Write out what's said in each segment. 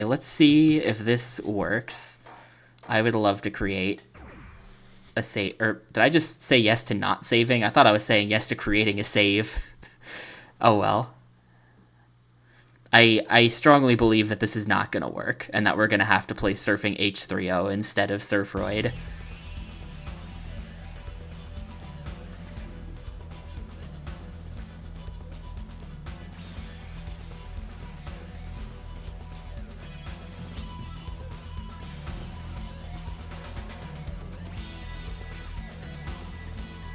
Let's see if this works. I would love to create a save. Or did I just say yes to not saving? I thought I was saying yes to creating a save. Oh well. I strongly believe that this is not going to work, and that we're going to have to play Surfing H3O instead of Surfroid.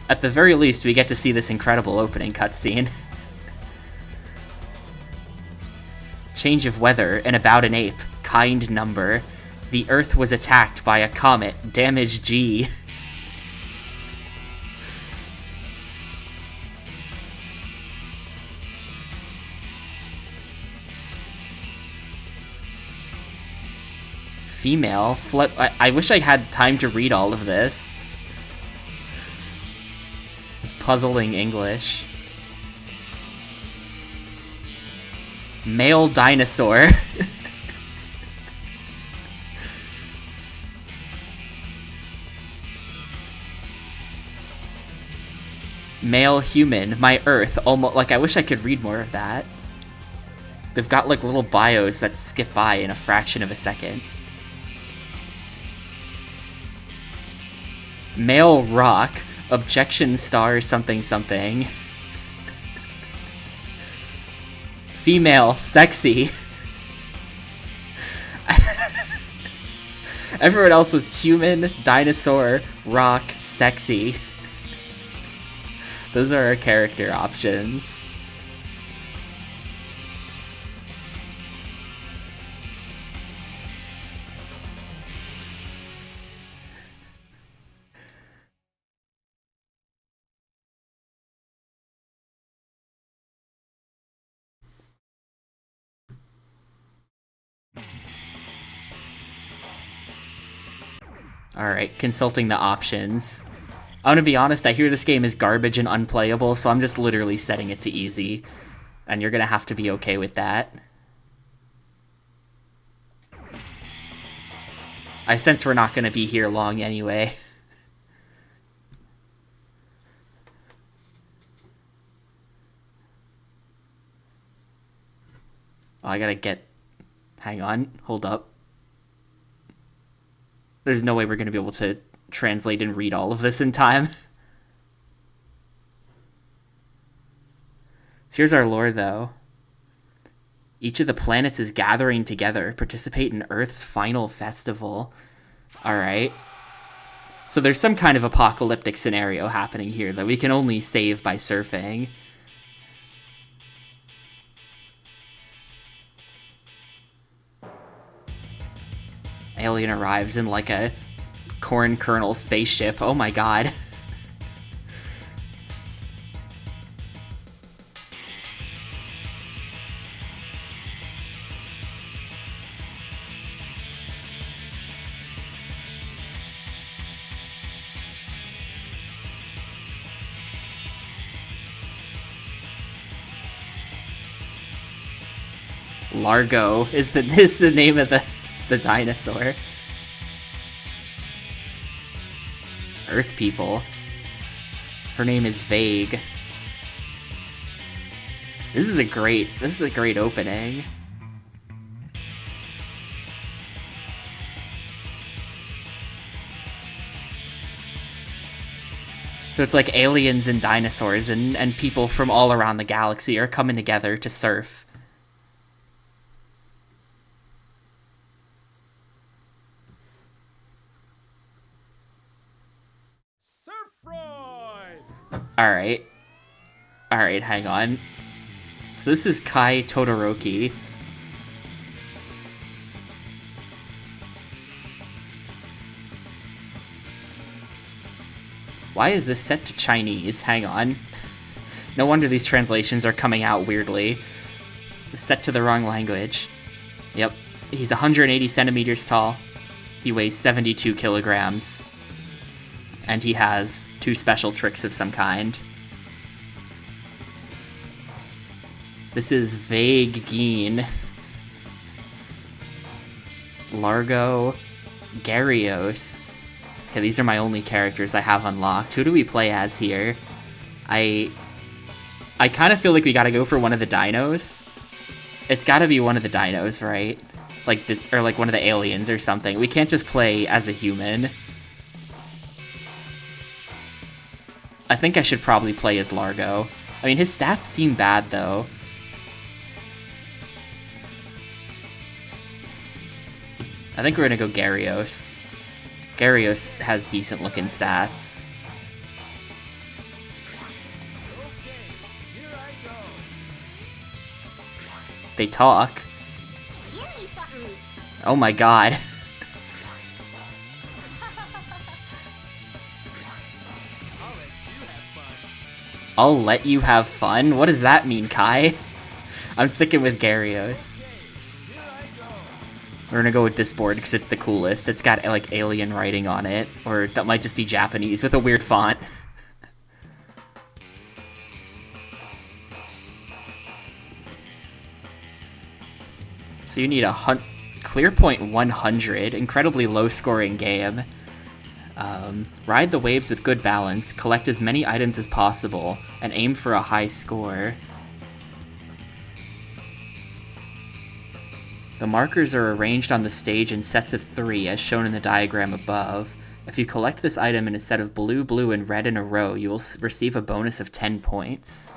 At the very least, we get to see this incredible opening cutscene. Change of weather and about an ape. Kind number. The Earth was attacked by a comet. Damage G. Female. I wish I had time to read all of this. It's puzzling English. Male dinosaur. Male human. My Earth. Almost like I wish I could read more of that. They've got like little bios that skip by in a fraction of a second. Male rock. Objection star something something. Female sexy. Everyone else was human, dinosaur, rock, sexy. Those are our character options. Alright, consulting the options. I'm gonna be honest, I hear this game is garbage and unplayable, so I'm just literally setting it to easy. And you're gonna have to be okay with that. I sense we're not gonna be here long anyway. Oh, I gotta get... Hang on, hold up. There's no way we're gonna be able to translate and read all of this in time. So here's our lore, though. Each of the planets is gathering together, participate in Earth's final festival. Alright. So there's some kind of apocalyptic scenario happening here that we can only save by surfing. Alien arrives in like a corn kernel spaceship. Oh my god. Largo is the name of the dinosaur. Earth people. Her name is Vague. This is a great opening. So it's like aliens and dinosaurs and people from all around the galaxy are coming together to surf. Surfroid! Alright, hang on. So this is Kai Todoroki. Why is this set to Chinese? Hang on. No wonder these translations are coming out weirdly. It's set to the wrong language. Yep. He's 180 centimeters tall. He weighs 72 kilograms. And he has 2 special tricks of some kind. This is Vague Geen. Largo, Gyarados. Okay, these are my only characters I have unlocked. Who do we play as here? I kind of feel like we gotta go for one of the dinos. It's gotta be one of the dinos, right? Or like one of the aliens or something. We can't just play as a human. I think I should probably play as Largo. I mean, his stats seem bad, though. I think we're gonna go Gyarados. Gyarados has decent-looking stats. They talk. Oh my god. I'll let you have fun? What does that mean, Kai? I'm sticking with Gyarados. We're gonna go with this board because it's the coolest. It's got, like, alien writing on it. Or that might just be Japanese with a weird font. So you need a clear point 100. Incredibly low-scoring game. Ride the waves with good balance, collect as many items as possible, and aim for a high score. The markers are arranged on the stage in sets of 3, as shown in the diagram above. If you collect this item in a set of blue, blue, and red in a row, you will receive a bonus of 10 points.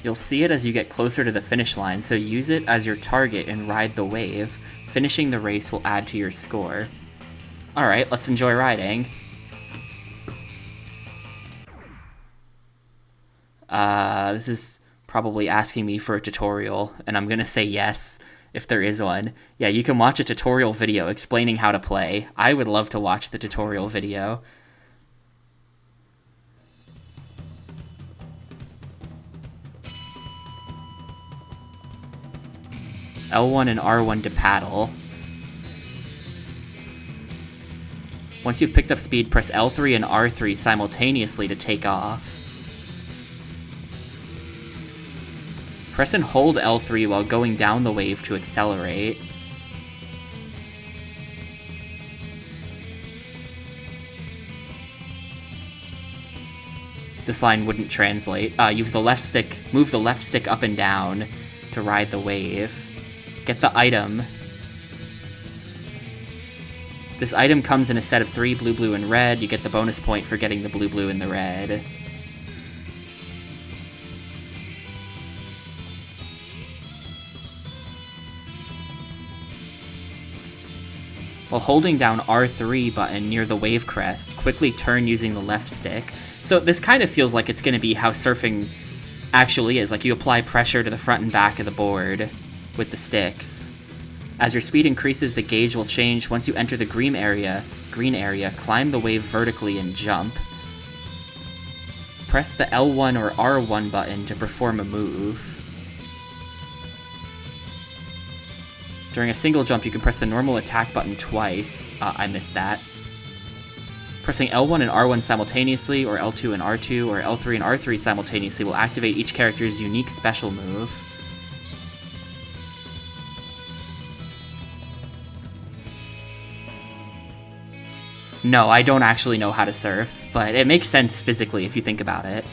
You'll see it as you get closer to the finish line, so use it as your target and ride the wave. Finishing the race will add to your score. Alright, let's enjoy riding. This is probably asking me for a tutorial, and I'm gonna say yes, if there is one. Yeah, you can watch a tutorial video explaining how to play. I would love to watch the tutorial video. L1 and R1 to paddle. Once you've picked up speed, press L3 and R3 simultaneously to take off. Press and hold L3 while going down the wave to accelerate. This line wouldn't translate. Move the left stick up and down to ride the wave. Get the item. This item comes in a set of 3, blue, blue, and red. You get the bonus point for getting the blue, blue, and the red. While holding down R3 button near the wave crest, quickly turn using the left stick. So this kind of feels like it's going to be how surfing actually is. Like, you apply pressure to the front and back of the board with the sticks. As your speed increases, the gauge will change. Once you enter the green area, climb the wave vertically and jump. Press the L1 or R1 button to perform a move. During a single jump, you can press the normal attack button twice. I missed that. Pressing L1 and R1 simultaneously, or L2 and R2, or L3 and R3 simultaneously will activate each character's unique special move. No, I don't actually know how to surf, but it makes sense physically if you think about it.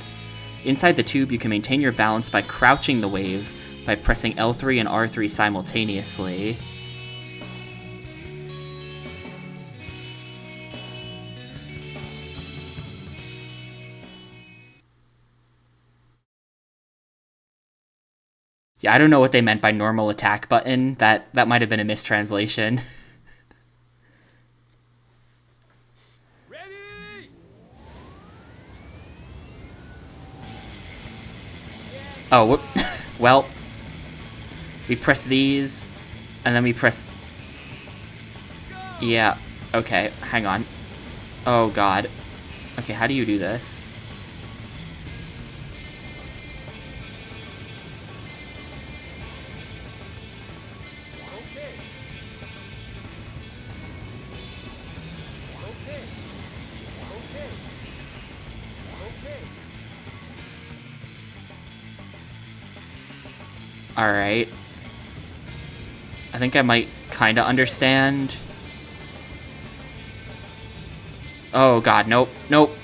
Inside the tube, you can maintain your balance by crouching the wave by pressing L3 and R3 simultaneously. Yeah, I don't know what they meant by normal attack button. That might have been a mistranslation. Oh, well, we press these, and then we press... Yeah, okay, hang on. Oh, God. Okay, how do you do this? Alright. I think I might kind of understand. Oh god, nope, nope.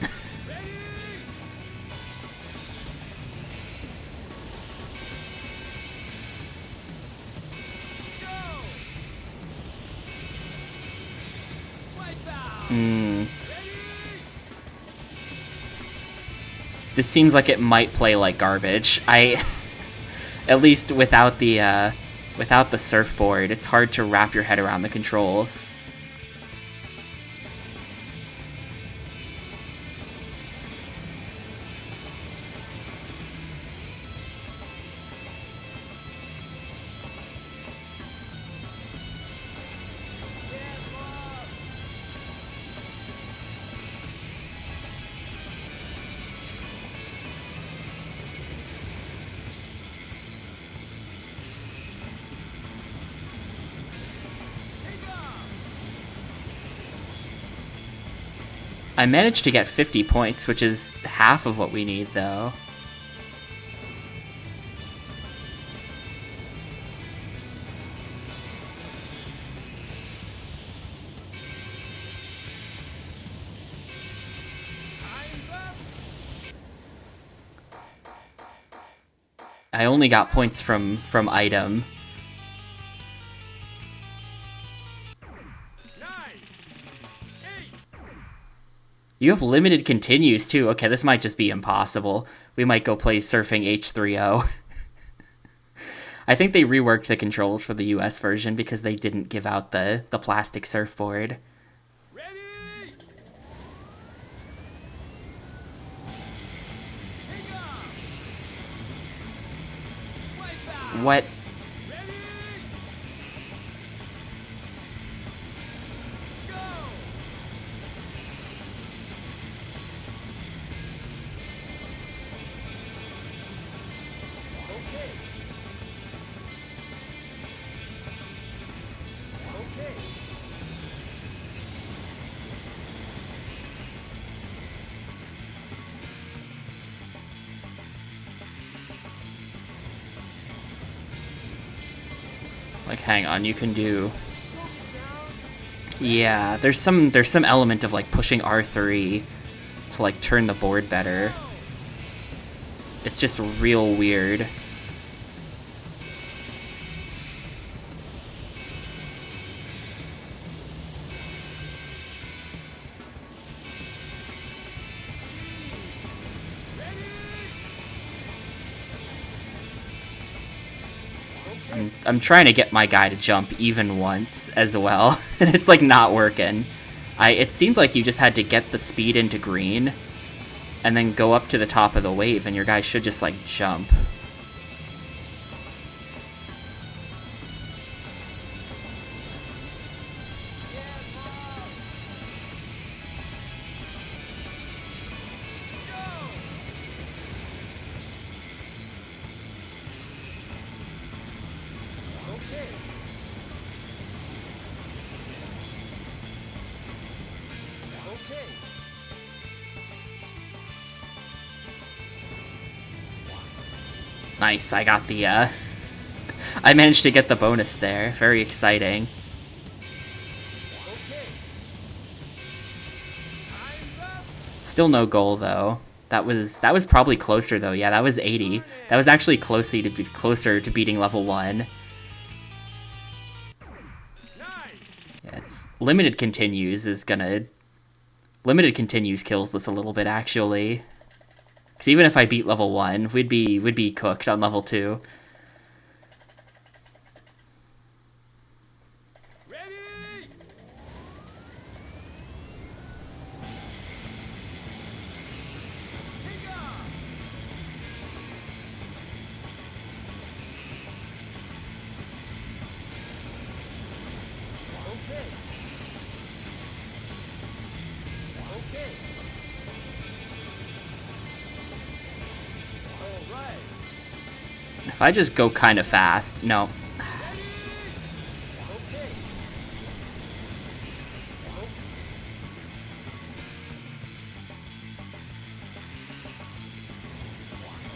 This seems like it might play like garbage. At least without the surfboard, it's hard to wrap your head around the controls. I managed to get 50 points, which is half of what we need, though. I only got points from item. You have limited continues, too. Okay, this might just be impossible. We might go play Surfing H3O. I think they reworked the controls for the US version because they didn't give out the plastic surfboard. Ready? What? Like, hang on, you can do... Yeah, there's some element of, like, pushing R3 to, like, turn the board better. It's just real weird. I'm trying to get my guy to jump even once as well, and it's like not working. It seems like you just had to get the speed into green, and then go up to the top of the wave, and your guy should just like jump. Nice, I got the, I managed to get the bonus there. Very exciting. Still no goal, though. That was probably closer, though. Yeah, that was 80. That was actually closer to beating level 1. Yeah, it's... Limited continues kills this a little bit, actually. Because even if I beat level 1, we'd be cooked on level 2. Ready? Take off. Okay. Okay. If I just go kind of fast... No.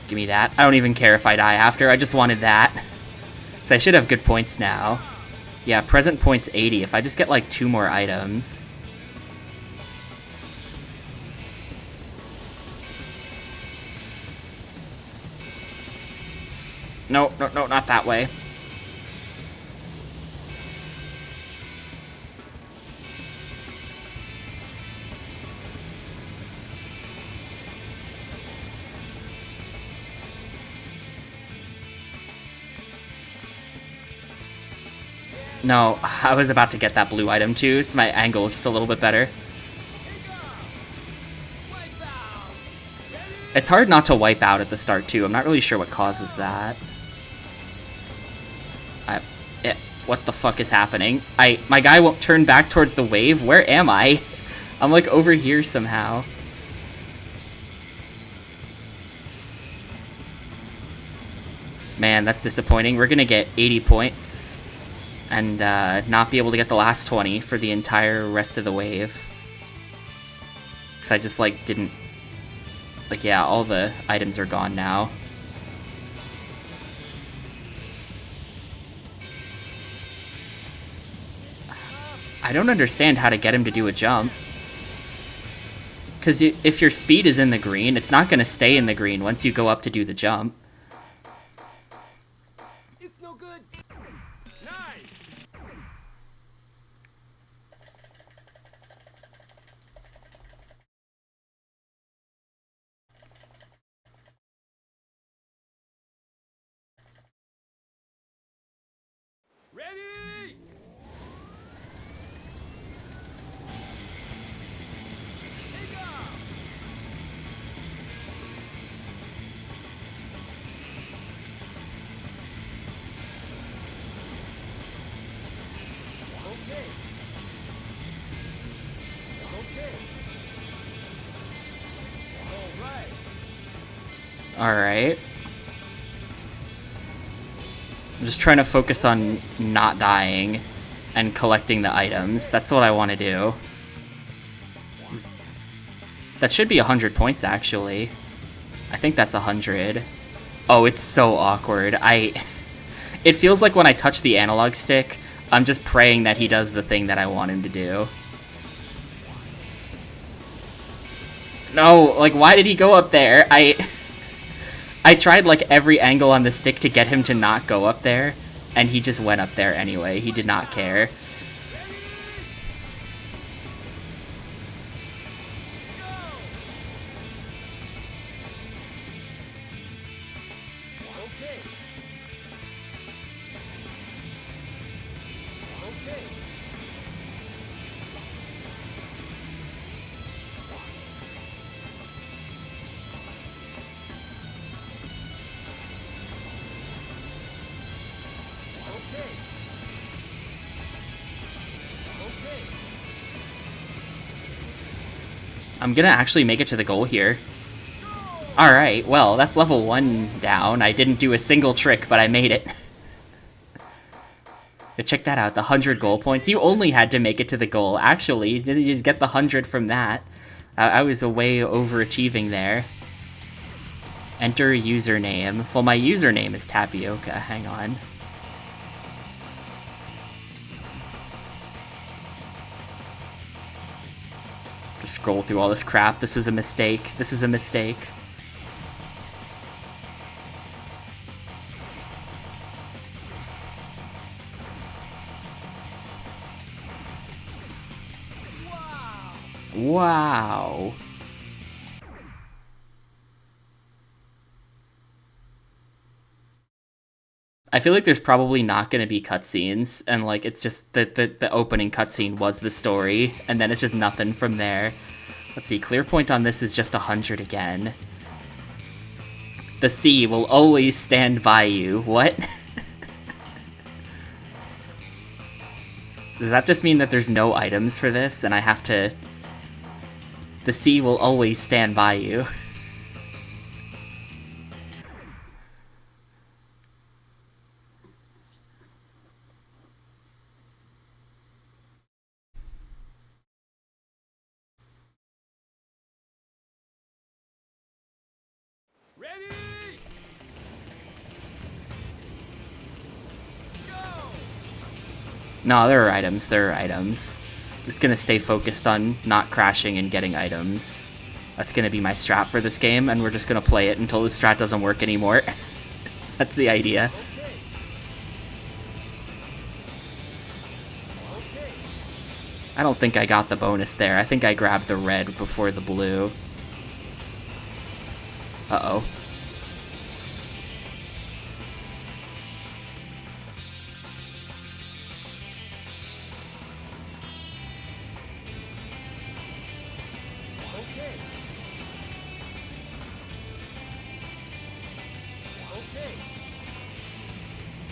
Give me that. I don't even care if I die after. I just wanted that. I should have good points now. Yeah, present points 80. If I just get like 2 more items. No, no, no, not that way. No, I was about to get that blue item too, so my angle is just a little bit better. It's hard not to wipe out at the start too. I'm not really sure what causes that. What the fuck is happening? My guy won't turn back towards the wave. Where am I? I'm like over here somehow. Man, that's disappointing. We're gonna get 80 points and not be able to get the last 20 for the entire rest of the wave. Because I just like didn't... Like, yeah, all the items are gone now. I don't understand how to get him to do a jump. Because if your speed is in the green, it's not going to stay in the green once you go up to do the jump. It's no good. Nine. Ready? Take off. Okay. Okay. All right. Alright. I'm just trying to focus on not dying and collecting the items. That's what I want to do. That should be 100 points, actually. I think that's 100. Oh, it's so awkward. It feels like when I touch the analog stick, I'm just praying that he does the thing that I want him to do. No, like, why did he go up there? I tried, like, every angle on the stick to get him to not go up there, and he just went up there anyway. He did not care. Okay. Okay. Okay. Okay. I'm gonna actually make it to the goal here. Alright, well, that's level 1 down. I didn't do a single trick, but I made it. Check that out, the 100 goal points. You only had to make it to the goal. Actually, you didn't just get the 100 from that. I was way overachieving there. Enter username. Well, my username is Tapioca. Hang on. Just scroll through all this crap. This was a mistake. This is a mistake. Wow. I feel like there's probably not going to be cutscenes, and like it's just the opening cutscene was the story, and then it's just nothing from there. Let's see, clear point on this is just 100 again. The sea will always stand by you. What? Does that just mean that there's no items for this, and I have to... The sea will always stand by you. Ready? No, there are items. There are items. Just gonna stay focused on not crashing and getting items. That's gonna be my strat for this game, and we're just gonna play it until the strat doesn't work anymore. That's the idea. I don't think I got the bonus there. I think I grabbed the red before the blue. Uh-oh.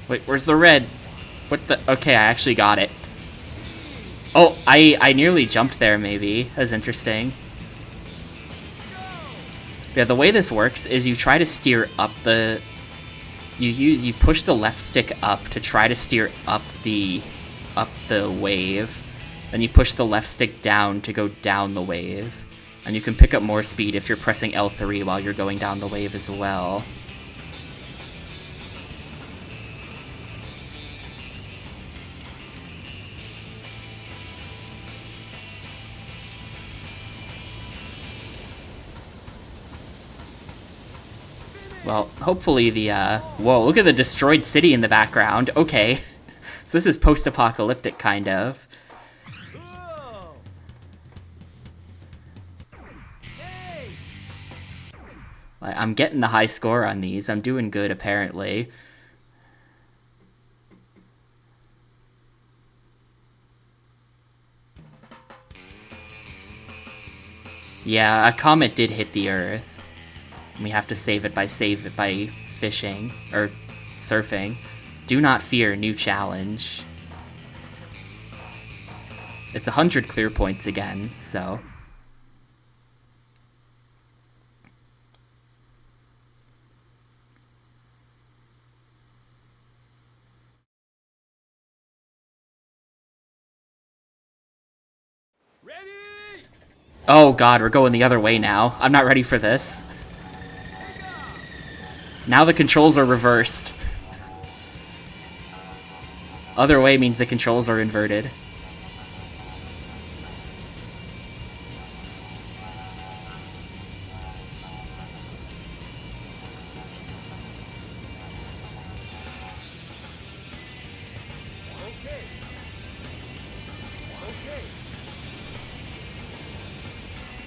Wait, where's the red? What the? Okay, I actually got it. Oh, I nearly jumped there, maybe. That's interesting. Yeah, the way this works is you try to steer up the... You push the left stick up to try to steer up the wave. Then you push the left stick down to go down the wave. And you can pick up more speed if you're pressing L3 while you're going down the wave as well. Well, hopefully the, whoa, look at the destroyed city in the background. Okay. So this is post-apocalyptic, kind of. I'm getting the high score on these. I'm doing good, apparently. Yeah, a comet did hit the Earth. We have to save it by fishing or surfing. Do not fear, new challenge. It's 100 clear points again, so. Ready? Oh god, we're going the other way now. I'm not ready for this. Now the controls are reversed. Other way means the controls are inverted.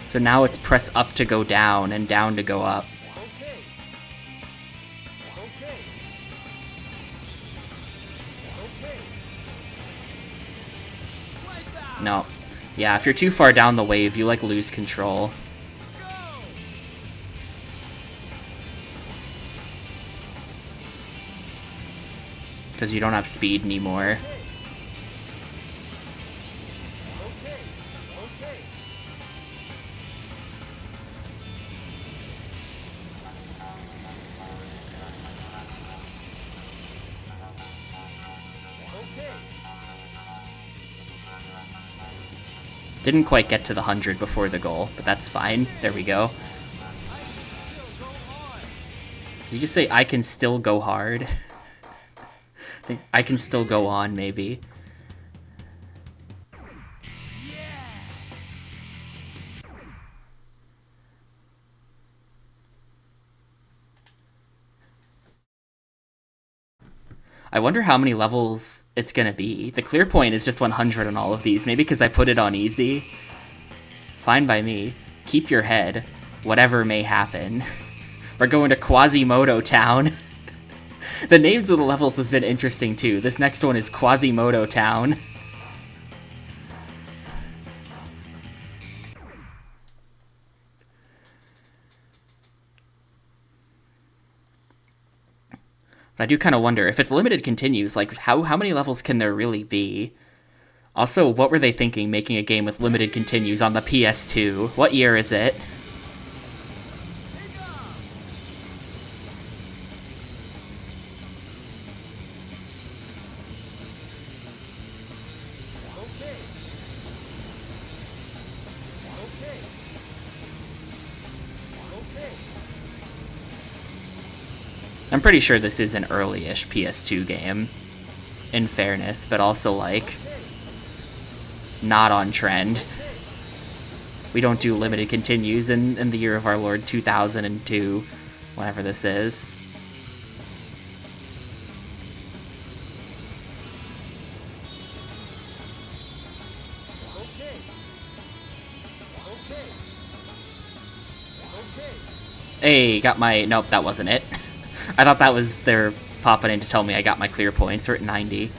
So now it's press up to go down and down to go up. No. Yeah, if you're too far down the wave, you, like, lose control. Because you don't have speed anymore. Didn't quite get to the 100 before the goal, but that's fine. There we go. Did you just say, I can still go hard? I can still go on, maybe. I wonder how many levels it's gonna be. The clear point is just 100 on all of these, maybe because I put it on easy. Fine by me. Keep your head. Whatever may happen. We're going to Quasimodo Town. The names of the levels has been interesting too. This next one is Quasimodo Town. But I do kind of wonder, if it's limited continues, like, how many levels can there really be? Also, what were they thinking making a game with limited continues on the PS2? What year is it? I'm pretty sure this is an early-ish PS2 game. in fairness, but also, like, not on trend. We don't do limited continues in the year of our Lord 2002, whenever this is. Okay. Okay. Okay. Hey, got my... Nope, that wasn't it. I thought that was they're popping in to tell me I got my clear points. We're at 90.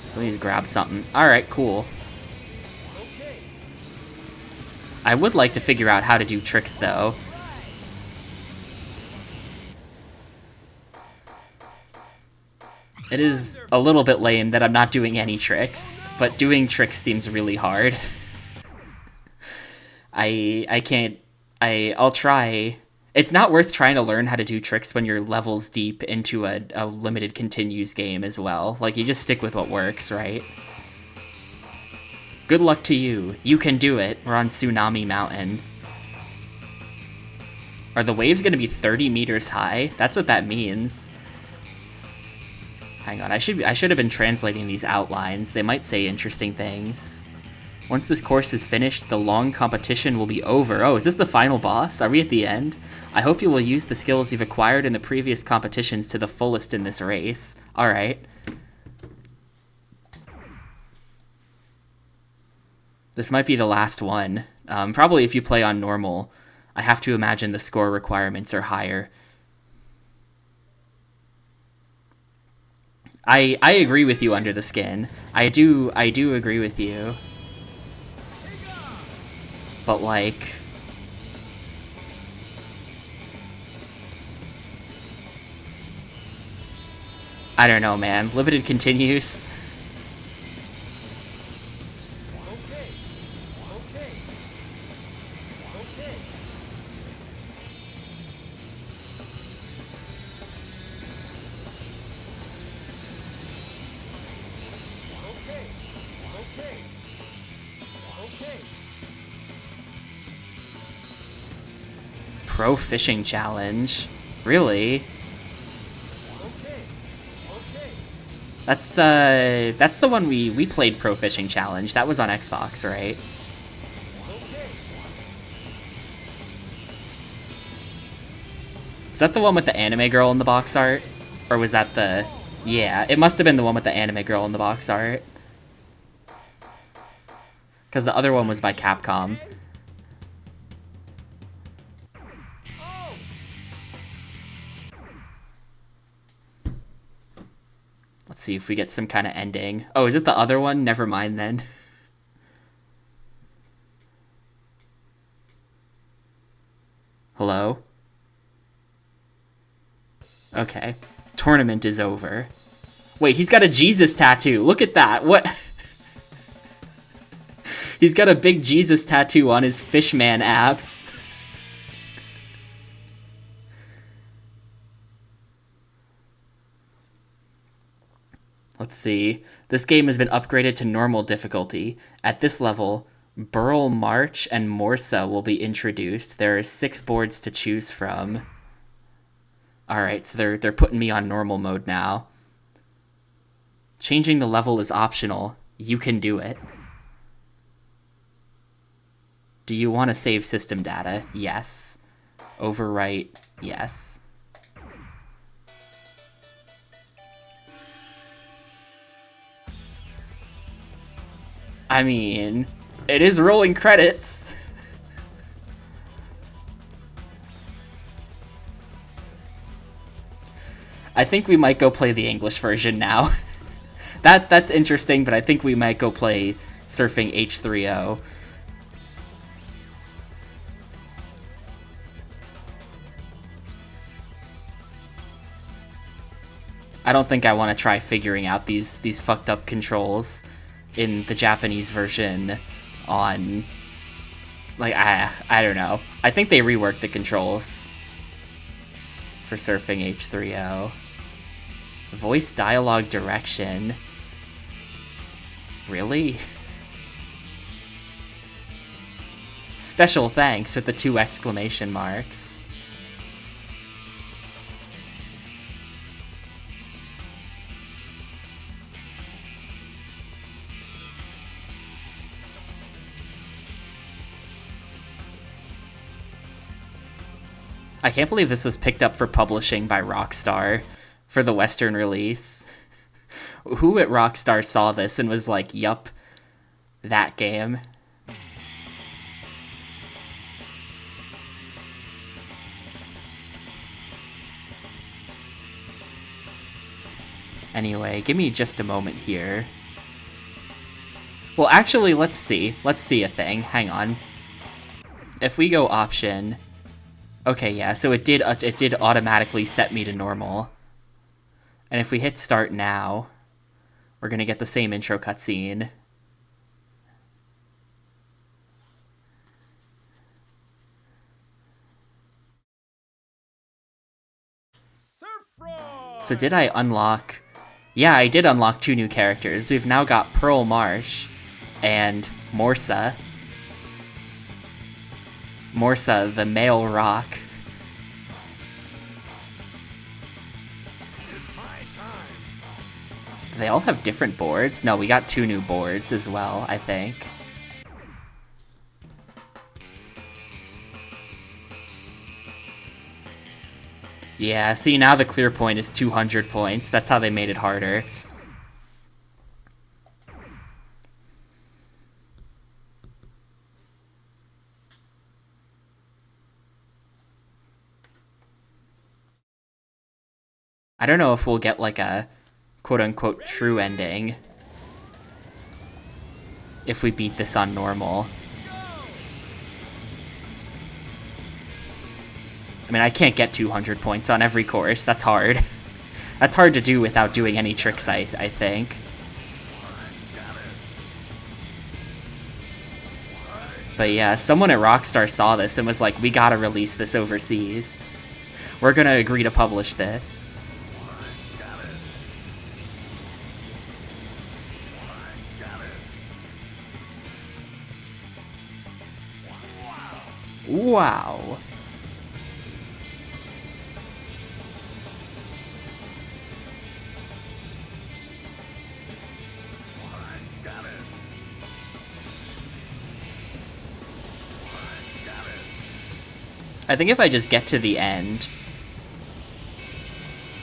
So let me just grab something. Alright, cool. Okay. I would like to figure out how to do tricks, though. It is a little bit lame that I'm not doing any tricks, but doing tricks seems really hard. I can't... I'll try... It's not worth trying to learn how to do tricks when you're levels deep into a limited continues game as well. Like, you just stick with what works, right? Good luck to you. You can do it. We're on Tsunami Mountain. Are the waves going to be 30 meters high? That's what that means. Hang on, I should have been translating these outlines. They might say interesting things. Once this course is finished, the long competition will be over. Oh, is this the final boss? Are we at the end? I hope you will use the skills you've acquired in the previous competitions to the fullest in this race. Alright. This might be the last one. Probably if you play on normal. I have to imagine the score requirements are higher. I agree with you, Under the Skin. I do agree with you. But, like... I don't know, man. Limited continues. Okay. Okay. Okay. Okay. Okay. Okay. Pro Fishing Challenge. Really? Okay. Okay. That's the one we played, Pro Fishing Challenge. That was on Xbox, right? Okay. Was that the one with the anime girl in the box art? Or was that the... Yeah, it must have been the one with the anime girl in the box art. Because the other one was by Capcom. Oh! Let's see if we get some kind of ending. Oh, is it the other one? Never mind then. Hello? Okay. Tournament is over. Wait, he's got a Jesus tattoo. Look at that. What? He's got a big Jesus tattoo on his Fishman abs. Let's see. This game has been upgraded to normal difficulty. At this level, Burl March and Morsa will be introduced. There are 6 boards to choose from. Alright, so they're putting me on normal mode now. Changing the level is optional. You can do it. Do you want to save system data? Yes. Overwrite? Yes. I mean, it is rolling credits. I think we might go play the English version now. That's interesting, but I think we might go play Surfing H3O. I don't think I want to try figuring out these fucked up controls in the Japanese version on... Like, I don't know. I think they reworked the controls for Surfing H3O. Voice dialogue direction. Really? Special thanks with the 2 exclamation marks. I can't believe this was picked up for publishing by Rockstar for the Western release. Who at Rockstar saw this and was like, yup, that game? Anyway, give me just a moment here. Well, actually, let's see. Let's see a thing. Hang on. If we go option... Okay, yeah, so it did automatically set me to normal. And if we hit start now, we're gonna get the same intro cutscene. Surfroid! So did I unlock... Yeah, I did unlock 2 new characters. We've now got Pearl Marsh and Morsa. Morsa, the male rock. It's my time. They all have different boards? No, we got 2 new boards as well, I think. Yeah, see, now the clear point is 200 points. That's how they made it harder. I don't know if we'll get like a quote-unquote true ending if we beat this on normal. I mean, I can't get 200 points on every course. That's hard. That's hard to do without doing any tricks, I think. But yeah, someone at Rockstar saw this and was like, we gotta release this overseas. We're gonna agree to publish this. Wow. I think if I just get to the end,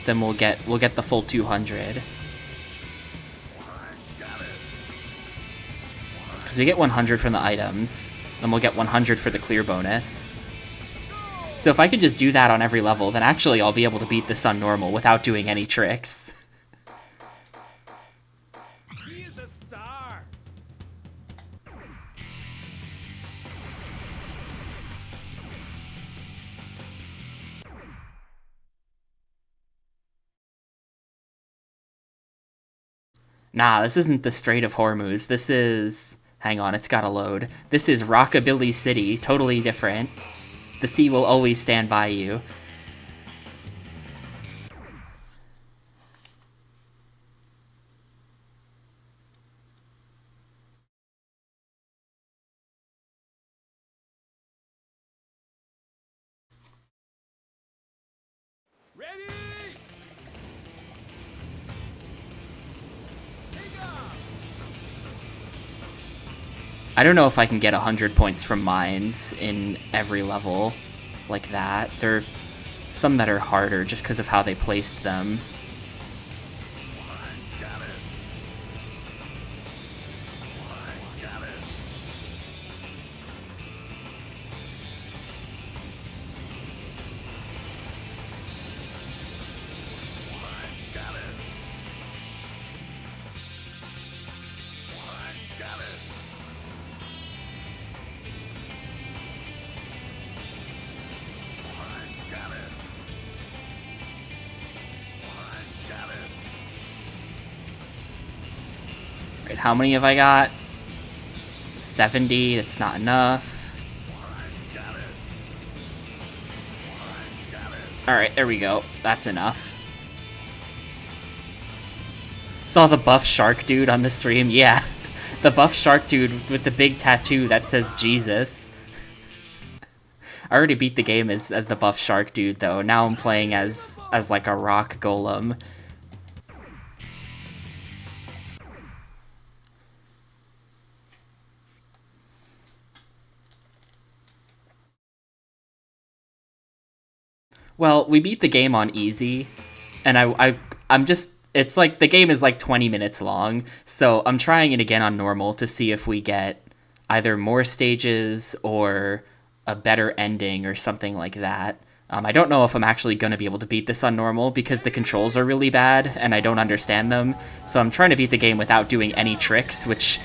then we'll get the full 200. Because we get 100 from the items, then we'll get 100 for the clear bonus. So if I could just do that on every level, then actually I'll be able to beat this on normal without doing any tricks. He is a star. Nah, this isn't the Strait of Hormuz. This is... Hang on, it's gotta load. This is Rockabilly City, totally different. The sea will always stand by you. Ready? Take off. I don't know if I can get 100 points from mines in every level like that. There are some that are harder just because of how they placed them. Right, how many have I got? 70, that's not enough. Alright, there we go. That's enough. Saw the buff shark dude on the stream? Yeah. The buff shark dude with the big tattoo that says Jesus. I already beat the game as the buff shark dude, though. Now I'm playing as like a rock golem. Well, we beat the game on easy, and I'm just, it's like the game is like 20 minutes long, so I'm trying it again on normal to see if we get either more stages or a better ending or something like that. I don't know if I'm actually going to be able to beat this on normal because the controls are really bad and I don't understand them. So I'm trying to beat the game without doing any tricks, which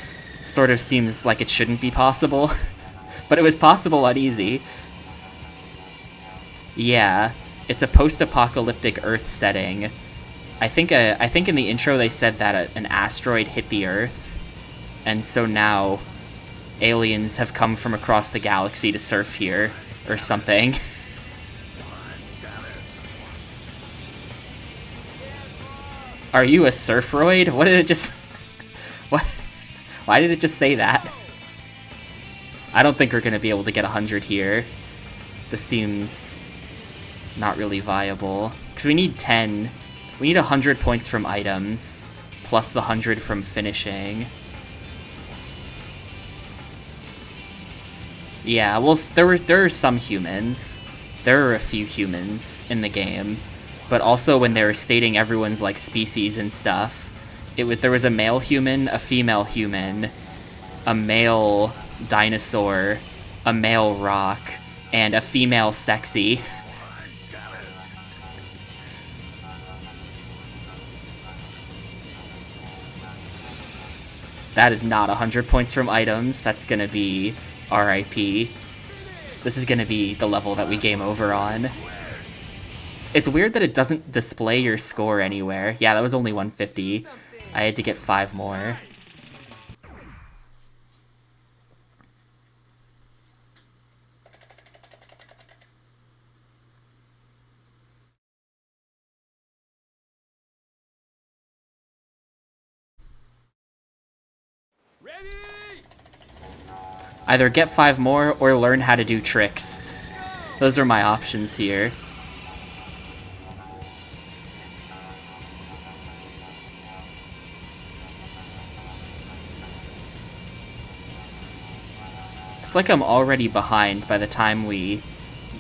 sort of seems like it shouldn't be possible. But it was possible on easy. Yeah, it's a post-apocalyptic Earth setting. I think in the intro they said that an asteroid hit the Earth, and so now aliens have come from across the galaxy to surf here or something. Are you a Surfroid? What did it just... What? Why did it just say that? I don't think we're going to be able to get 100 here. This seems not really viable. Because we need 10. We need 100 points from items, plus the 100 from finishing. Yeah, well, there are some humans. There are a few humans in the game. But also when they were stating everyone's, like, species and stuff, there was a male human, a female human, a male dinosaur, a male rock, and a female sexy. That is not 100 points from items. That's gonna be RIP. This is gonna be the level that we game over on. It's weird that it doesn't display your score anywhere. Yeah, that was only 150. I had to get 5 more. Ready? Either get 5 more or learn how to do tricks. Those are my options here. It's like I'm already behind by the time we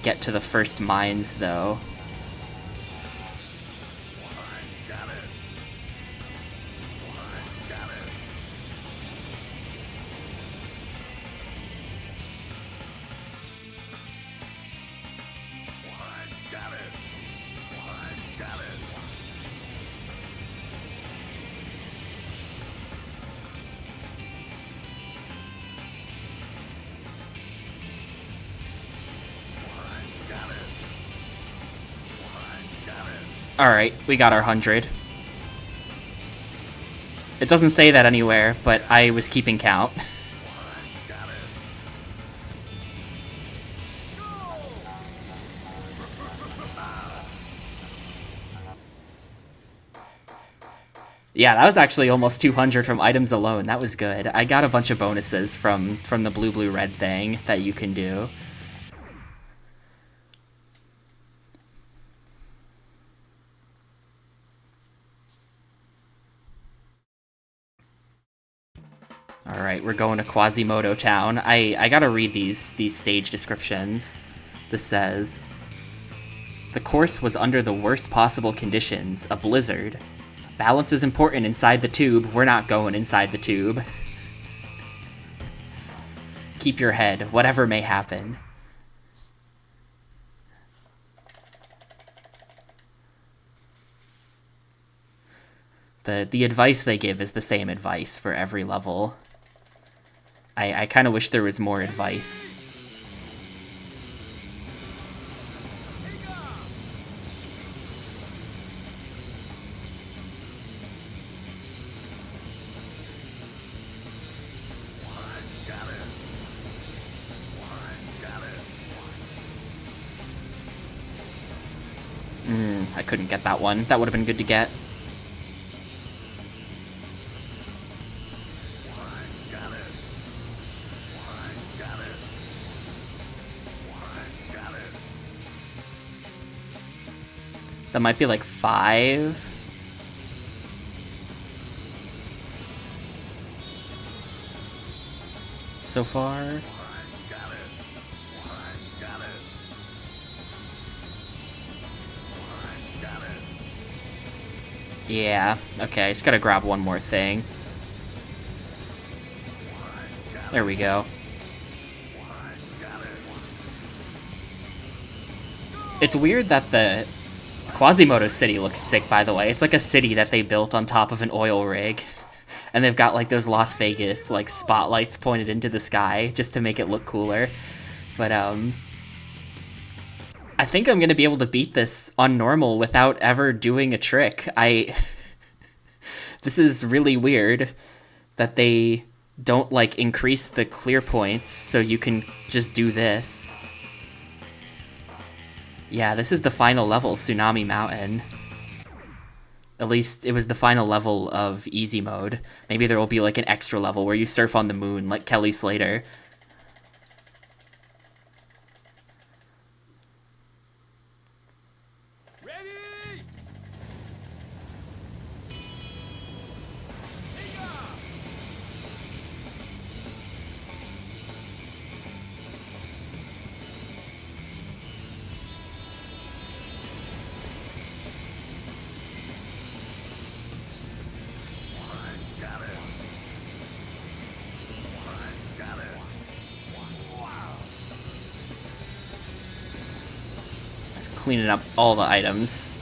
get to the first mines, though. Alright, we got our 100. It doesn't say that anywhere, but I was keeping count. Yeah, that was actually almost 200 from items alone. That was good. I got a bunch of bonuses from the blue-blue-red thing that you can do. Alright, we're going to Quasimodo Town. I gotta read these stage descriptions. This says, the course was under the worst possible conditions, a blizzard. Balance is important inside the tube. We're not going inside the tube. Keep your head, whatever may happen. The advice they give is the same advice for every level. I kind of wish there was more advice. I couldn't get that one. That would have been good to get. That might be like 5. So far. Yeah, okay, just gotta grab one more thing. There we go. It's weird that the Quasimodo city looks sick, by the way. It's like a city that they built on top of an oil rig. And they've got like those Las Vegas like spotlights pointed into the sky just to make it look cooler. But I think I'm gonna be able to beat this on normal without ever doing a trick. This is really weird that they don't like increase the clear points so you can just do this. Yeah, this is the final level, Tsunami Mountain. At least it was the final level of easy mode. Maybe there will be like an extra level where you surf on the moon like Kelly Slater. Ready? Just cleaning up all the items.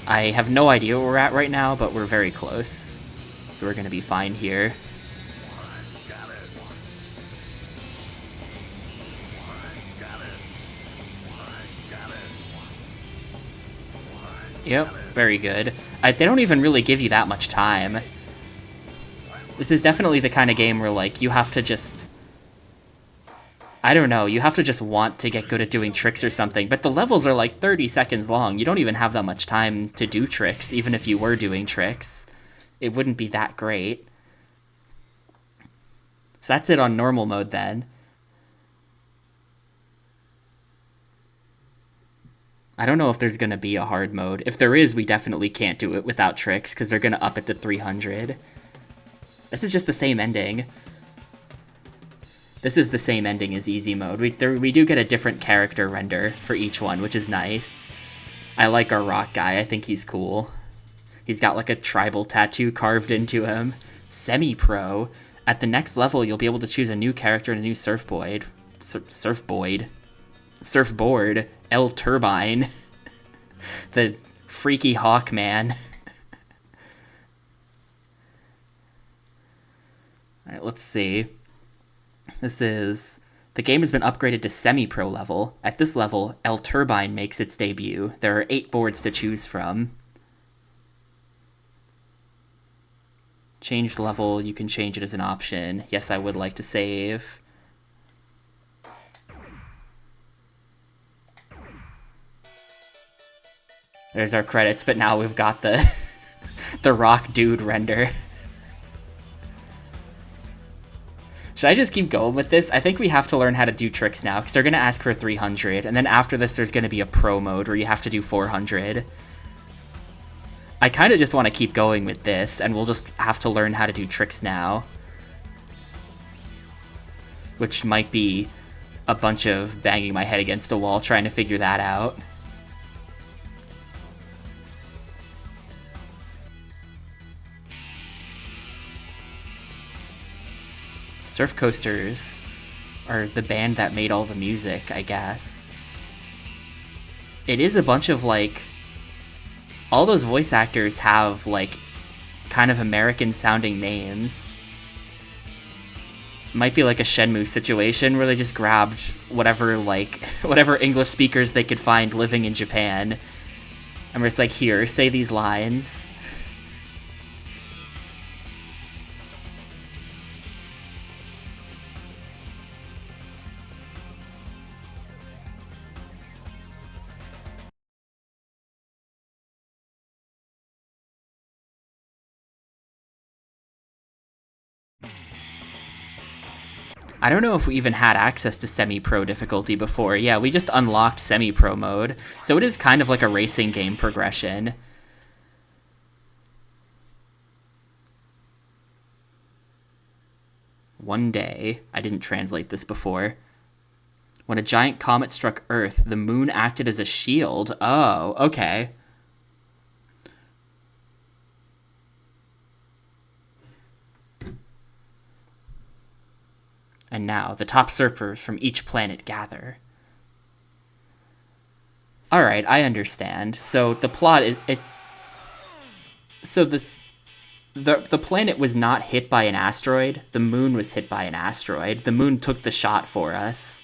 I have no idea where we're at right now, but we're very close. So we're gonna be fine here. Yep, very good. They don't even really give you that much time. This is definitely the kind of game where, like, you have to just... I don't know, you have to just want to get good at doing tricks or something, but the levels are like 30 seconds long. You don't even have that much time to do tricks, even if you were doing tricks. It wouldn't be that great. So that's it on normal mode then. I don't know if there's going to be a hard mode. If there is, we definitely can't do it without tricks, because they're going to up it to 300. This is just the same ending. This is the same ending as easy mode. We do get a different character render for each one, which is nice. I like our rock guy. I think he's cool. He's got like a tribal tattoo carved into him. Semi-pro. At the next level, you'll be able to choose a new character and a new surfboard. Surfboard. El Turbine. The freaky hawk man. Alright, let's see. The game has been upgraded to semi-pro level. At this level, El Turbine makes its debut. There are 8 boards to choose from. Change level, you can change it as an option. Yes, I would like to save. There's our credits, but now we've got the the rock dude render. Should I just keep going with this? I think we have to learn how to do tricks now, because they're going to ask for 300, and then after this there's going to be a pro mode where you have to do 400. I kind of just want to keep going with this, and we'll just have to learn how to do tricks now. Which might be a bunch of banging my head against a wall trying to figure that out. Surf Coasters are the band that made all the music, I guess. It is a bunch of, like... all those voice actors have, like, kind of American-sounding names. Might be like a Shenmue situation where they just grabbed whatever, like, whatever English speakers they could find living in Japan. And we're just like, here, say these lines. I don't know if we even had access to semi-pro difficulty before. Yeah, we just unlocked semi-pro mode. So it is kind of like a racing game progression. One day, I didn't translate this before. When a giant comet struck Earth, the moon acted as a shield. Oh, okay. And now, the top surfers from each planet gather. Alright, I understand. So, the plot, so the planet was not hit by an asteroid. The moon was hit by an asteroid. The moon took the shot for us.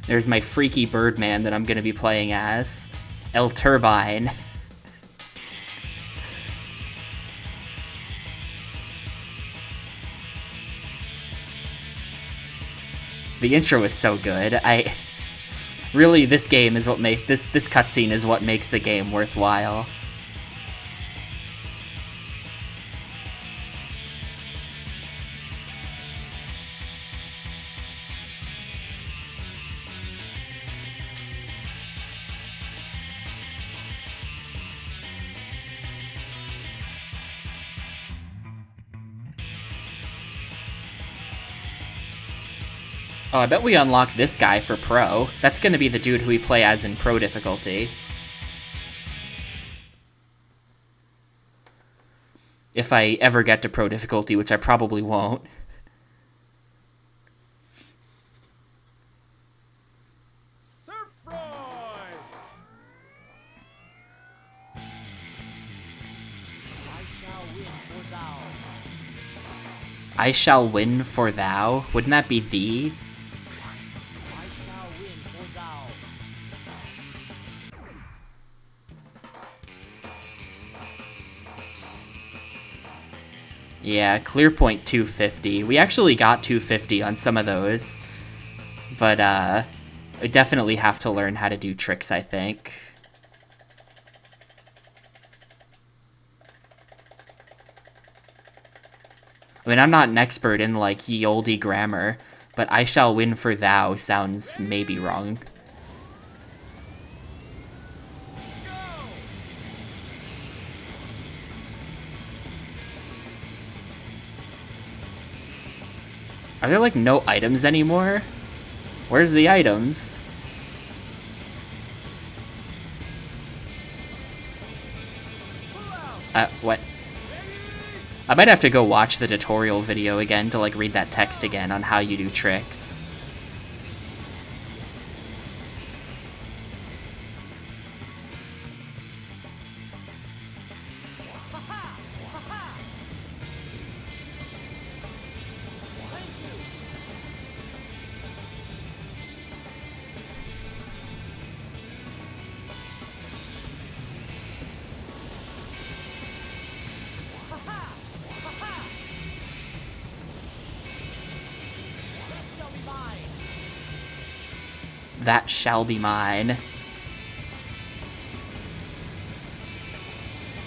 There's my freaky Birdman that I'm going to be playing as. El Turbine. The intro is so good. Really, this game is what this cutscene is what makes the game worthwhile. Oh, I bet we unlock this guy for Pro. That's gonna be the dude who we play as in Pro difficulty. If I ever get to Pro difficulty, which I probably won't. Surfroid! I shall win for thou. I shall win for thou? Wouldn't that be thee? I shall win for thou. Yeah, clear point 250. We actually got 250 on some of those. But, I definitely have to learn how to do tricks, I think. I mean, I'm not an expert in, like, ye olde grammar, but I shall win for thou sounds maybe wrong. Are there, like, no items anymore? Where's the items? What? I might have to go watch the tutorial video again to, like, read that text again on how you do tricks. That shall be mine.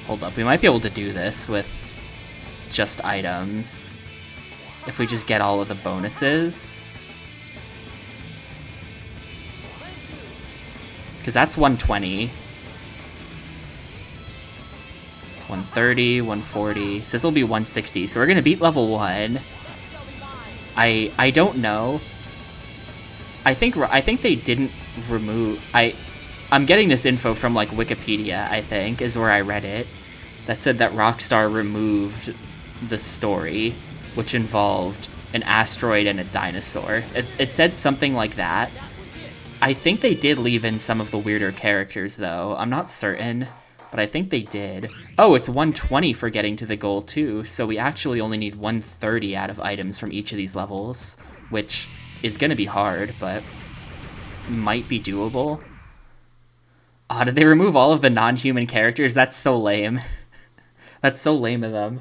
Hold up, we might be able to do this with just items. If we just get all of the bonuses. Because that's 120. It's 130, 140. So this will be 160. So we're going to beat level 1. I don't know. I think they didn't remove... I'm getting this info from, like, Wikipedia, I think, is where I read it. That said that Rockstar removed the story, which involved an asteroid and a dinosaur. It said something like that. I think they did leave in some of the weirder characters, though. I'm not certain, but I think they did. Oh, it's 120 for getting to the goal, too, so we actually only need 130 out of items from each of these levels, which is gonna be hard, but might be doable. Oh, did they remove all of the non-human characters? That's so lame. That's so lame of them.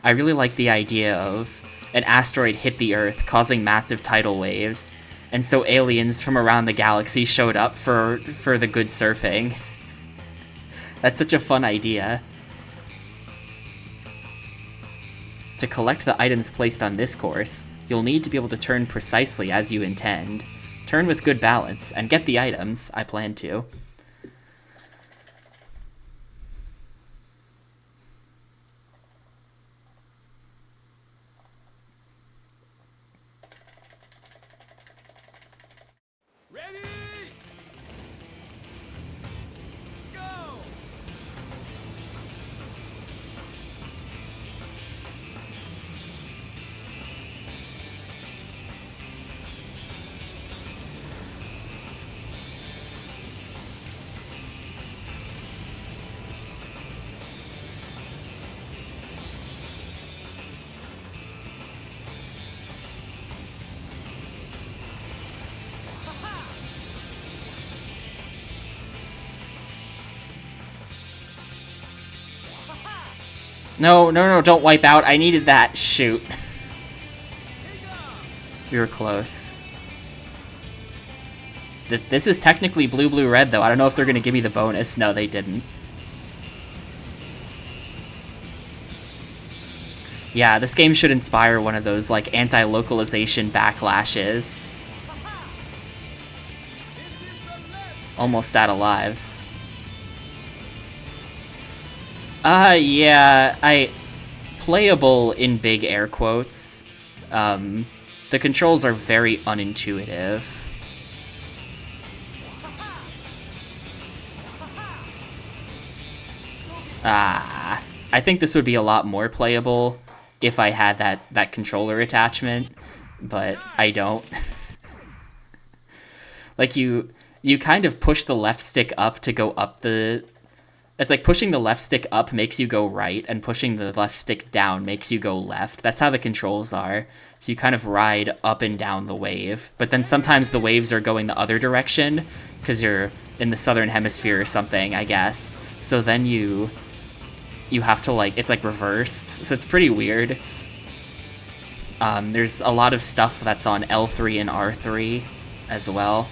I really like the idea of an asteroid hit the Earth, causing massive tidal waves, and so aliens from around the galaxy showed up for the good surfing. That's such a fun idea. To collect the items placed on this course, you'll need to be able to turn precisely as you intend. Turn with good balance, and get the items, I plan to. No, no, no, don't wipe out. I needed that. Shoot. We were close. This is technically blue, blue, red, though. I don't know if they're going to give me the bonus. No, they didn't. Yeah, this game should inspire one of those, like, anti-localization backlashes. Almost out of lives. Yeah, playable in big air quotes. The controls are very unintuitive. I think this would be a lot more playable if I had that controller attachment, but I don't. Like, you kind of push the left stick up to go up the... It's like pushing the left stick up makes you go right, and pushing the left stick down makes you go left. That's how the controls are. So you kind of ride up and down the wave, but then sometimes the waves are going the other direction, because you're in the southern hemisphere or something, I guess. So then you have to, like, it's like reversed, so it's pretty weird. There's a lot of stuff that's on L3 and R3 as well,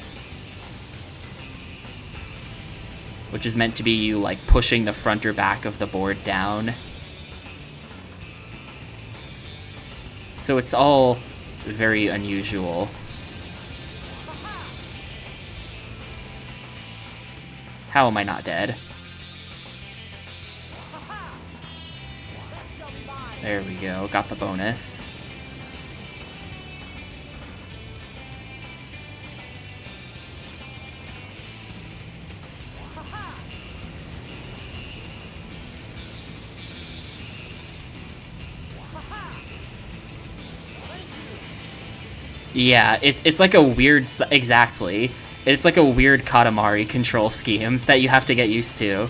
which is meant to be you, like, pushing the front or back of the board down. So it's all very unusual. How am I not dead? There we go, got the bonus. Yeah, it's like a weird... Exactly. It's like a weird Katamari control scheme that you have to get used to.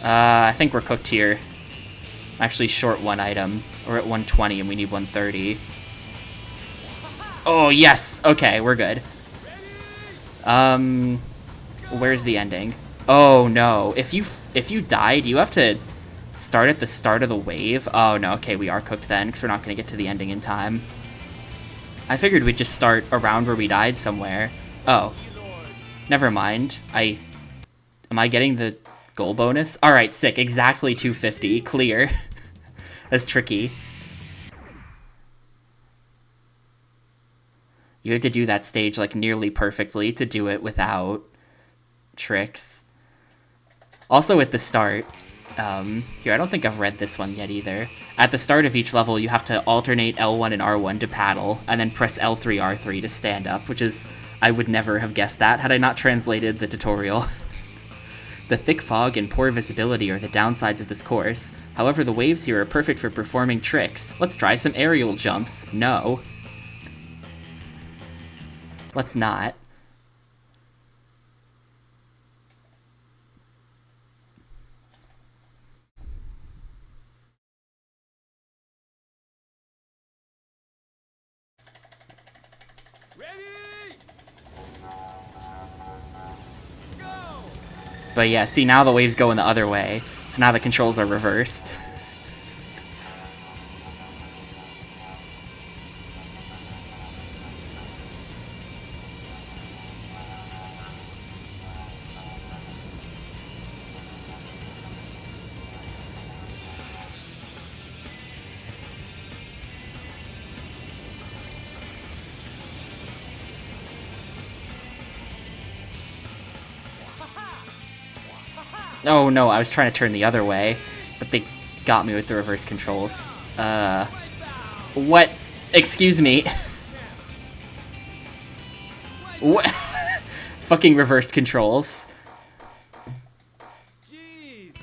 I think we're cooked here. I'm actually short one item. We're at 120 and we need 130. Oh, yes! Okay, we're good. Where's the ending? Oh, no. If you died, you have to start at the start of the wave. Oh, no. Okay, we are cooked then, because we're not going to get to the ending in time. I figured we'd just start around where we died somewhere. Oh. Never mind. Am I getting the goal bonus? Alright, sick. Exactly 250. Clear. That's tricky. You had to do that stage, like, nearly perfectly to do it without tricks. Also at the start, here, I don't think I've read this one yet either. At the start of each level, you have to alternate L1 and R1 to paddle, and then press L3, R3 to stand up, which is... I would never have guessed that had I not translated the tutorial. The thick fog and poor visibility are the downsides of this course. However, the waves here are perfect for performing tricks. Let's try some aerial jumps. No. Let's not. Ready? Go! But yeah, see, now the wave's going the other way. So now the controls are reversed. Oh no, I was trying to turn the other way, but they got me with the reverse controls. What? Excuse me. What? Fucking reversed controls. Jeez.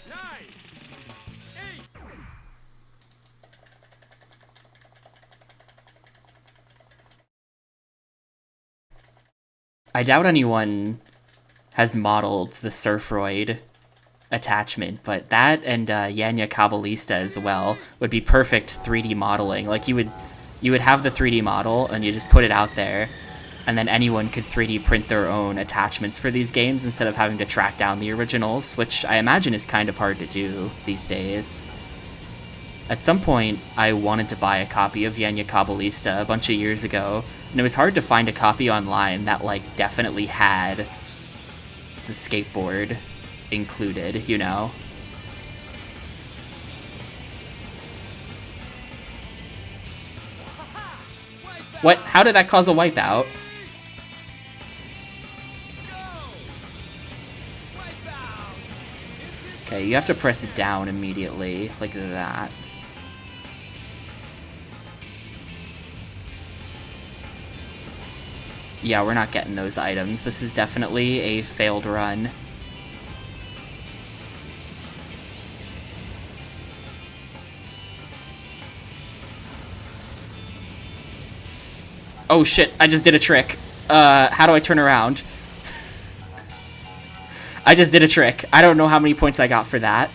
9, 8. I doubt anyone has modeled the Surfroid attachment, but that and Yanya Kabbalista as well would be perfect 3D modeling. Like you would have the 3D model and you just put it out there, and then anyone could 3D print their own attachments for these games instead of having to track down the originals, which I imagine is kind of hard to do these days. At some point, I wanted to buy a copy of Yanya Kabbalista a bunch of years ago, and it was hard to find a copy online that, like, definitely had the skateboard included, you know? What? How did that cause a wipeout? Okay, you have to press it down immediately, like that. Yeah, we're not getting those items. This is definitely a failed run. Oh shit, I just did a trick. How do I turn around? I just did a trick. I don't know how many points I got for that.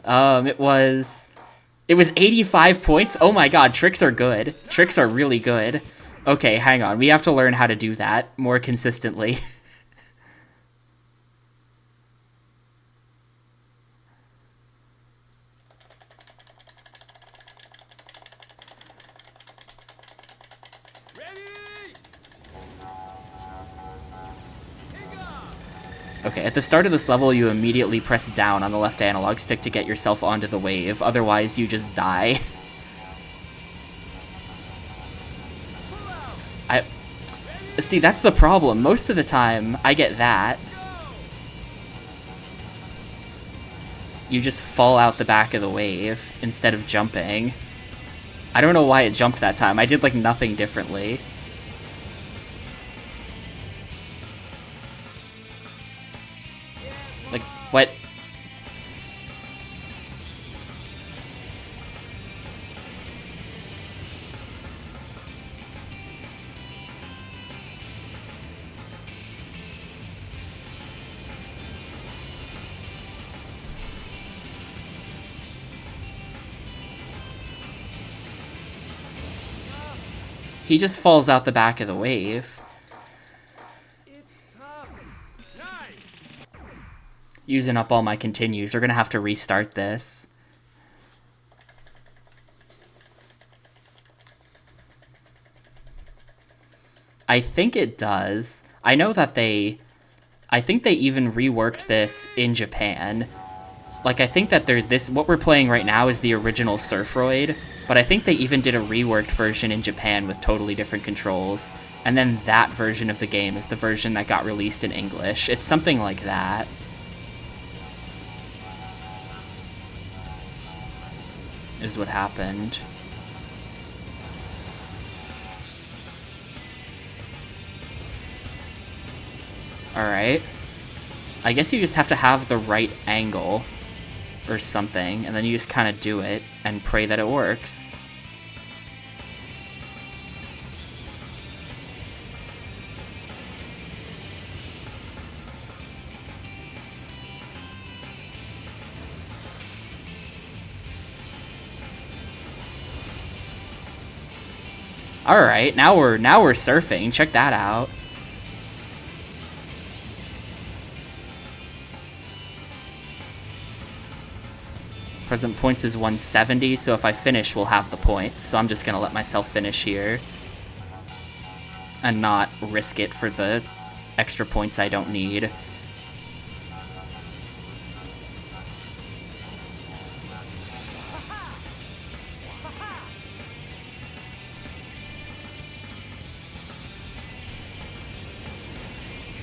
It was 85 points? Oh my god, tricks are good. Tricks are really good. Okay, hang on. We have to learn how to do that more consistently. Okay, at the start of this level, you immediately press down on the left analog stick to get yourself onto the wave, otherwise you just die. See, that's the problem. Most of the time, I get that. You just fall out the back of the wave instead of jumping. I don't know why it jumped that time. I did, like, nothing differently. Like, what? He just falls out the back of the wave. Using up all my continues. We're gonna have to restart this. I think it does. I know that I think they even reworked this in Japan. Like, I think that what we're playing right now is the original Surfroid, but I think they even did a reworked version in Japan with totally different controls. And then that version of the game is the version that got released in English. It's something like that. Is what happened. Alright. I guess you just have to have the right angle or something, and then you just kind of do it and pray that it works. Alright, now we're surfing. Check that out. Present points is 170, so if I finish, we'll have the points. So I'm just gonna let myself finish here. And not risk it for the extra points I don't need.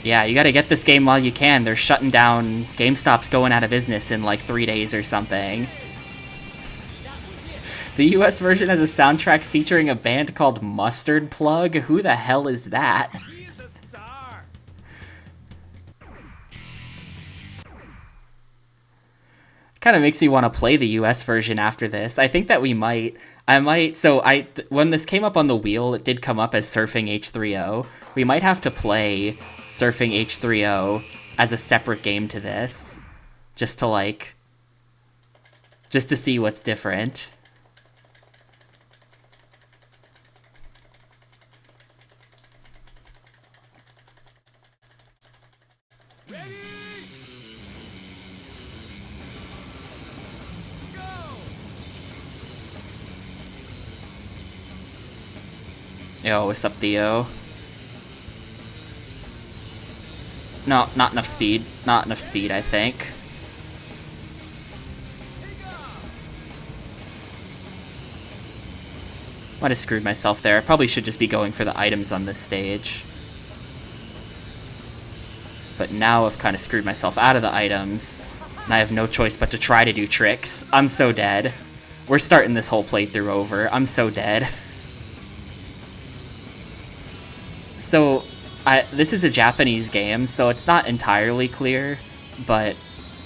Yeah, you gotta get this game while you can. They're shutting down. GameStop's going out of business in like 3 days or something. The US version has a soundtrack featuring a band called Mustard Plug. Who the hell is that? He's a star. Kind of makes me want to play the US version after this. I think that we might. When this came up on the wheel, it did come up as Surfing H3O. We might have to play Surfing H3O as a separate game to this, just to see what's different. Ready? Go! Yo, what's up, Theo? No, not enough speed. Not enough speed, I think. Might have screwed myself there. I probably should just be going for the items on this stage. But now I've kind of screwed myself out of the items, and I have no choice but to try to do tricks. I'm so dead. We're starting this whole playthrough over. I'm so dead. So, this is a Japanese game, so it's not entirely clear, but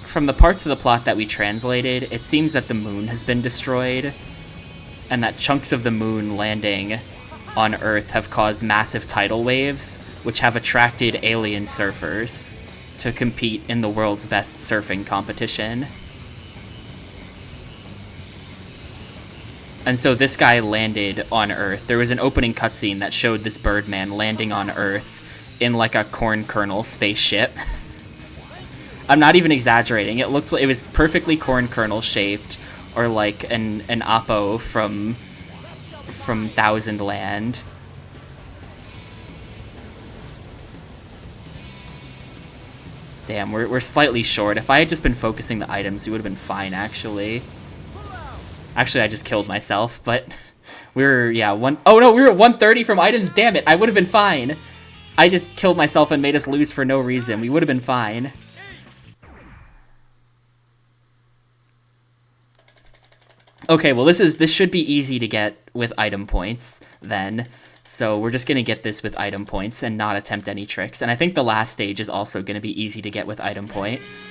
from the parts of the plot that we translated, it seems that the moon has been destroyed, and that chunks of the moon landing on Earth have caused massive tidal waves, which have attracted alien surfers to compete in the world's best surfing competition. And so this guy landed on Earth. There was an opening cutscene that showed this Birdman landing on Earth in like a corn kernel spaceship. I'm not even exaggerating. It looked like it was perfectly corn kernel shaped, or like an Oppo from Thousand Land. Damn, we're slightly short. If I had just been focusing the items, we would have been fine, actually. Actually, I just killed myself, but we were, yeah, oh no, we were at 130 from items, damn it, I would have been fine. I just killed myself and made us lose for no reason. We would have been fine. Okay, well this should be easy to get with item points, then. So we're just going to get this with item points and not attempt any tricks. And I think the last stage is also going to be easy to get with item points.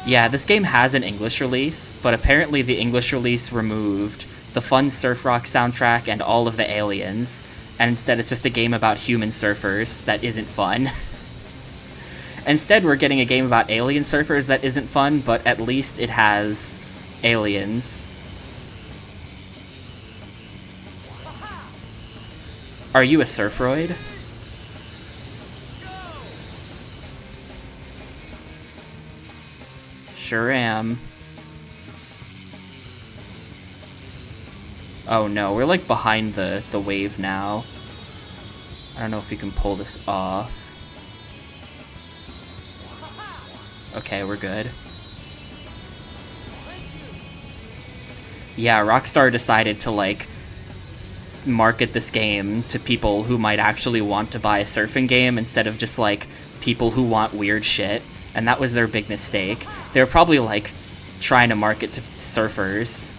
Yeah, this game has an English release, but apparently the English release removed the fun surf rock soundtrack and all of the aliens, and instead it's just a game about human surfers that isn't fun. Instead, we're getting a game about alien surfers that isn't fun, but at least it has aliens. Are you a Surfroid? Sure am. Oh no, we're like behind the wave now. I don't know if we can pull this off. Okay, we're good. Yeah, Rockstar decided to like market this game to people who might actually want to buy a surfing game instead of just like people who want weird shit, and that was their big mistake. They were probably like trying to market to surfers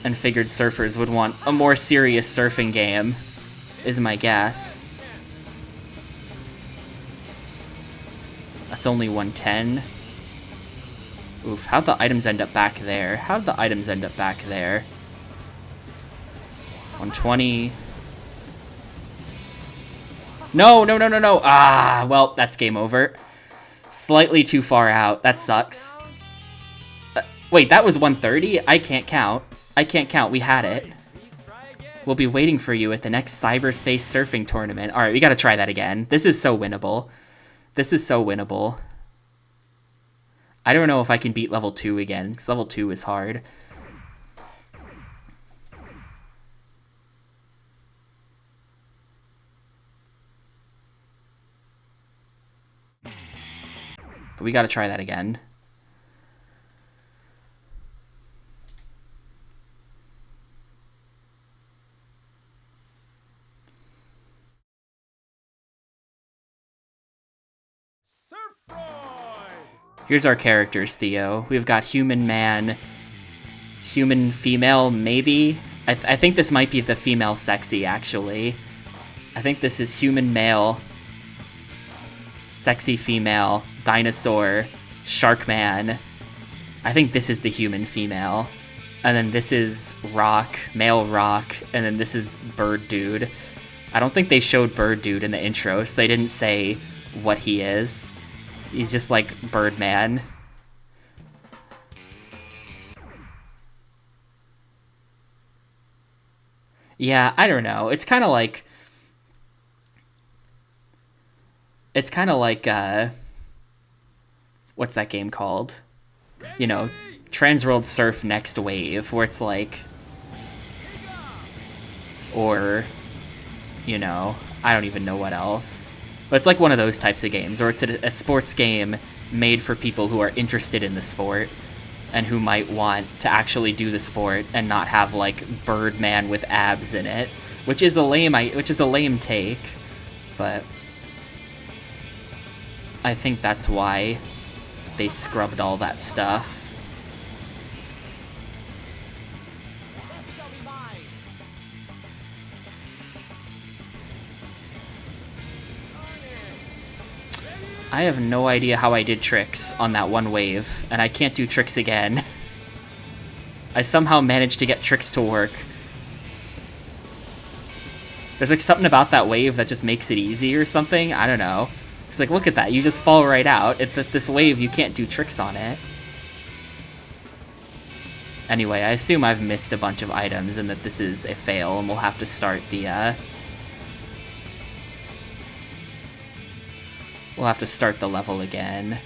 and figured surfers would want a more serious surfing game, is my guess. That's only 110. Oof, how'd the items end up back there? How'd the items end up back there? 120. No, no, no, no, no. Ah, well, that's game over. Slightly too far out. That sucks. Wait, that was 130? I can't count. I can't count. We had it. We'll be waiting for you at the next cyberspace surfing tournament. Alright, we gotta try that again. This is so winnable. This is so winnable. I don't know if I can beat level 2 again, because level 2 is hard. But we gotta try that again. Surfroid! Here's our characters, Theo. We've got human man, human female, maybe? I think this might be the female sexy, actually. I think this is human male, sexy female, dinosaur, shark man. I think this is the human female. And then this is rock, male rock, and then this is bird dude. I don't think they showed Bird Dude in the intro, so they didn't say what he is. He's just like Birdman. Yeah, I don't know. It's kind of like... It's kind of like, what's that game called? You know, Transworld Surf Next Wave, where it's like... Or, you know, I don't even know what else. But it's like one of those types of games, or it's a sports game made for people who are interested in the sport and who might want to actually do the sport and not have like Birdman with abs in it, which is a lame take, but I think that's why they scrubbed all that stuff. I have no idea how I did tricks on that one wave, and I can't do tricks again. I somehow managed to get tricks to work. There's like something about that wave that just makes it easy or something. I don't know. It's like, look at that. You just fall right out. This wave, you can't do tricks on it. Anyway, I assume I've missed a bunch of items and that this is a fail, and we'll have to start the, We'll have to start the level again.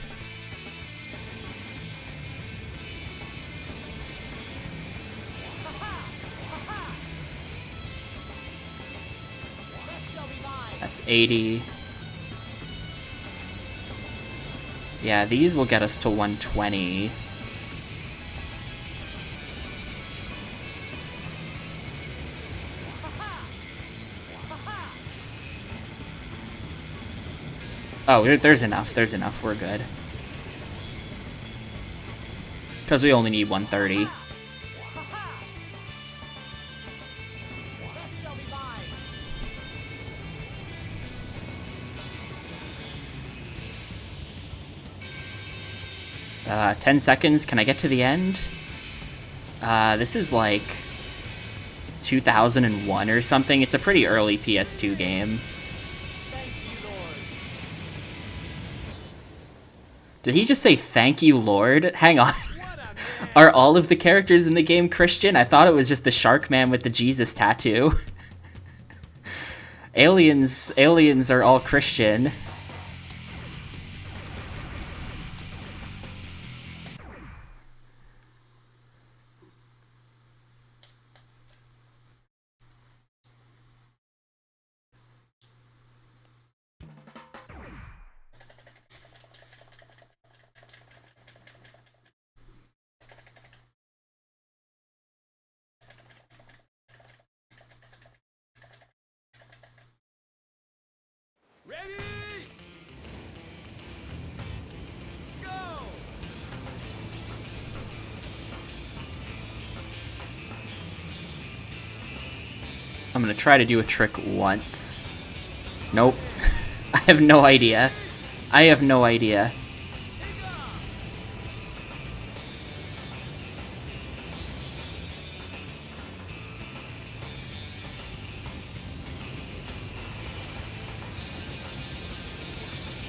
That's 80. Yeah, these will get us to 120. Oh, there's enough. There's enough. We're good. Because we only need 130. Uh, 10 seconds. Can I get to the end? This is like 2001 or something. It's a pretty early PS2 game. Did he just say, "Thank you, Lord"? Hang on. Are all of the characters in the game Christian? I thought it was just the shark man with the Jesus tattoo. Aliens are all Christian. I'm gonna try to do a trick once. Nope. I have no idea. I have no idea.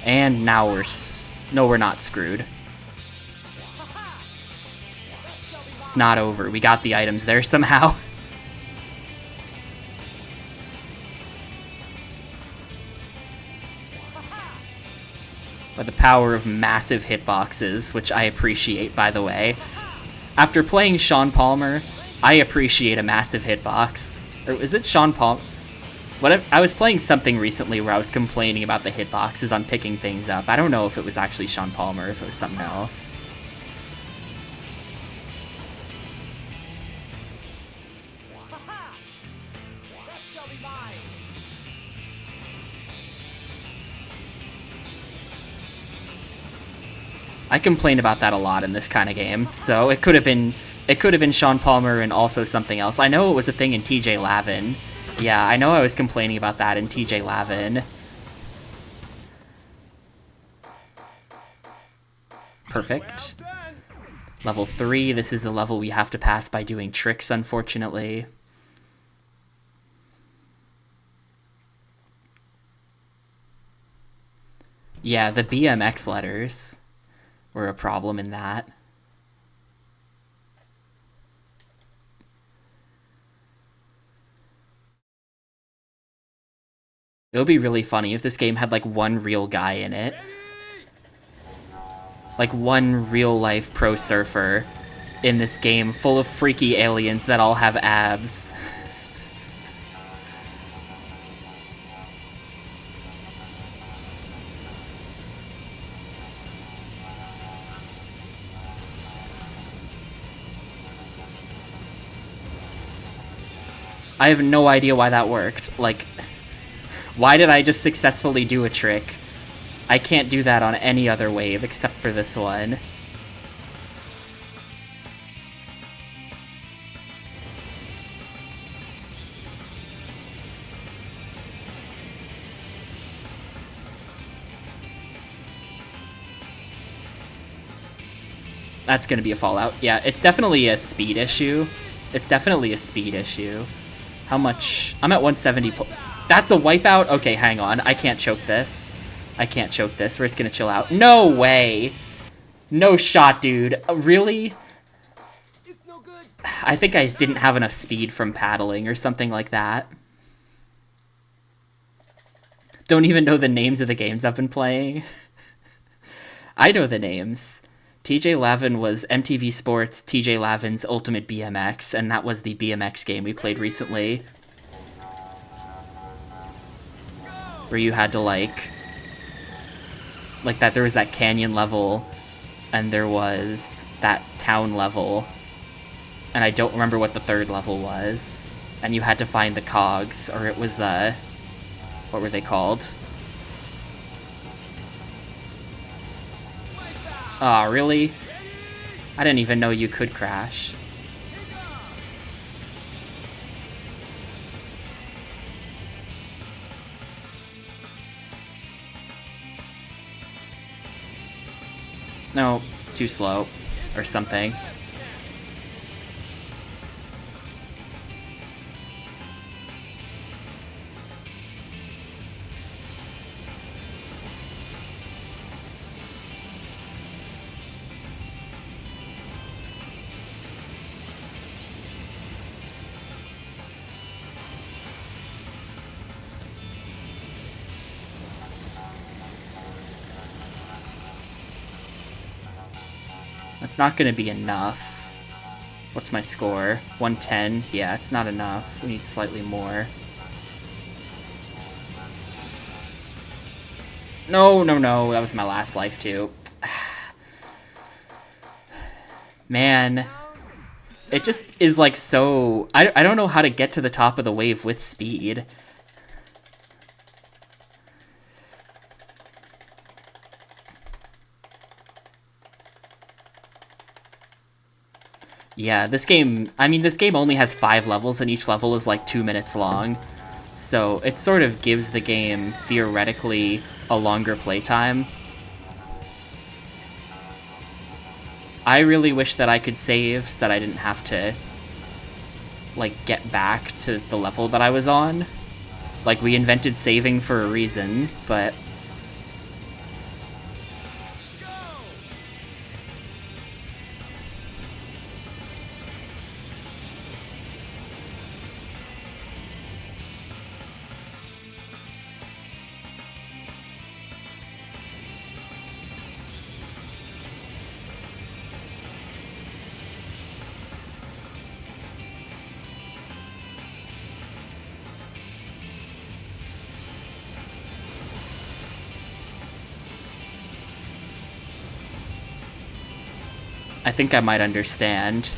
And now no, we're not screwed. It's not over. We got the items there somehow. By the power of massive hitboxes, which I appreciate, by the way. After playing Sean Palmer, I appreciate a massive hitbox. Or is it Sean Palmer? I was playing something recently where I was complaining about the hitboxes on picking things up. I don't know if it was actually Sean Palmer or if it was something else. I complain about that a lot in this kind of game, so it could have been Sean Palmer and also something else. I know it was a thing in TJ Lavin. Yeah, I know I was complaining about that in TJ Lavin. Perfect. Level 3, this is the level we have to pass by doing tricks, unfortunately. Yeah, the BMX letters were a problem in that. It would be really funny if this game had like one real guy in it. Like one real life pro surfer in this game full of freaky aliens that all have abs. I have no idea why that worked. Like, why did I just successfully do a trick? I can't do that on any other wave except for this one. That's gonna be a Fallout. Yeah, it's definitely a speed issue. It's definitely a speed issue. How much? I'm at 170. That's a wipeout? Okay, hang on. I can't choke this. I can't choke this. We're just gonna chill out. No way! No shot, dude. Really? It's no good. I think I just didn't have enough speed from paddling or something like that. Don't even know the names of the games I've been playing. I know the names. TJ Lavin was MTV Sports TJ Lavin's Ultimate BMX, and that was the BMX game we played recently. Where you had to like that there was that canyon level, and there was that town level, and I don't remember what the third level was, and you had to find the cogs, or it was, what were they called? Aw, really? I didn't even know you could crash. No, too slow, or something. It's not gonna be enough. What's my score? 110? Yeah, it's not enough. We need slightly more. No, no, no. That was my last life, too. Man. It just is, like, so... I don't know how to get to the top of the wave with speed. Yeah, this game... I mean, this game only has 5 levels, and each level is, like, 2 minutes long. So it sort of gives the game, theoretically, a longer playtime. I really wish that I could save so that I didn't have to, like, get back to the level that I was on. Like, we invented saving for a reason, but... I think I might understand.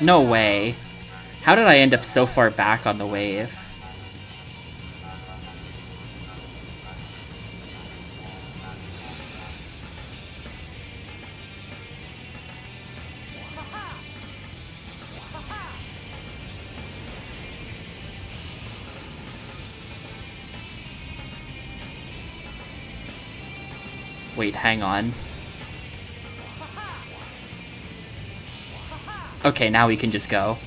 No way. How did I end up so far back on the wave? Wait, hang on. Okay, now we can just go.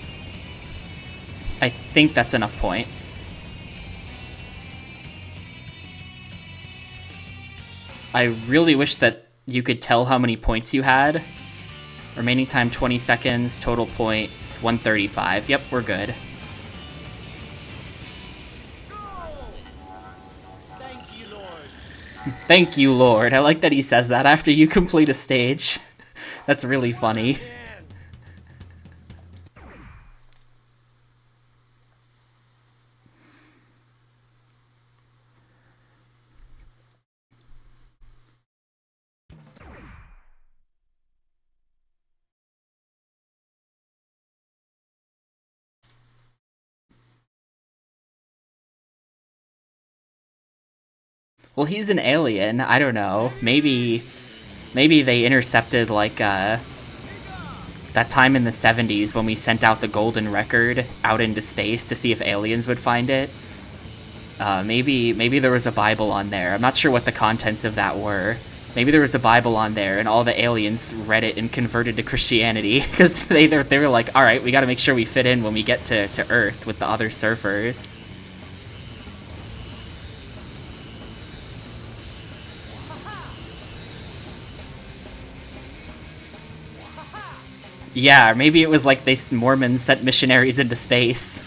I think that's enough points. I really wish that you could tell how many points you had. Remaining time 20 seconds, total points 135. Yep, we're good. Thank you, Lord. Thank you, Lord. I like that he says that after you complete a stage. That's really funny. Well, he's an alien. I don't know. Maybe they intercepted, like, that time in the 70s when we sent out the golden record out into space to see if aliens would find it. Maybe there was a Bible on there. I'm not sure what the contents of that were. Maybe there was a Bible on there and all the aliens read it and converted to Christianity because they were like, all right, we got to make sure we fit in when we get to Earth with the other surfers. Yeah, or maybe it was like Mormons sent missionaries into space.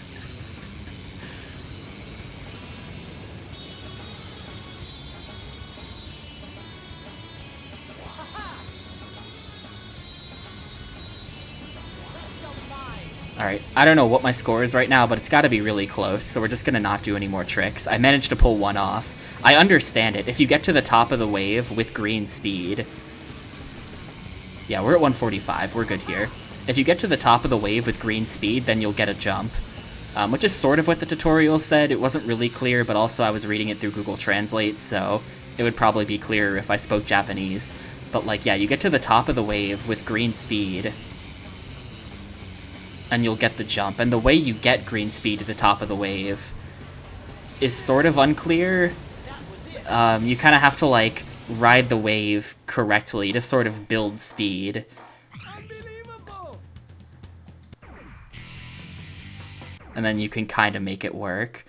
Alright, I don't know what my score is right now, but it's gotta be really close, so we're just gonna not do any more tricks. I managed to pull one off. I understand it. If you get to the top of the wave with green speed... Yeah, we're at 145. We're good here. If you get to the top of the wave with green speed, then you'll get a jump. Which is sort of what the tutorial said. It wasn't really clear, but also I was reading it through Google Translate, so it would probably be clearer if I spoke Japanese. But, like, yeah, you get to the top of the wave with green speed, and you'll get the jump. And the way you get green speed to the top of the wave is sort of unclear. You kind of have to, like, ride the wave correctly to sort of build speed. And then you can kind of make it work.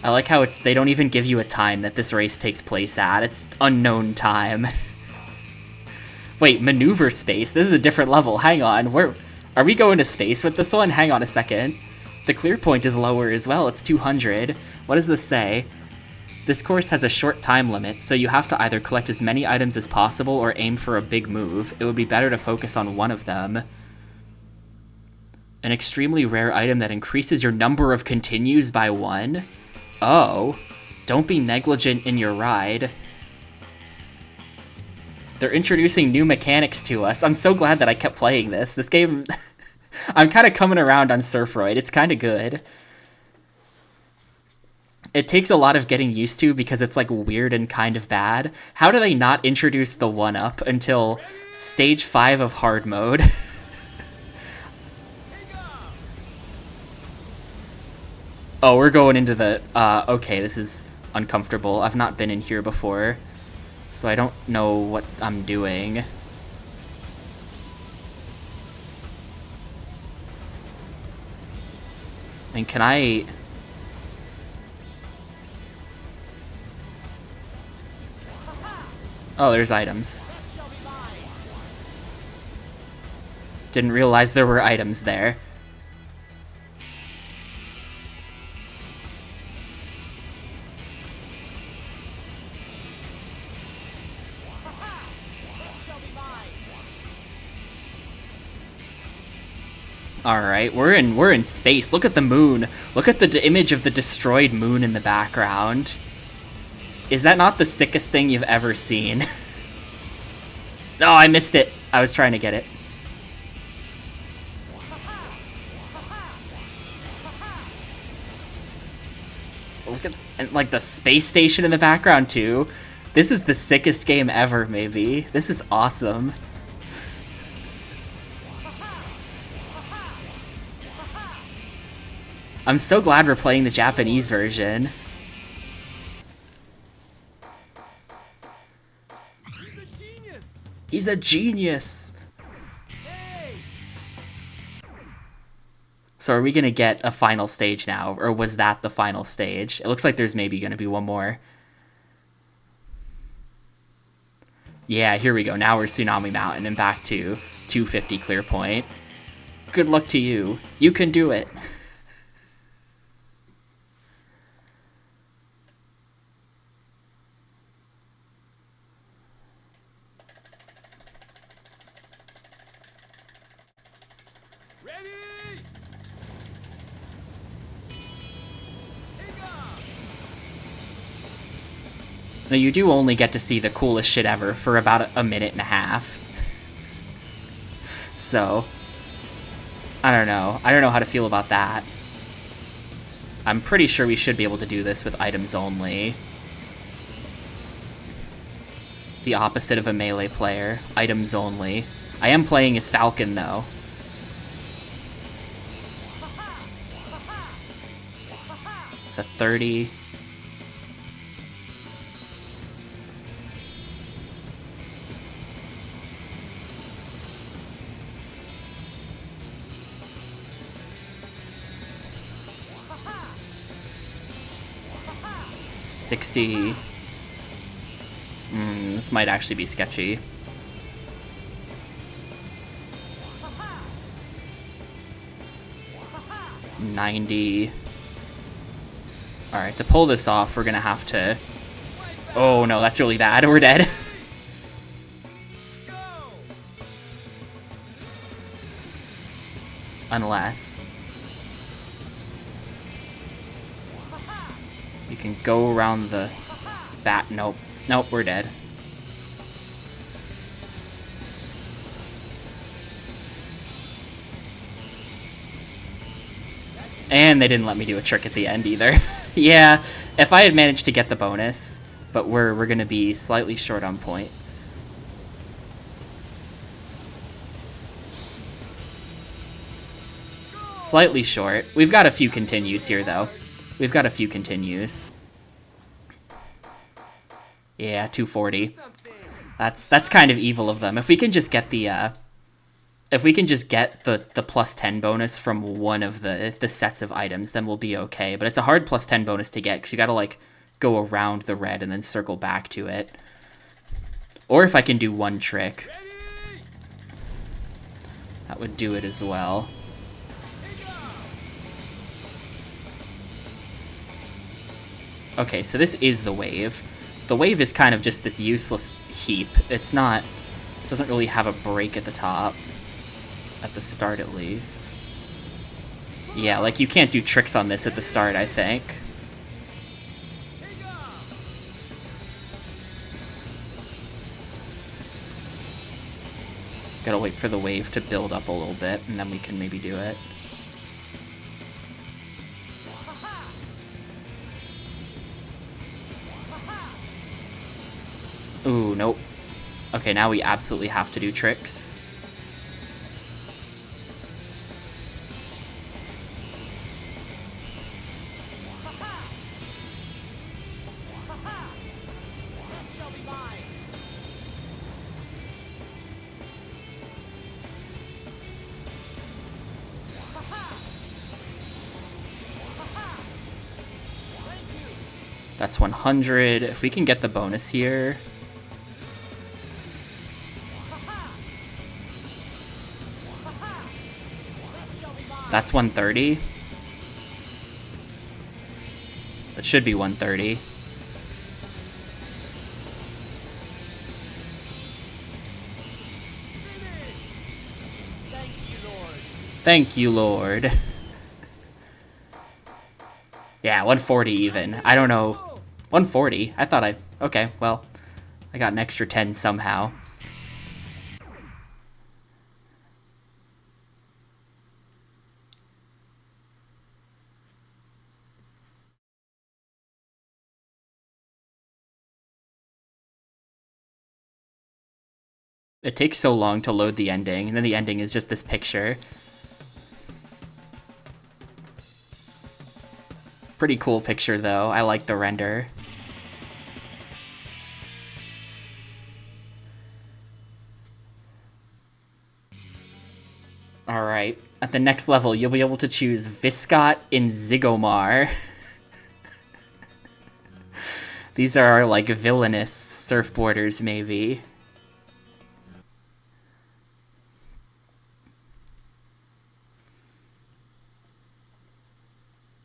I like how they don't even give you a time that this race takes place at. It's unknown time. Wait, maneuver space? This is a different level. Hang on. Are we going to space with this one? Hang on a second. The clear point is lower as well. It's 200. What does this say? This course has a short time limit, so you have to either collect as many items as possible or aim for a big move. It would be better to focus on one of them. An extremely rare item that increases your number of continues by 1? Oh. Don't be negligent in your ride. They're introducing new mechanics to us. I'm so glad that I kept playing this. This game... I'm kind of coming around on Surfroid. It's kind of good. It takes a lot of getting used to because it's, like, weird and kind of bad. How do they not introduce the 1-up until stage 5 of hard mode? Oh, we're going into the... okay, this is uncomfortable. I've not been in here before, so I don't know what I'm doing. And can I... Oh, there's items. Didn't realize there were items there. Alright, we're in space. Look at the moon. Look at the image of the destroyed moon in the background. Is that not the sickest thing you've ever seen? No, I missed it. I was trying to get it. Look at, and like the space station in the background too. This is the sickest game ever, maybe. This is awesome. I'm so glad we're playing the Japanese version. He's a genius. He's a genius! Hey. So are we gonna get a final stage now, or was that the final stage? It looks like there's maybe gonna be one more. Yeah, here we go. Now we're Tsunami Mountain and back to 250 clear point. Good luck to you. You can do it. Ready. Take off. Now you do only get to see the coolest shit ever for about a minute and a half. So, I don't know. I don't know how to feel about that. I'm pretty sure we should be able to do this with items only. The opposite of a melee player. Items only. I am playing as Falcon, though. So that's 30. $60. This might actually be sketchy. $90. Alright, to pull this off, we're gonna have to... Oh no, that's really bad. We're dead. Unless... you can go around the bat. Nope. Nope, we're dead. And they didn't let me do a trick at the end either. Yeah, if I had managed to get the bonus, but we're gonna be slightly short on points. Slightly short. We've got a few continues here, though. We've got a few continues. Yeah, 240. That's kind of evil of them. If we can just get the the plus 10 bonus from one of the sets of items, then we'll be okay. But it's a hard plus 10 bonus to get because you got to like go around the red and then circle back to it. Or if I can do one trick, that would do it as well. Okay, so this is the wave. The wave is kind of just this useless heap. It's not... it doesn't really have a break at the top. At the start, at least. Yeah, like, you can't do tricks on this at the start, I think. Gotta wait for the wave to build up a little bit, and then we can maybe do it. Ooh, nope. Okay, now we absolutely have to do tricks. That's 100. If we can get the bonus here... that's 130. That should be 130. Thank you, Lord. Yeah, 140 even. I don't know. 140? I thought I... okay, well, I got an extra 10 somehow. It takes so long to load the ending, and then the ending is just this picture. Pretty cool picture, though. I like the render. Alright. At the next level, you'll be able to choose Viscot and Zigomar. These are our, like, villainous surfboarders, maybe.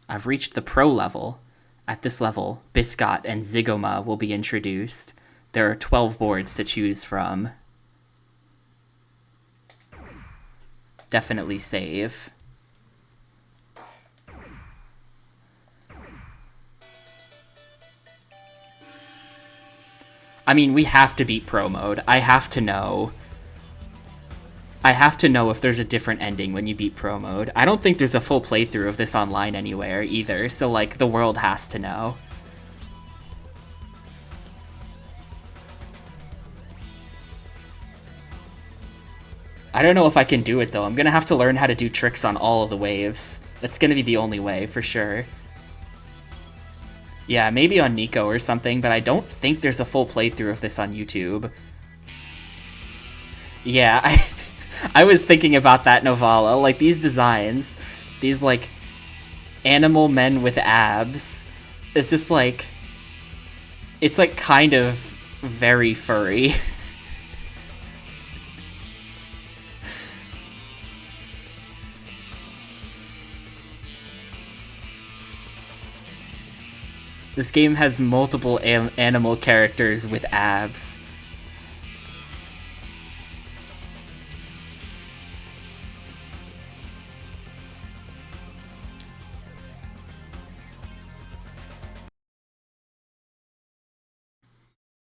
I've reached the pro level. At this level, Biscot and Zigoma will be introduced. There are 12 boards to choose from. Definitely save. I mean, we have to beat pro mode. I have to know if there's a different ending when you beat pro mode. I don't think there's a full playthrough of this online anywhere either, so like the world has to know. I don't know if I can do it though. I'm gonna have to learn how to do tricks on all of the waves. That's gonna be the only way, for sure. Yeah, maybe on Nico or something, but I don't think there's a full playthrough of this on YouTube. Yeah, I was thinking about that, Novala. Like, these designs, these, like, animal men with abs, it's just, like, it's, like, kind of very furry. This game has multiple animal characters with abs.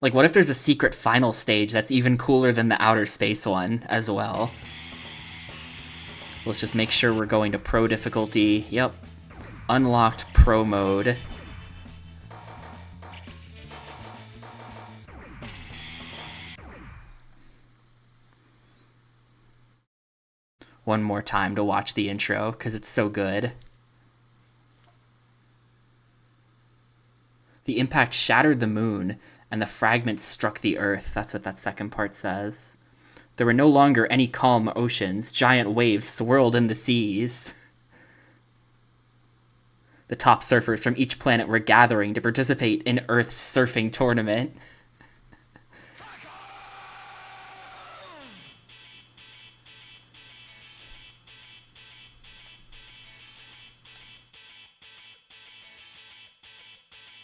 Like, what if there's a secret final stage that's even cooler than the outer space one as well? Let's just make sure we're going to pro difficulty. Yep. Unlocked pro mode. One more time to watch the intro, because it's so good. The impact shattered the moon, and the fragments struck the earth. That's what that second part says. There were no longer any calm oceans. Giant waves swirled in the seas. The top surfers from each planet were gathering to participate in Earth's surfing tournament.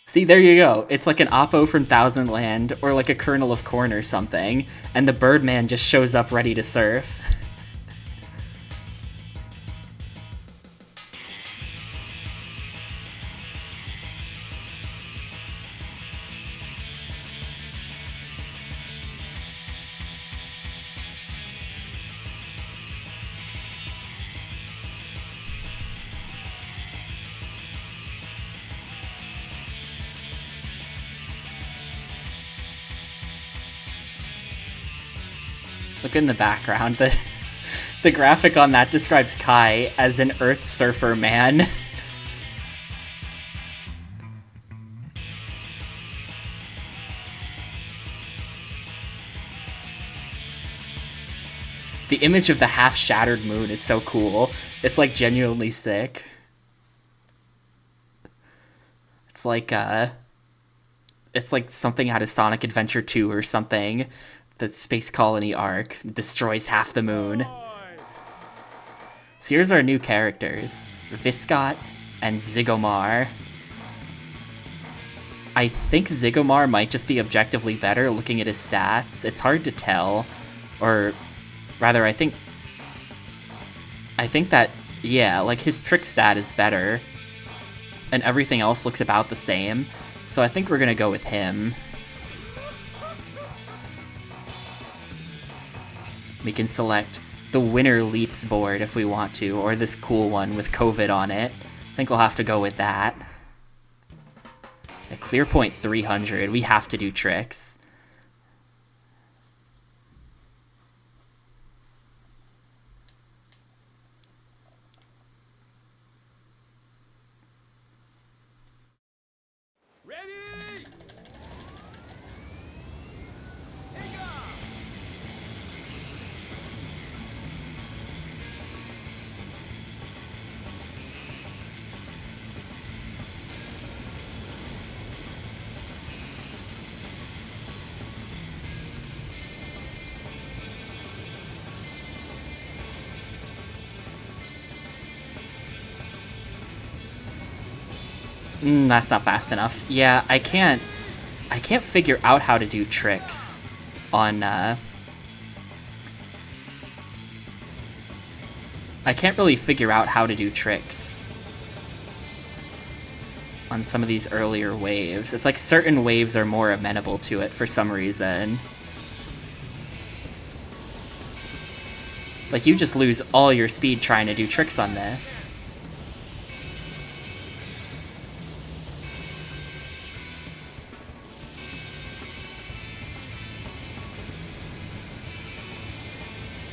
See, there you go. It's like an Oppo from Thousand Land, or like a kernel of corn or something, and the Birdman just shows up ready to surf. Look in the background. The graphic on that describes Kai as an Earth surfer man. The image of the half-shattered moon is so cool. It's like genuinely sick. It's like something out of Sonic Adventure 2 or something. The Space Colony arc destroys half the moon. So here's our new characters. Viscot and Zigomar. I think Zigomar might just be objectively better looking at his stats. It's hard to tell. Or rather, I think that, yeah, like his trick stat is better. And everything else looks about the same. So I think we're gonna go with him. We can select the Winner Leaps board if we want to, or this cool one with COVID on it. I think we'll have to go with that. At clear point 300, we have to do tricks. That's not fast enough. Yeah, I can't figure out how to do tricks on, I can't really figure out how to do tricks on some of these earlier waves. It's like certain waves are more amenable to it for some reason. Like, you just lose all your speed trying to do tricks on this.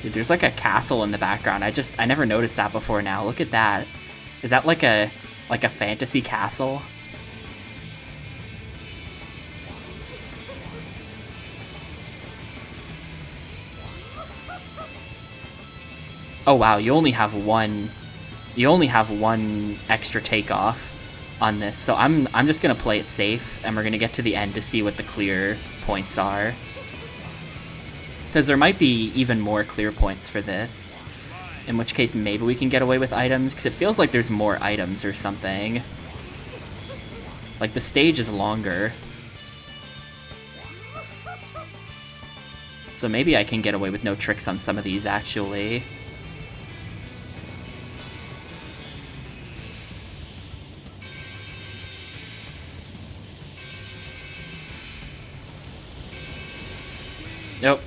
Dude, there's like a castle in the background. I never noticed that before now. Look at that. Is that like a fantasy castle? Oh wow, you only have one extra takeoff on this. So I'm just gonna play it safe, and we're gonna get to the end to see what the clear points are. Because there might be even more clear points for this. In which case, maybe we can get away with items, because it feels like there's more items or something. Like, the stage is longer. So maybe I can get away with no tricks on some of these, actually. Nope.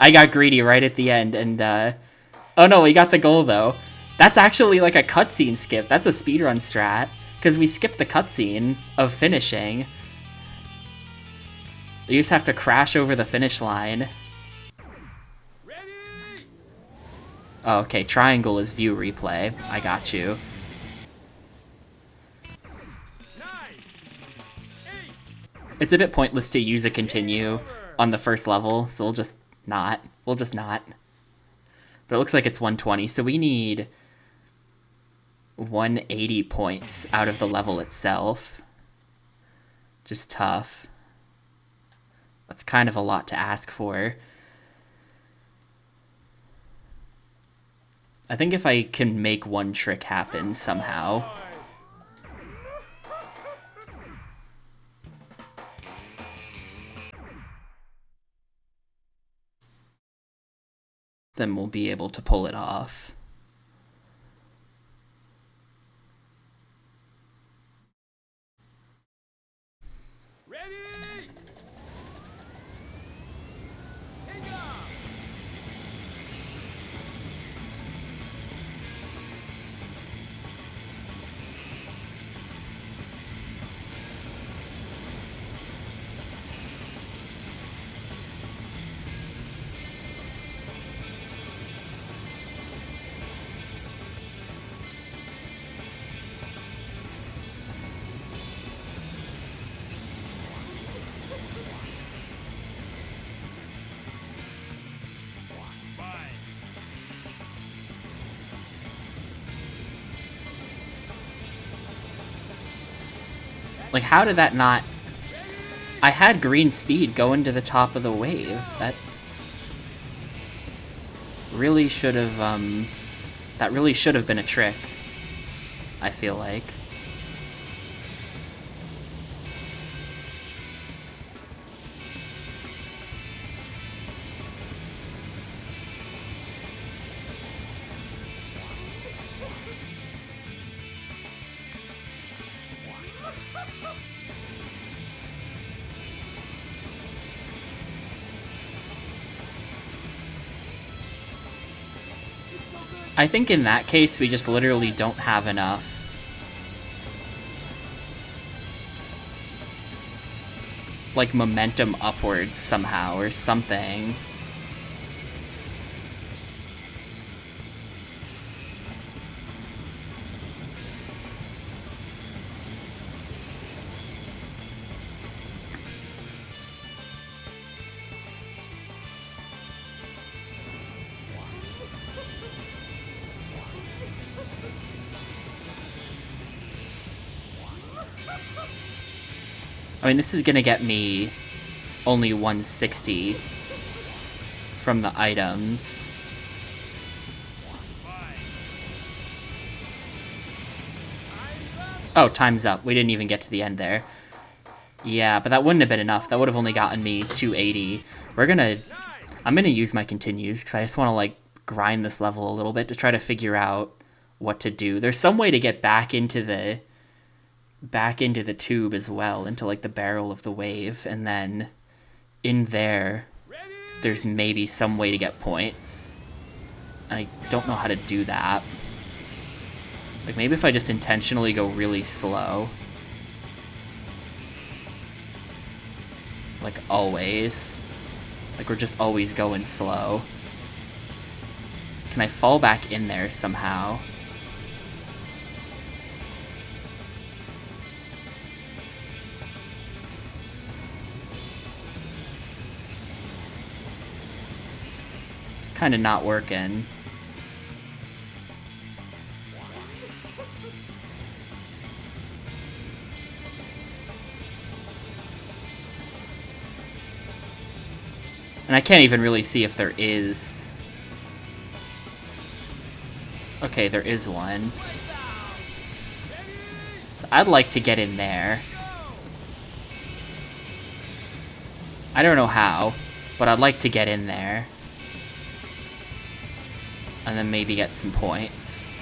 I got greedy right at the end, and, oh no, we got the goal, though. That's actually like a cutscene skip. That's a speedrun strat. Because we skipped the cutscene of finishing. You just have to crash over the finish line. Ready? Oh, okay, triangle is view replay. I got you. 9, 8. It's a bit pointless to use a continue on the first level, so we'll just not. But it looks like it's 120, so we need 180 points out of the level itself. Just tough. That's kind of a lot to ask for. I think if I can make one trick happen somehow. Then we'll be able to pull it off. Ready? Take off. Like, how did that not... I had green speed going to the top of the wave. That really should have, that really should have been a trick, I feel like. I think in that case, we just literally don't have enough. Like, momentum upwards somehow, or something. I mean, this is gonna get me only 160 from the items. Oh, time's up. We didn't even get to the end there. Yeah, but that wouldn't have been enough. That would have only gotten me 280. I'm gonna use my continues, because I just want to, like, grind this level a little bit to try to figure out what to do. There's some way to get back into the tube as well, into, like, the barrel of the wave, and then in there's maybe some way to get points. And I don't know how to do that. Like, maybe if I just intentionally go really slow. Like, always. Like, we're just always going slow. Can I fall back in there somehow? It's kind of not working. And I can't even really see if there is... Okay, there is one. So I'd like to get in there. I don't know how, but I'd like to get in there. And then maybe get some points.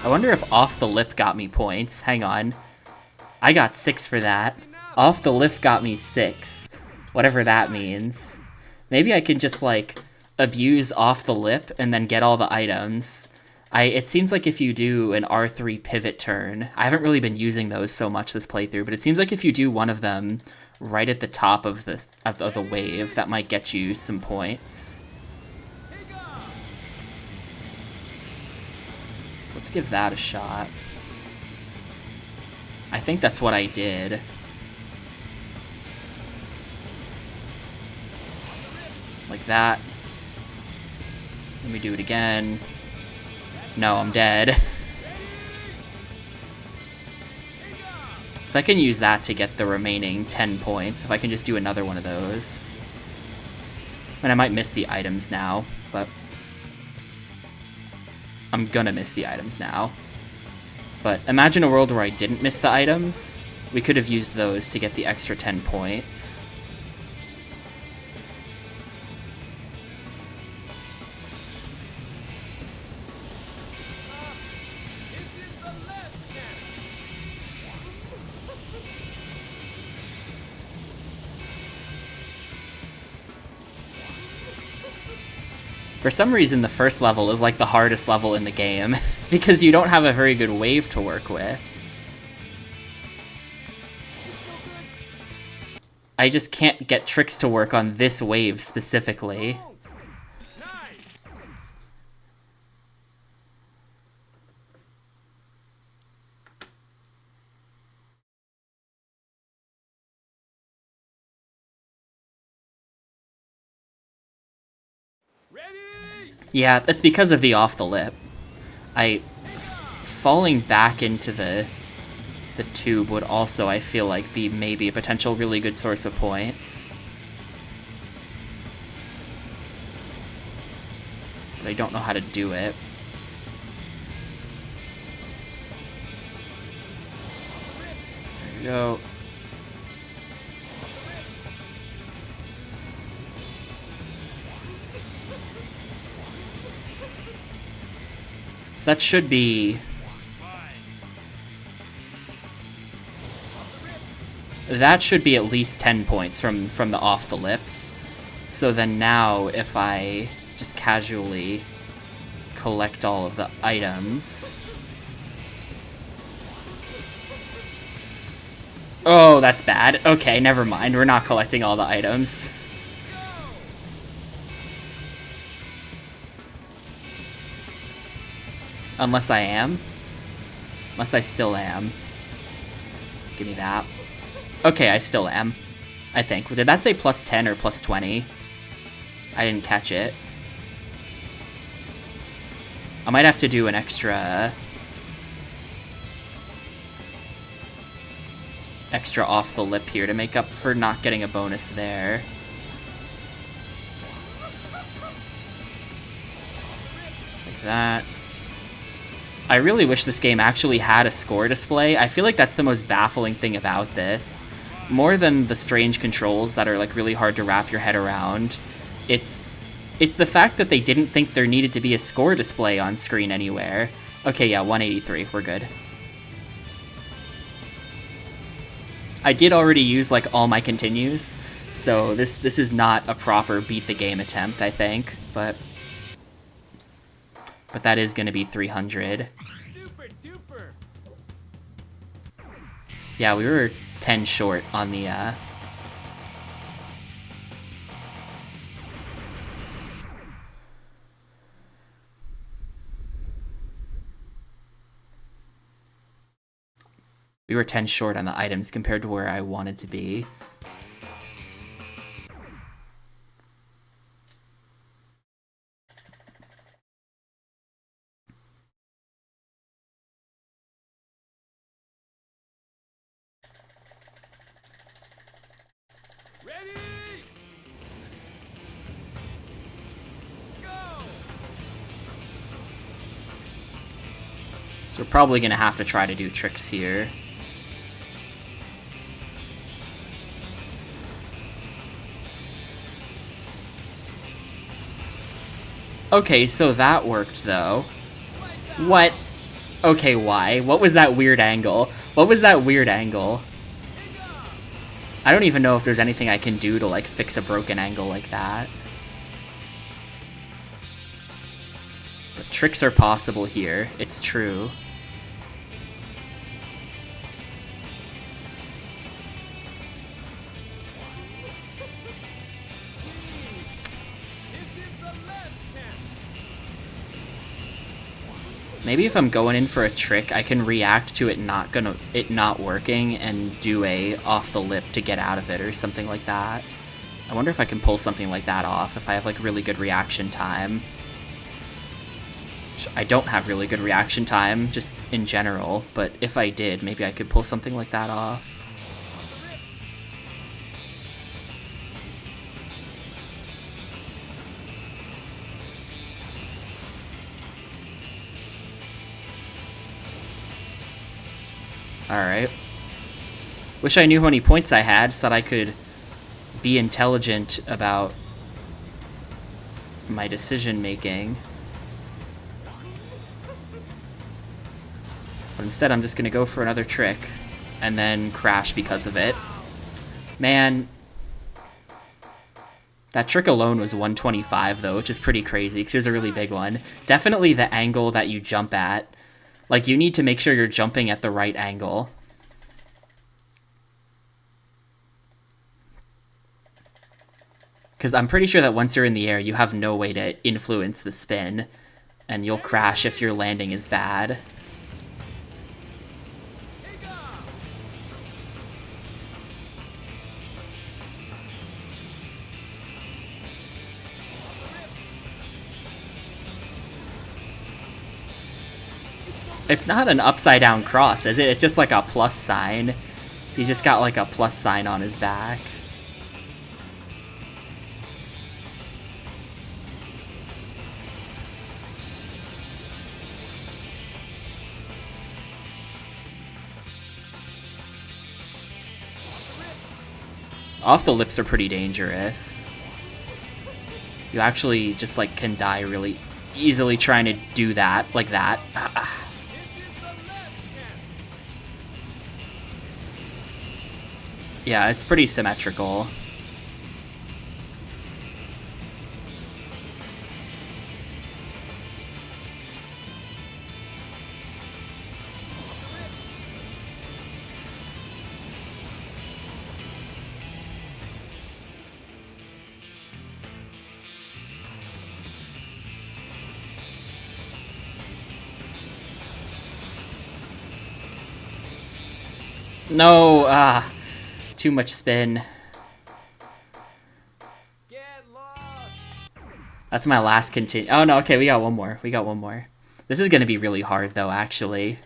I wonder if Off the Lip got me points. Hang on. I got 6 for that. Off the Lip got me 6. Whatever that means. Maybe I can just, like, abuse Off the Lip and then get all the items. It seems like if you do an R3 pivot turn, I haven't really been using those so much this playthrough, but it seems like if you do one of them right at the top of the wave, that might get you some points. Let's give that a shot. I think that's what I did. Like that. Let me do it again. No, I'm dead. So I can use that to get the remaining 10 points, if I can just do another one of those. And I might miss the items now, but... I'm gonna miss the items now. But imagine a world where I didn't miss the items. We could have used those to get the extra 10 points. For some reason, the first level is like the hardest level in the game, because you don't have a very good wave to work with. I just can't get tricks to work on this wave specifically. Yeah, that's because of the Off the Lip. Falling back into the tube would also, I feel like, be maybe a potential really good source of points. But I don't know how to do it. There we go. So that should be... That should be at least 10 points from the Off the Lips. So then now, if I just casually collect all of the items... Oh, that's bad. Okay, never mind. We're not collecting all the items. Unless I am. Unless I still am. Give me that. Okay, I still am. I think. Did that say plus 10 or plus 20? I didn't catch it. I might have to do an extra off the lip here to make up for not getting a bonus there. Like that. I really wish this game actually had a score display. I feel like that's the most baffling thing about this. More than the strange controls that are like really hard to wrap your head around. It's the fact that they didn't think there needed to be a score display on screen anywhere. Okay, yeah, 183, we're good. I did already use like all my continues, so this is not a proper beat the game attempt, I think, but that is going to be 300. Super duper. Yeah, we were 10 short on the we were 10 short on the items compared to where I wanted to be. Ready? Go. So we're probably going to have to try to do tricks here. Okay, so that worked, though. What? Okay, why? What was that weird angle? What was that weird angle? I don't even know if there's anything I can do to, like, fix a broken angle like that. But tricks are possible here. It's true. Maybe if I'm going in for a trick, I can react to it not working and do a off the lip to get out of it or something like that. I wonder if I can pull something like that off if I have like really good reaction time. I don't have really good reaction time just in general, but if I did, maybe I could pull something like that off. Alright. Wish I knew how many points I had so that I could be intelligent about my decision making. But instead I'm just gonna go for another trick and then crash because of it. Man, that trick alone was 125 though, which is pretty crazy because it was a really big one. Definitely the angle that you jump at. Like, you need to make sure you're jumping at the right angle. Because I'm pretty sure that once you're in the air, you have no way to influence the spin. And you'll crash if your landing is bad. It's not an upside down cross, is it? It's just like a plus sign. He's just got like a plus sign on his back. Off the lips are pretty dangerous. You actually just like can die really easily trying to do that, like that. Yeah, it's pretty symmetrical. No, too much spin. Get lost. That's my last continue. Oh no, okay, we got one more. We got one more. This is going to be really hard, though, actually.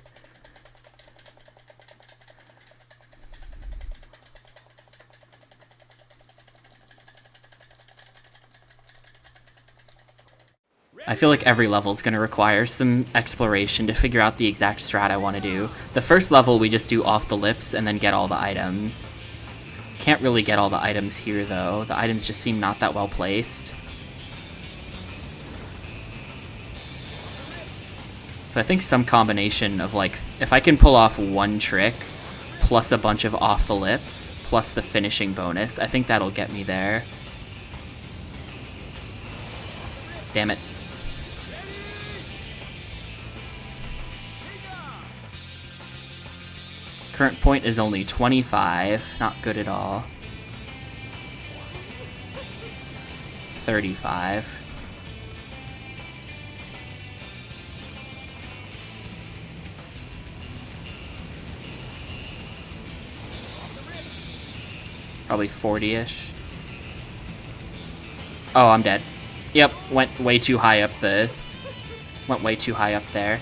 I feel like every level is going to require some exploration to figure out the exact strat I want to do. The first level we just do off the lips and then get all the items. Can't really get all the items here, though. The items just seem not that well placed. So I think some combination of, like, if I can pull off one trick plus a bunch of off the lips plus the finishing bonus, I think that'll get me there. Damn it. Current point is only 25. Not good at all. 35. Probably 40-ish. Oh, I'm dead. Yep, went way too high up the... Went way too high up there.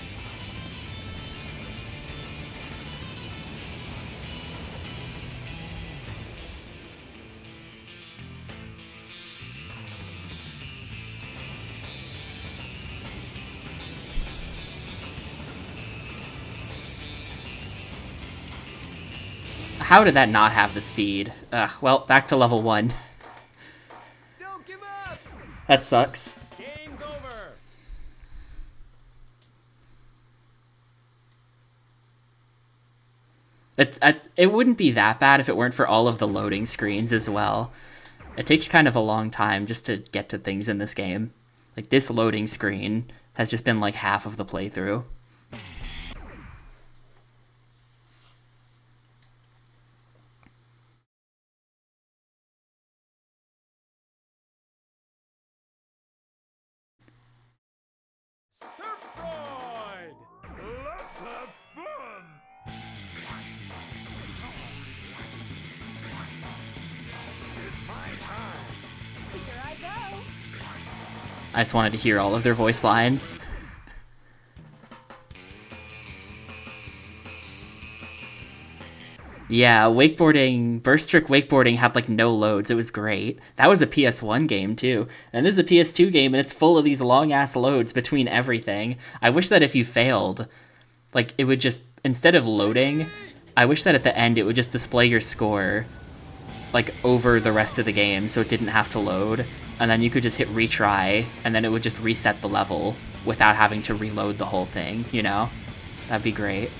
How did that not have the speed? Ugh, well, back to level 1. Don't give up. That sucks. Game's over. It wouldn't be that bad if it weren't for all of the loading screens as well. It takes kind of a long time just to get to things in this game. Like, this loading screen has just been like half of the playthrough. Surfroid. Let's have fun. It's my time. Here I go. I just wanted to hear all of their voice lines. Yeah, wakeboarding, Burst Trick Wakeboarding had like no loads. It was great. That was a PS1 game too. And this is a PS2 game and it's full of these long ass loads between everything. I wish that if you failed, like it would just, instead of loading, I wish that at the end it would just display your score like over the rest of the game so it didn't have to load. And then you could just hit retry and then it would just reset the level without having to reload the whole thing, you know? That'd be great.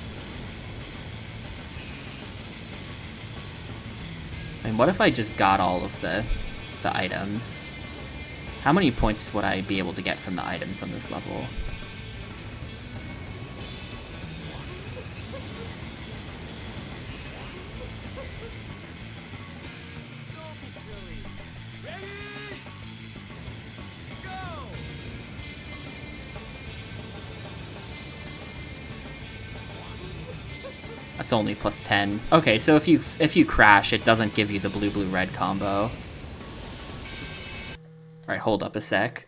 I mean, what if I just got all of the items? How many points would I be able to get from the items on this level? Don't be silly. Ready? Go. That's only plus 10. Okay, so if you crash, it doesn't give you the blue-blue-red combo. Alright, hold up a sec.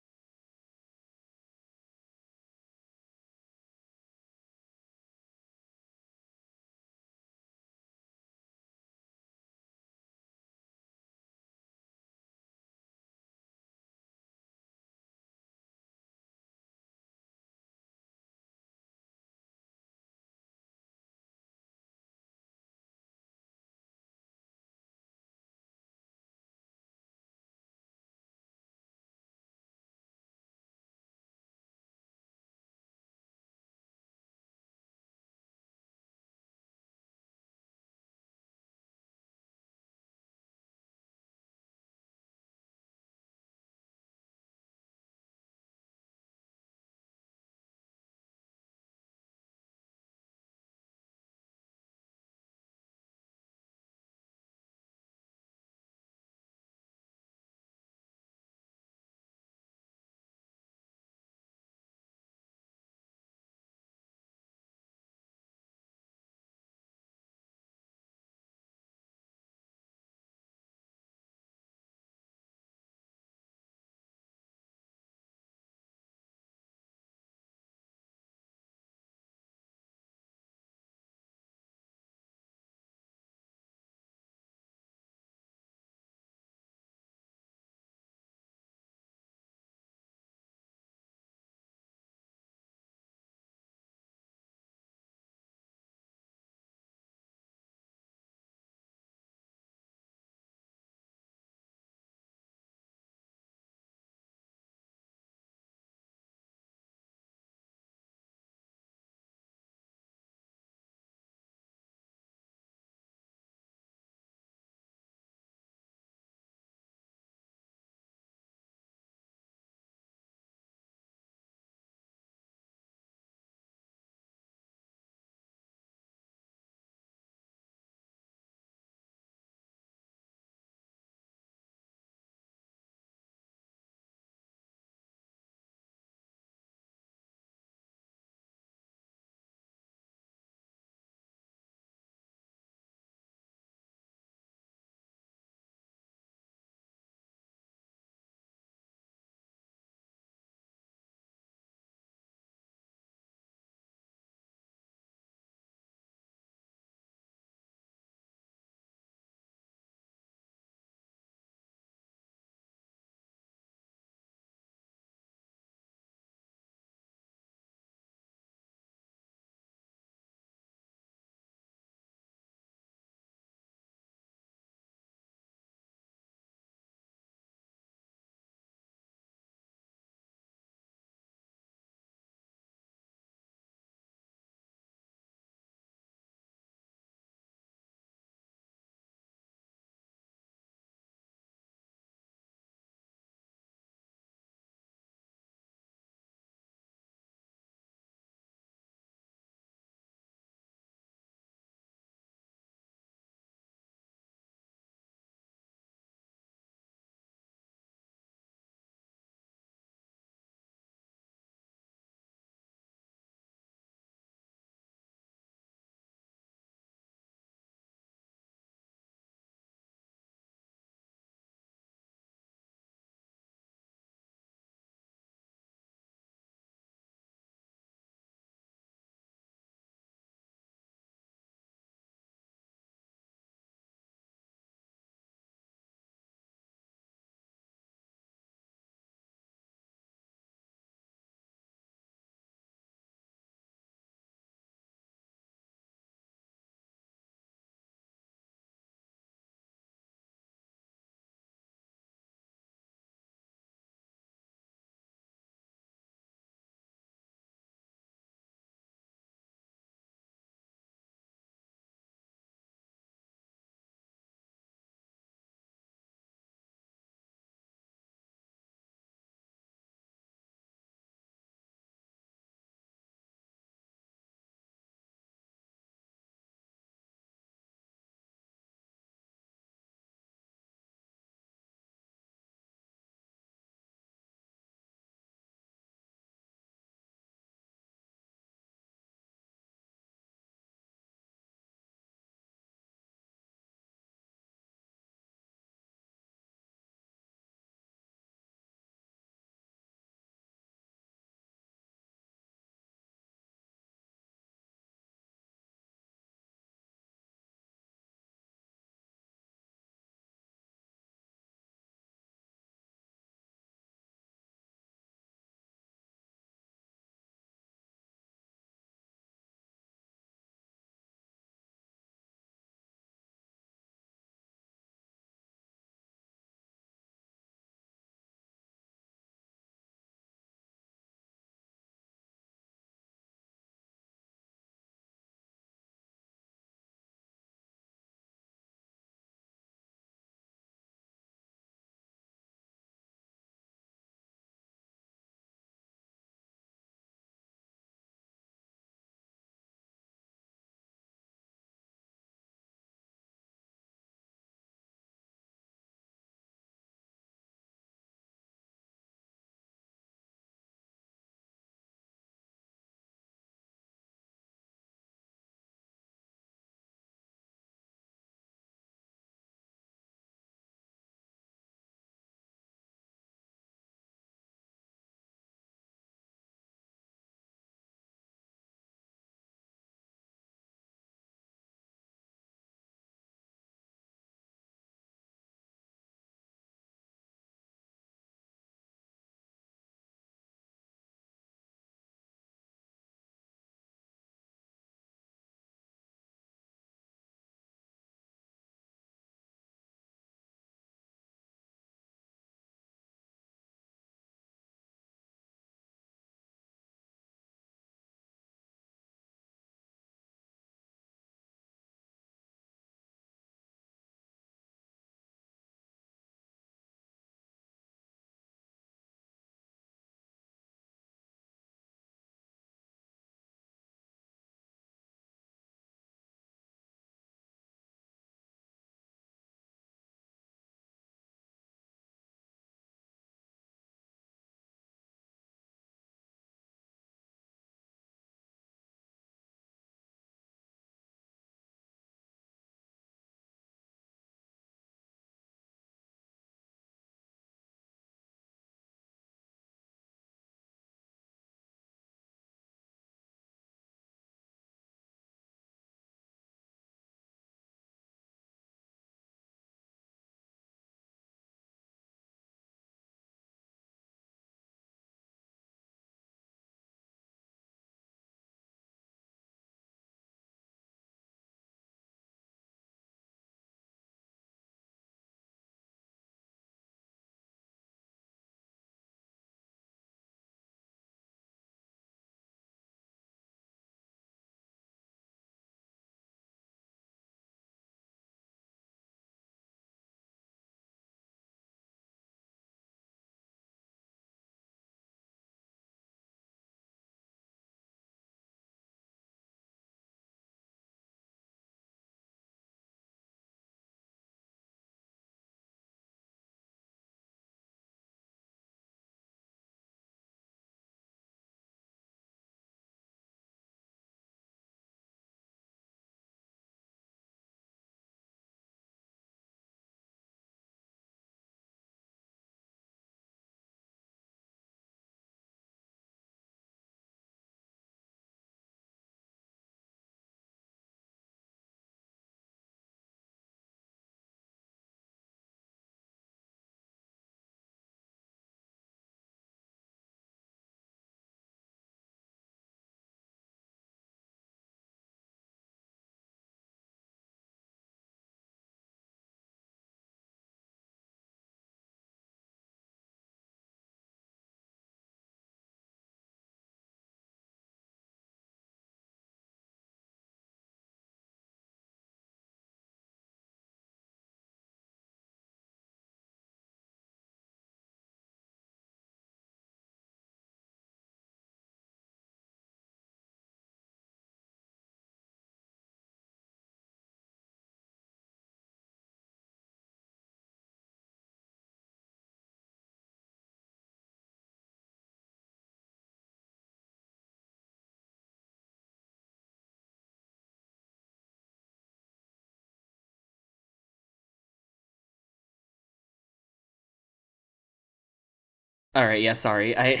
Alright, yeah, sorry. That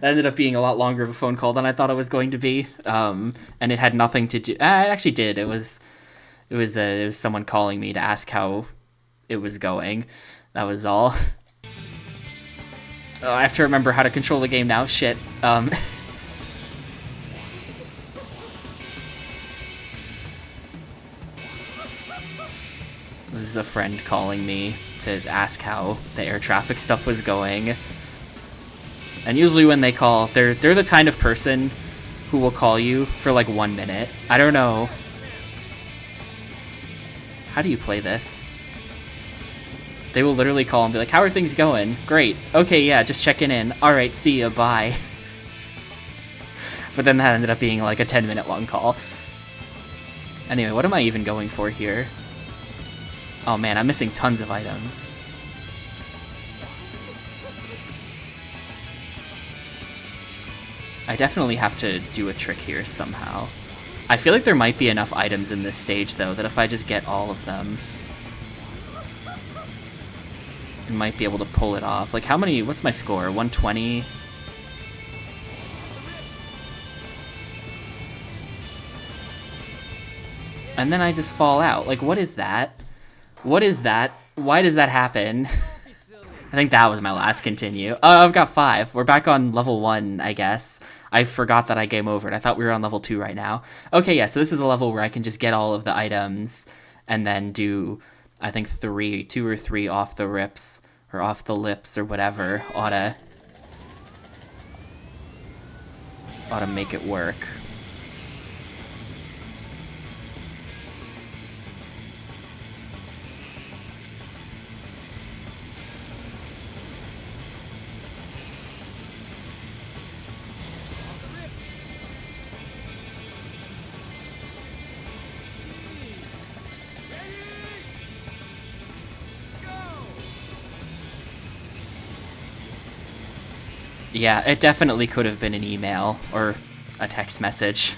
ended up being a lot longer of a phone call than I thought it was going to be. And it had nothing to do... it actually did. It was someone calling me to ask how it was going. That was all. Oh, I have to remember how to control the game now. Shit. This is a friend calling me to ask how the air traffic stuff was going. And usually when they call, they're the kind of person who will call you for like 1 minute. I don't know. How do you play this? They will literally call and be like, how are things going? Great. Okay, yeah, just checking in. Alright, see ya, bye. But then that ended up being like a 10-minute long call. Anyway, what am I even going for here? Oh man, I'm missing tons of items. I definitely have to do a trick here somehow. I feel like there might be enough items in this stage though that if I just get all of them, I might be able to pull it off. Like how many, what's my score? 120? And then I just fall out. Like what is that? What is that? Why does that happen? I think that was my last continue. Oh, I've got 5. We're back on level 1, I guess. I forgot that I game overed. I thought we were on level 2 right now. Okay, yeah, so this is a level where I can just get all of the items and then do, I think 2 or 3 off the rips, or off the lips, or whatever. Oughta make it work. Yeah, it definitely could have been an email or a text message.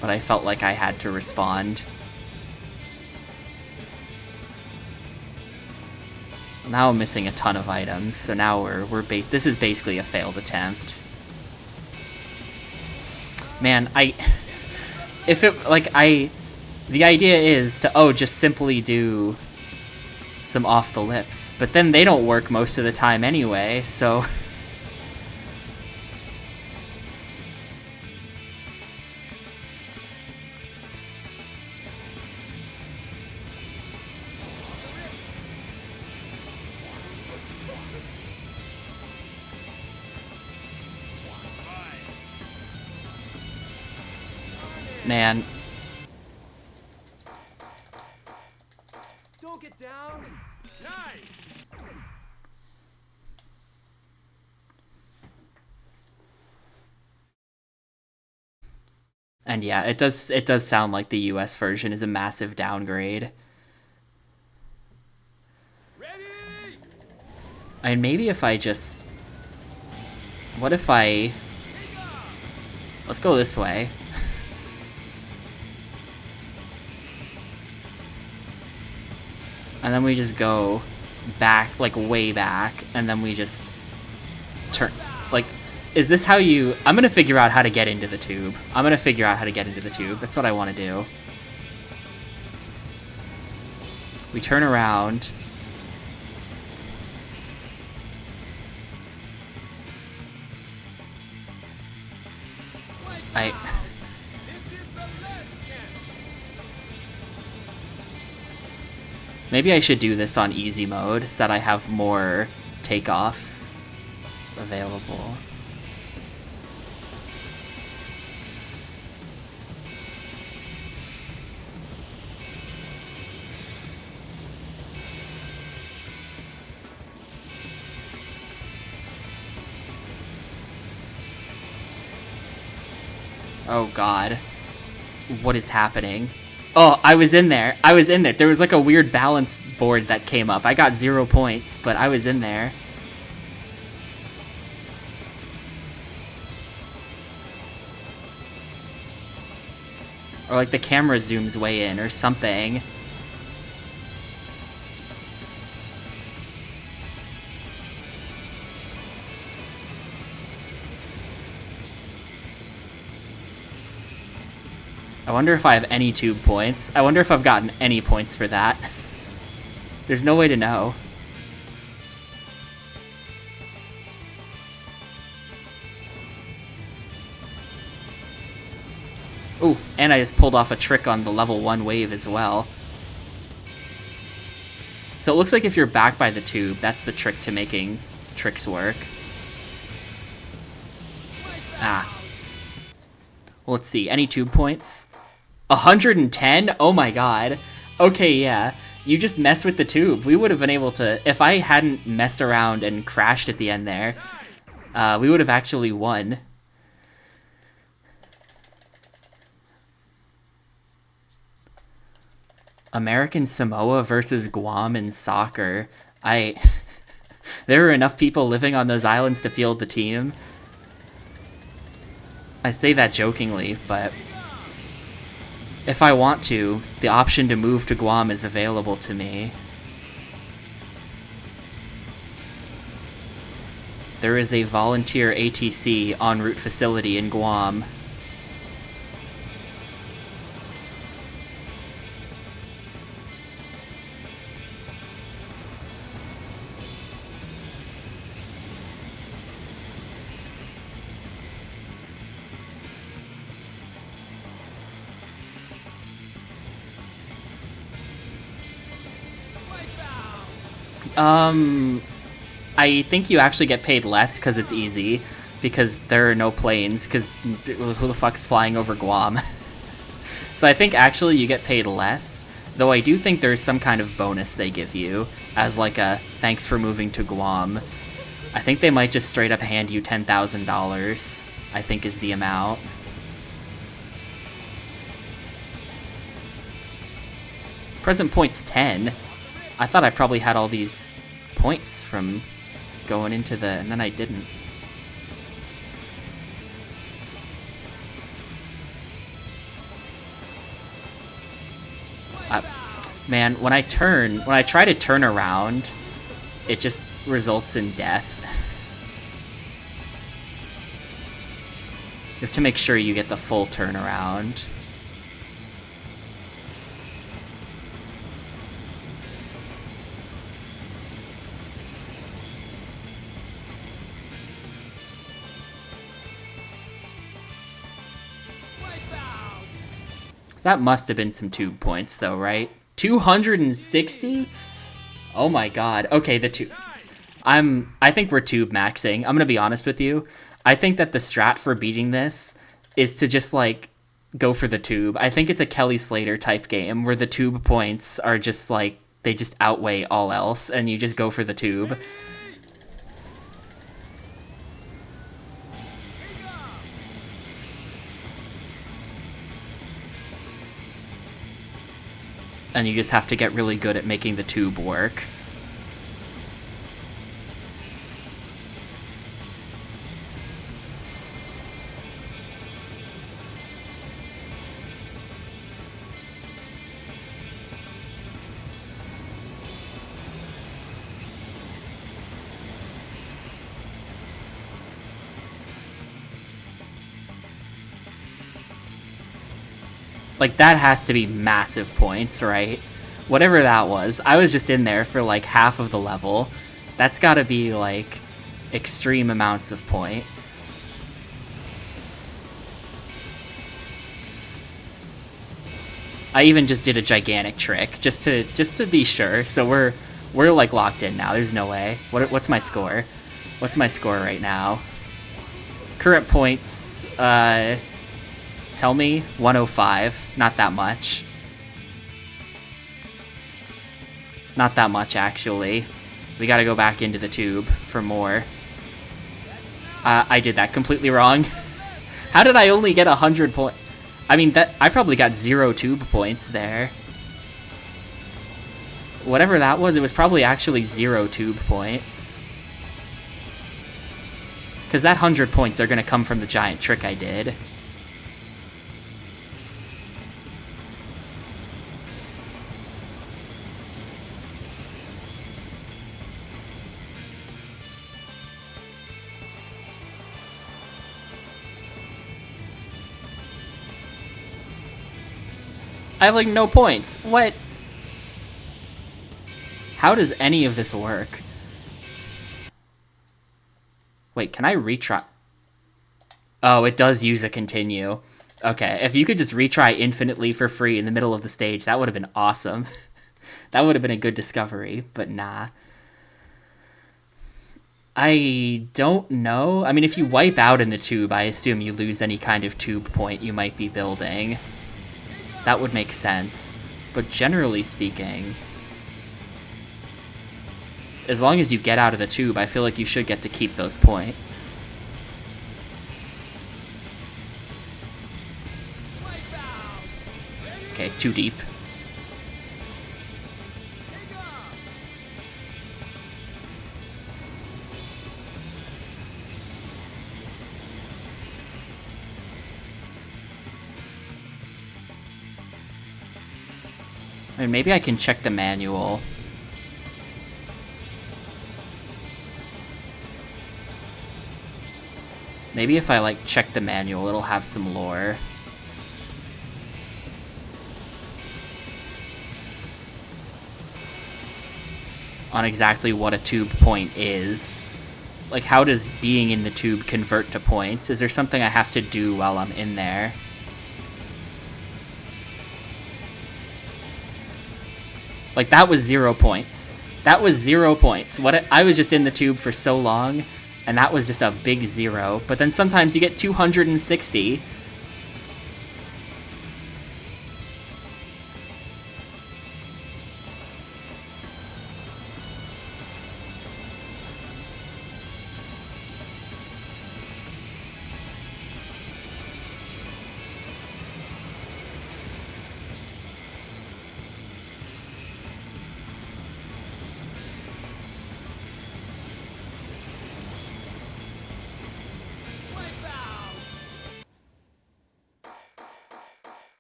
But I felt like I had to respond. Now I'm missing a ton of items, so now this is basically a failed attempt. Man, the idea is to, just simply do some off the lips, but then they don't work most of the time anyway, so man. Don't get down. And yeah, it does sound like the US version is a massive downgrade. Ready? And maybe if I just... What if I... Let's go this way. And then we just go back, like way back, and then we just turn, like, is this how you... I'm gonna figure out how to get into the tube. That's what I want to do. We turn around. Maybe I should do this on easy mode so that I have more takeoffs available. Oh god. What is happening? Oh, I was in there. There was like a weird balance board that came up. I got 0 points, but I was in there. Or like the camera zooms way in or something. I wonder if I have any tube points. I wonder if I've gotten any points for that. There's no way to know. Ooh, and I just pulled off a trick on the level 1 wave as well. So it looks like if you're back by the tube, that's the trick to making tricks work. Ah. Well, let's see. Any tube points? 110? Oh my god. Okay, yeah. You just mess with the tube. We would have been able to... If I hadn't messed around and crashed at the end there, we would have actually won. American Samoa versus Guam in soccer. There are enough people living on those islands to field the team. I say that jokingly, but if I want to, the option to move to Guam is available to me. There is a volunteer ATC en route facility in Guam. I think you actually get paid less because it's easy, because there are no planes, because who the fuck's flying over Guam? So I think actually you get paid less, though I do think there's some kind of bonus they give you, as like a thanks for moving to Guam. I think they might just straight up hand you $10,000, I think is the amount. Present point's 10. I thought I probably had all these points from going into the... and then I didn't. Man, when I try to turn around, it just results in death. You have to make sure you get the full turnaround. That must have been some tube points, though, right? 260? Oh my god. Okay, the tube. I think we're tube maxing. I'm gonna be honest with you. I think that the strat for beating this is to just, like, go for the tube. I think it's a Kelly Slater type game where the tube points are just, like, they just outweigh all else, and you just go for the tube. And you just have to get really good at making the tube work. Like, that has to be massive points, right? Whatever that was. I was just in there for, like, half of the level. That's gotta be, like, extreme amounts of points. I even just did a gigantic trick, just to be sure. So we're like, locked in now. There's no way. What's my score? What's my score right now? Current points, tell me, 105. Not that much. Not that much, actually. We gotta go back into the tube for more. I did that completely wrong. How did I only get 100 points? I mean, I probably got 0 tube points there. Whatever that was, it was probably actually 0 tube points. Because that 100 points are gonna come from the giant trick I did. I have, like, no points. What? How does any of this work? Wait, can I retry? Oh, it does use a continue. Okay, if you could just retry infinitely for free in the middle of the stage, that would have been awesome. That would have been a good discovery, but nah. I don't know. I mean, if you wipe out in the tube, I assume you lose any kind of tube point you might be building. That would make sense. But generally speaking, as long as you get out of the tube, I feel like you should get to keep those points. Okay, too deep. I mean, maybe I can check the manual. Maybe if I, like, check the manual, it'll have some lore. On exactly what a tube point is. Like, how does being in the tube convert to points? Is there something I have to do while I'm in there? Like, that was 0 points. That was 0 points. I was just in the tube for so long, and that was just a big 0. But then sometimes you get 260.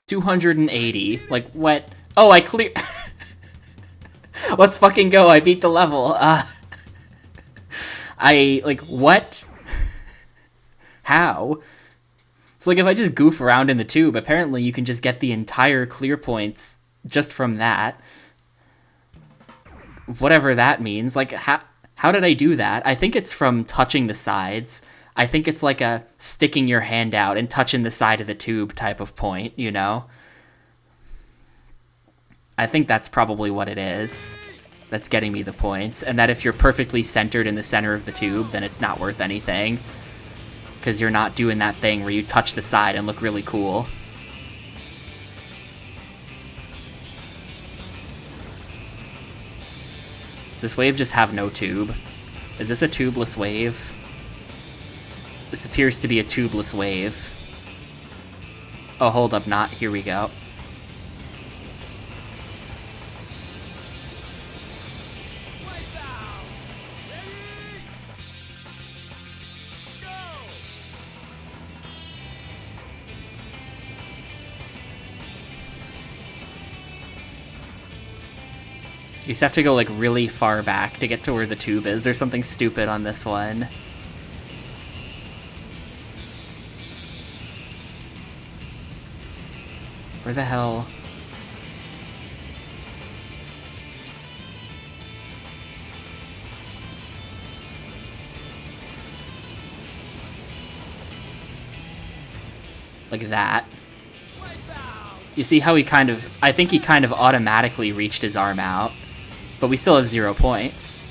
$280. Like, what? Oh, I clear. Let's fucking go. I beat the level. Like, what? How? So, like, if I just goof around in the tube, apparently you can just get the entire clear points just from that. Whatever that means. Like, how did I do that? I think it's from touching the sides. I think it's like a sticking your hand out and touching the side of the tube type of point, you know? I think that's probably what it is that's getting me the points. And that if you're perfectly centered in the center of the tube, then it's not worth anything. Because you're not doing that thing where you touch the side and look really cool. Does this wave just have no tube? Is this a tubeless wave? This appears to be a tubeless wave. Oh, hold up, not. Here we go. You just have to go, like, really far back to get to where the tube is. There's something stupid on this one. Where the hell? Like that. You see how he kind of... I think he kind of automatically reached his arm out. But we still have 0 points.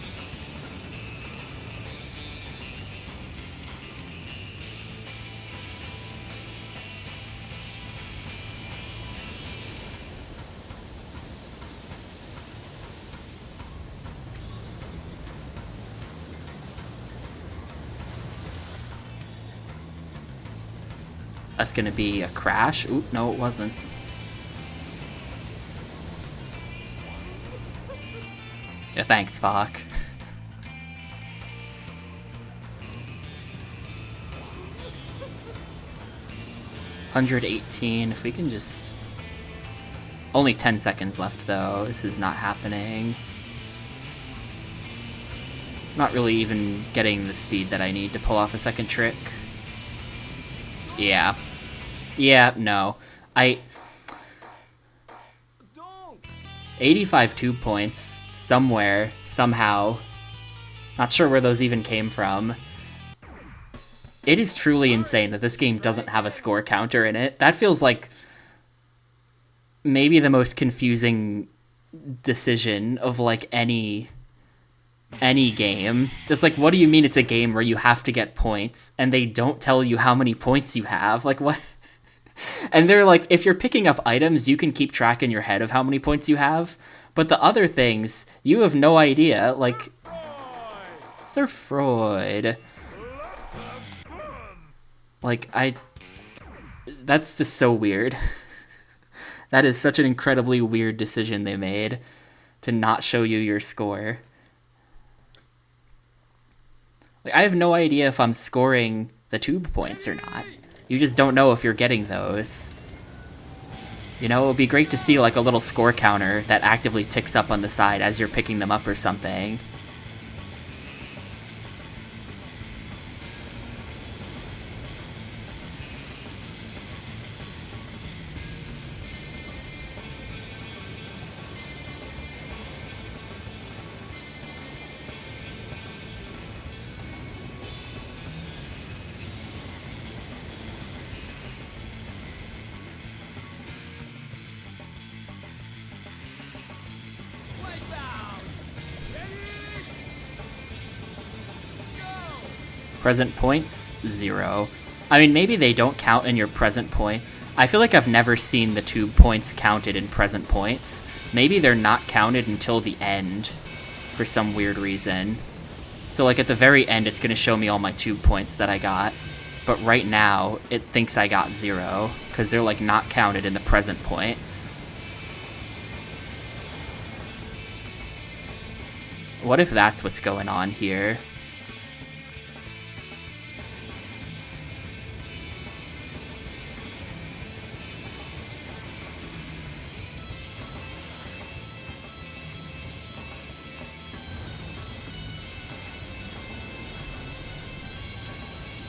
That's gonna be a crash. Oop, no, it wasn't. Yeah, thanks, Spock. $118. If we can just... Only 10 seconds left, though. This is not happening. Not really even getting the speed that I need to pull off a second trick. Yeah. Yeah, no. 85 tube points somewhere, somehow. Not sure where those even came from. It is truly insane that this game doesn't have a score counter in it. That feels like maybe the most confusing decision of like any game. Just like, what do you mean it's a game where you have to get points and they don't tell you how many points you have? Like, what? And they're like, if you're picking up items, you can keep track in your head of how many points you have, but the other things, you have no idea. Like, Surfroid. Like, that's just so weird. That is such an incredibly weird decision they made to not show you your score. Like, I have no idea if I'm scoring the tube points or not. You just don't know if you're getting those. You know, it would be great to see like a little score counter that actively ticks up on the side as you're picking them up or something. Present points, 0. I mean, maybe they don't count in your present point. I feel like I've never seen the tube points counted in present points. Maybe they're not counted until the end for some weird reason. So like at the very end, it's going to show me all my tube points that I got. But right now, it thinks I got 0 because they're like not counted in the present points. What if that's what's going on here?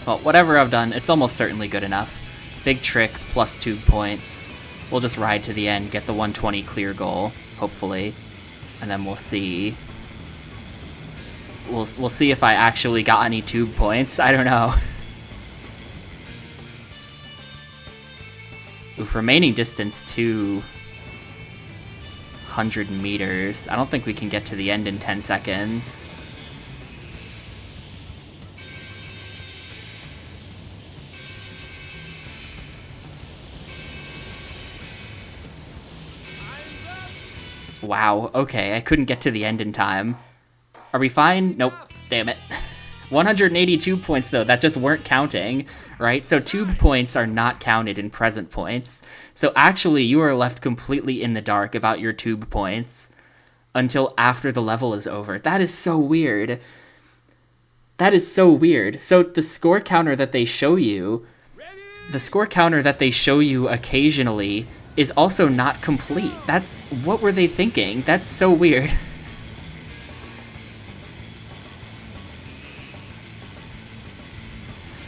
Well, whatever I've done, it's almost certainly good enough. Big trick, plus 2 points. We'll just ride to the end, get the 120 clear goal, hopefully. And then we'll see. We'll see if I actually got any tube points. I don't know. Oof, remaining distance 200 meters. I don't think we can get to the end in 10 seconds. Wow, okay, I couldn't get to the end in time. Are we fine? Nope, damn it. 182 points though, that just weren't counting, right? So tube points are not counted in present points. So actually you are left completely in the dark about your tube points until after the level is over. That is so weird. That is so weird. So the score counter that they show you, occasionally is also not complete. What were they thinking? That's so weird.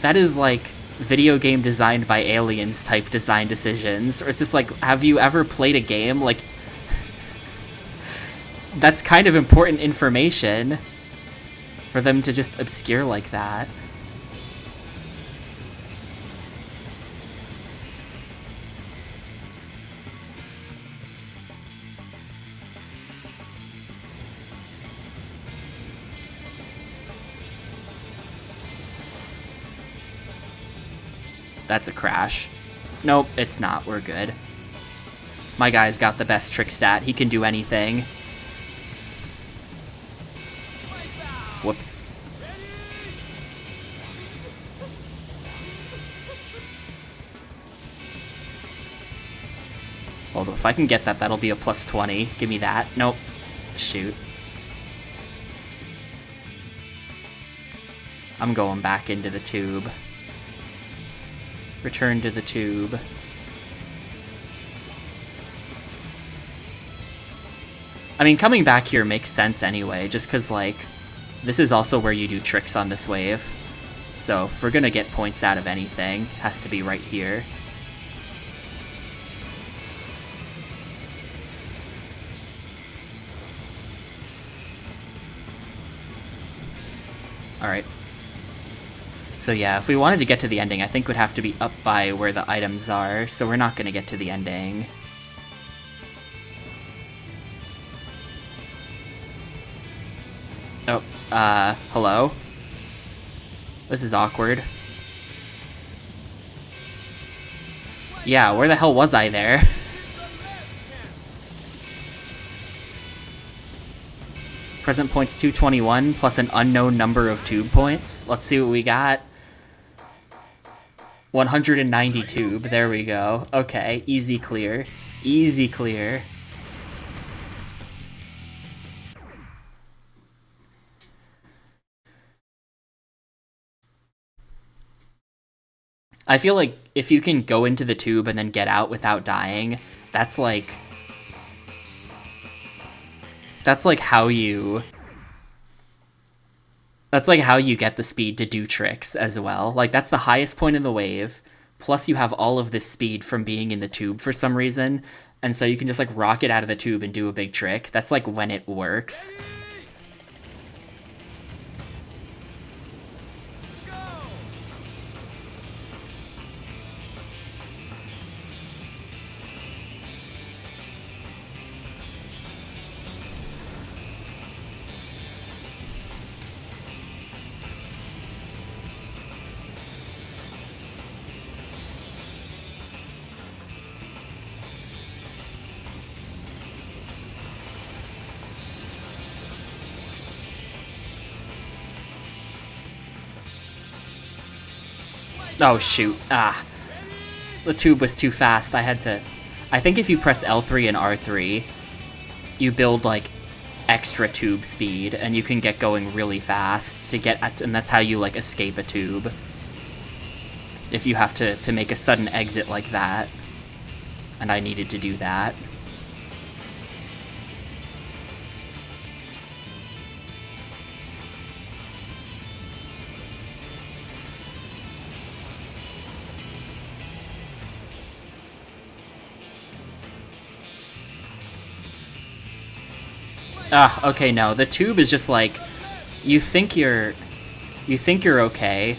That is like video game designed by aliens type design decisions. Or it's just like, have you ever played a game? Like, that's kind of important information for them to just obscure like that. That's a crash. Nope, it's not. We're good. My guy's got the best trick stat. He can do anything. Whoops. Hold on, if I can get that, that'll be a plus 20. Give me that. Nope. Shoot. I'm going back into the tube. Return to the tube. I mean, coming back here makes sense anyway, just because, like, this is also where you do tricks on this wave. So, if we're gonna get points out of anything, it has to be right here. Alright. So yeah, if we wanted to get to the ending, I think we'd have to be up by where the items are, so we're not going to get to the ending. Oh, hello? This is awkward. Yeah, where the hell was I there? Present points 221 plus an unknown number of tube points. Let's see what we got. 190 tube. There we go. Okay, easy clear. Easy clear. I feel like if you can go into the tube and then get out without dying, that's like how you... That's like how you get the speed to do tricks as well. Like, that's the highest point in the wave, plus you have all of this speed from being in the tube for some reason, and so you can just, like, rocket out of the tube and do a big trick. That's, like, when it works. Oh, shoot. Ah. The tube was too fast. I had to... I think if you press L3 and R3, you build, like, extra tube speed, and you can get going really fast to get at... And that's how you, like, escape a tube. If you have to make a sudden exit like that. And I needed to do that. Ah, okay, no. The tube is just like, you think you're okay,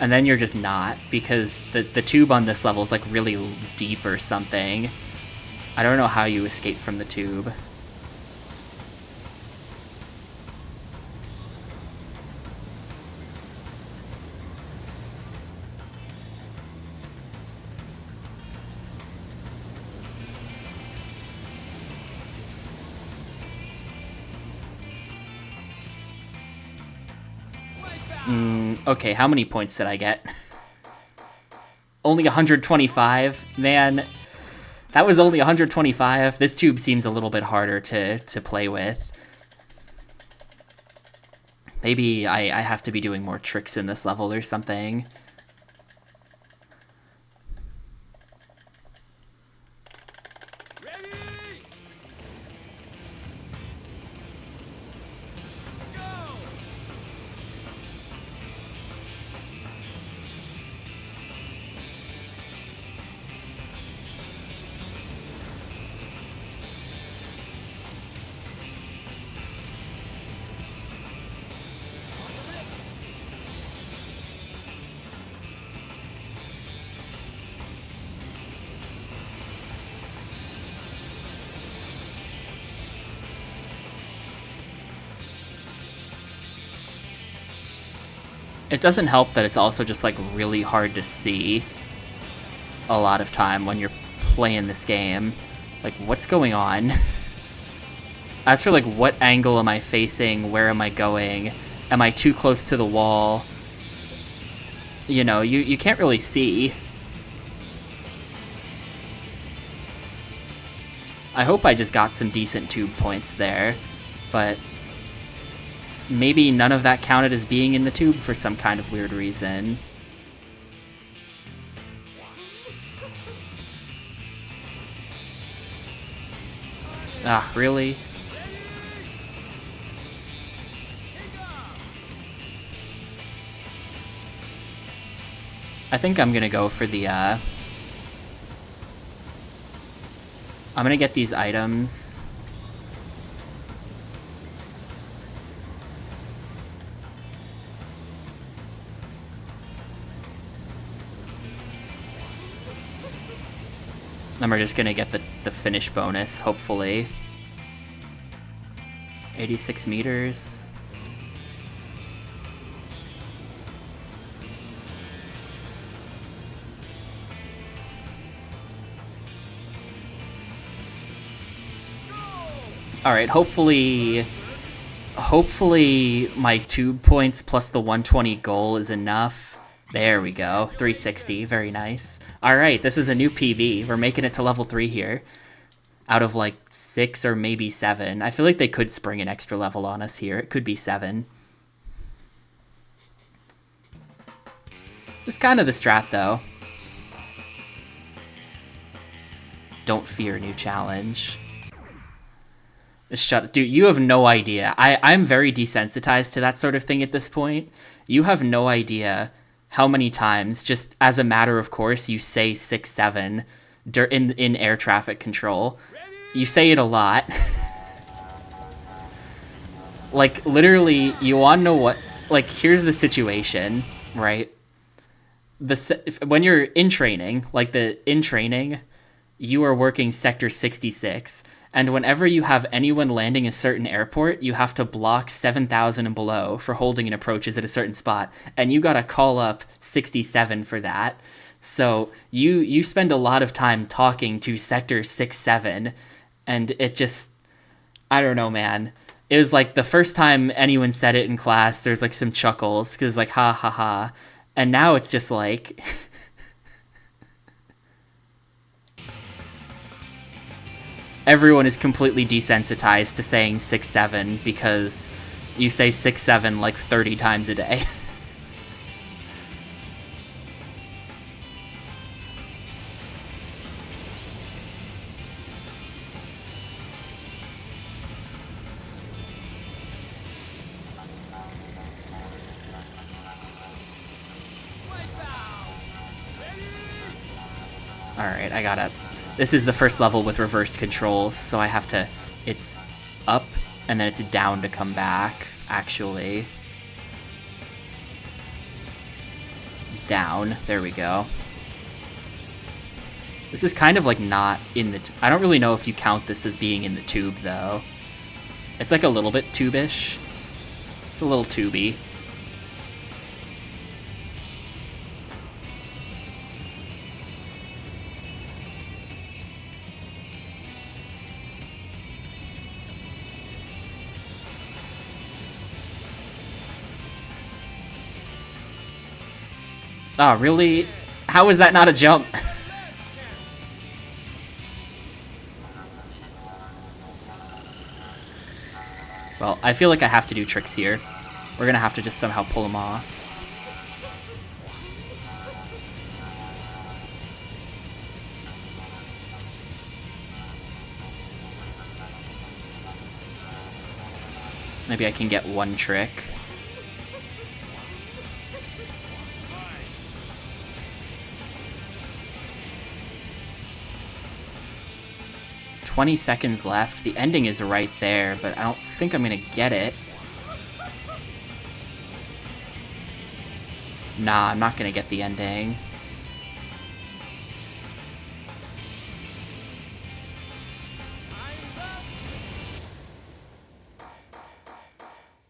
and then you're just not, because the tube on this level is like really deep or something. I don't know how you escape from the tube. Okay, how many points did I get? Only 125? Man, that was only 125. This tube seems a little bit harder to play with. Maybe I have to be doing more tricks in this level or something. It doesn't help that it's also just, like, really hard to see a lot of time when you're playing this game. Like, what's going on? As for, like, what angle am I facing? Where am I going? Am I too close to the wall? You know, you can't really see. I hope I just got some decent tube points there, but... maybe none of that counted as being in the tube for some kind of weird reason. Ah, really? I think I'm gonna go for the, I'm gonna get these items. Then we're just gonna get the finish bonus, hopefully. 86 meters. Alright, hopefully my tube points plus the 120 goal is enough. There we go, 360, very nice. Alright, this is a new PB. We're making it to level 3 here. Out of like 6 or maybe 7. I feel like they could spring an extra level on us here. It could be 7. It's kind of the strat though. Don't fear new challenge. Shut, dude, you have no idea. I'm very desensitized to that sort of thing at this point. You have no idea how many times, just as a matter of course, you say 6-7 in air traffic control. You say it a lot. Like, literally, you want to know what... Like, here's the situation, right? When you're in training, you are working Sector 66... And whenever you have anyone landing a certain airport, you have to block 7,000 and below for holding and approaches at a certain spot. And you gotta call up 67 for that. So you spend a lot of time talking to Sector 6-7, and it just... I don't know, man. It was like the first time anyone said it in class, there's like some chuckles, because like, ha ha ha. And now it's just like... Everyone is completely desensitized to saying 6-7 because you say 6-7 like 30 times a day. Alright, I gotta... This is the first level with reversed controls, so I have to... It's up, and then it's down to come back, actually. Down. There we go. This is kind of like not in the... I don't really know if you count this as being in the tube, though. It's like a little bit tube-ish. It's a little tubey. Oh, really? How is that not a jump? Well, I feel like I have to do tricks here. We're gonna have to just somehow pull them off. Maybe I can get one trick. $20 left. The ending is right there, but I don't think I'm gonna get it. Nah, I'm not gonna get the ending.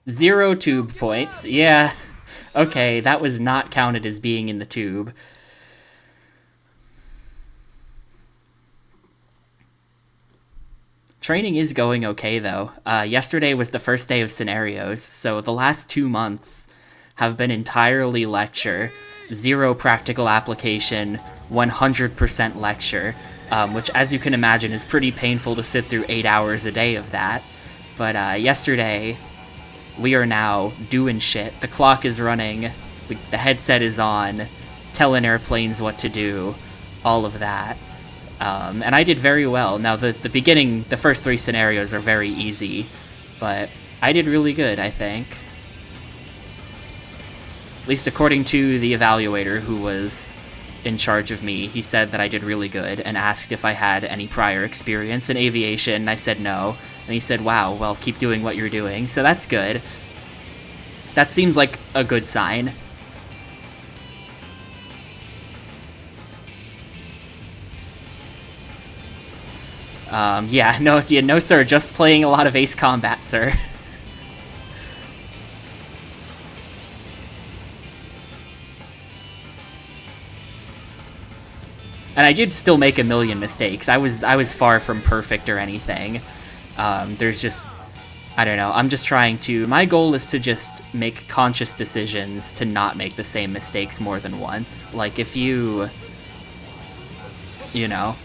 Zero tube points. Yeah. Okay, that was not counted as being in the tube. Training is going okay, though. Yesterday was the first day of scenarios, so the last 2 months have been entirely lecture, 0 practical application, 100% lecture, which, as you can imagine, is pretty painful to sit through 8 hours a day of that. But yesterday, we are now doing shit. The clock is running, the headset is on, telling airplanes what to do, all of that. And I did very well. Now, the first 3 scenarios are very easy, but I did really good, I think. At least according to the evaluator who was in charge of me, he said that I did really good and asked if I had any prior experience in aviation, and I said no. And he said, wow, well, keep doing what you're doing. So that's good. That seems like a good sign. Yeah, no, sir. Just playing a lot of Ace Combat, sir. And I did still make a million mistakes. I was far from perfect or anything. There's just, I don't know. I'm just trying to. My goal is to just make conscious decisions to not make the same mistakes more than once. Like if you know,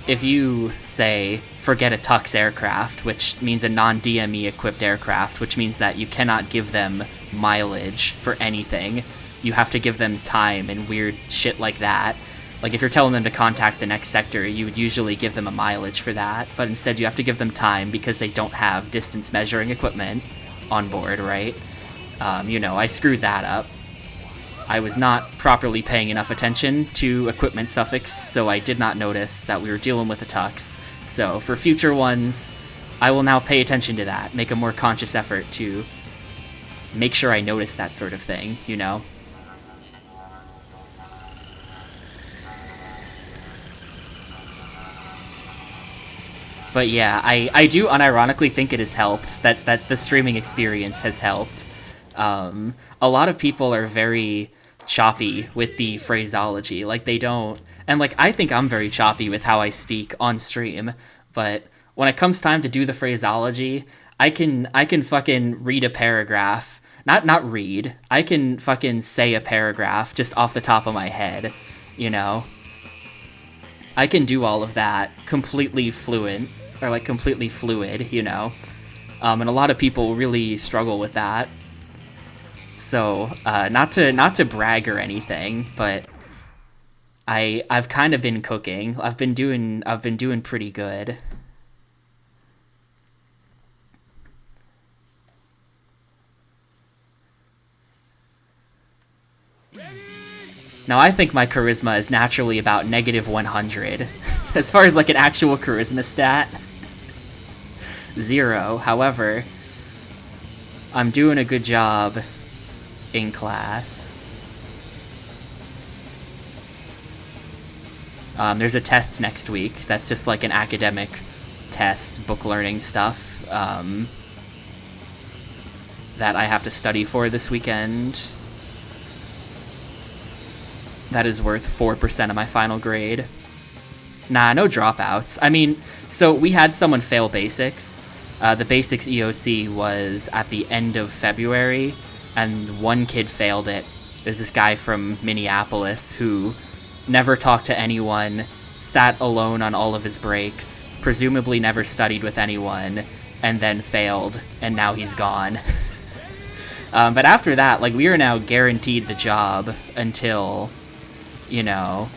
if you say forget a Tux aircraft, which means a non-DME equipped aircraft, which means that you cannot give them mileage for anything. You have to give them time and weird shit like that. Like, if you're telling them to contact the next sector, you would usually give them a mileage for that, but instead you have to give them time because they don't have distance measuring equipment on board, right? You know, I screwed that up. I was not properly paying enough attention to equipment suffix, so I did not notice that we were dealing with a tux. So, for future ones, I will now pay attention to that, make a more conscious effort to make sure I notice that sort of thing, you know? But yeah, I do unironically think it has helped, that the streaming experience has helped. A lot of people are very choppy with the phraseology. Like, they don't... And, like, I think I'm very choppy with how I speak on stream, but when it comes time to do the phraseology, I can fucking read a paragraph. Not read. I can fucking say a paragraph just off the top of my head, you know? I can do all of that completely fluent. Or like completely fluid, you know, and a lot of people really struggle with that. So not to brag or anything, but I've kind of been cooking. I've been doing pretty good. Now I think my charisma is naturally about -100. As far as like an actual charisma stat, 0. However, I'm doing a good job in class. There's a test next week. That's just like an academic test, book learning stuff, that I have to study for this weekend. That is worth 4% of my final grade. Nah, no dropouts. I mean, so we had someone fail basics. The basics EOC was at the end of February, and one kid failed it. There's this guy from Minneapolis who never talked to anyone, sat alone on all of his breaks, presumably never studied with anyone, and then failed, and now he's gone. But after that, like, we are now guaranteed the job until, you know,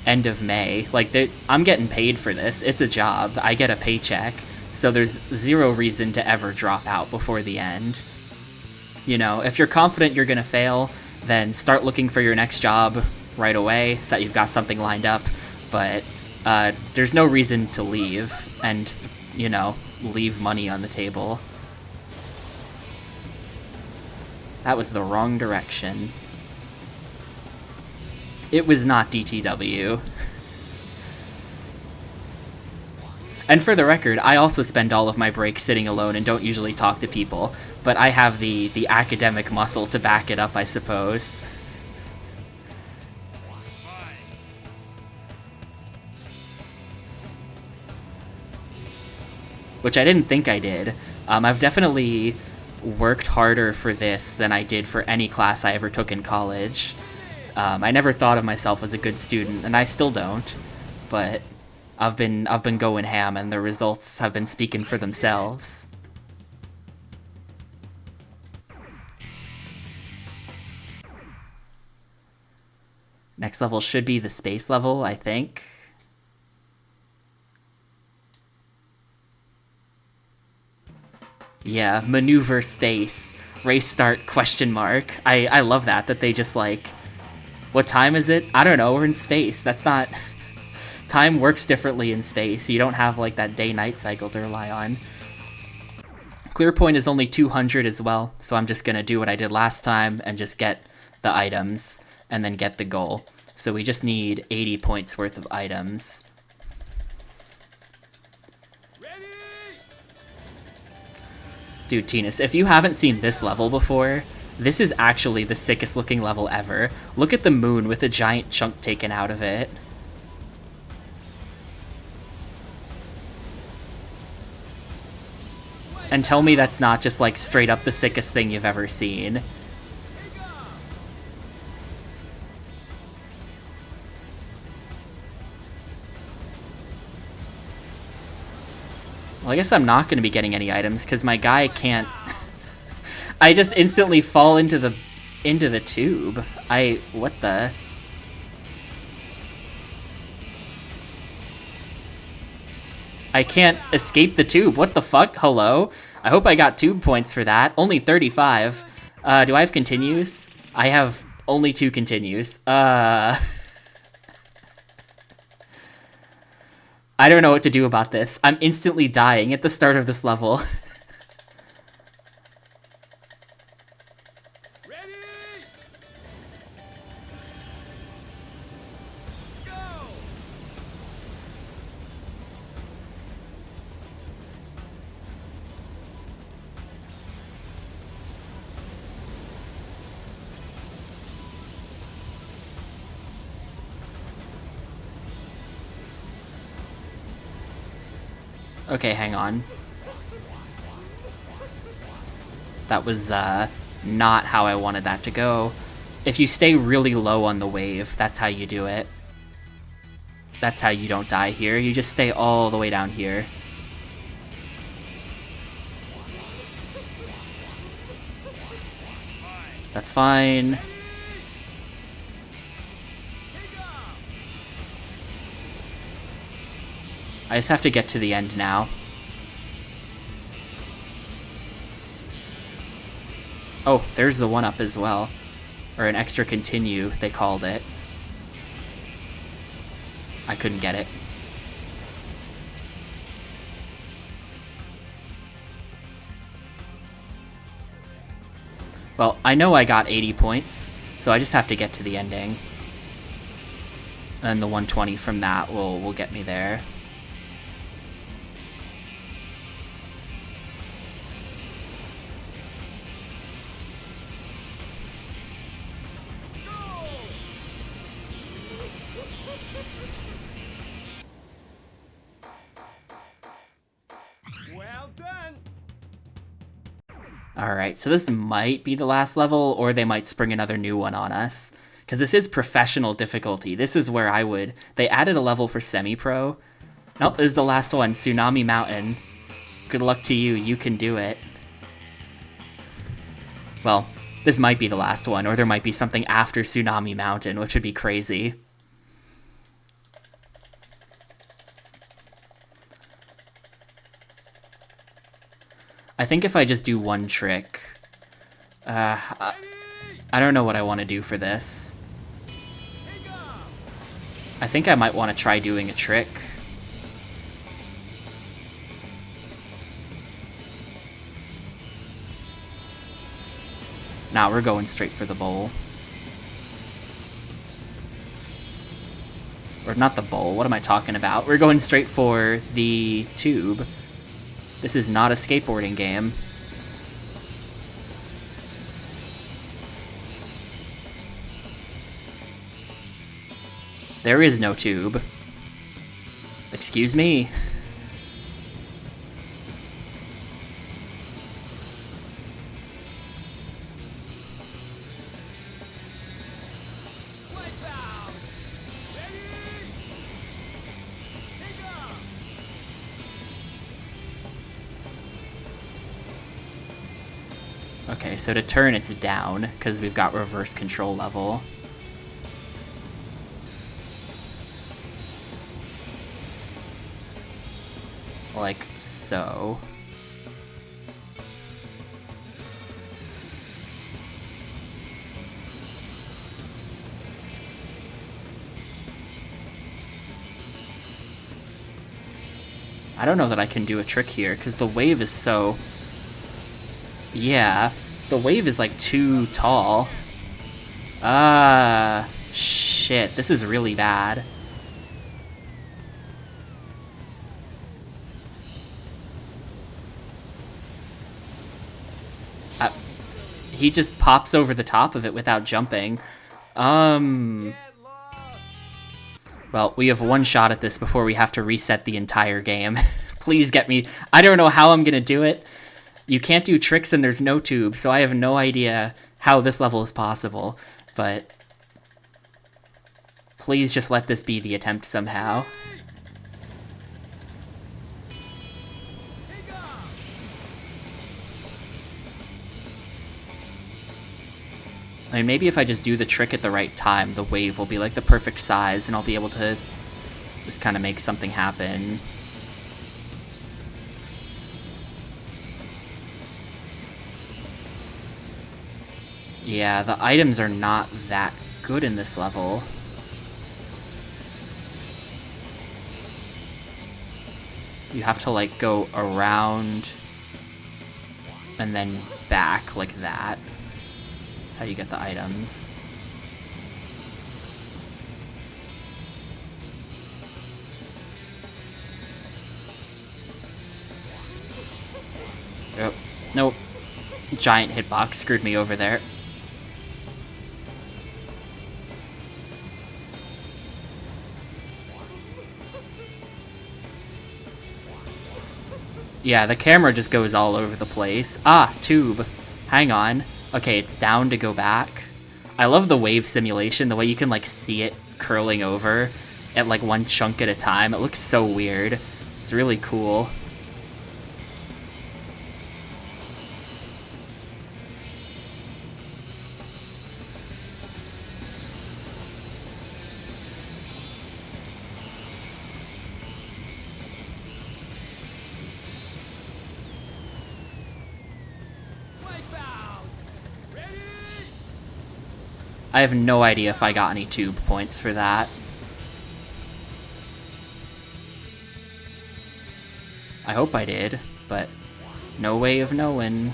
end of May. Like, I'm getting paid for this. It's a job. I get a paycheck. So there's 0 reason to ever drop out before the end. You know, if you're confident you're gonna fail, then start looking for your next job right away so that you've got something lined up. But there's no reason to leave and, you know, leave money on the table. That was the wrong direction. It was not DTW. And for the record, I also spend all of my breaks sitting alone and don't usually talk to people, but I have the academic muscle to back it up, I suppose. Which I didn't think I did. I've definitely worked harder for this than I did for any class I ever took in college. I never thought of myself as a good student, and I still don't, but I've been going ham, and the results have been speaking for themselves. Next level should be the space level, I think. Yeah, maneuver space, race start, question mark. I love that they just like, what time is it? I don't know, we're in space. That's not... Time works differently in space. You don't have like that day-night cycle to rely on. Clear point is only 200 as well, so I'm just gonna do what I did last time and just get the items and then get the goal. So we just need 80 points worth of items. Dude, Tinus, if you haven't seen this level before, this is actually the sickest looking level ever. Look at the moon with a giant chunk taken out of it. And tell me that's not just like straight up the sickest thing you've ever seen. Well, I guess I'm not going to be getting any items because my guy can't... I just instantly fall into the tube. What the... I can't escape the tube. What the fuck? Hello? I hope I got tube points for that. Only 35. Do I have continues? I have only 2 continues. I don't know what to do about this. I'm instantly dying at the start of this level. Ready? Go! Okay, hang on. That was, not how I wanted that to go. If you stay really low on the wave, that's how you do it. That's how you don't die here. You just stay all the way down here. That's fine. I just have to get to the end now. Oh, there's the one-up as well. Or an extra continue, they called it. I couldn't get it. Well, I know I got 80 points, so I just have to get to the ending. And the 120 from that will get me there. Well done. Alright, so this might be the last level, or they might spring another new one on us. Because this is professional difficulty. This is where I would... They added a level for semi-pro. Nope, this is the last one, Tsunami Mountain. Good luck to you, you can do it. Well, this might be the last one, or there might be something after Tsunami Mountain, which would be crazy. I think if I just do one trick... I don't know what I want to do for this. I think I might want to try doing a trick. Nah, we're going straight for the bowl. Or not the bowl, what am I talking about? We're going straight for the tube. This is not a skateboarding game. There is no tube. Excuse me. Wipeout. Ready? Take off. Okay, so to turn it's down, because we've got reverse control level. Like so. I don't know that I can do a trick here, because the wave is so... Yeah, the wave is like too tall. Shit, this is really bad. He just pops over the top of it without jumping. Well, we have one shot at this before we have to reset the entire game. Please get me. I don't know how I'm gonna do it. You can't do tricks and there's no tube, so I have no idea how this level is possible. But please just let this be the attempt somehow. I mean, maybe if I just do the trick at the right time, the wave will be like the perfect size and I'll be able to just kind of make something happen. Yeah, the items are not that good in this level. You have to like go around and then back like that. That's how you get the items. Oh, nope. Giant hitbox screwed me over there. Yeah, the camera just goes all over the place. Ah, tube. Hang on. Okay, it's down to go back. I love the wave simulation, the way you can like see it curling over at like one chunk at a time. It looks so weird. It's really cool. I have no idea if I got any tube points for that. I hope I did, but no way of knowing.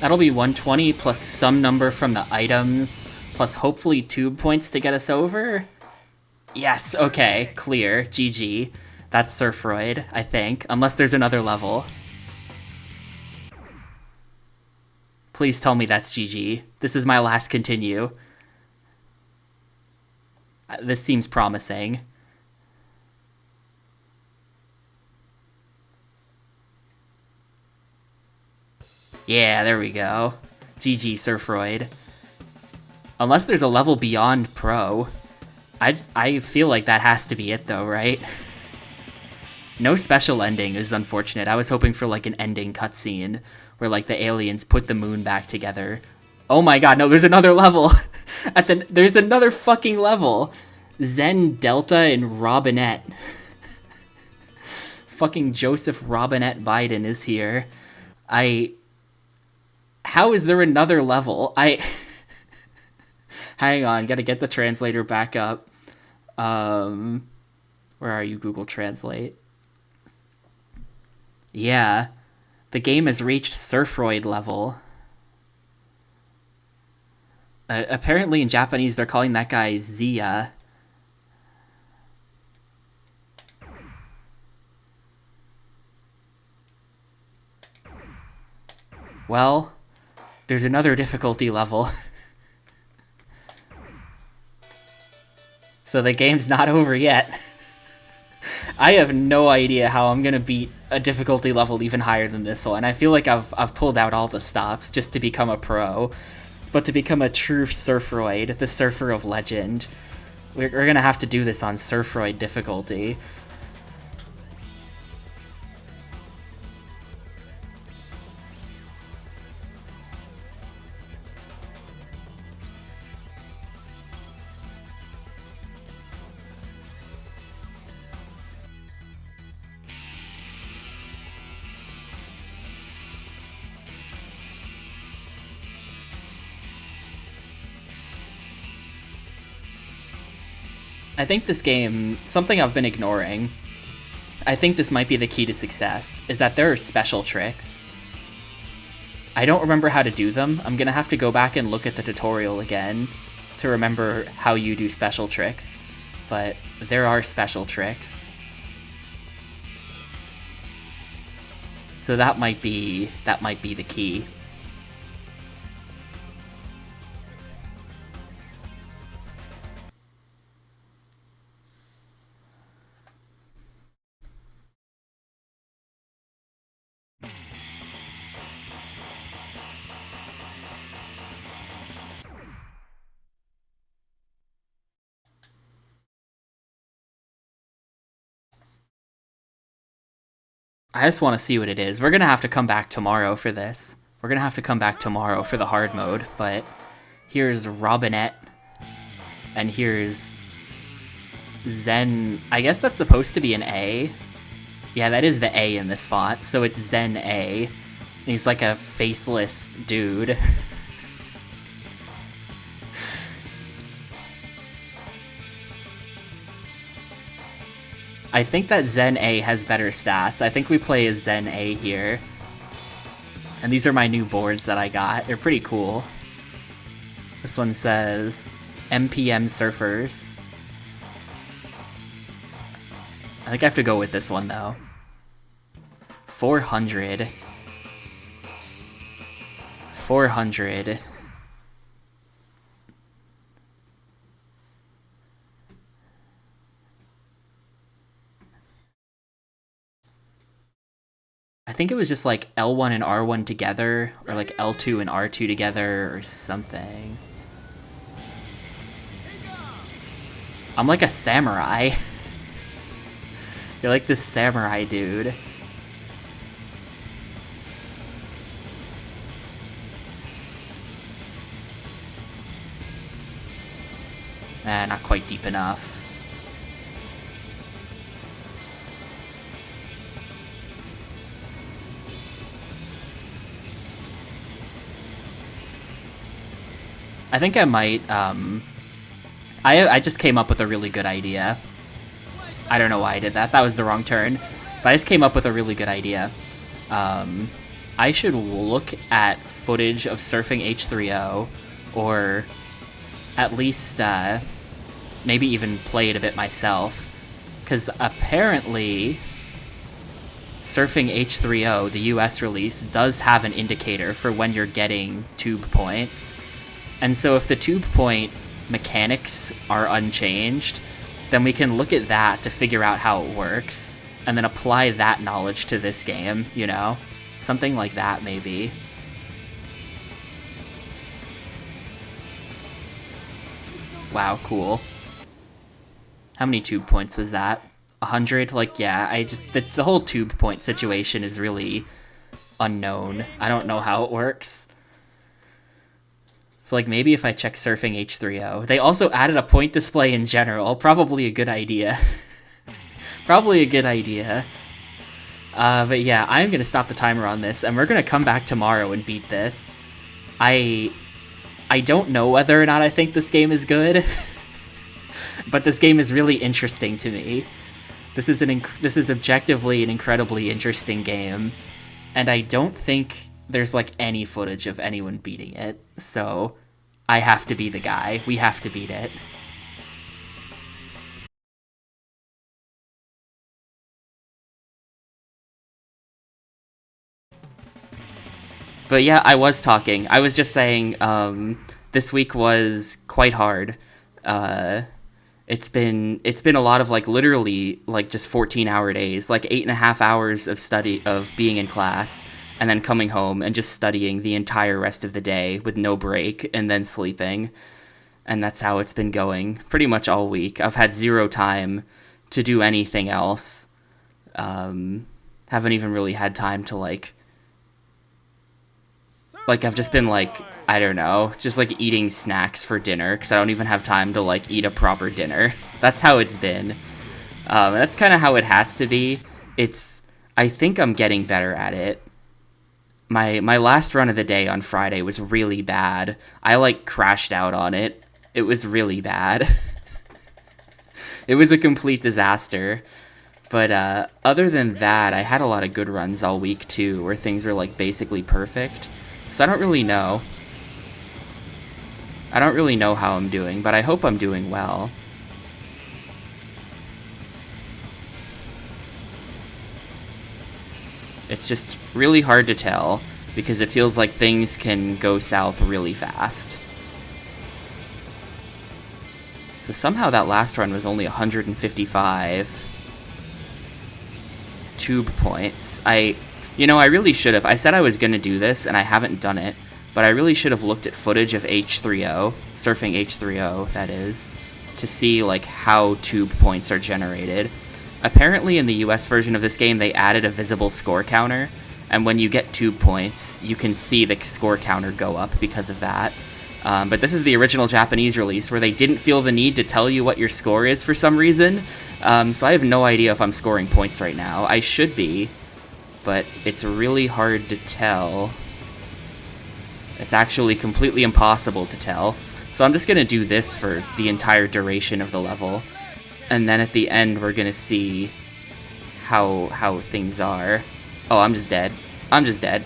That'll be 120 plus some number from the items, plus hopefully tube points to get us over. Yes, okay, clear, GG. That's Surfroid, I think, unless there's another level. Please tell me that's GG. This is my last continue. This seems promising. Yeah, there we go. GG, Surfroid. Unless there's a level beyond Pro. I feel like that has to be it though, right? No special ending is unfortunate. I was hoping for like an ending cutscene where like the aliens put the moon back together. Oh my god, no, there's another level! There's another fucking level! Zen, Delta, and Robinette. Fucking Joseph Robinette Biden is here. How is there another level? Hang on, gotta get the translator back up. Where are you, Google Translate? Yeah, the game has reached Surfroid level. Apparently in Japanese they're calling that guy Zia. Well, there's another difficulty level. So the game's not over yet. I have no idea how I'm gonna beat a difficulty level even higher than this one. I feel like I've pulled out all the stops just to become a pro. But to become a true Surfroid, the surfer of legend, we're gonna have to do this on Surfroid difficulty. I think this game, something I've been ignoring, I think this might be the key to success, is that there are special tricks. I don't remember how to do them. I'm gonna have to go back and look at the tutorial again. to remember how you do special tricks, but there are special tricks. So that might be the key. I just want to see what it is. We're going to have to come back tomorrow for this. We're going to have to come back tomorrow for the hard mode, but here's Robinette, and here's Zen. I guess that's supposed to be an A. Yeah, that is the A in this font, so it's Zen A. And he's like a faceless dude. I think that Zen A has better stats. I think we play as Zen A here. And these are my new boards that I got. They're pretty cool. This one says MPM Surfers. I think I have to go with this one though. 400. 400. I think it was just like L1 and R1 together, or like L2 and R2 together, or something. I'm like a samurai. You're like this samurai dude. Not quite deep enough. I think I might, I just came up with a really good idea. I don't know why I did that. That was the wrong turn. But I just came up with a really good idea. I should look at footage of surfing H3O, or at least maybe even play it a bit myself. Because apparently Surfing H3O, the US release, does have an indicator for when you're getting tube points. And so if the tube point mechanics are unchanged, then we can look at that to figure out how it works, and then apply that knowledge to this game, you know? Something like that, maybe. Wow, cool. How many tube points was that? 100? Like, yeah, the whole tube point situation is really unknown. I don't know how it works. So, like, maybe if I check Surfing H3O. They also added a point display in general. Probably a good idea. Probably a good idea. But yeah, I'm going to stop the timer on this, and we're going to come back tomorrow and beat this. I don't know whether or not I think this game is good, but this game is really interesting to me. This is objectively an incredibly interesting game, and I don't think there's like any footage of anyone beating it, so I have to be the guy. We have to beat it. But yeah, I was talking. I was just saying, this week was quite hard. It's been a lot of like literally like just 14-hour days, like 8.5 hours of study, of being in class, and then coming home and just studying the entire rest of the day with no break, and then sleeping. And that's how it's been going pretty much all week. I've had zero time to do anything else. Haven't even really had time to like I've just been like, I don't know, just like eating snacks for dinner, because I don't even have time to like eat a proper dinner. That's how it's been. That's kind of how it has to be. I think I'm getting better at it. My last run of the day on Friday was really bad. I like crashed out on it. It was really bad. It was a complete disaster. But other than that, I had a lot of good runs all week too, where things are like basically perfect. So I don't really know. I don't really know how I'm doing, but I hope I'm doing well. It's just really hard to tell because it feels like things can go south really fast. So somehow that last run was only 155 tube points. I really should have. I said I was going to do this, and I haven't done it, but I really should have looked at footage of H3O, surfing H3O, that is, to see, like, how tube points are generated. Apparently in the US version of this game, they added a visible score counter, and when you get tube points, you can see the score counter go up because of that. But this is the original Japanese release, where they didn't feel the need to tell you what your score is for some reason. So I have no idea if I'm scoring points right now. I should be, but it's really hard to tell. It's actually completely impossible to tell. So I'm just going to do this for the entire duration of the level. And then at the end, we're going to see how things are. Oh, I'm just dead. I'm just dead.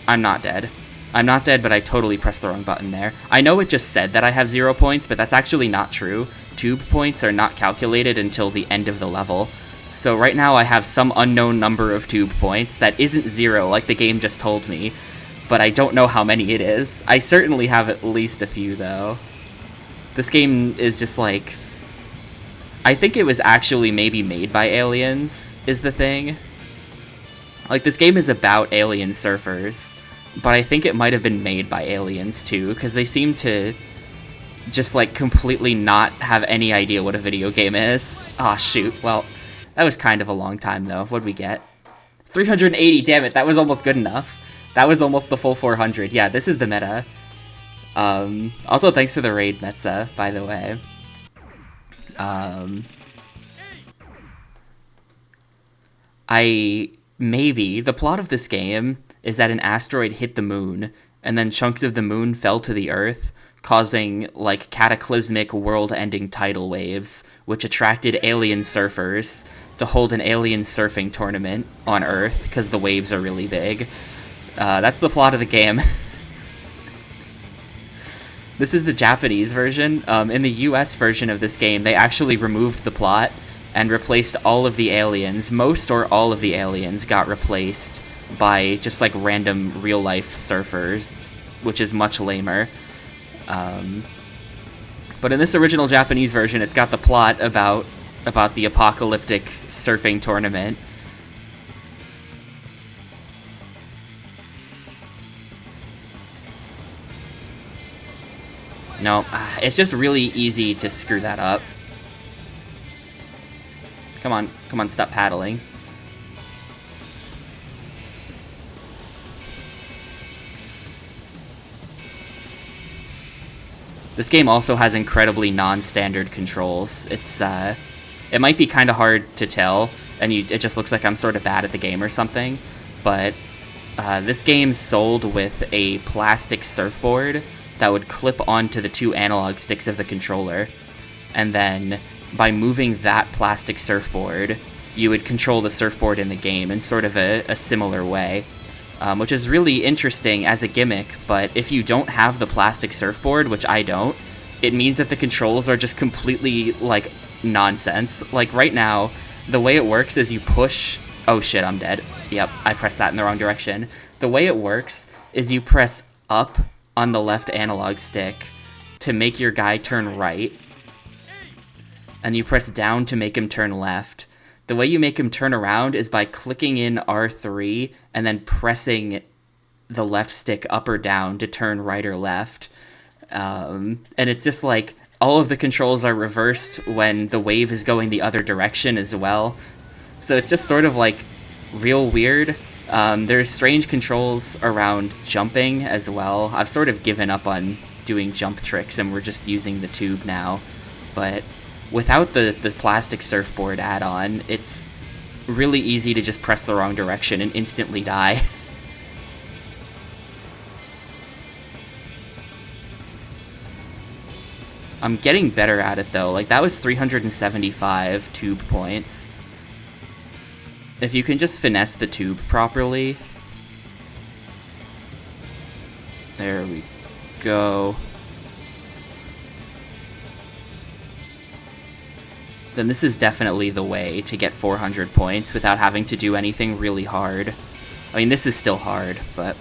I'm not dead. I'm not dead, but I totally pressed the wrong button there. I know it just said that I have 0 points, but that's actually not true. Tube points are not calculated until the end of the level. So right now I have some unknown number of tube points that isn't 0, like the game just told me. But I don't know how many it is. I certainly have at least a few, though. This game is just like... I think it was actually maybe made by aliens, is the thing. Like, this game is about alien surfers, but I think it might have been made by aliens, too, because they seem to just, like, completely not have any idea what a video game is. Aw, shoot. Well, that was kind of a long time, though. What'd we get? 380, damn it, that was almost good enough. That was almost the full 400. Yeah, this is the meta. Also, thanks to the raid, Metza, by the way. Maybe the plot of this game is that an asteroid hit the moon, and then chunks of the moon fell to the Earth, causing, like, cataclysmic world-ending tidal waves, which attracted alien surfers to hold an alien surfing tournament on Earth, because the waves are really big. That's the plot of the game. This is the Japanese version. In the US version of this game, they actually removed the plot and replaced all of the aliens. Most or all of the aliens got replaced by just like random real-life surfers, which is much lamer. But in this original Japanese version, it's got the plot about the apocalyptic surfing tournament. No, it's just really easy to screw that up. Come on, stop paddling. This game also has incredibly non-standard controls. It might be kind of hard to tell, and it just looks like I'm sort of bad at the game or something, but this game sold with a plastic surfboard that would clip onto the 2 analog sticks of the controller, and then by moving that plastic surfboard, you would control the surfboard in the game in sort of a similar way, which is really interesting as a gimmick, but if you don't have the plastic surfboard, which I don't, it means that the controls are just completely, like, nonsense. Like, right now, the way it works is you push... Oh shit, I'm dead. Yep, I pressed that in the wrong direction. The way it works is you press up on the left analog stick to make your guy turn right, and you press down to make him turn left. The way you make him turn around is by clicking in R3 and then pressing the left stick up or down to turn right or left. And it's just like all of the controls are reversed when the wave is going the other direction as well. So it's just sort of like real weird. There's strange controls around jumping as well. I've sort of given up on doing jump tricks and we're just using the tube now. But without the plastic surfboard add-on, it's really easy to just press the wrong direction and instantly die. I'm getting better at it though. Like, that was 375 tube points. If you can just finesse the tube properly. There we go. then this is definitely the way to get 400 points without having to do anything really hard. I mean, this is still hard, but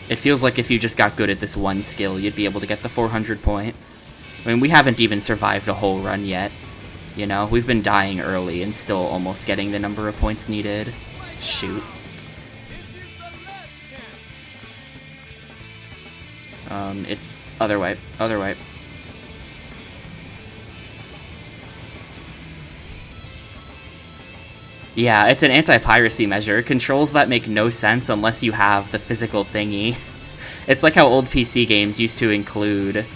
it feels like if you just got good at this one skill, you'd be able to get the 400 points. I mean, we haven't even survived a whole run yet. You know, we've been dying early and still almost getting the number of points needed. Shoot. It's other way, other way. Yeah, it's an anti-piracy measure. Controls that make no sense unless you have the physical thingy. It's like how old PC games used to include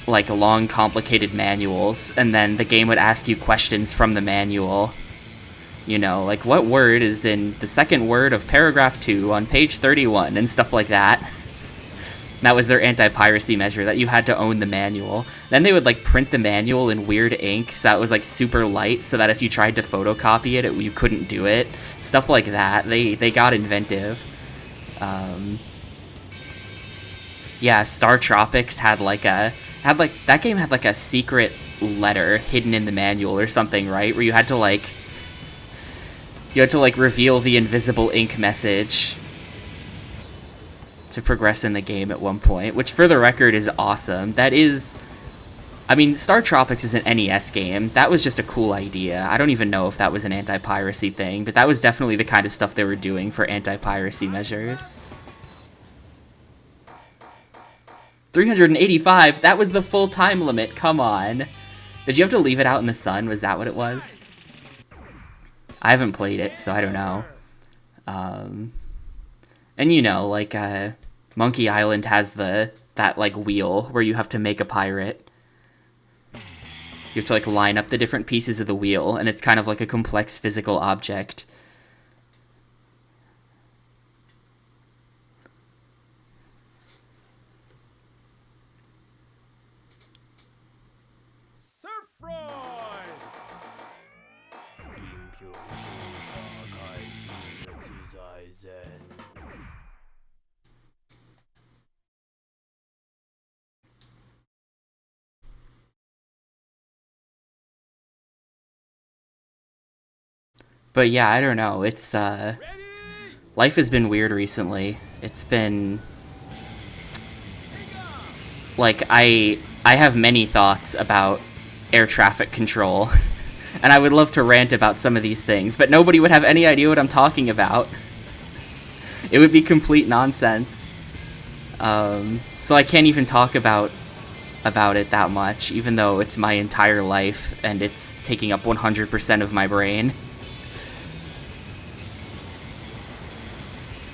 like long, complicated manuals, and then the game would ask you questions from the manual. You know, like what word is in the second word of paragraph 2 on page 31 and stuff like that. That was their anti-piracy measure, that you had to own the manual. Then they would like print the manual in weird ink so that it was like super light so that if you tried to photocopy it, you couldn't do it. Stuff like that. They got inventive. Yeah, Star Tropics had like that game had like a secret letter hidden in the manual or something, right? Where you had to like reveal the invisible ink message to progress in the game at one point, which for the record is awesome. That is, I mean, Star Tropics is an NES game. That was just a cool idea. I don't even know if that was an anti-piracy thing, but that was definitely the kind of stuff they were doing for anti-piracy measures. 385, that was the full time limit, come on. Did you have to leave it out in the sun? Was that what it was? I haven't played it, so I don't know. And you know, like, Monkey Island has that, like, wheel where you have to make a pirate. You have to, like, line up the different pieces of the wheel, and it's kind of like a complex physical object. Surfroid! But yeah, I don't know. It's, life has been weird recently. It's been, like, I have many thoughts about air traffic control, and I would love to rant about some of these things, but nobody would have any idea what I'm talking about. It would be complete nonsense. So I can't even talk about it that much, even though it's my entire life, and it's taking up 100% of my brain.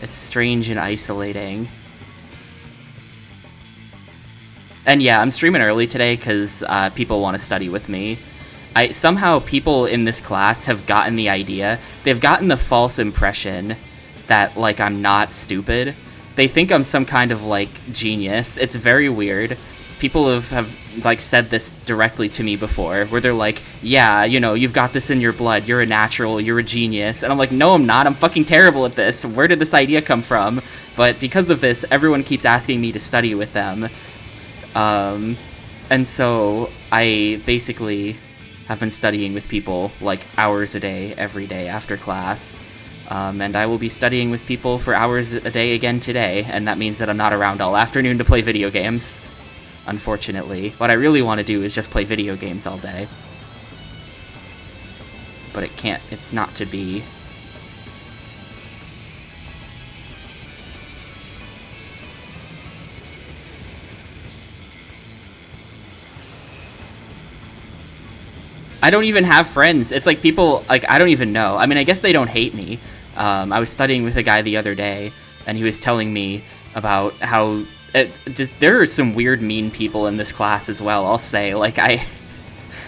It's strange and isolating. And yeah, I'm streaming early today because people want to study with me. Somehow people in this class have gotten the idea, they've gotten the false impression that, like, I'm not stupid. They think I'm some kind of, like, genius. It's very weird. People have like, said this directly to me before, where they're like, yeah, you know, you've got this in your blood, you're a natural, you're a genius. And I'm like, no, I'm not, I'm fucking terrible at this. Where did this idea come from? But because of this, everyone keeps asking me to study with them. And so I basically have been studying with people, like, hours a day, every day after class. And I will be studying with people for hours a day again today, and that means that I'm not around all afternoon to play video games. Unfortunately. What I really want to do is just play video games all day. But it's not to be. I don't even have friends. It's like people, like, I don't even know. I mean, I guess they don't hate me. I was studying with a guy the other day, and he was telling me about how there are some weird, mean people in this class as well, I'll say. Like,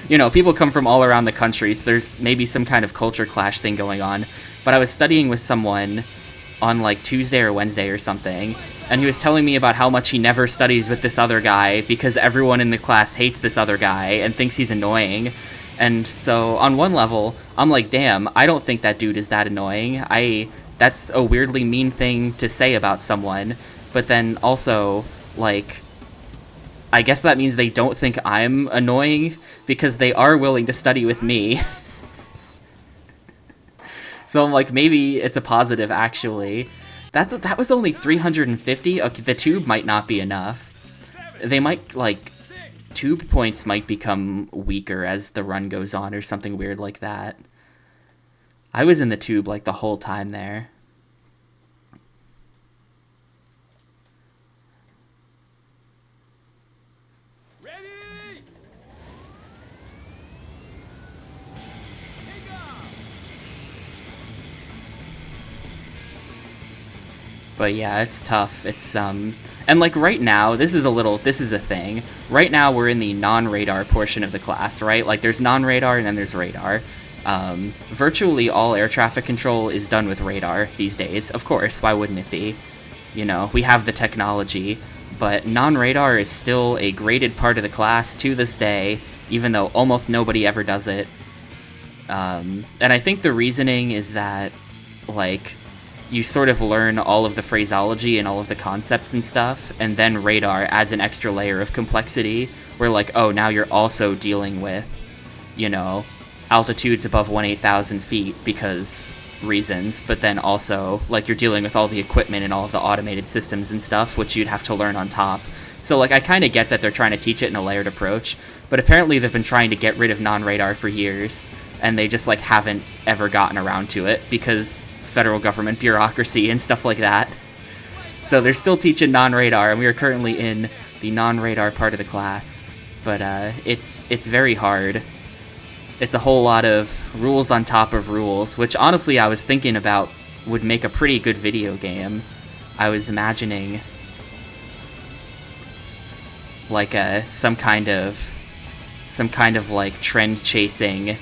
you know, people come from all around the country, so there's maybe some kind of culture clash thing going on. But I was studying with someone on, like, Tuesday or Wednesday or something, and he was telling me about how much he never studies with this other guy because everyone in the class hates this other guy and thinks he's annoying. And so, on one level, I'm like, damn, I don't think that dude is that annoying. That's a weirdly mean thing to say about someone. But then also, like, I guess that means they don't think I'm annoying, because they are willing to study with me. So I'm like, maybe it's a positive, actually. That was only 350? Okay, the tube might not be enough. They might, like, tube points might become weaker as the run goes on, or something weird like that. I was in the tube, like, the whole time there. Ready? But yeah, it's tough. It's, and like right now, this is a thing. Right now we're in the non-radar portion of the class, right? Like there's non-radar and then there's radar. Virtually all air traffic control is done with radar these days. Of course, why wouldn't it be? You know, we have the technology, but non-radar is still a graded part of the class to this day, even though almost nobody ever does it. And I think the reasoning is that, like, you sort of learn all of the phraseology and all of the concepts and stuff, and then radar adds an extra layer of complexity, where like, oh, now you're also dealing with, you know, altitudes above 1,800 feet because reasons, but then also, like, you're dealing with all the equipment and all of the automated systems and stuff, which you'd have to learn on top. So, like, I kind of get that they're trying to teach it in a layered approach, but apparently they've been trying to get rid of non-radar for years, and they just, like, haven't ever gotten around to it, because federal government bureaucracy and stuff like that. So they're still teaching non-radar, and we are currently in the non-radar part of the class. But it's very hard. It's a whole lot of rules on top of rules, which honestly I was thinking about would make a pretty good video game. I was imagining like some kind of like trend chasing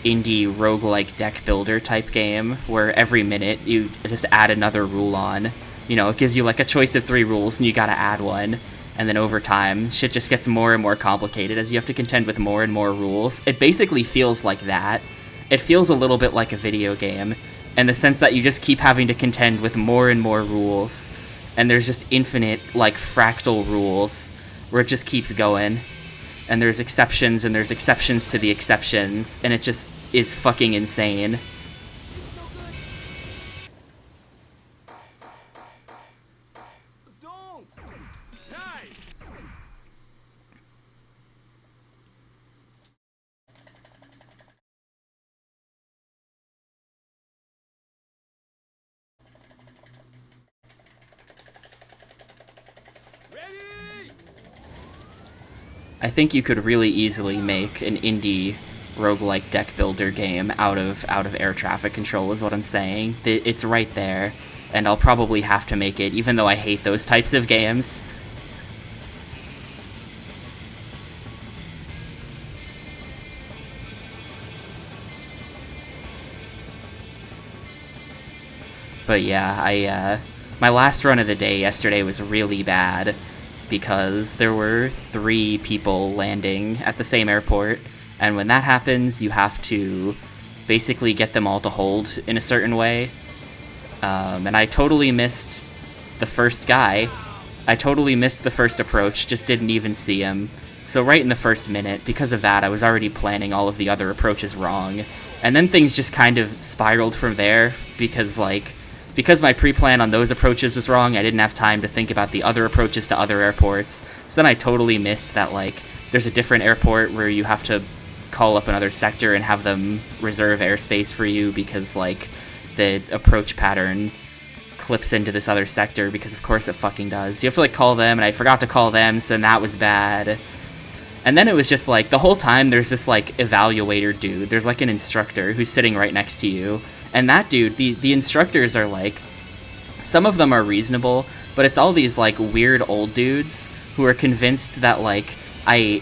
indie roguelike deck builder type game where every minute you just add another rule on. You know, it gives you like a choice of 3 rules and you gotta add one. And then over time, shit just gets more and more complicated as you have to contend with more and more rules. It basically feels like that. It feels a little bit like a video game, in the sense that you just keep having to contend with more and more rules. And there's just infinite, like, fractal rules, where it just keeps going. And there's exceptions to the exceptions, and it just is fucking insane. Don't! Hey! Ready? I think you could really easily make an indie roguelike deck builder game out of air traffic control, is what I'm saying. It's right there, and I'll probably have to make it, even though I hate those types of games. But yeah, my last run of the day yesterday was really bad, because there were 3 people landing at the same airport, and when that happens, you have to basically get them all to hold in a certain way. And I totally missed the first guy. I totally missed the first approach, just didn't even see him. So right in the first minute, because of that, I was already planning all of the other approaches wrong. And then things just kind of spiraled from there, because my pre-plan on those approaches was wrong, I didn't have time to think about the other approaches to other airports. So then I totally missed that, like, there's a different airport where you have to call up another sector and have them reserve airspace for you because, like, the approach pattern clips into this other sector, because of course it fucking does. You have to, like, call them, and I forgot to call them, so then that was bad. And then it was just, like, the whole time there's this, like, evaluator dude. There's, like, an instructor who's sitting right next to you. And that dude, the instructors are, like, some of them are reasonable, but it's all these, like, weird old dudes who are convinced that, like, I've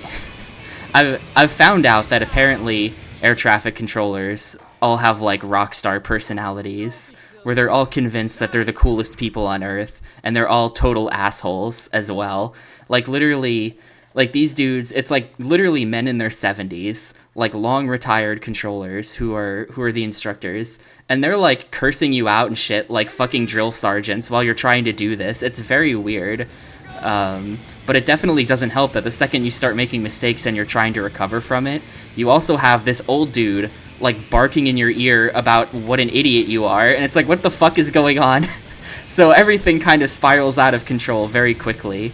found out that apparently air traffic controllers all have, like, rock star personalities, where they're all convinced that they're the coolest people on Earth, and they're all total assholes as well. Like, literally, like, these dudes, it's, like, literally men in their 70s, like, long retired controllers who are the instructors, and they're, like, cursing you out and shit like fucking drill sergeants while you're trying to do this. It's very weird. But it definitely doesn't help that the second you start making mistakes and you're trying to recover from it, you also have this old dude, like, barking in your ear about what an idiot you are, and it's like, what the fuck is going on? So everything kind of spirals out of control very quickly.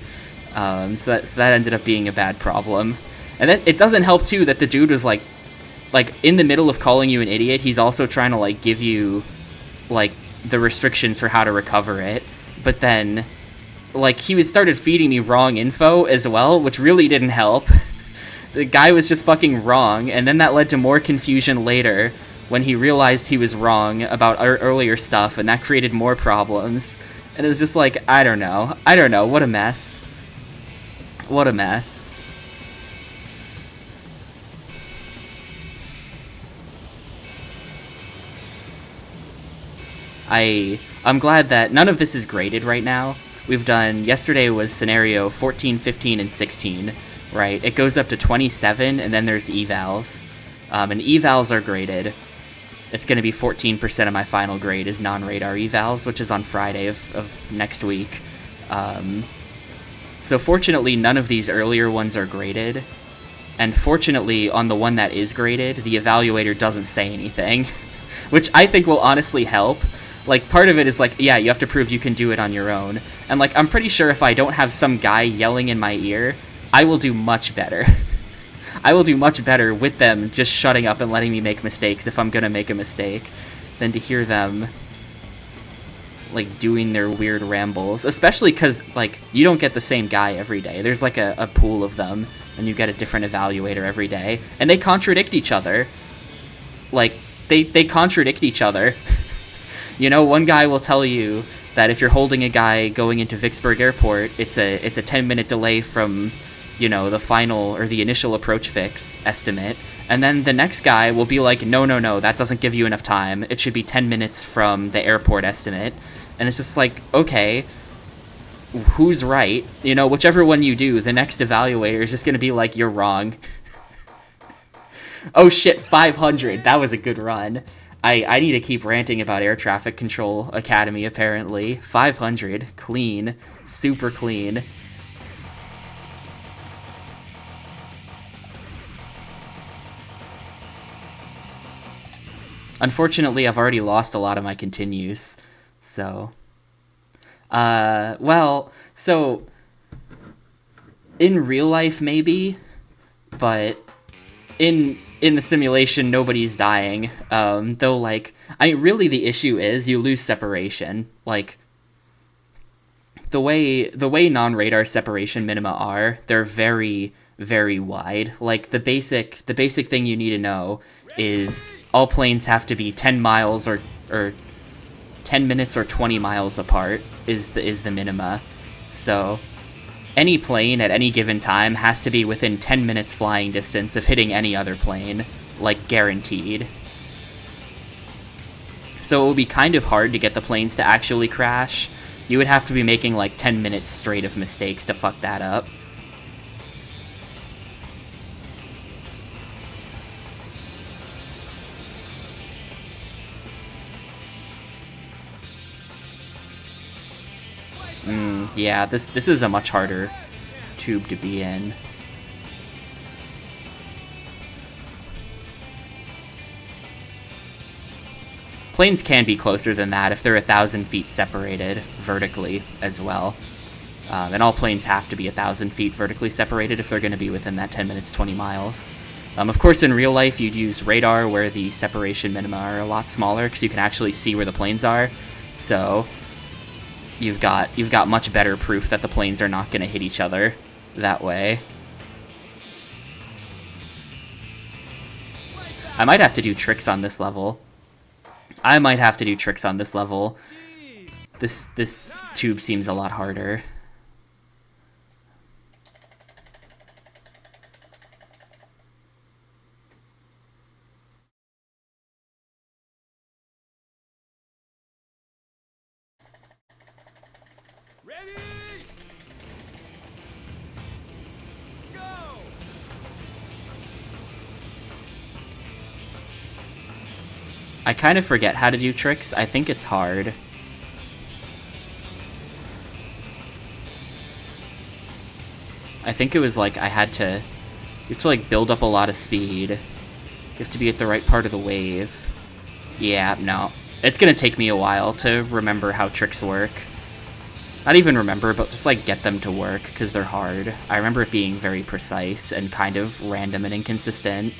So that ended up being a bad problem. And then it doesn't help, too, that the dude was, like, in the middle of calling you an idiot, he's also trying to, like, give you, like, the restrictions for how to recover it. But then, like, he started feeding me wrong info as well, which really didn't help. The guy was just fucking wrong, and then that led to more confusion later when he realized he was wrong about earlier stuff, and that created more problems. And it was just like, I don't know, what a mess. What a mess. I'm glad that none of this is graded right now. We've done, yesterday was scenario 14, 15, and 16, right? It goes up to 27, and then there's evals. And evals are graded. It's going to be 14% of my final grade is non-radar evals, which is on Friday of next week. So fortunately, none of these earlier ones are graded. And fortunately, on the one that is graded, the evaluator doesn't say anything, which I think will honestly help. Like, part of it is like, yeah, you have to prove you can do it on your own. And, like, I'm pretty sure if I don't have some guy yelling in my ear, I will do much better. I will do much better with them just shutting up and letting me make mistakes if I'm gonna make a mistake, than to hear them, like, doing their weird rambles. Especially because, like, you don't get the same guy every day. There's, like, a pool of them, and you get a different evaluator every day. And they contradict each other. Like, they contradict each other. You know, one guy will tell you that if you're holding a guy going into Vicksburg Airport, it's a 10-minute delay from, you know, the final or the initial approach fix estimate. And then the next guy will be like, no, that doesn't give you enough time. It should be 10 minutes from the airport estimate. And it's just like, okay, who's right? You know, whichever one you do, the next evaluator is just going to be like, you're wrong. Oh shit, 500. That was a good run. I need to keep ranting about Air Traffic Control Academy, apparently. 500. Clean. Super clean. Unfortunately, I've already lost a lot of my continues. So... well, so... in real life, maybe. But... in the simulation, nobody's dying. Though, like, I mean, really the issue is you lose separation. Like, the way non-radar separation minima are, they're very, very wide. Like, the basic thing you need to know is all planes have to be 10 miles or 10 minutes or 20 miles apart is the minima. So... any plane at any given time has to be within 10 minutes flying distance of hitting any other plane, like, guaranteed. So it would be kind of hard to get the planes to actually crash. You would have to be making, like, 10 minutes straight of mistakes to fuck that up. Yeah, this is a much harder tube to be in. Planes can be closer than that if they're 1,000 feet separated vertically as well. And all planes have to be 1,000 feet vertically separated if they're going to be within that 10 minutes, 20 miles. Of course, in real life, you'd use radar where the separation minima are a lot smaller because you can actually see where the planes are. So... You've got much better proof that the planes are not going to hit each other that way. I might have to do tricks on this level. This tube seems a lot harder. I kind of forget how to do tricks. I think it's hard. think it was like I had to... You have to like build up a lot of speed. You have to be at the right part of the wave. Yeah, no. It's gonna take me a while to remember how tricks work. Not even remember, but just like get them to work, because they're hard. I remember it being very precise and kind of random and inconsistent.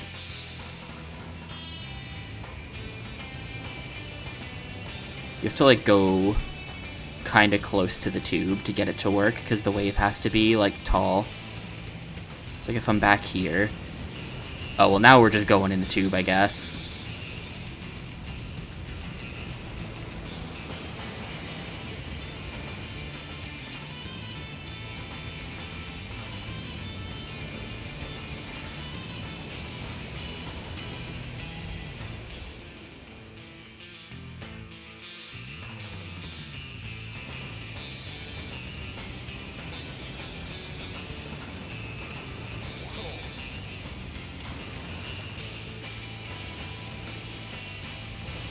You have to like go kind of close to the tube to get it to work, because the wave has to be like tall. It's like if I'm back here... Oh, well now we're just going in the tube, I guess.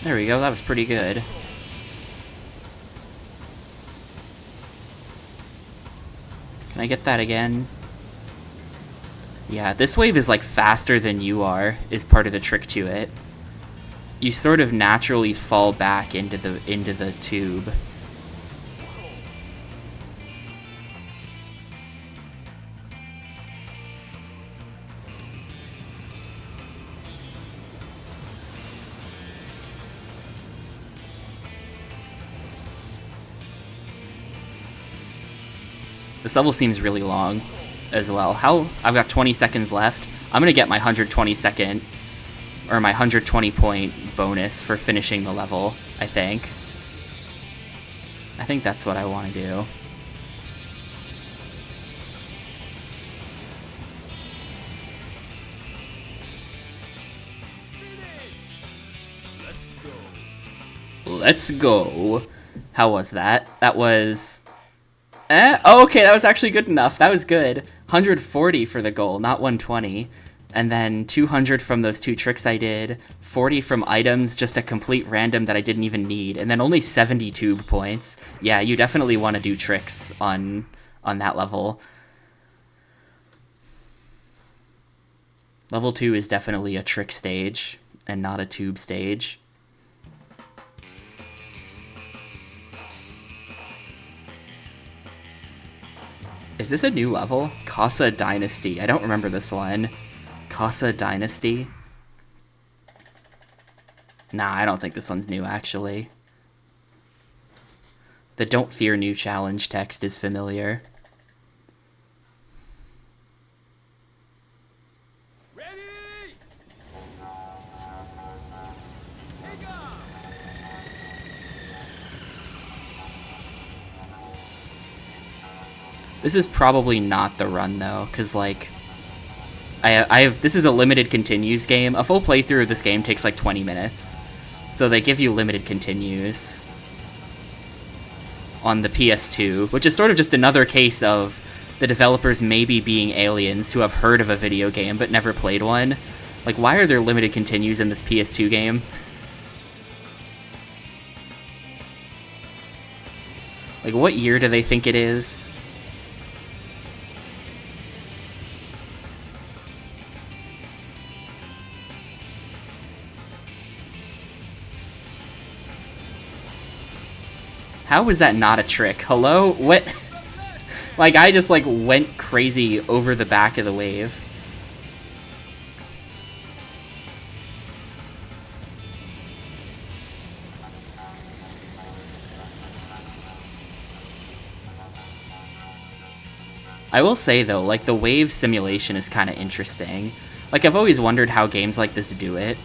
There we go, that was pretty good. Can I get that again? Yeah, this wave is like faster than you are, is part of the trick to it. You sort of naturally fall back into the tube. This level seems really long as well. I've got 20 seconds left. I'm gonna get my 120 second, or my 120 point bonus for finishing the level, I think. I think that's what I want to do. Let's go. How was that? That was... Oh, okay, that was actually good enough. That was good. 140 for the goal, not 120. And then 200 from those two tricks I did. 40 from items, just a complete random that I didn't even need. And then only 70 tube points. Yeah, you definitely want to do tricks on that level. Level 2 is definitely a trick stage, and not a tube stage. Is this a new level? Casa Dynasty. I don't remember this one. Casa Dynasty? Nah, I don't think this one's new, actually. The Don't Fear New Challenge text is familiar. Ready? Take off! This is probably not the run, though, because, like, I have... This is a limited continues game. A full playthrough of this game takes, like, 20 minutes. So they give you limited continues on the PS2, which is sort of just another case of the developers maybe being aliens who have heard of a video game but never played one. Like, why are there limited continues in this PS2 game? Like, what year do they think it is? How was that not a trick? Hello? What? My guy just, like, went crazy over the back of the wave. I will say, though, like, the wave simulation is kind of interesting. Like, I've always wondered how games like this do it.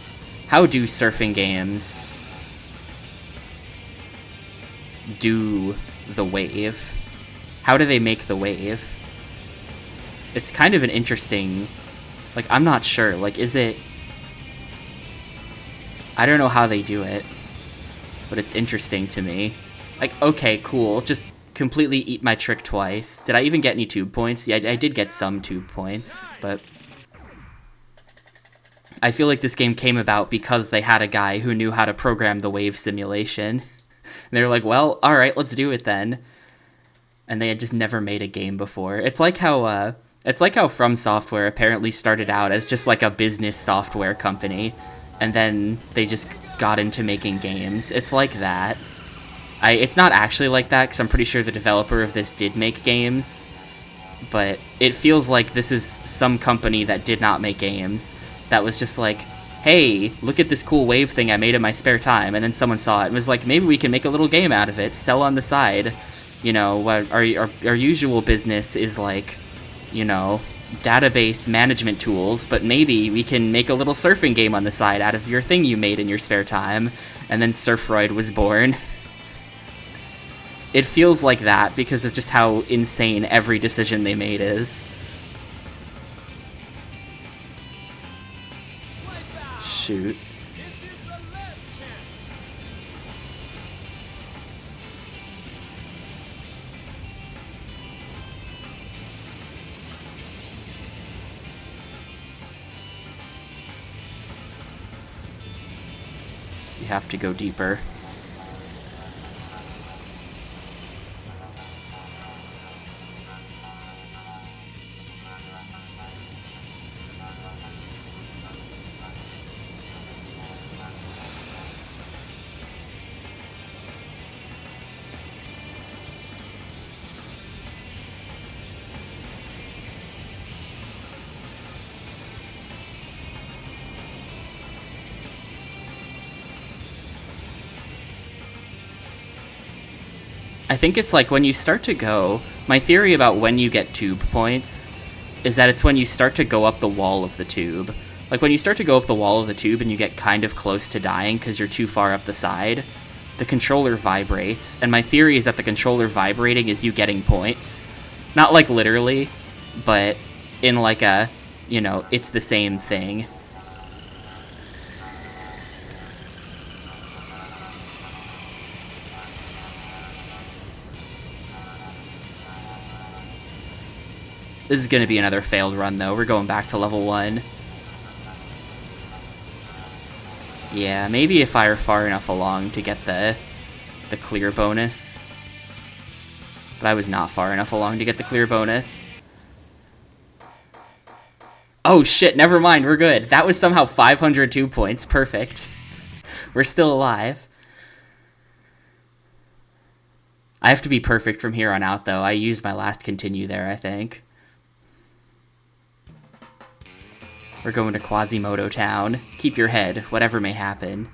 How do surfing games do the wave? How do they make the wave? It's kind of an interesting... Like, I'm not sure. Like, is it... I don't know how they do it, but it's interesting to me. Like, okay, cool. Just completely eat my trick twice. Did I even get any tube points? Yeah, I did get some tube points, but... I feel like this game came about because they had a guy who knew how to program the wave simulation. And they were like, well, alright, let's do it then. And they had just never made a game before. It's like how It's like how From Software apparently started out as just like a business software company, and then they just got into making games. It's like that. It's not actually like that, because I'm pretty sure the developer of this did make games, but it feels like this is some company that did not make games, that was just like, hey, look at this cool wave thing I made in my spare time, and then someone saw it and was like, maybe we can make a little game out of it, sell on the side. You know, our usual business is like, you know, database management tools, but maybe we can make a little surfing game on the side out of your thing you made in your spare time. And then Surfroid was born. It feels like that because of just how insane every decision they made is. Shoot. You have to go deeper. I think it's like when you start to go, my theory about when you get tube points is that it's when you start to go up the wall of the tube. Like when you start to go up the wall of the tube and you get kind of close to dying because you're too far up the side, the controller vibrates, and my theory is that the controller vibrating is you getting points. Not like literally, but in like a, you know, it's the same thing. This is going to be another failed run, though. We're going back to level 1. Yeah, maybe if I were far enough along to get the clear bonus. But I was not far enough along to get the clear bonus. Oh shit, never mind, we're good. That was somehow 502 points. Perfect. We're still alive. I have to be perfect from here on out, though. I used my last continue there, I think. We're going to Quasimodo Town. Keep your head, whatever may happen.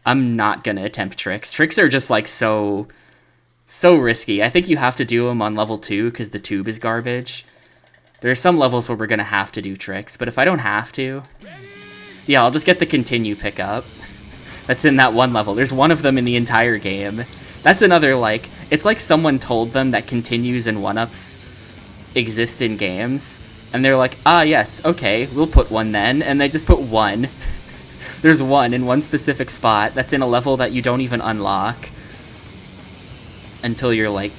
I'm not gonna attempt tricks. Tricks are just, like, so risky. I think you have to do them on level 2 because the tube is garbage. There are some levels where we're gonna have to do tricks, but if I don't have to... Yeah, I'll just get the continue pickup. That's in that one level. There's one of them in the entire game. That's another, like... It's like someone told them that continues and 1-ups exist in games. And they're like, ah, yes, okay, we'll put one then. And they just put one. There's one in one specific spot that's in a level that you don't even unlock. Until you're, like,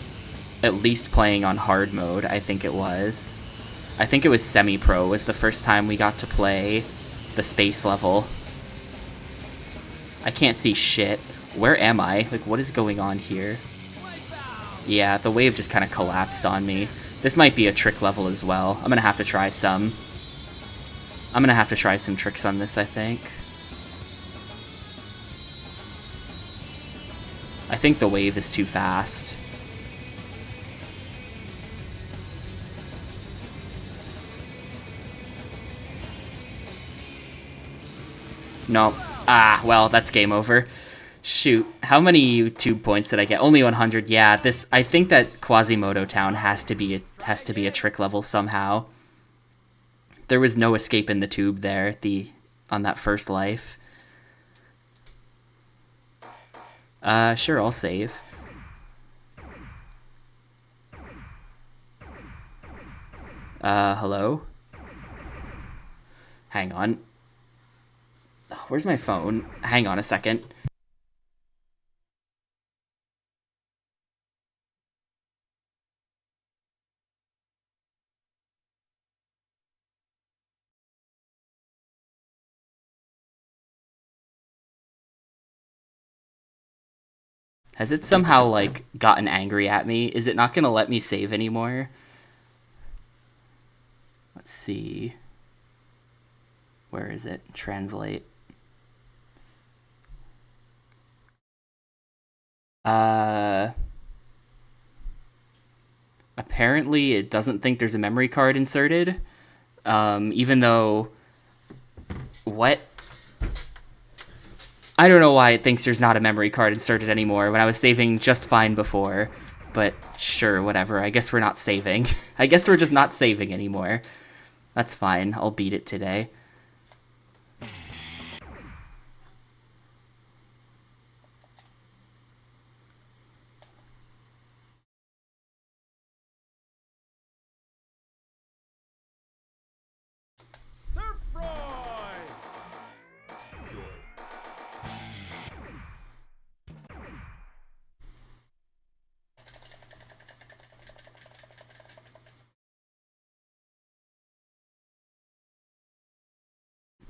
at least playing on hard mode, I think it was. I think it was semi-pro was the first time we got to play the space level. I can't see shit. Where am I? Like, what is going on here? Yeah, the wave just kind of collapsed on me. This might be a trick level as well. I'm gonna have to try some. I'm gonna have to try some tricks on this, I think. I think the wave is too fast. No. Ah, well, that's game over. Shoot, how many YouTube points did I get? Only 100. Yeah, this. I think that Quasimodo Town has to be a trick level somehow. There was no escape in the tube there. On that first life. Sure, I'll save. Hello? Hang on. Where's my phone? Hang on a second. Has it somehow, like, gotten angry at me? Is it not gonna let me save anymore? Let's see. Where is it? Translate. Apparently it doesn't think there's a memory card inserted. Even though... What? I don't know why it thinks there's not a memory card inserted anymore when I was saving just fine before. But sure, whatever. I guess we're not saving. I guess we're just not saving anymore. That's fine. I'll beat it today. Surfroid!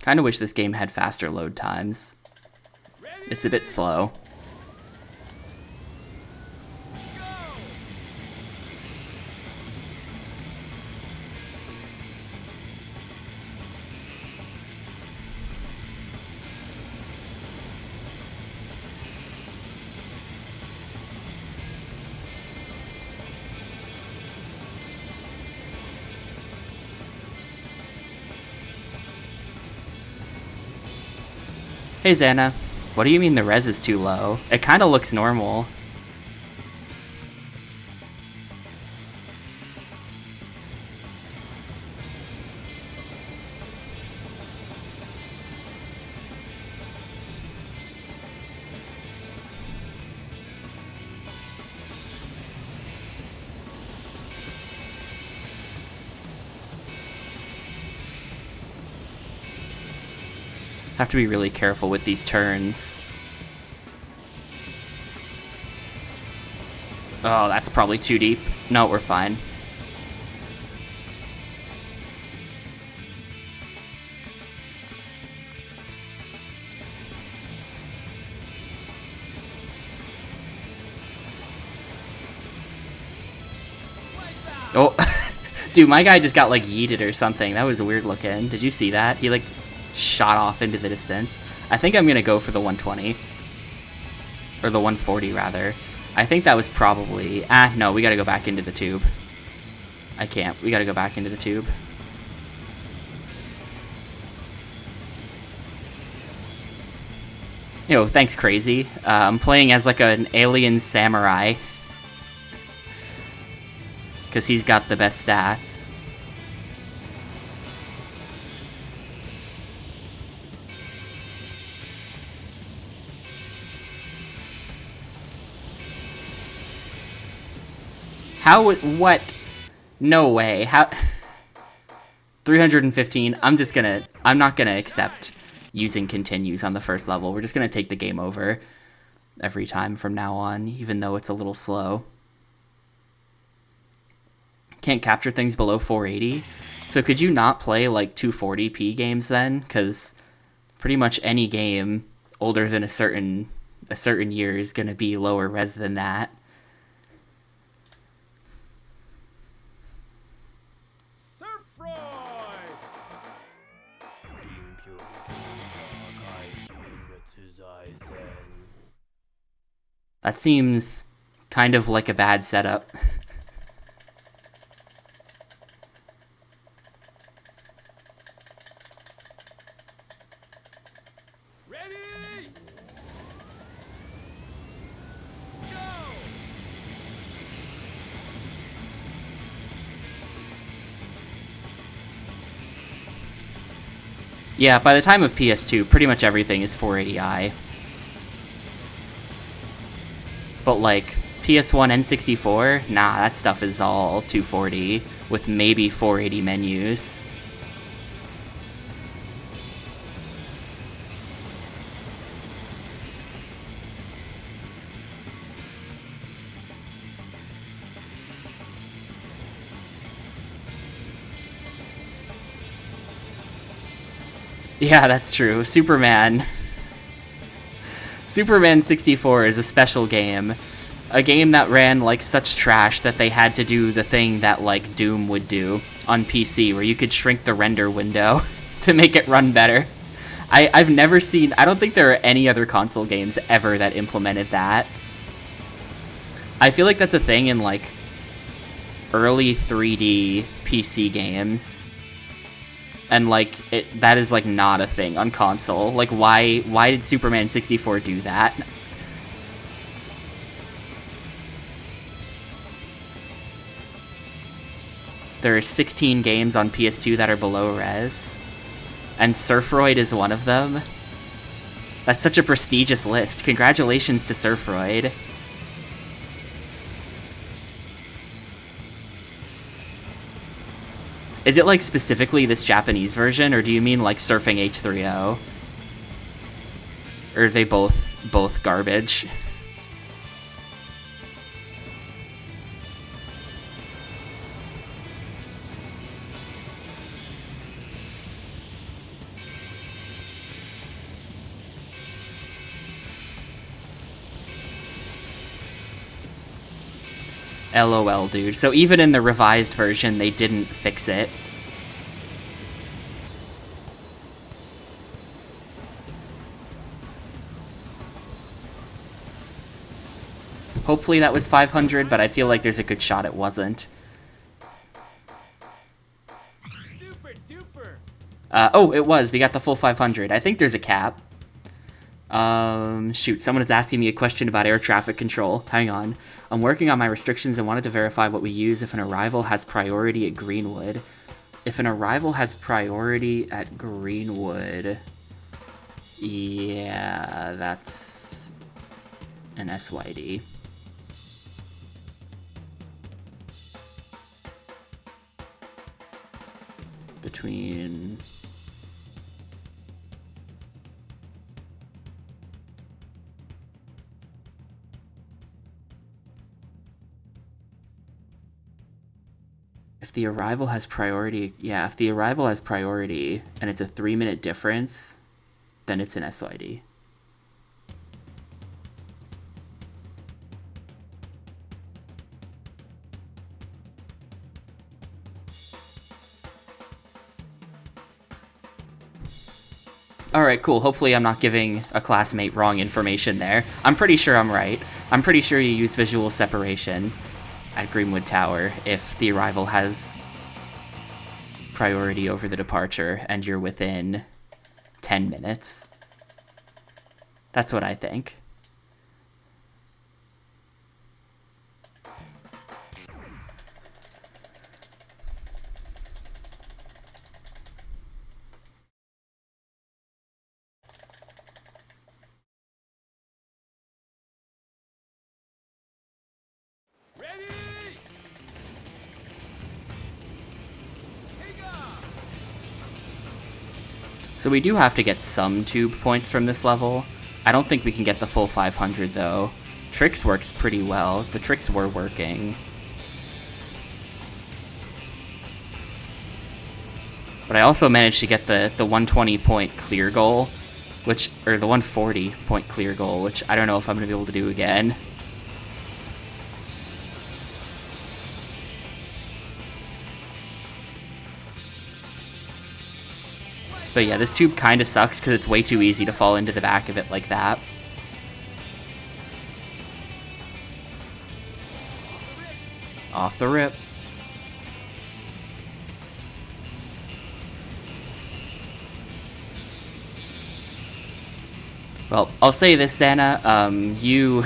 Kind of wish this game had faster load times. It's a bit slow. Hey Xana, what do you mean the res is too low? It kind of looks normal. Have to be really careful with these turns. Oh, that's probably too deep. No, we're fine. Oh, dude, my guy just got like yeeted or something. That was weird looking. Did you see that? He like shot off into the distance. I think I'm gonna go for the 120. Or the 140 rather. I think that was probably... no, we gotta go back into the tube. I can't. We gotta go back into the tube. Yo, thanks, Crazy. I'm playing as like an alien samurai. Because he's got the best stats. How would... What? No way. How... 315. I'm not gonna accept using continues on the first level. We're just gonna take the game over every time from now on, even though it's a little slow. Can't capture things below 480. So could you not play like 240p games then? Because pretty much any game older than a certain year is gonna be lower res than that. That seems kind of like a bad setup. Ready? Go! Yeah, by the time of PS2, pretty much everything is 480i. But like PS1 and 64, nah, that stuff is all 240 with maybe 480 menus. Yeah, that's true. Superman 64 is a special game. A game that ran like such trash that they had to do the thing that like Doom would do. on PC where you could shrink the render window to make it run better. I've never seen... I don't think there are any other console games ever that implemented that. I feel like that's a thing in, like, early 3D PC games. And, like, that is, like, not a thing on console. Like, why did Superman 64 do that? There are 16 games on PS2 that are below res. And Surfroid is one of them. That's such a prestigious list. Congratulations to Surfroid. Is it, like, specifically this Japanese version, or do you mean, like, Surfing H3O? Or are they both garbage? LOL, dude. So even in the revised version, they didn't fix it. Hopefully that was 500, but I feel like there's a good shot it wasn't. Super duper. Oh, it was. We got the full 500. I think there's a cap. Shoot, someone is asking me a question about air traffic control. Hang on. I'm working on my restrictions and wanted to verify what we use if an arrival has priority at Greenwood. If an arrival has priority at Greenwood... Yeah, that's an SYD. Between... If the arrival has priority... Yeah, if the arrival has priority and it's a 3-minute difference, then it's an SYD. Alright, cool. Hopefully I'm not giving a classmate wrong information there. I'm pretty sure I'm right. I'm pretty sure you use visual separation at Greenwood Tower if the arrival has priority over the departure and you're within 10 minutes. That's what I think. So we do have to get some tube points from this level. I don't think we can get the full 500 though. Tricks works pretty well. The tricks were working. But I also managed to get the 120 point clear goal, or the 140 point clear goal, which I don't know if I'm going to be able to do again. But yeah, this tube kind of sucks because it's way too easy to fall into the back of it like that. Off the rip. Well, I'll say this, Santa, you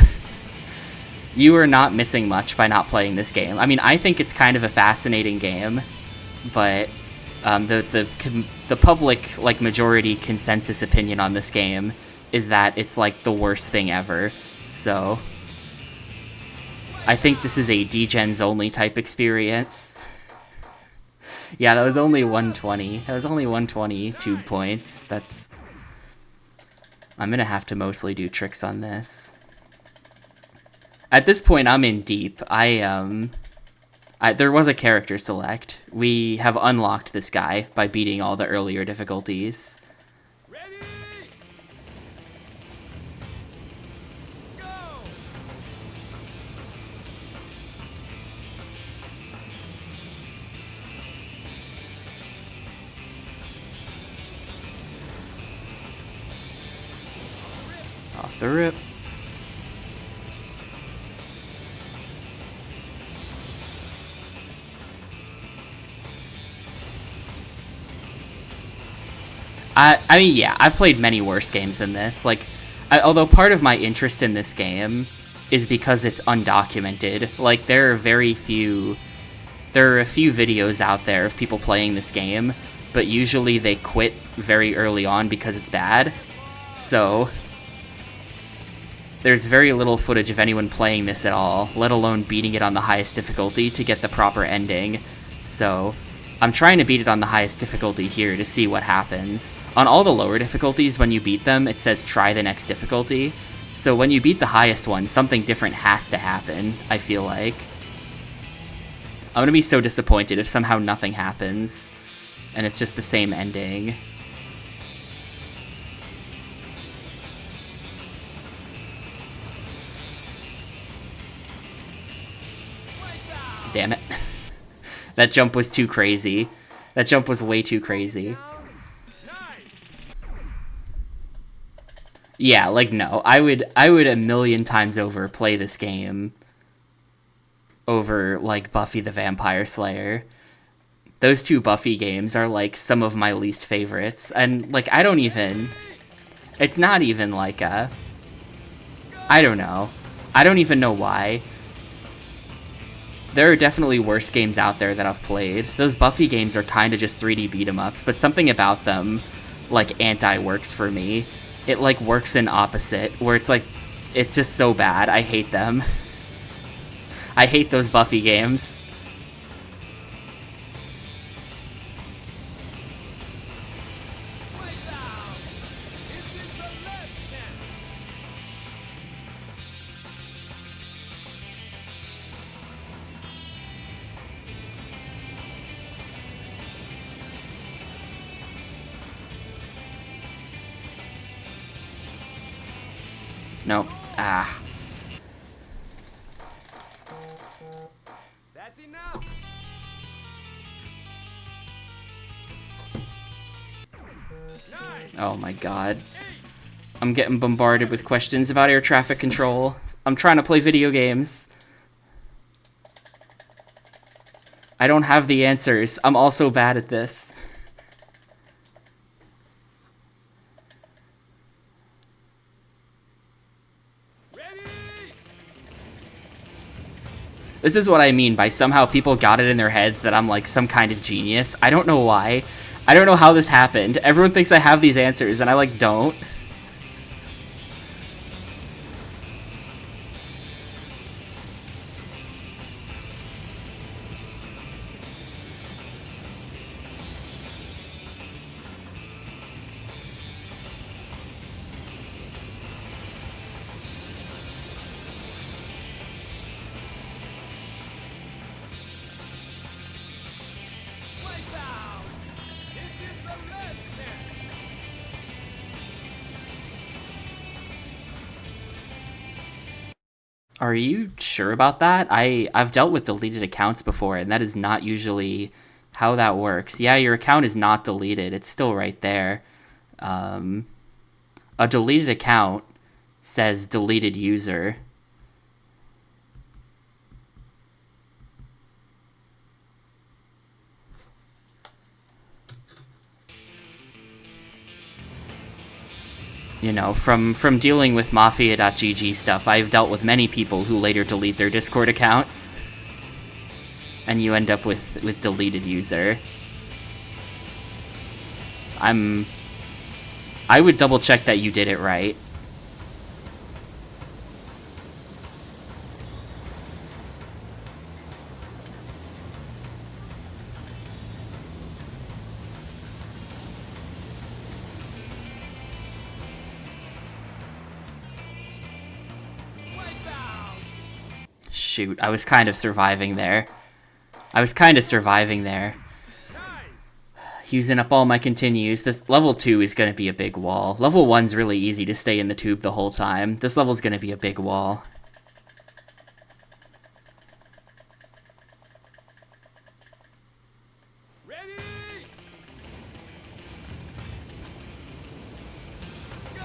are not missing much by not playing this game. I mean, I think it's kind of a fascinating game, but the public, like, majority consensus opinion on this game is that it's, like, the worst thing ever. So I think this is a degens only type experience. Yeah, that was only 120. That was only 120 tube points. I'm gonna have to mostly do tricks on this. At this point, I'm in deep. There was a character select. We have unlocked this guy by beating all the earlier difficulties. Ready? Go! off the rip. I mean, yeah, I've played many worse games than this. Like, although part of my interest in this game is because it's undocumented. Like, there are a few videos out there of people playing this game, but usually they quit very early on because it's bad. So, there's very little footage of anyone playing this at all, let alone beating it on the highest difficulty to get the proper ending. So, I'm trying to beat it on the highest difficulty here to see what happens. On all the lower difficulties, when you beat them, it says try the next difficulty. So when you beat the highest one, something different has to happen, I feel like. I'm gonna be so disappointed if somehow nothing happens, and it's just the same ending. Damn it. That jump was too crazy. That jump was way too crazy. Yeah, like, no. I would a million times over play this game over, like, Buffy the Vampire Slayer. Those two Buffy games are, like, some of my least favorites. And, like, I don't even... It's not even, like, a... I don't know. I don't even know why. There are definitely worse games out there that I've played. Those Buffy games are kind of just 3D beat-em-ups, but something about them, like, anti-works for me. It, like, works in opposite, where it's, like, it's just so bad. I hate them. I hate those Buffy games. No. Ah. That's enough. Oh my god. I'm getting bombarded with questions about air traffic control. I'm trying to play video games. I don't have the answers. I'm also bad at this. This is what I mean by somehow people got it in their heads that I'm like some kind of genius. I don't know why. I don't know how this happened. Everyone thinks I have these answers and I like don't. Are you sure about that? I've dealt with deleted accounts before, and that is not usually how that works. Yeah, your account is not deleted. It's still right there. A deleted account says deleted user. You know, from dealing with Mafia.gg stuff, I've dealt with many people who later delete their Discord accounts. And you end up with deleted user. I would double check that you did it right. Shoot, I was kind of surviving there. Using up all my continues. This level 2 is going to be a big wall. Level 1's really easy to stay in the tube the whole time. This level's going to be a big wall. Ready? Go!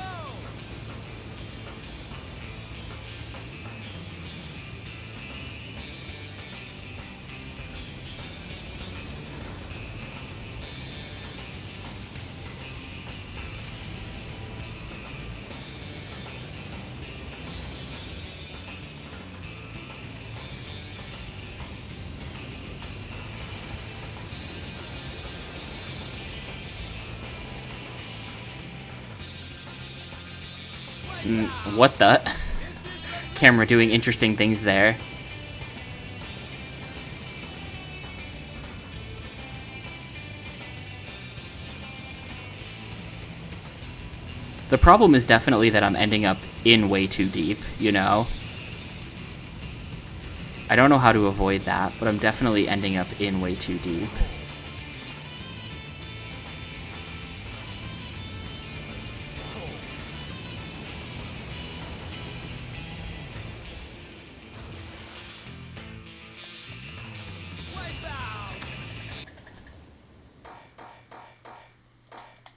What the? Camera doing interesting things there. The problem is definitely that I'm ending up in way too deep, you know? I don't know how to avoid that, but I'm definitely ending up in way too deep.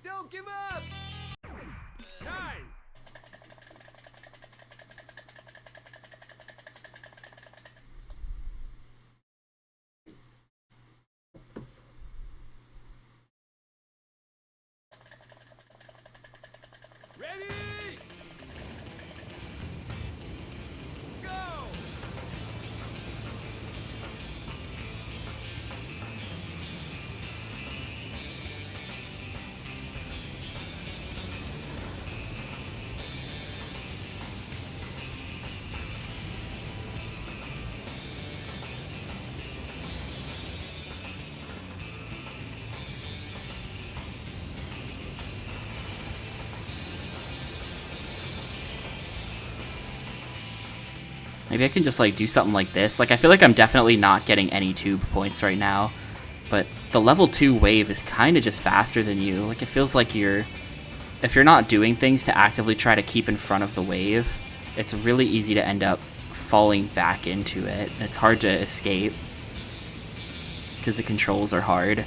Don't give up! 9! Ready? Go! Maybe I can just, like, do something like this. Like, I feel like I'm definitely not getting any tube points right now. But the level 2 wave is kind of just faster than you. Like, it feels like if you're not doing things to actively try to keep in front of the wave, it's really easy to end up falling back into it. It's hard to escape because the controls are hard.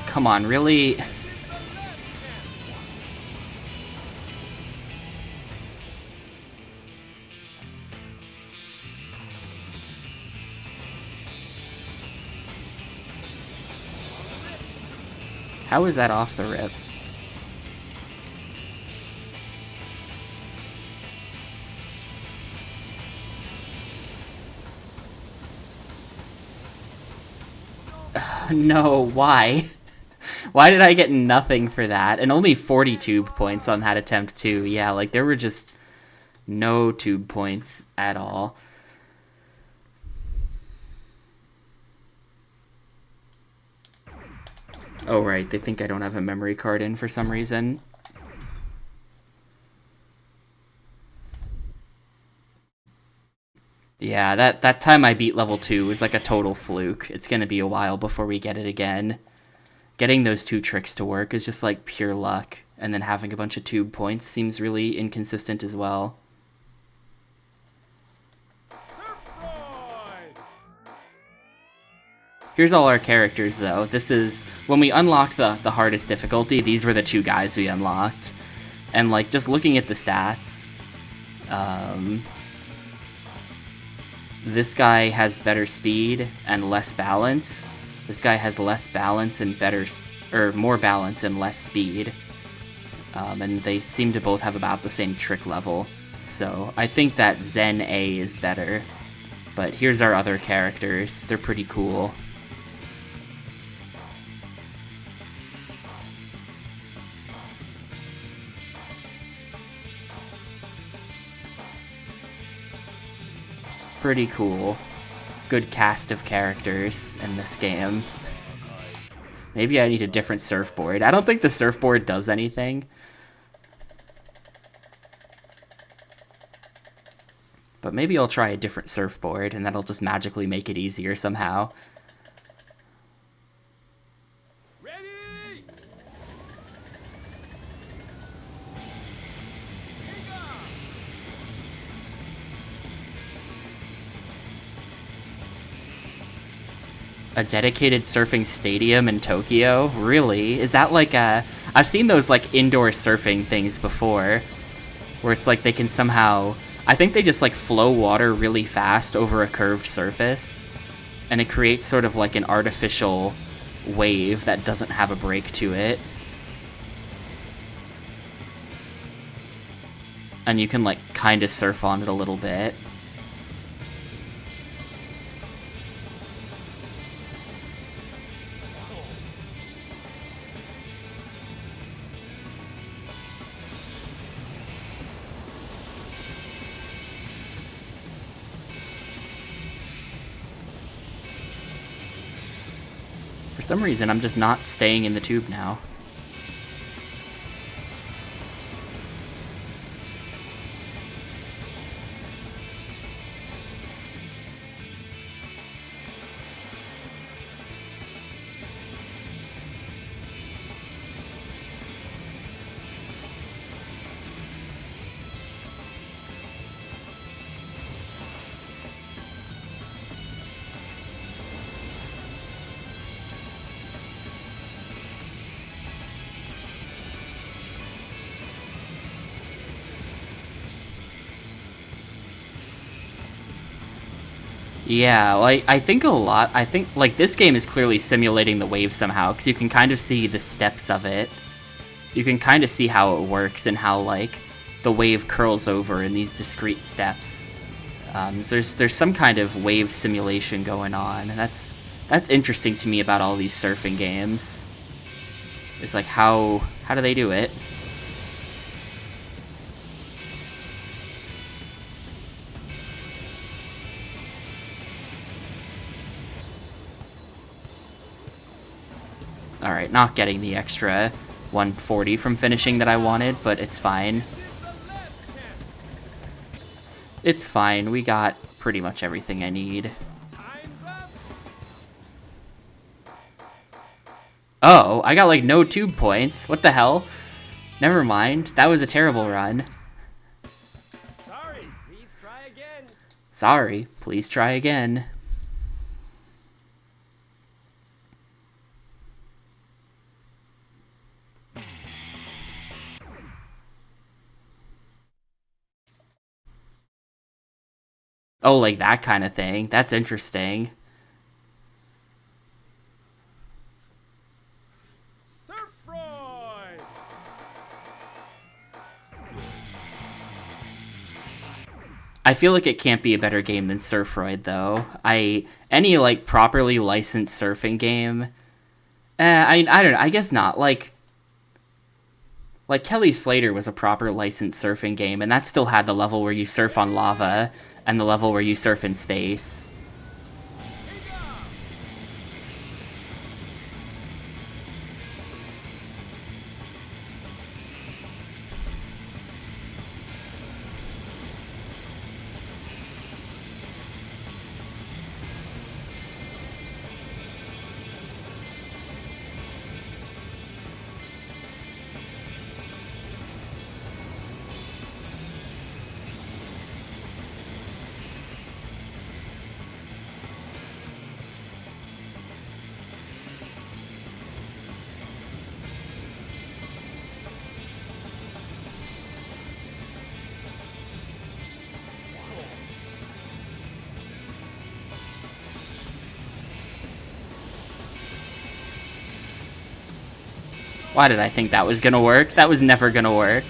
Come on, really? How is that off the rip? No, why? Why did I get nothing for that? And only 40 tube points on that attempt too. Yeah, like there were just no tube points at all. Oh right, they think I don't have a memory card in for some reason. Yeah, that time I beat level 2 was like a total fluke. It's gonna be a while before we get it again. Getting those 2 tricks to work is just like pure luck, and then having a bunch of tube points seems really inconsistent as well. Surfroid! Here's all our characters though. This is, when we unlocked the hardest difficulty, these were the 2 guys we unlocked. And like, just looking at the stats, this guy has better speed and less balance. This guy has less balance and more balance and less speed. And they seem to both have about the same trick level. So I think that Zen A is better. But here's our other characters. They're pretty cool. Pretty cool. Good cast of characters in this game. Maybe I need a different surfboard. I don't think the surfboard does anything. But maybe I'll try a different surfboard and that'll just magically make it easier somehow. Ready? A dedicated surfing stadium in Tokyo? Really? Is that like a... I've seen those like indoor surfing things before, where it's like they can somehow... I think they just like flow water really fast over a curved surface, and it creates sort of like an artificial wave that doesn't have a break to it. And you can like kind of surf on it a little bit. For some reason, I'm just not staying in the tube now. Yeah, like, I think like, this game is clearly simulating the wave somehow, because you can kind of see the steps of it. You can kind of see how it works and how, like, the wave curls over in these discrete steps. So there's some kind of wave simulation going on, and that's interesting to me about all these surfing games. It's like, how do they do it? Alright, not getting the extra 140 from finishing that I wanted, but it's fine. It's fine, we got pretty much everything I need. Oh, I got like no tube points. What the hell? Never mind, that was a terrible run. Sorry, please try again. Sorry, please try again. Oh, like that kind of thing. That's interesting. Surfroid. I feel like it can't be a better game than Surfroid, though. Any like properly licensed surfing game, I don't know. I guess not. Like Kelly Slater was a proper licensed surfing game, and that still had the level where you surf on lava and the level where you surf in space. Why did I think that was gonna work? That was never gonna work.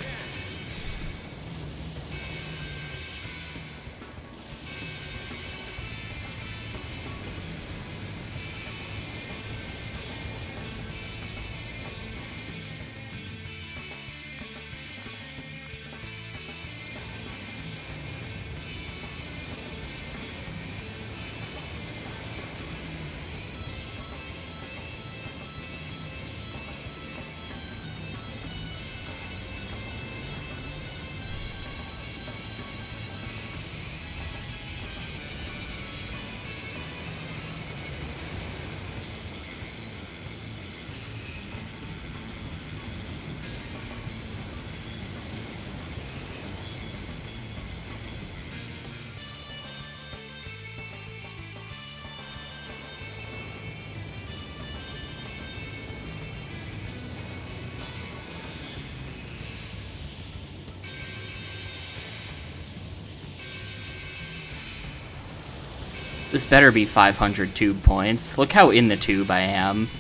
This better be 500 tube points. Look how in the tube I am.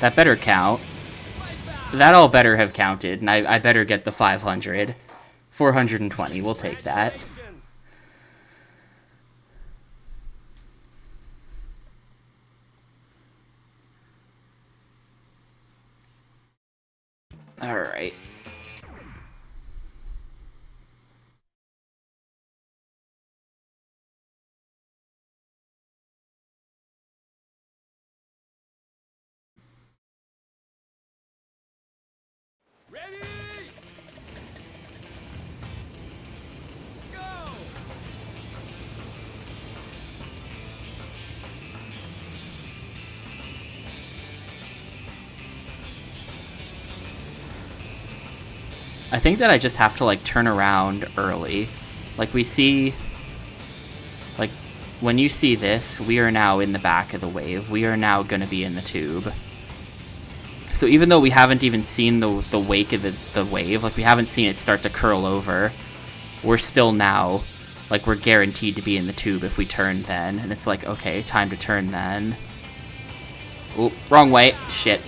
That better count. That all better have counted, and I better get the 500. 420, we'll take that. Alright. I think that I just have to, like, turn around early. Like, we see... Like, when you see this, we are now in the back of the wave. We are now going to be in the tube. So even though we haven't even seen the wake of the wave, like, we haven't seen it start to curl over, we're still now... Like, we're guaranteed to be in the tube if we turn then. And it's like, okay, time to turn then. Oop, wrong way. Shit.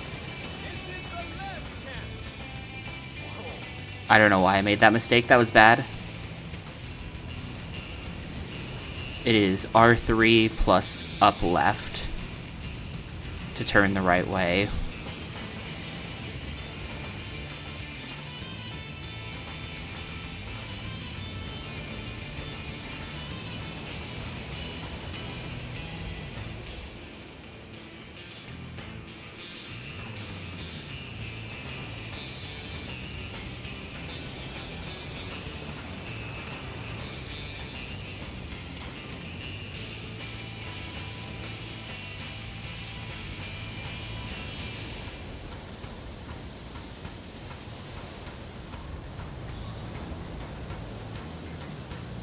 I don't know why I made that mistake. That was bad. It is R3 plus up left to turn the right way.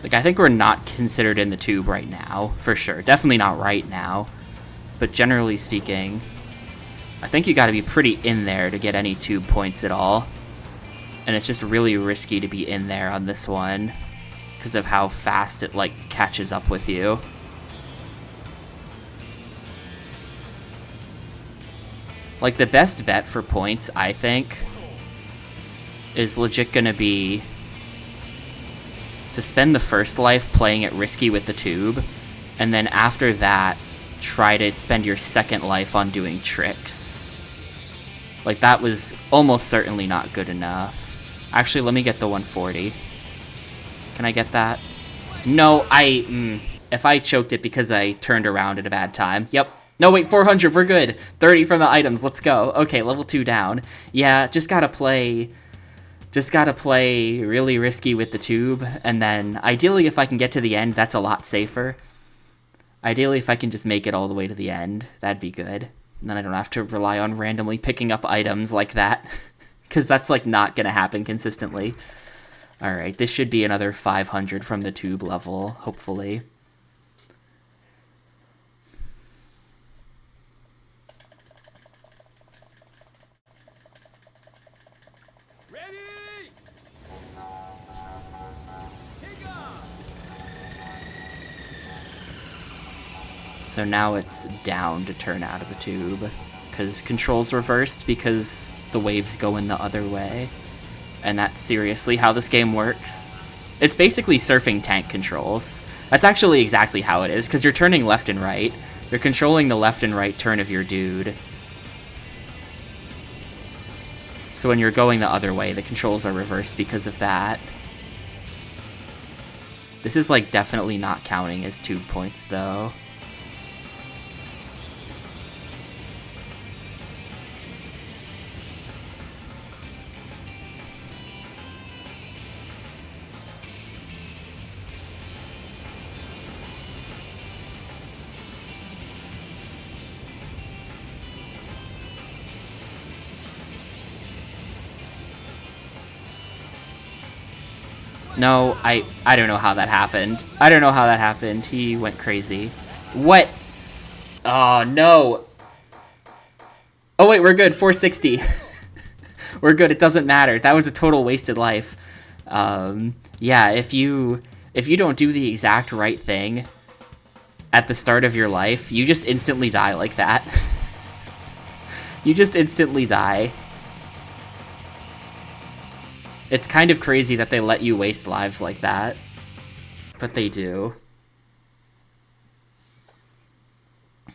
Like, I think we're not considered in the tube right now, for sure. Definitely not right now. But generally speaking, I think you gotta be pretty in there to get any tube points at all. And it's just really risky to be in there on this one because of how fast it, like, catches up with you. Like, the best bet for points, I think, is legit gonna be to spend the first life playing it risky with the tube, and then after that, try to spend your second life on doing tricks. Like, that was almost certainly not good enough. Actually, let me get the 140. Can I get that? No, if I choked it because I turned around at a bad time. Yep. No, wait, 400, we're good. 30 from the items, let's go. Okay, level 2 down. Yeah, just gotta play really risky with the tube, and then ideally if I can get to the end, that's a lot safer. Ideally if I can just make it all the way to the end, that'd be good. And then I don't have to rely on randomly picking up items like that, because that's, like, not gonna happen consistently. Alright, this should be another 500 from the tube level, hopefully. So now it's down to turn out of a tube, because control's reversed because the waves go in the other way. And that's seriously how this game works. It's basically surfing tank controls. That's actually exactly how it is, because you're turning left and right. You're controlling the left and right turn of your dude. So when you're going the other way, the controls are reversed because of that. This is, like, definitely not counting as tube points, though. No, I don't know how that happened. I don't know how that happened. He went crazy. What? Oh, no. Oh, wait, we're good. 460. We're good. It doesn't matter. That was a total wasted life. Yeah, if you don't do the exact right thing at the start of your life, you just instantly die like that. You just instantly die. It's kind of crazy that they let you waste lives like that, but they do.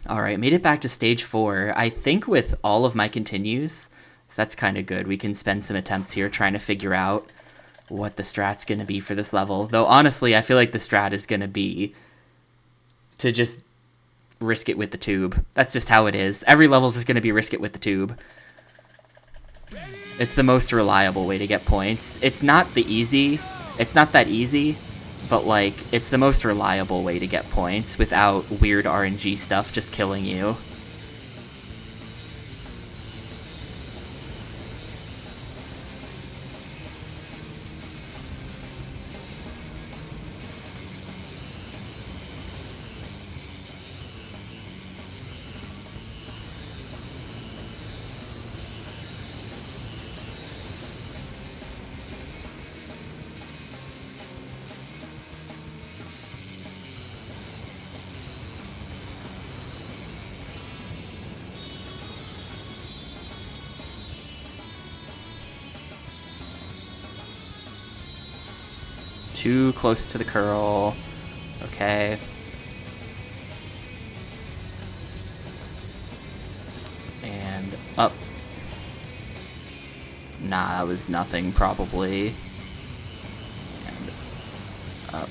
Alright, made it back to stage 4. I think with all of my continues, so that's kind of good. We can spend some attempts here trying to figure out what the strat's going to be for this level. Though honestly, I feel like the strat is going to be to just risk it with the tube. That's just how it is. Every level is going to be risk it with the tube. It's the most reliable way to get points. It's not that easy, but, like, it's the most reliable way to get points without weird RNG stuff just killing you. too close to the curl. Okay. And up. Nah, that was nothing, probably. And up.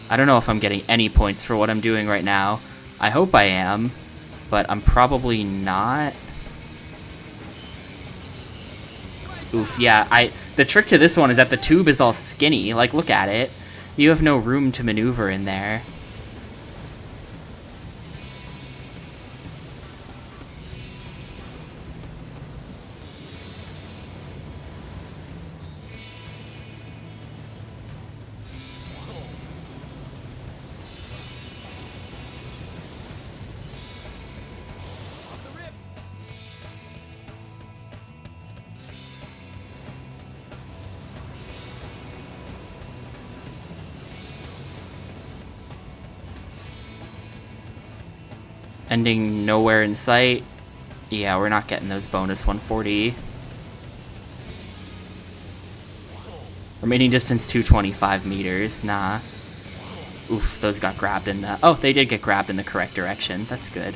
I don't know if I'm getting any points for what I'm doing right now. I hope I am, but I'm probably not. Oof, yeah, the trick to this one is that the tube is all skinny. Like, look at it. You have no room to maneuver in there. Ending nowhere in sight. Yeah, we're not getting those bonus 140. Remaining distance 225 meters. Nah. Oof, those got grabbed in the... Oh, they did get grabbed in the correct direction. That's good.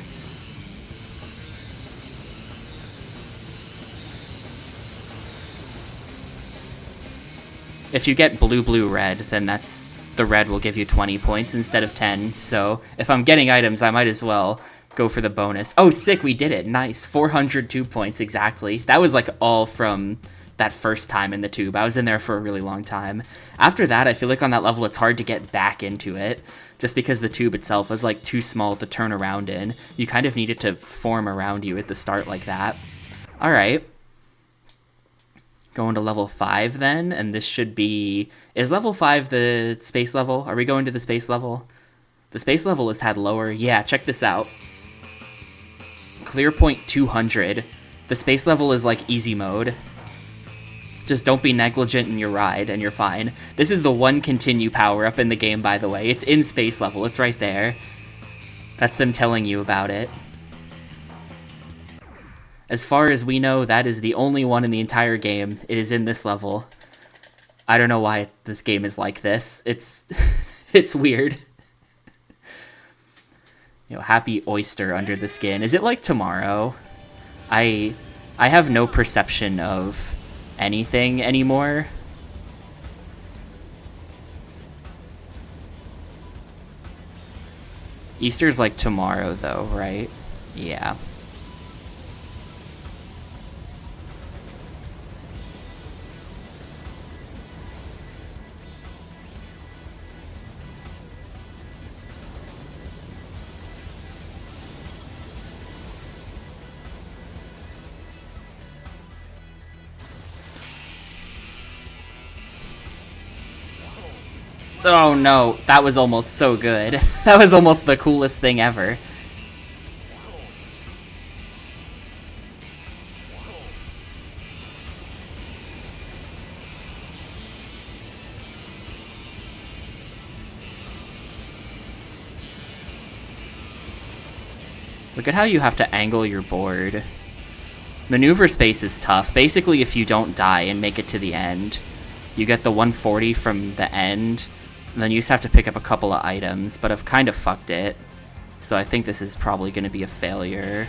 If you get blue, blue, red, then that's... The red will give you 20 points instead of 10. So if I'm getting items, I might as well go for the bonus. Oh, sick, we did it. Nice. 402 points exactly. That was like all from that first time in the tube. I was in there for a really long time. After that, I feel like on that level, it's hard to get back into it just because the tube itself was like too small to turn around in. You kind of needed to form around you at the start like that. All right. Going to level 5 then, and this should be... Is level 5 the space level? Are we going to the space level? The space level is had lower. Yeah, check this out. Clear point 200. The space level is like easy mode. Just don't be negligent in your ride, and you're fine. This is the one continue power-up in the game, by the way. It's in space level. It's right there. That's them telling you about it. As far as we know, that is the only one in the entire game. It is in this level. I don't know why this game is like this. It's it's weird. You know, happy oyster under the skin. Is it like tomorrow? I have no perception of anything anymore. Easter's like tomorrow though, right? Yeah. Oh no, that was almost so good. That was almost the coolest thing ever. Look at how you have to angle your board. Maneuver space is tough. Basically, if you don't die and make it to the end, you get the 140 from the end, and then you just have to pick up a couple of items, but I've kind of fucked it. So I think this is probably going to be a failure.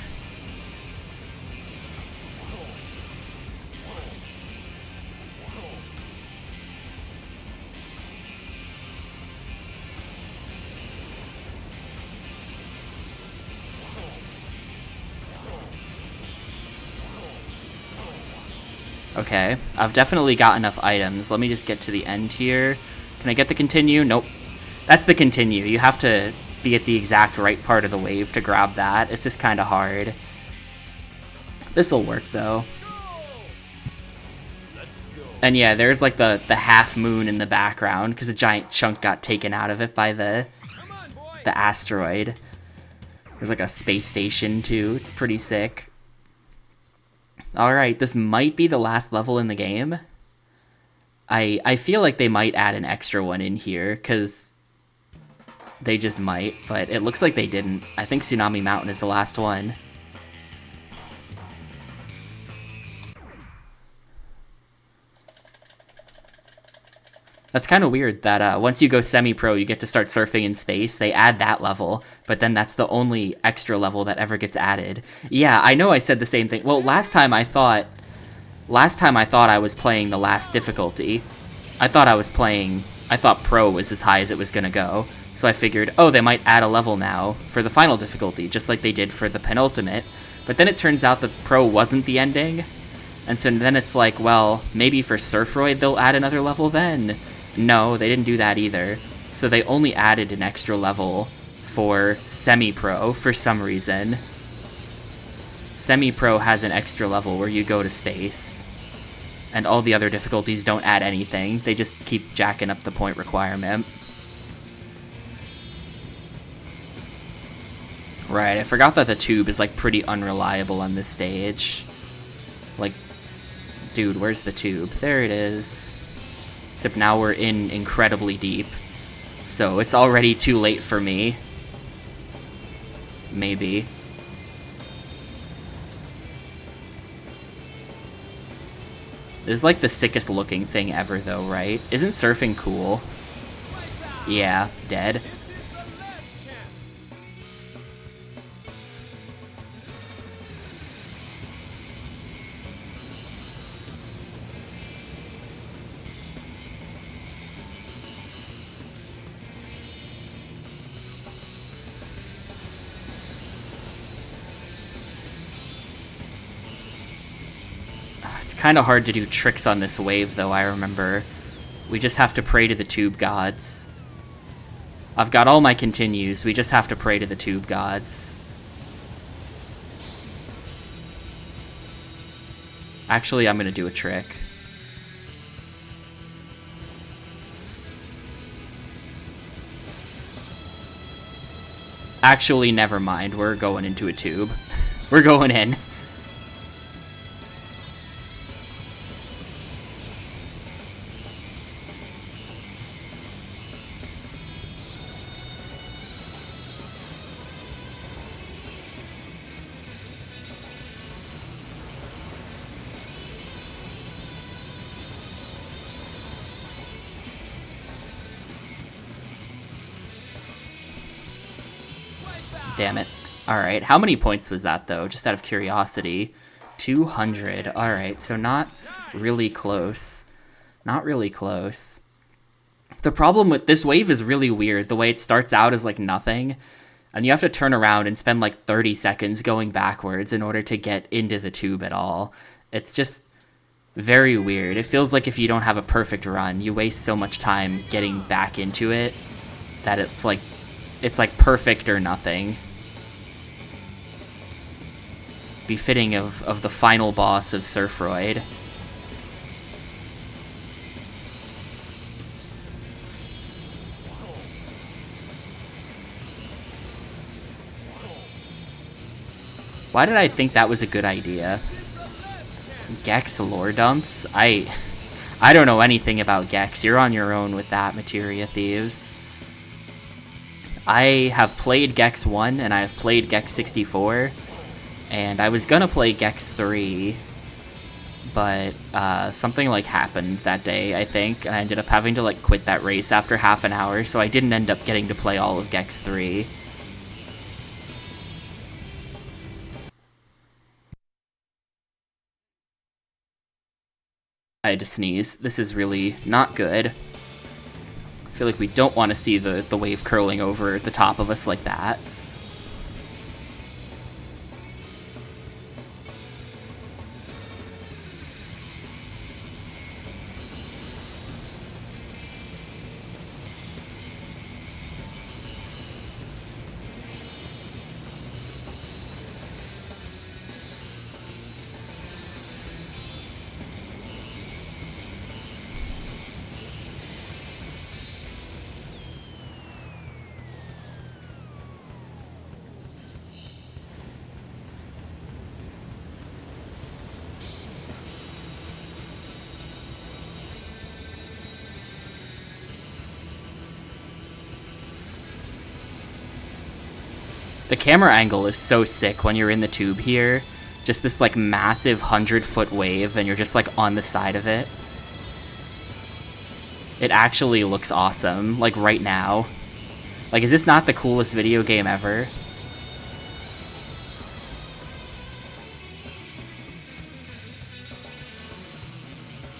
Okay, I've definitely got enough items. Let me just get to the end here. Can I get the continue? Nope. That's the continue. You have to be at the exact right part of the wave to grab that. It's just kind of hard. This'll work, though. And yeah, there's like the half moon in the background because a giant chunk got taken out of it by the asteroid. There's like a space station, too. It's pretty sick. Alright, this might be the last level in the game. I feel like they might add an extra one in here, because they just might, but it looks like they didn't. I think Tsunami Mountain is the last one. That's kind of weird that once you go semi-pro, you get to start surfing in space. They add that level, but then that's the only extra level that ever gets added. Yeah, I know I said the same thing. Well, last time I thought I was playing the last difficulty. I thought pro was as high as it was going to go. So I figured, oh, they might add a level now for the final difficulty, just like they did for the penultimate. But then it turns out that pro wasn't the ending. And so then it's like, well, maybe for Surfroid they'll add another level then. No, they didn't do that either. So they only added an extra level for semi-pro for some reason. Semi-pro has an extra level where you go to space. And all the other difficulties don't add anything. They just keep jacking up the point requirement. Right, I forgot that the tube is like pretty unreliable on this stage. Like, dude, where's the tube? There it is. Except now we're in incredibly deep. So it's already too late for me. Maybe. This is like the sickest looking thing ever though, right? Isn't surfing cool? Yeah, dead. It's kind of hard to do tricks on this wave, though, I remember. We just have to pray to the tube gods. I've got all my continues, we just have to pray to the tube gods. Actually, I'm gonna do a trick. Actually, never mind, we're going into a tube. We're going in. Damn it. Alright, how many points was that, though? Just out of curiosity. 200. Alright, so not really close. Not really close. The problem with this wave is really weird. The way it starts out is like nothing, and you have to turn around and spend like 30 seconds going backwards in order to get into the tube at all. It's just very weird. It feels like if you don't have a perfect run, you waste so much time getting back into it that it's like perfect or nothing. Befitting of the final boss of Surfroid. Why did I think that was a good idea? Gex lore dumps? I don't know anything about Gex. You're on your own with that, Materia Thieves. I have played Gex 1 and I have played Gex 64, and I was gonna play Gex 3, but something like happened that day, I think, and I ended up having to like quit that race after half an hour, so I didn't end up getting to play all of Gex 3. I had to sneeze. This is really not good. I feel like we don't want to see the wave curling over the top of us like that. The camera angle is so sick when you're in the tube here. Just this like massive 100-foot wave and you're just like on the side of it. It actually looks awesome, like right now. Like, is this not the coolest video game ever?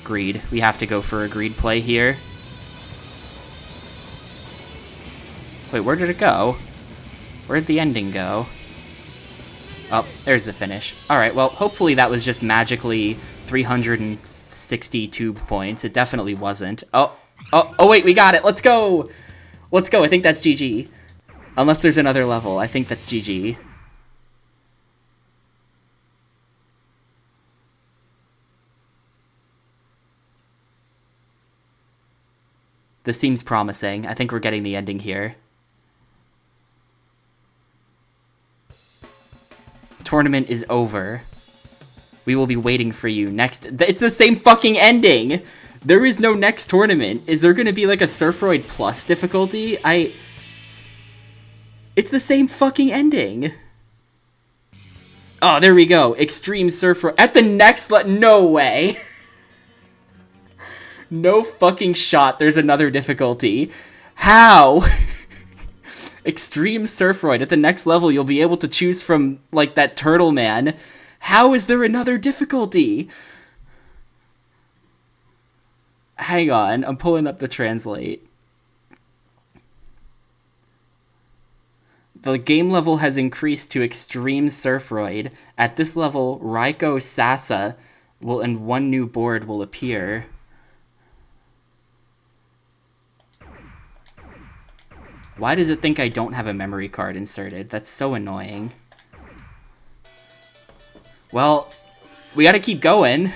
Greed. We have to go for a greed play here. Wait, where did it go? Where'd the ending go? Oh, there's the finish. Alright, well, hopefully that was just magically 362 points. It definitely wasn't. Oh, wait, we got it. Let's go! Let's go. I think that's GG. Unless there's another level. I think that's GG. This seems promising. I think we're getting the ending here. Tournament is over. We will be waiting for you next. It's the same fucking ending! There is no next tournament. Is there gonna be like a Surfroid Plus difficulty? It's the same fucking ending. Oh, there we go. Xtreme Surfroid. At the next no way. No fucking shot. There's another difficulty. How? Xtreme Surfroid. At the next level, you'll be able to choose from, like, that turtle man. How is there another difficulty? Hang on. I'm pulling up the translate. The game level has increased to Xtreme Surfroid. At this level, Raiko Sasa and one new board will appear. Why does it think I don't have a memory card inserted? That's so annoying. Well, we gotta keep going.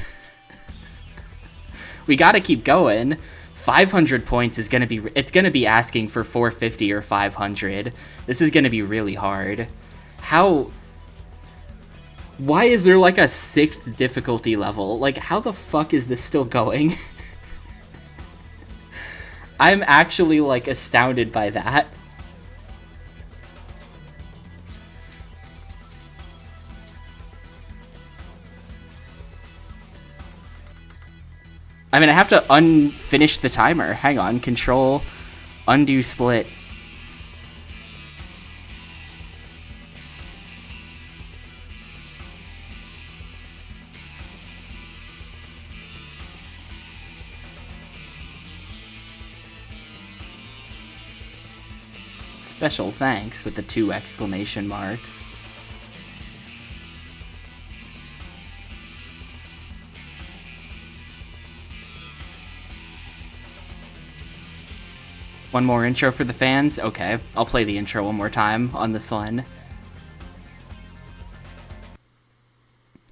We gotta keep going. 500 points is gonna be... It's gonna be asking for 450 or 500. This is gonna be really hard. How... Why is there like a 6th difficulty level? Like, how the fuck is this still going? I'm actually, like, astounded by that. I mean, I have to unfinish the timer. Hang on. Control, undo split. Special thanks with the 2 exclamation marks. One more intro for the fans? Okay, I'll play the intro one more time on this one.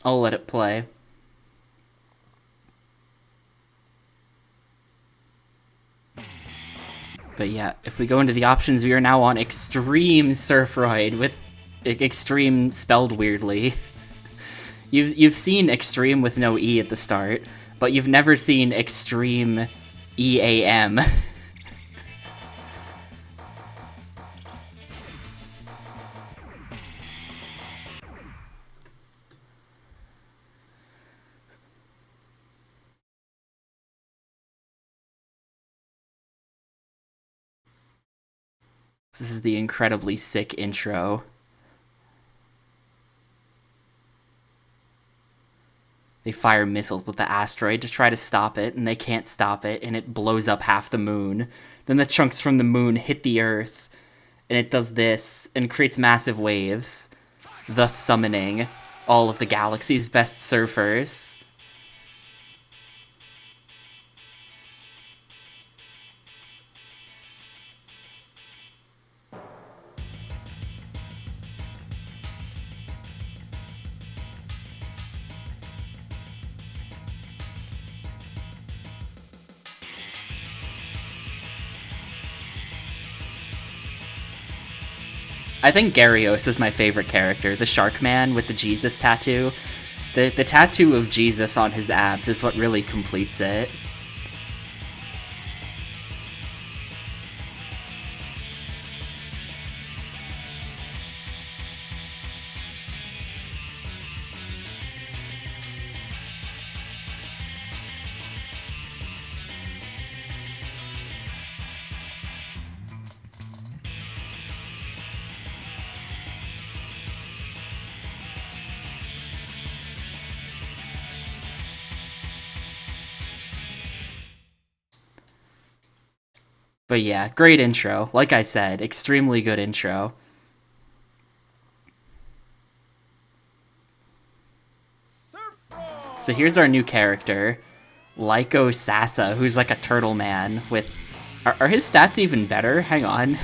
I'll let it play. But yeah, if we go into the options, we are now on Xtreme Surfroid, with Xtreme spelled weirdly. You've seen Xtreme with no E at the start, but you've never seen Xtreme EAM. This is the incredibly sick intro. They fire missiles at the asteroid to try to stop it, and they can't stop it, and it blows up half the moon. Then the chunks from the moon hit the Earth, and it does this, and creates massive waves, thus summoning all of the galaxy's best surfers. I think Gyarios is my favorite character, the shark man with the Jesus tattoo. The tattoo of Jesus on his abs is what really completes it. But yeah, great intro. Like I said, extremely good intro. So here's our new character, Lyco Sasa, who's like a turtle man with... Are his stats even better? Hang on.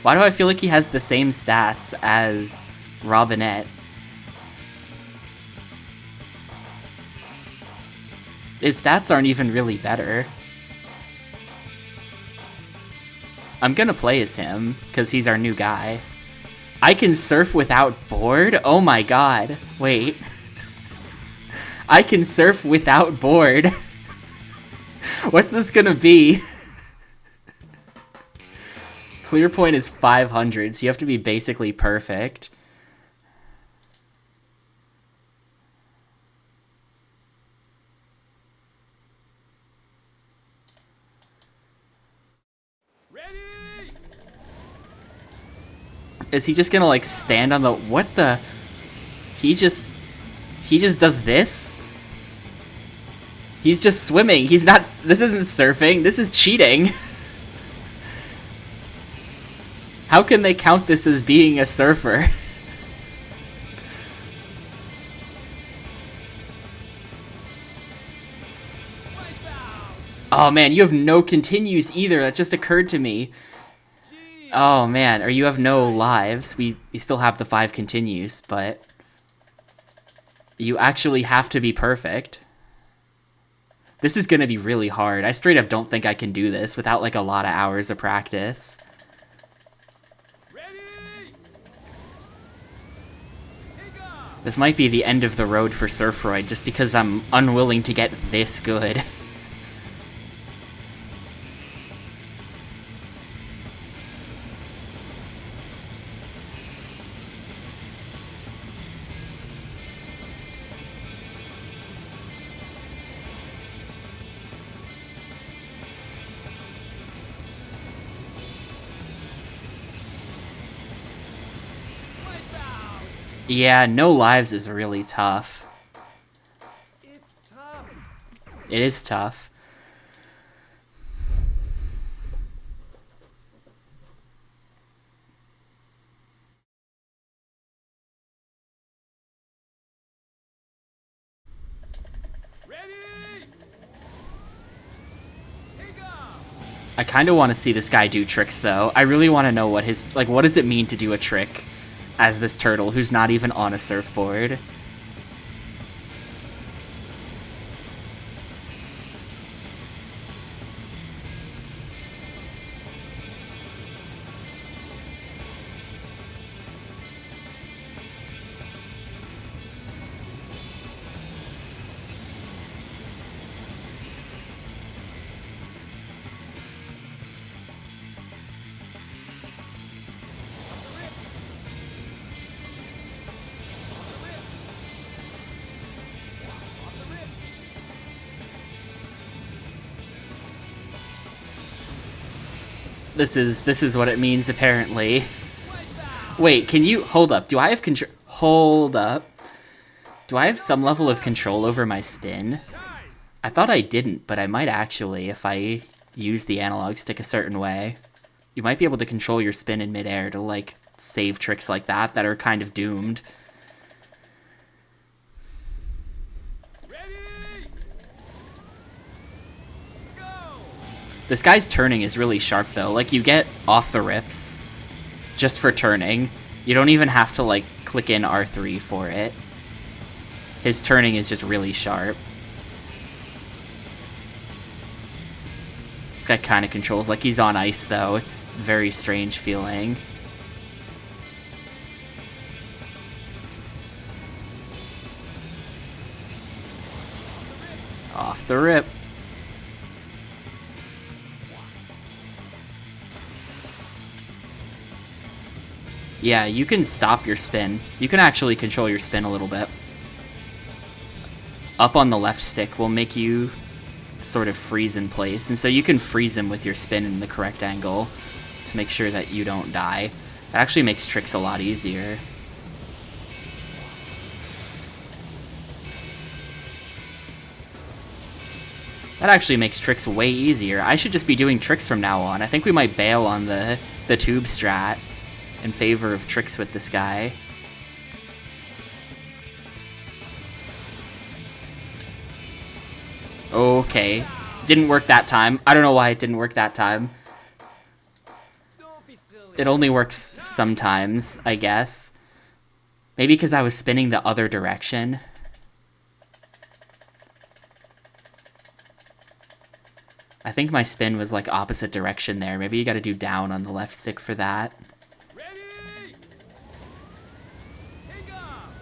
Why do I feel like he has the same stats as Robinette? His stats aren't even really better. I'm gonna play as him, because he's our new guy. I can surf without board? Oh my god. Wait. I can surf without board. What's this gonna be? Clear point is 500, so you have to be basically perfect. Ready? Is he just gonna like stand on the... What the... He just does this? He's just swimming. He's not... This isn't surfing. This is cheating. How can they count this as being a surfer? Oh man, you have no continues either. That just occurred to me. Oh man, or you have no lives. We still have the 5 continues, but you actually have to be perfect. This is gonna be really hard. I straight up don't think I can do this without like a lot of hours of practice. This might be the end of the road for Surfroid just because I'm unwilling to get this good. Yeah, no lives is really tough. It's tough. It is tough. Ready? Take off. I kind of want to see this guy do tricks though. I really want to know what his... Like, what does it mean to do a trick as this turtle who's not even on a surfboard? This is what it means apparently. Wait, can you... Hold up. Do I have control... Hold up. Do I have some level of control over my spin? I thought I didn't, but I might actually if I use the analog stick a certain way. You might be able to control your spin in midair to, like, save tricks like that are kind of doomed. Ready? Go. This guy's turning is really sharp, though. Like, you get off the rips just for turning. You don't even have to, like, click in R3 for it. His turning is just really sharp. This guy kind of controls like he's on ice, though. It's very strange feeling. Off the rip. Yeah, you can stop your spin. You can actually control your spin a little bit. Up on the left stick will make you sort of freeze in place, and so you can freeze him with your spin in the correct angle to make sure that you don't die. It actually makes tricks a lot easier. That actually makes tricks way easier. I should just be doing tricks from now on. I think we might bail on the tube strat in favor of tricks with this guy. Okay. Didn't work that time. I don't know why it didn't work that time. It only works sometimes, I guess. Maybe because I was spinning the other direction. I think my spin was like opposite direction there. Maybe you gotta do down on the left stick for that. Ready? Take off!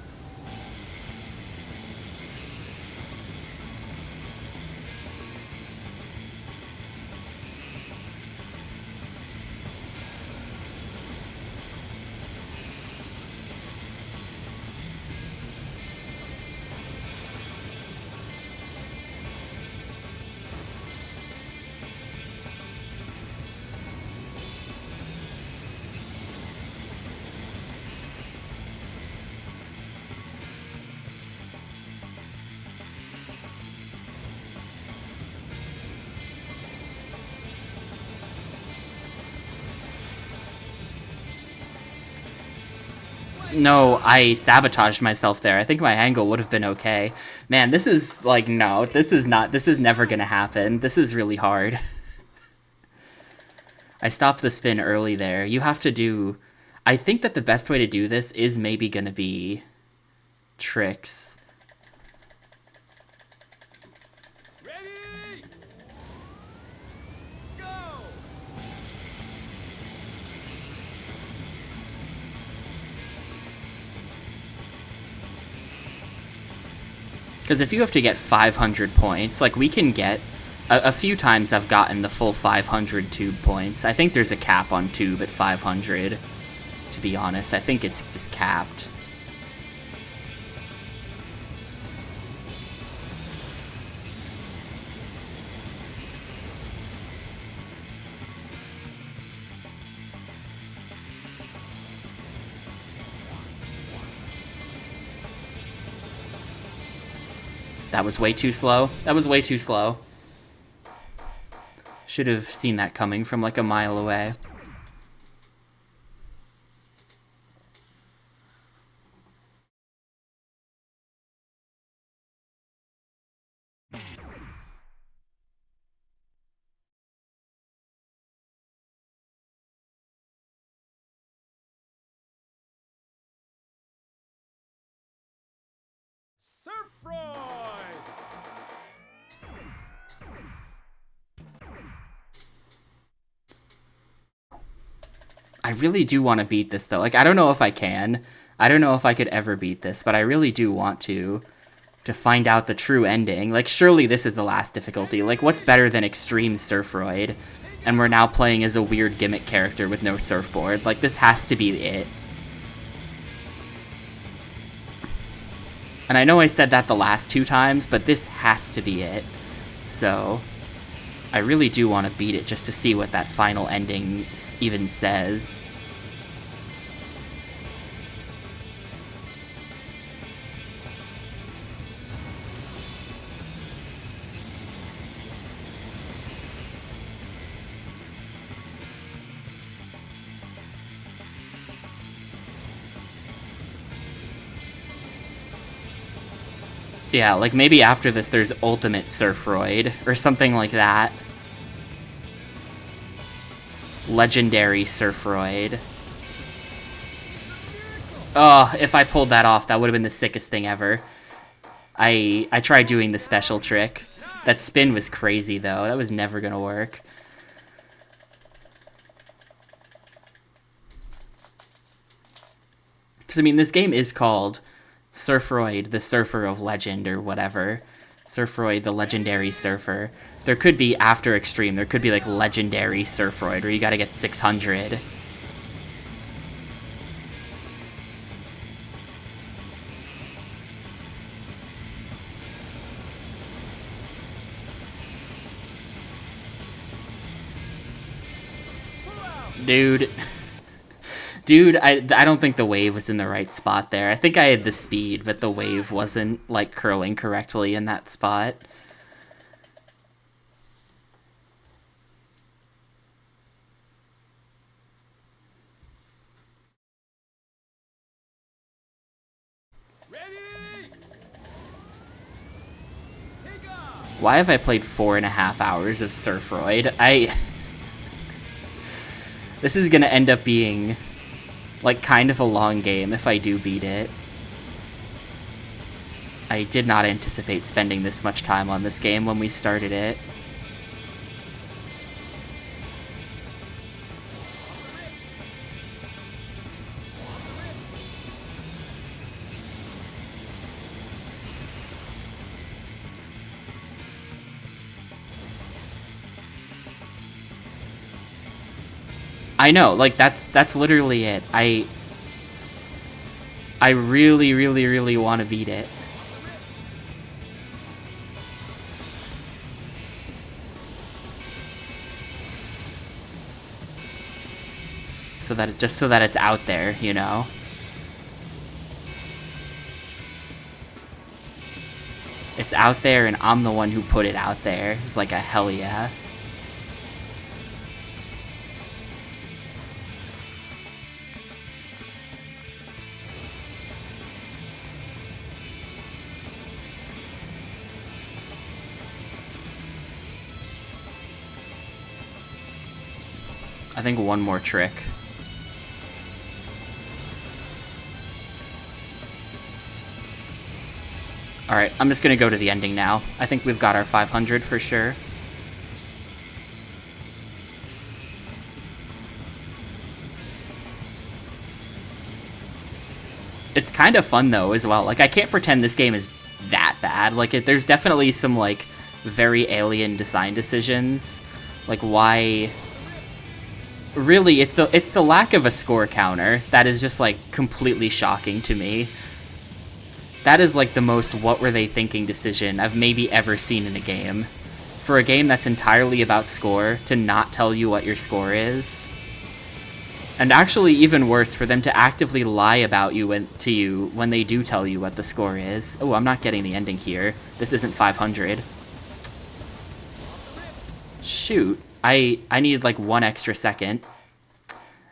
No, I sabotaged myself there. I think my angle would have been okay. Man, this is like, no, this is never gonna happen. This is really hard. I stopped the spin early there. You have to do... I think that the best way to do this is maybe gonna be tricks. Ready? Go! Because if you have to get 500 points, like we can get... A few times I've gotten the full 500 tube points. I think there's a cap on tube at 500, to be honest. I think it's just capped. That was way too slow. That was way too slow. Should have seen that coming from like a mile away. Surfroid! I really do want to beat this though. Like, I don't know if I can. I don't know if I could ever beat this, but I really do want to find out the true ending. Like, surely this is the last difficulty. Like, what's better than Xtreme Surfroid? And we're now playing as a weird gimmick character with no surfboard. Like, this has to be it. And I know I said that the last two times, but this has to be it. So, I really do want to beat it just to see what that final ending even says. Yeah, like maybe after this there's Ultimate Surfroid, or something like that. Legendary Surfroid. Oh, if I pulled that off, that would have been the sickest thing ever. I tried doing the special trick. That spin was crazy, though. That was never gonna work. Because, I mean, this game is called Surfroid, the Surfer of Legend, or whatever. Surfroid, the Legendary Surfer. There could be, after Xtreme, there could be, like, Legendary Surfroid, where you gotta get 600. Dude. Dude, I don't think the wave was in the right spot there. I think I had the speed, but the wave wasn't, like, curling correctly in that spot. Why have I played 4.5 hours of Surfroid? This is gonna end up being, like, kind of a long game if I do beat it. I did not anticipate spending this much time on this game when we started it. I know, like, that's literally it. I really, really, really want to beat it. Just so that it's out there, you know? It's out there and I'm the one who put it out there. It's like a hell yeah. I think one more trick. Alright, I'm just gonna go to the ending now. I think we've got our 500 for sure. It's kind of fun though as well. Like, I can't pretend this game is that bad. Like, there's definitely some, like, very alien design decisions. Like, why... Really, it's the lack of a score counter that is just, like, completely shocking to me. That is, like, the most what were they thinking decision I've maybe ever seen in a game. For a game that's entirely about score, to not tell you what your score is. And actually, even worse, for them to actively lie about you when they do tell you what the score is. Oh, I'm not getting the ending here. This isn't 500. Shoot. I needed, like, 1 extra second.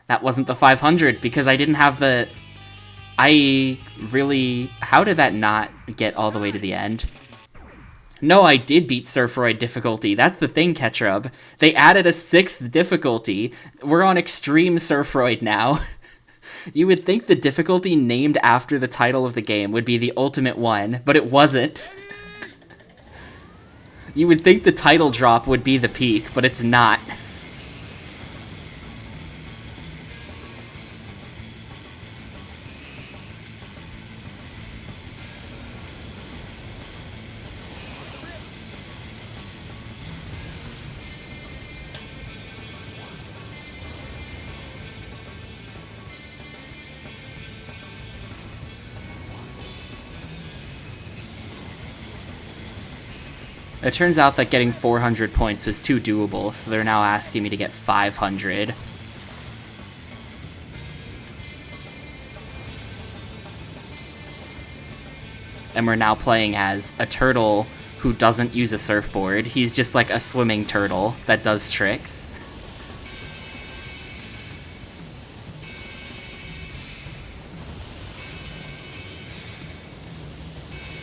That wasn't the 500, because I didn't have the... How did that not get all the way to the end? No, I did beat Surfroid difficulty. That's the thing, Ketchup. They added a 6th difficulty. We're on Extreme Surfroid now. You would think the difficulty named after the title of the game would be the ultimate one, but it wasn't. You would think the title drop would be the peak, but it's not. It turns out that getting 400 points was too doable, so they're now asking me to get 500. And we're now playing as a turtle who doesn't use a surfboard. He's just like a swimming turtle that does tricks.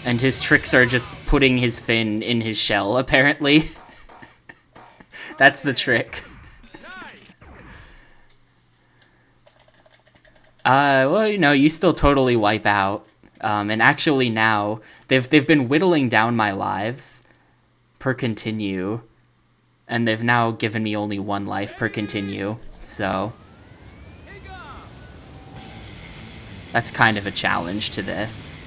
And his tricks are just putting his fin in his shell, apparently. That's the trick. Well, you know, you still totally wipe out. And actually now, they've been whittling down my lives per continue. And they've now given me only 1 life per continue, so... That's kind of a challenge to this.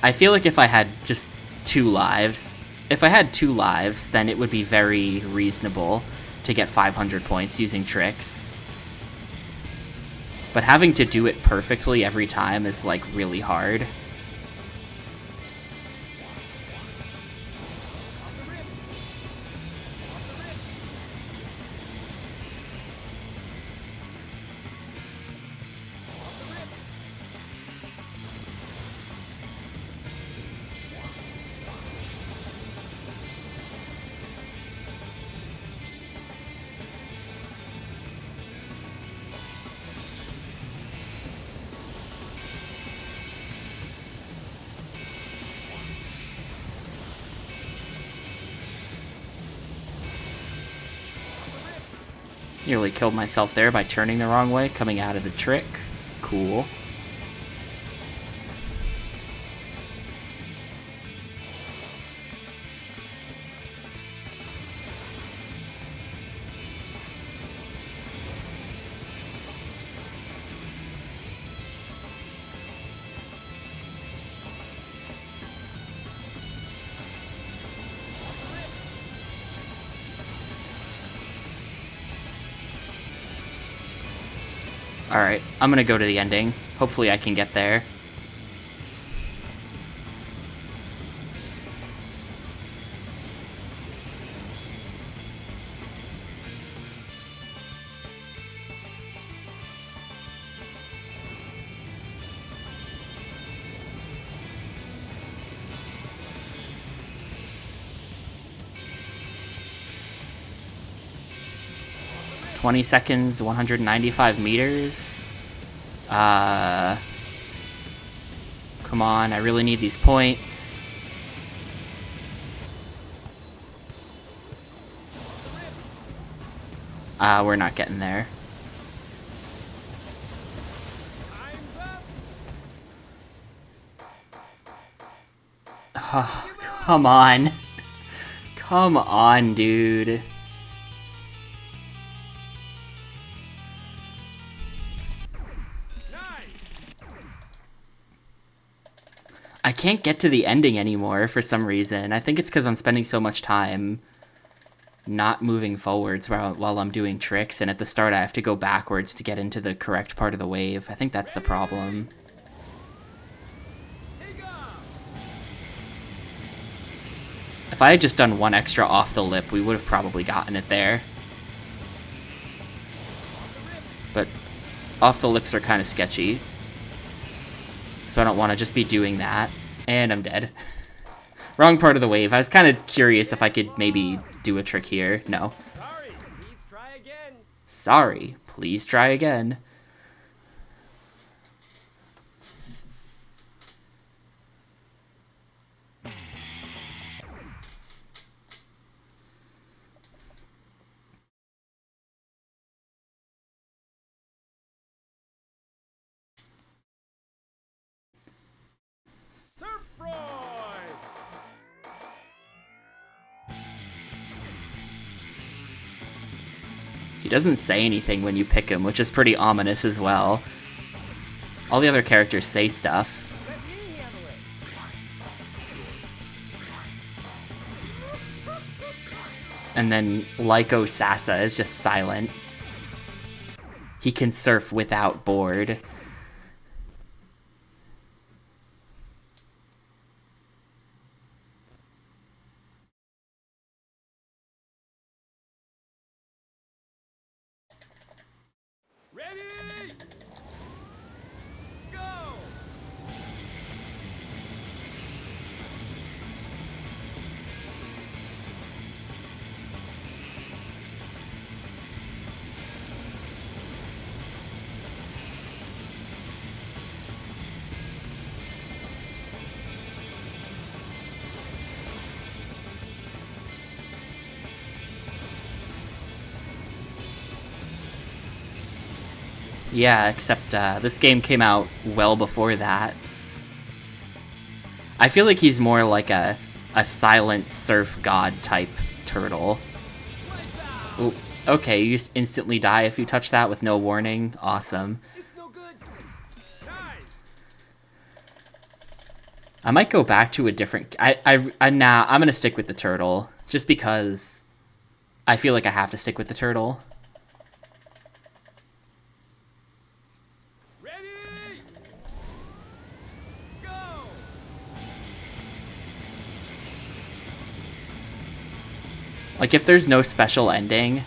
I feel like if I had just 2 lives, then it would be very reasonable to get 500 points using tricks. But having to do it perfectly every time is, like, really hard. Nearly killed myself there by turning the wrong way, coming out of the trick. Cool. Alright, I'm gonna go to the ending. Hopefully I can get there. "20 seconds, 195 meters. Come on, I really need these points. We're not getting there. Oh, come on. Come on, dude. I can't get to the ending anymore for some reason. I think it's because I'm spending so much time not moving forwards while I'm doing tricks, and at the start I have to go backwards to get into the correct part of the wave. I think that's the problem. If I had just done one extra off the lip, we would have probably gotten it there. But off the lips are kind of sketchy. So I don't want to just be doing that. And I'm dead. Wrong part of the wave. I was kind of curious if I could maybe do a trick here. No. Sorry, please try again. Sorry, please try again. Surfroid! He doesn't say anything when you pick him, which is pretty ominous as well. All the other characters say stuff. Let me handle it. And then Lyco Sasa is just silent. He can surf without board. Ready? Go! Yeah, except this game came out well before that. I feel like he's more like a silent surf god type turtle. Ooh, okay, you just instantly die if you touch that with no warning. Awesome. It's no good. Time. I might go back to a different... Nah, I'm gonna stick with the turtle. Just because I feel like I have to stick with the turtle. Ready? Go! Like, if there's no special ending,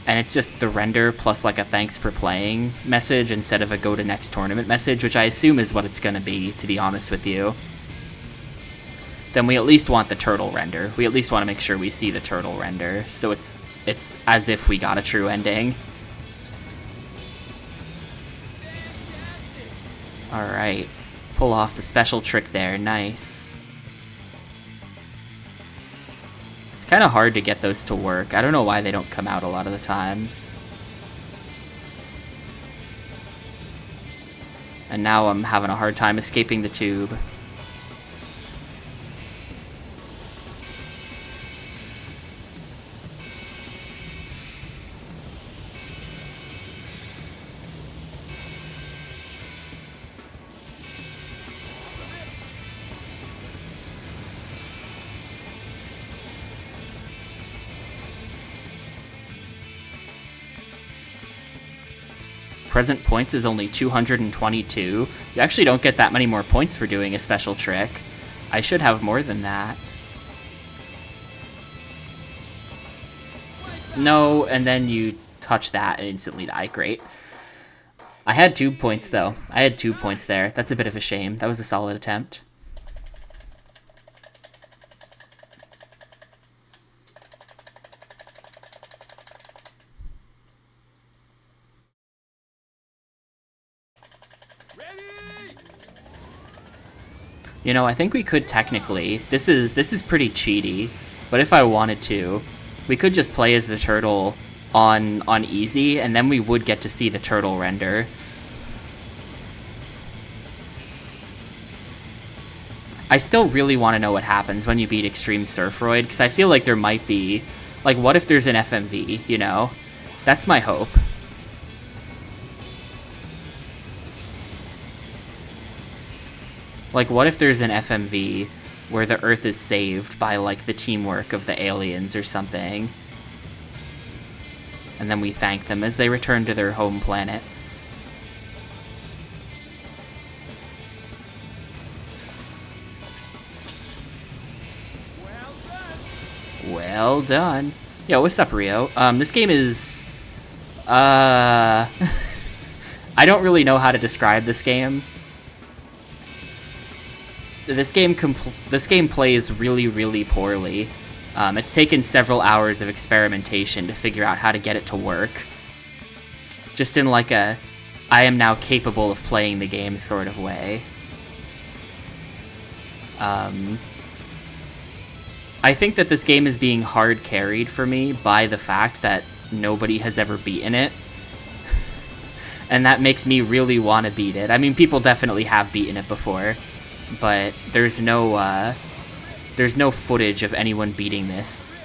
and it's just the render plus, like, a thanks for playing message instead of a go to next tournament message, which I assume is what it's gonna be, to be honest with you, then we at least want the turtle render. We at least want to make sure we see the turtle render, so it's as if we got a true ending. Alright. Pull off the special trick there. Nice. It's kind of hard to get those to work. I don't know why they don't come out a lot of the times. And now I'm having a hard time escaping the tube. Present points is only 222. You actually don't get that many more points for doing a special trick. I should have more than that. No, and then you touch that and instantly die. Great. I had 2 points, though. I had 2 points there. That's a bit of a shame. That was a solid attempt. You know, I think we could technically. This is pretty cheaty, but if I wanted to, we could just play as the turtle on easy, and then we would get to see the turtle render. I still really want to know what happens when you beat Xtreme Surfroid, because I feel like there might be, like, what if there's an FMV, you know? That's my hope. Like, what if there's an FMV where the Earth is saved by, like, the teamwork of the aliens or something? And then we thank them as they return to their home planets. Well done. Yo, what's up, Rio? This game is... I don't really know how to describe this game. This game plays really, really poorly. It's taken several hours of experimentation to figure out how to get it to work. Just in like a, I am now capable of playing the game sort of way. I think that this game is being hard carried for me by the fact that nobody has ever beaten it. And that makes me really want to beat it. I mean, people definitely have beaten it before, but there's no footage of anyone beating this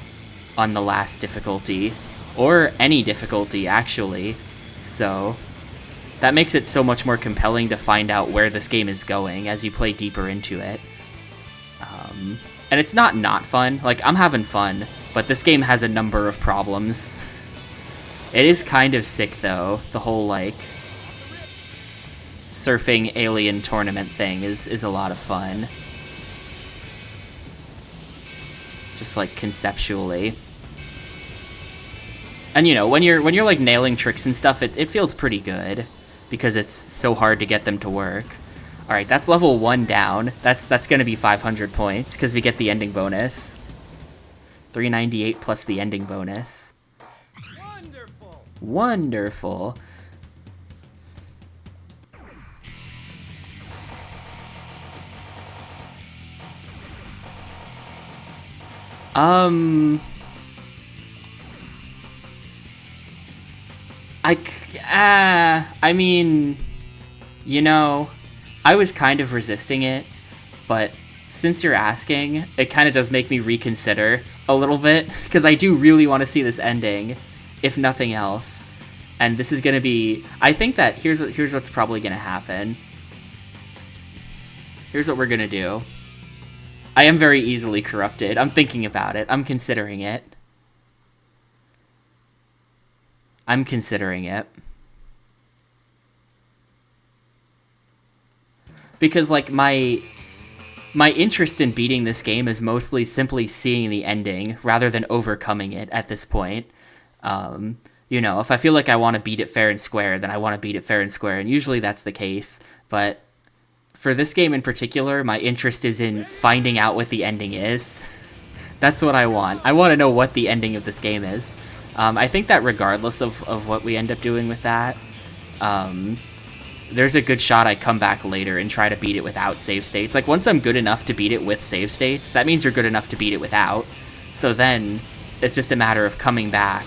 on the last difficulty, or any difficulty, actually. So that makes it so much more compelling to find out where this game is going as you play deeper into it. And it's not fun. Like, I'm having fun, but this game has a number of problems. It is kind of sick, though. The whole, like, surfing alien tournament thing is a lot of fun. Just, like, conceptually. And, you know, when you're like, nailing tricks and stuff, it feels pretty good, because it's so hard to get them to work. Alright, that's level 1 down. That's gonna be 500 points, because we get the ending bonus. 398 plus the ending bonus. Wonderful. Wonderful. I mean, you know, I was kind of resisting it, but since you're asking, it kind of does make me reconsider a little bit, because I do really want to see this ending, if nothing else. And this is going to be, I think that here's what's probably going to happen. Here's what we're going to do. I am very easily corrupted. I'm thinking about it. I'm considering it. I'm considering it. Because, like, my interest in beating this game is mostly simply seeing the ending rather than overcoming it at this point. You know, if I feel like I want to beat it fair and square, then I want to beat it fair and square, and usually that's the case. But for this game in particular, my interest is in finding out what the ending is. That's what I want. I want to know what the ending of this game is. I think that regardless of what we end up doing with that, there's a good shot I come back later and try to beat it without save states. Like, once I'm good enough to beat it with save states, that means you're good enough to beat it without. So then, it's just a matter of coming back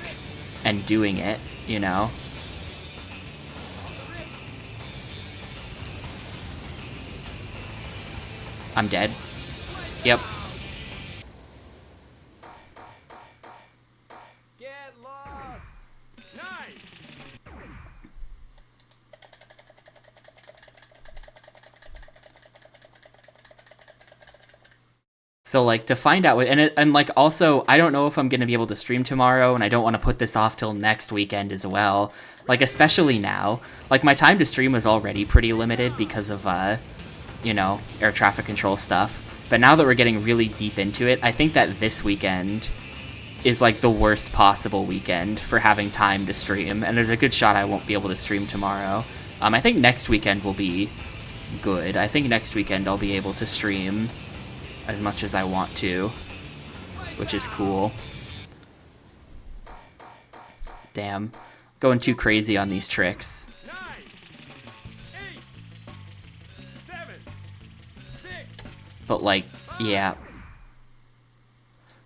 and doing it, you know? I'm dead. Yep. Get lost. Nine. So like to find out, and like also I don't know if I'm gonna be able to stream tomorrow, and I don't want to put this off till next weekend as well. Like especially now, like my time to stream was already pretty limited because of you know, air traffic control stuff. But now that we're getting really deep into it, I think that this weekend is like the worst possible weekend for having time to stream, and there's a good shot I won't be able to stream tomorrow. I think next weekend will be good. I think next weekend I'll be able to stream as much as I want to, which is cool. Damn. Going too crazy on these tricks. 9, 8, 7, 6. But like, yeah.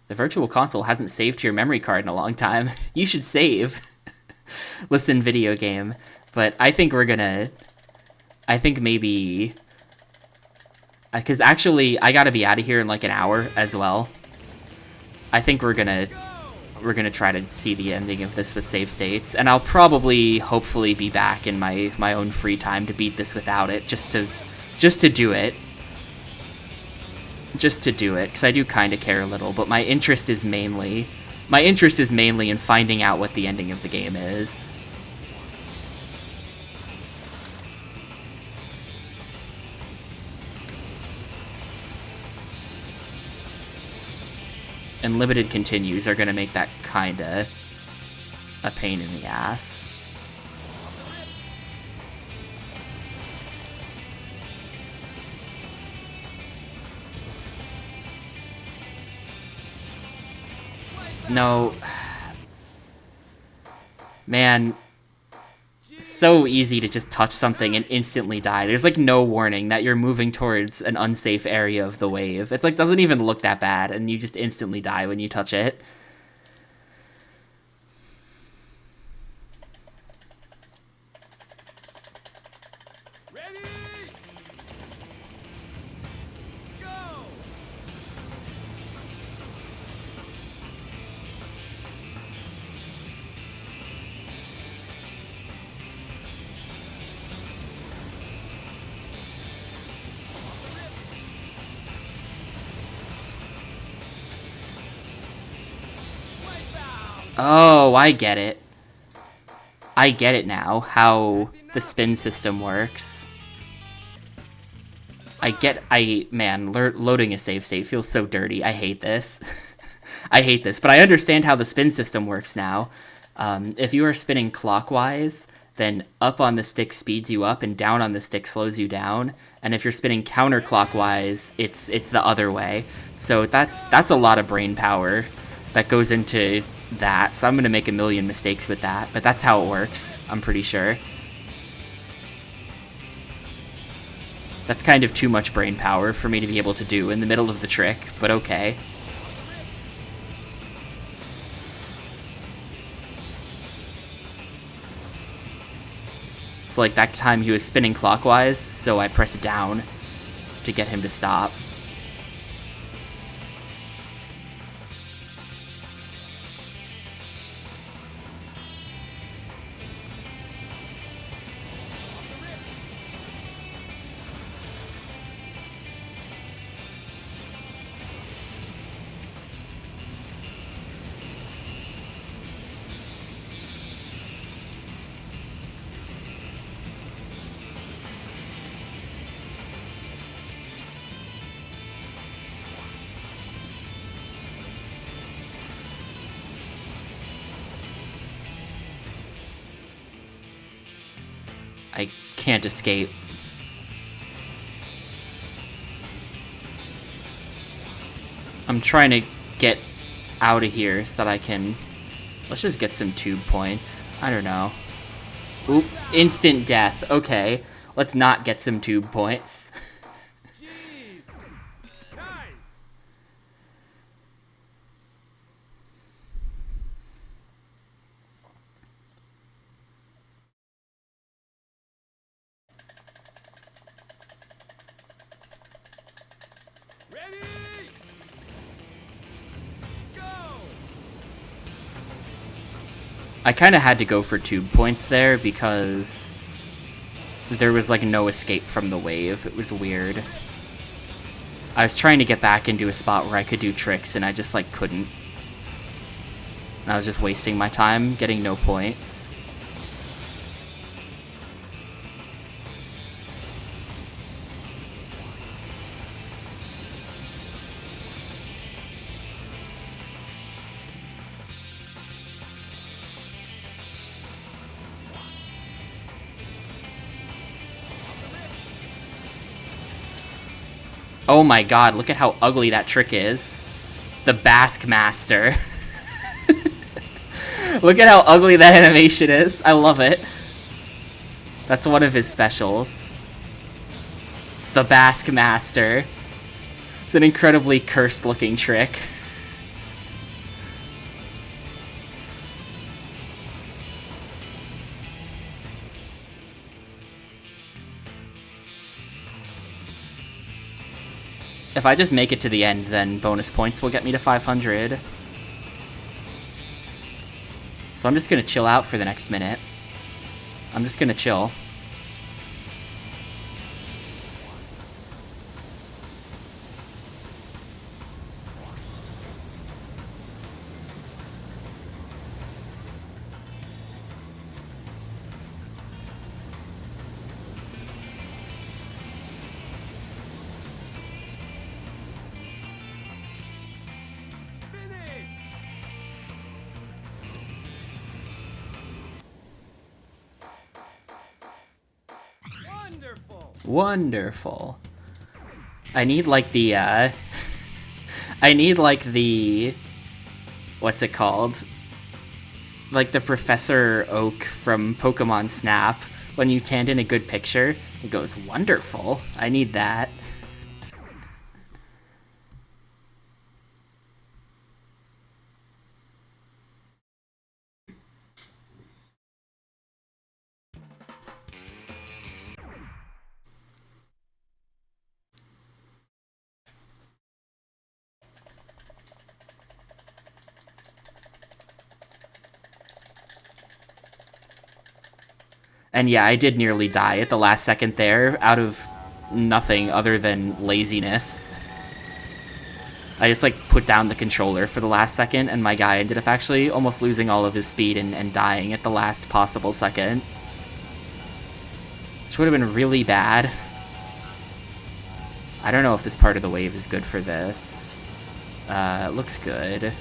The Virtual Console hasn't saved to your memory card in a long time. You should save. Listen, video game. But I think we're gonna... I think maybe... Because actually, I gotta be out of here in like an hour as well. I think we're gonna try to see the ending of this with save states, and I'll probably, hopefully, be back in my own free time to beat this without it, just to do it. Just to do it, because I do kind of care a little, but my interest is mainly in finding out what the ending of the game is. And limited continues are going to make that kinda a pain in the ass. No. Man, so easy to just touch something and instantly die. There's like no warning that you're moving towards an unsafe area of the wave. It's like doesn't even look that bad, and you just instantly die when you touch it. Ready? Go. Oh, I get it. I get it now, how the spin system works. Man, loading a save state feels so dirty. I hate this. I hate this, but I understand how the spin system works now. If you are spinning clockwise, then up on the stick speeds you up and down on the stick slows you down. And if you're spinning counterclockwise, it's the other way. So that's a lot of brain power that goes into that. So I'm going to make a million mistakes with that, but that's how it works, I'm pretty sure. That's kind of too much brain power for me to be able to do in the middle of the trick, but okay. So like that time he was spinning clockwise, so I pressed down to get him to stop. I can't escape. I'm trying to get out of here so that I can... Let's just get some tube points. I don't know. Oop, instant death. Okay, let's not get some tube points. Jeez. 9. I kind of had to go for tube points there because there was like no escape from the wave. It was weird. I was trying to get back into a spot where I could do tricks and I just like couldn't. And I was just wasting my time getting no points. Oh my god, look at how ugly that trick is. The Basque Master. Look at how ugly that animation is. I love it. That's one of his specials. The Basque Master. It's an incredibly cursed looking trick. If I just make it to the end, then bonus points will get me to 500. So I'm just gonna chill out for the next minute. I'm just gonna chill. Wonderful. I need like the I need like the what's it called? Like the Professor Oak from Pokemon Snap. When you stand in a good picture, it goes wonderful. I need that. And yeah, I did nearly die at the last second there, out of nothing other than laziness. I just like put down the controller for the last second, and my guy ended up actually almost losing all of his speed and dying at the last possible second. Which would have been really bad. I don't know if this part of the wave is good for this. It looks good.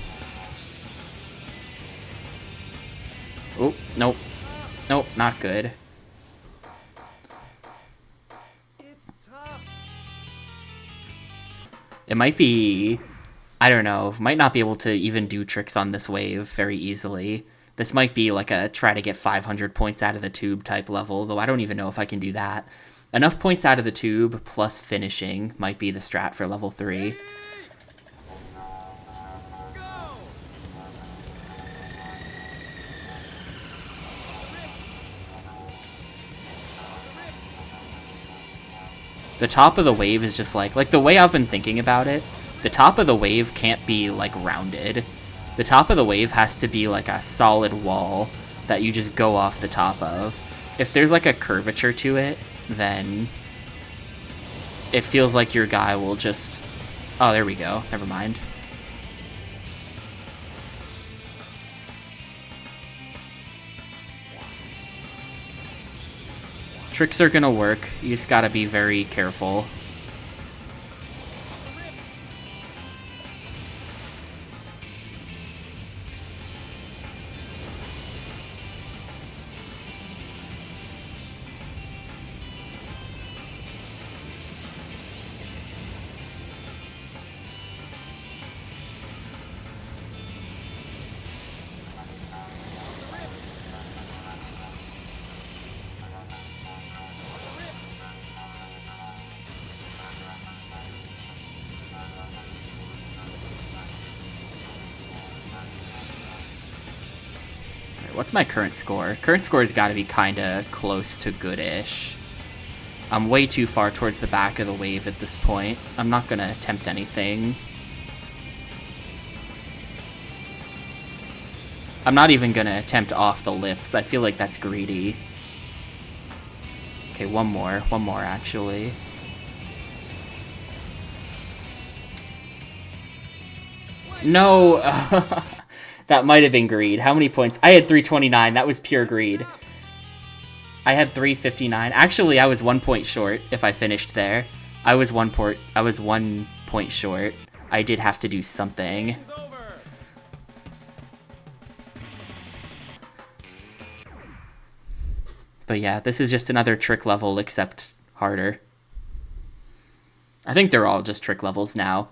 Oh, nope. Nope, not good. It might be, I don't know, might not be able to even do tricks on this wave very easily. This might be like a try to get 500 points out of the tube type level, though I don't even know if I can do that. Enough points out of the tube plus finishing might be the strat for level 3. The top of the wave is just like the way I've been thinking about it, the top of the wave can't be like rounded. The top of the wave has to be like a solid wall that you just go off the top of. If there's like a curvature to it, then it feels like your guy will just... Oh, there we go. Never mind. Tricks are gonna work. You just gotta be very careful. What's my current score? Current score has got to be kind of close to good-ish. I'm way too far towards the back of the wave at this point. I'm not going to attempt anything. I'm not even gonna attempt off the lips. I feel like that's greedy. Okay, one more actually. No! That might have been greed. How many points? I had 329. That was pure greed. I had 359. Actually, I was 1 point short if I finished there. I was 1 point short. I did have to do something. But yeah, this is just another trick level, except harder. I think they're all just trick levels now.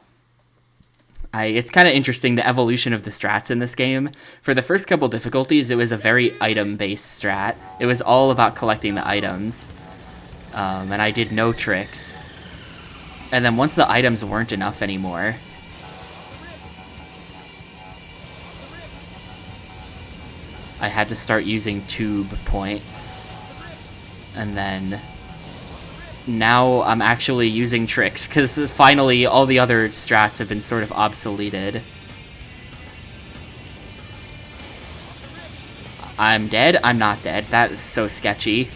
It's kind of interesting, the evolution of the strats in this game. For the first couple difficulties, it was a very item-based strat. It was all about collecting the items. And I did no tricks. And then once the items weren't enough anymore, I had to start using tube points. And then now I'm actually using tricks, because finally all the other strats have been sort of obsoleted. I'm dead? I'm not dead. That is so sketchy.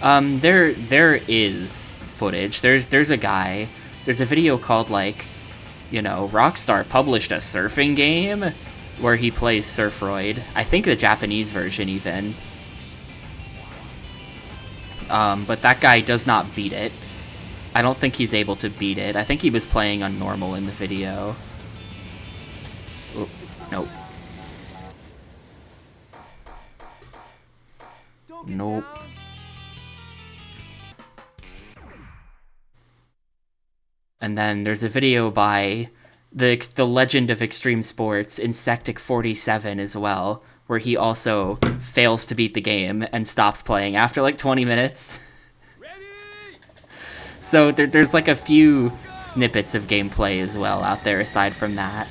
There is footage. There's a guy. There's a video called, like, you know, Rockstar published a surfing game where he plays Surfroid. I think the Japanese version even. But that guy does not beat it. I don't think he's able to beat it. I think he was playing on normal in the video. Oop, nope. Nope. And then there's a video by the legend of extreme sports, Insectic47 as well, where he also fails to beat the game and stops playing after like 20 minutes. So there's like a few snippets of gameplay as well out there aside from that.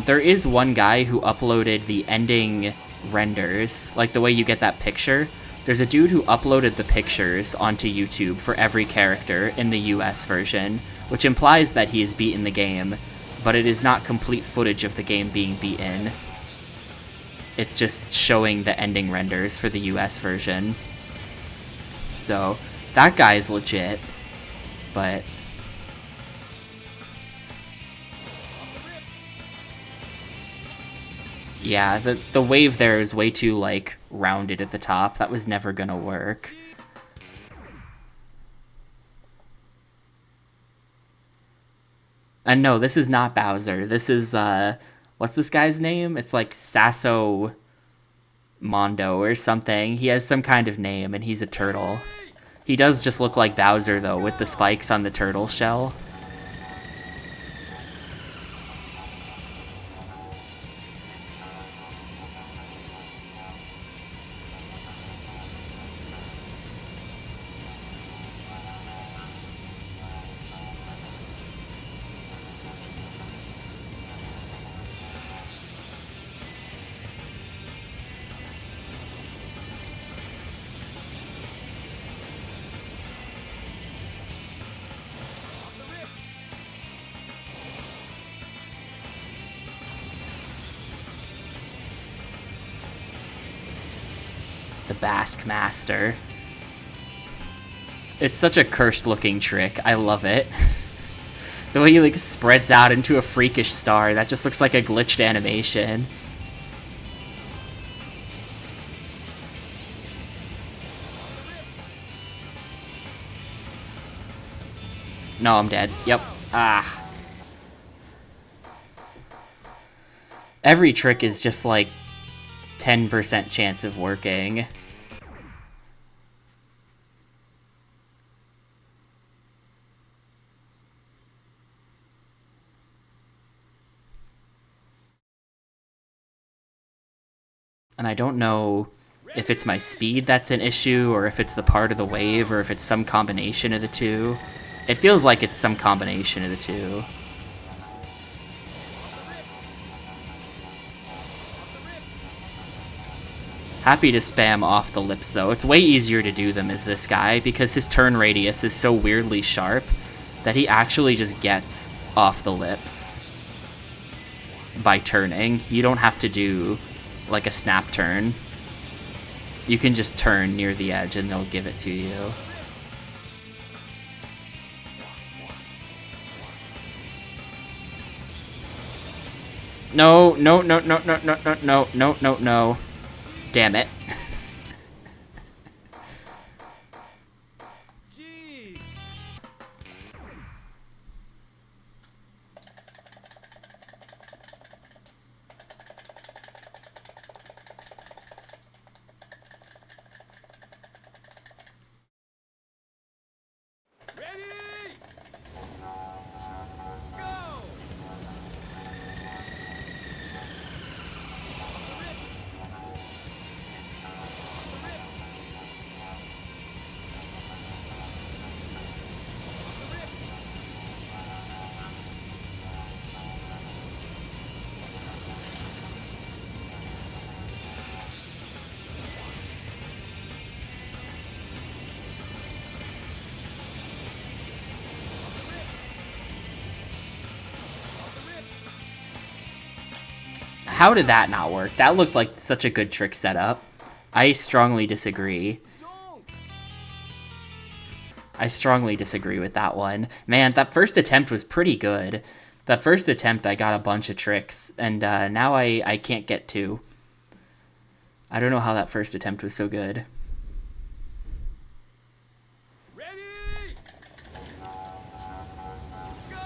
There is one guy who uploaded the ending renders, like the way you get that picture. There's a dude who uploaded the pictures onto YouTube for every character in the US version, which implies that he has beaten the game, but it is not complete footage of the game being beaten. It's just showing the ending renders for the US version. So, that guy's legit, but yeah, the wave there is way too, like, rounded at the top. That was never gonna work. And no, this is not Bowser. This is, what's this guy's name? It's like Sasso Mondo or something. He has some kind of name, and he's a turtle. He does just look like Bowser, though, with the spikes on the turtle shell. The Basque Master. It's such a cursed looking trick. I love it. The way he like spreads out into a freakish star, that just looks like a glitched animation. No, I'm dead. Yep. Ah. Every trick is just like 10% chance of working. And I don't know if it's my speed that's an issue, or if it's the part of the wave, or if it's some combination of the two. It feels like it's some combination of the two. Happy to spam off the lips, though. It's way easier to do them as this guy, because his turn radius is so weirdly sharp that he actually just gets off the lips by turning. You don't have to do, like, a snap turn. You can just turn near the edge and they'll give it to you. No, no, no, no, no, no, no, no, no, no, no. Damn it. Jeez. Ready? Go. How did that not work? That looked like such a good trick setup. I strongly disagree. Don't. I strongly disagree with that one. Man, that first attempt was pretty good. That first attempt, I got a bunch of tricks, and now I can't get two. I don't know how that first attempt was so good. Ready? Go.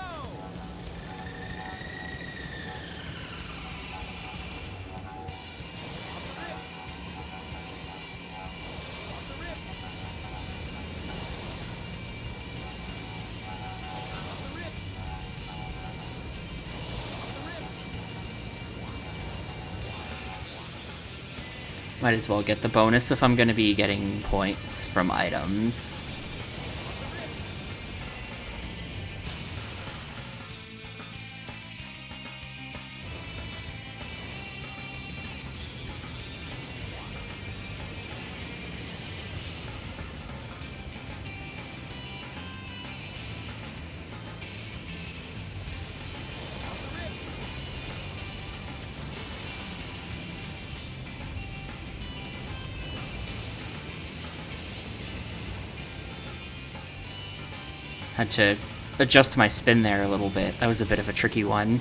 Might as well get the bonus if I'm going to be getting points from items. Had to adjust my spin there a little bit. That was a bit of a tricky one.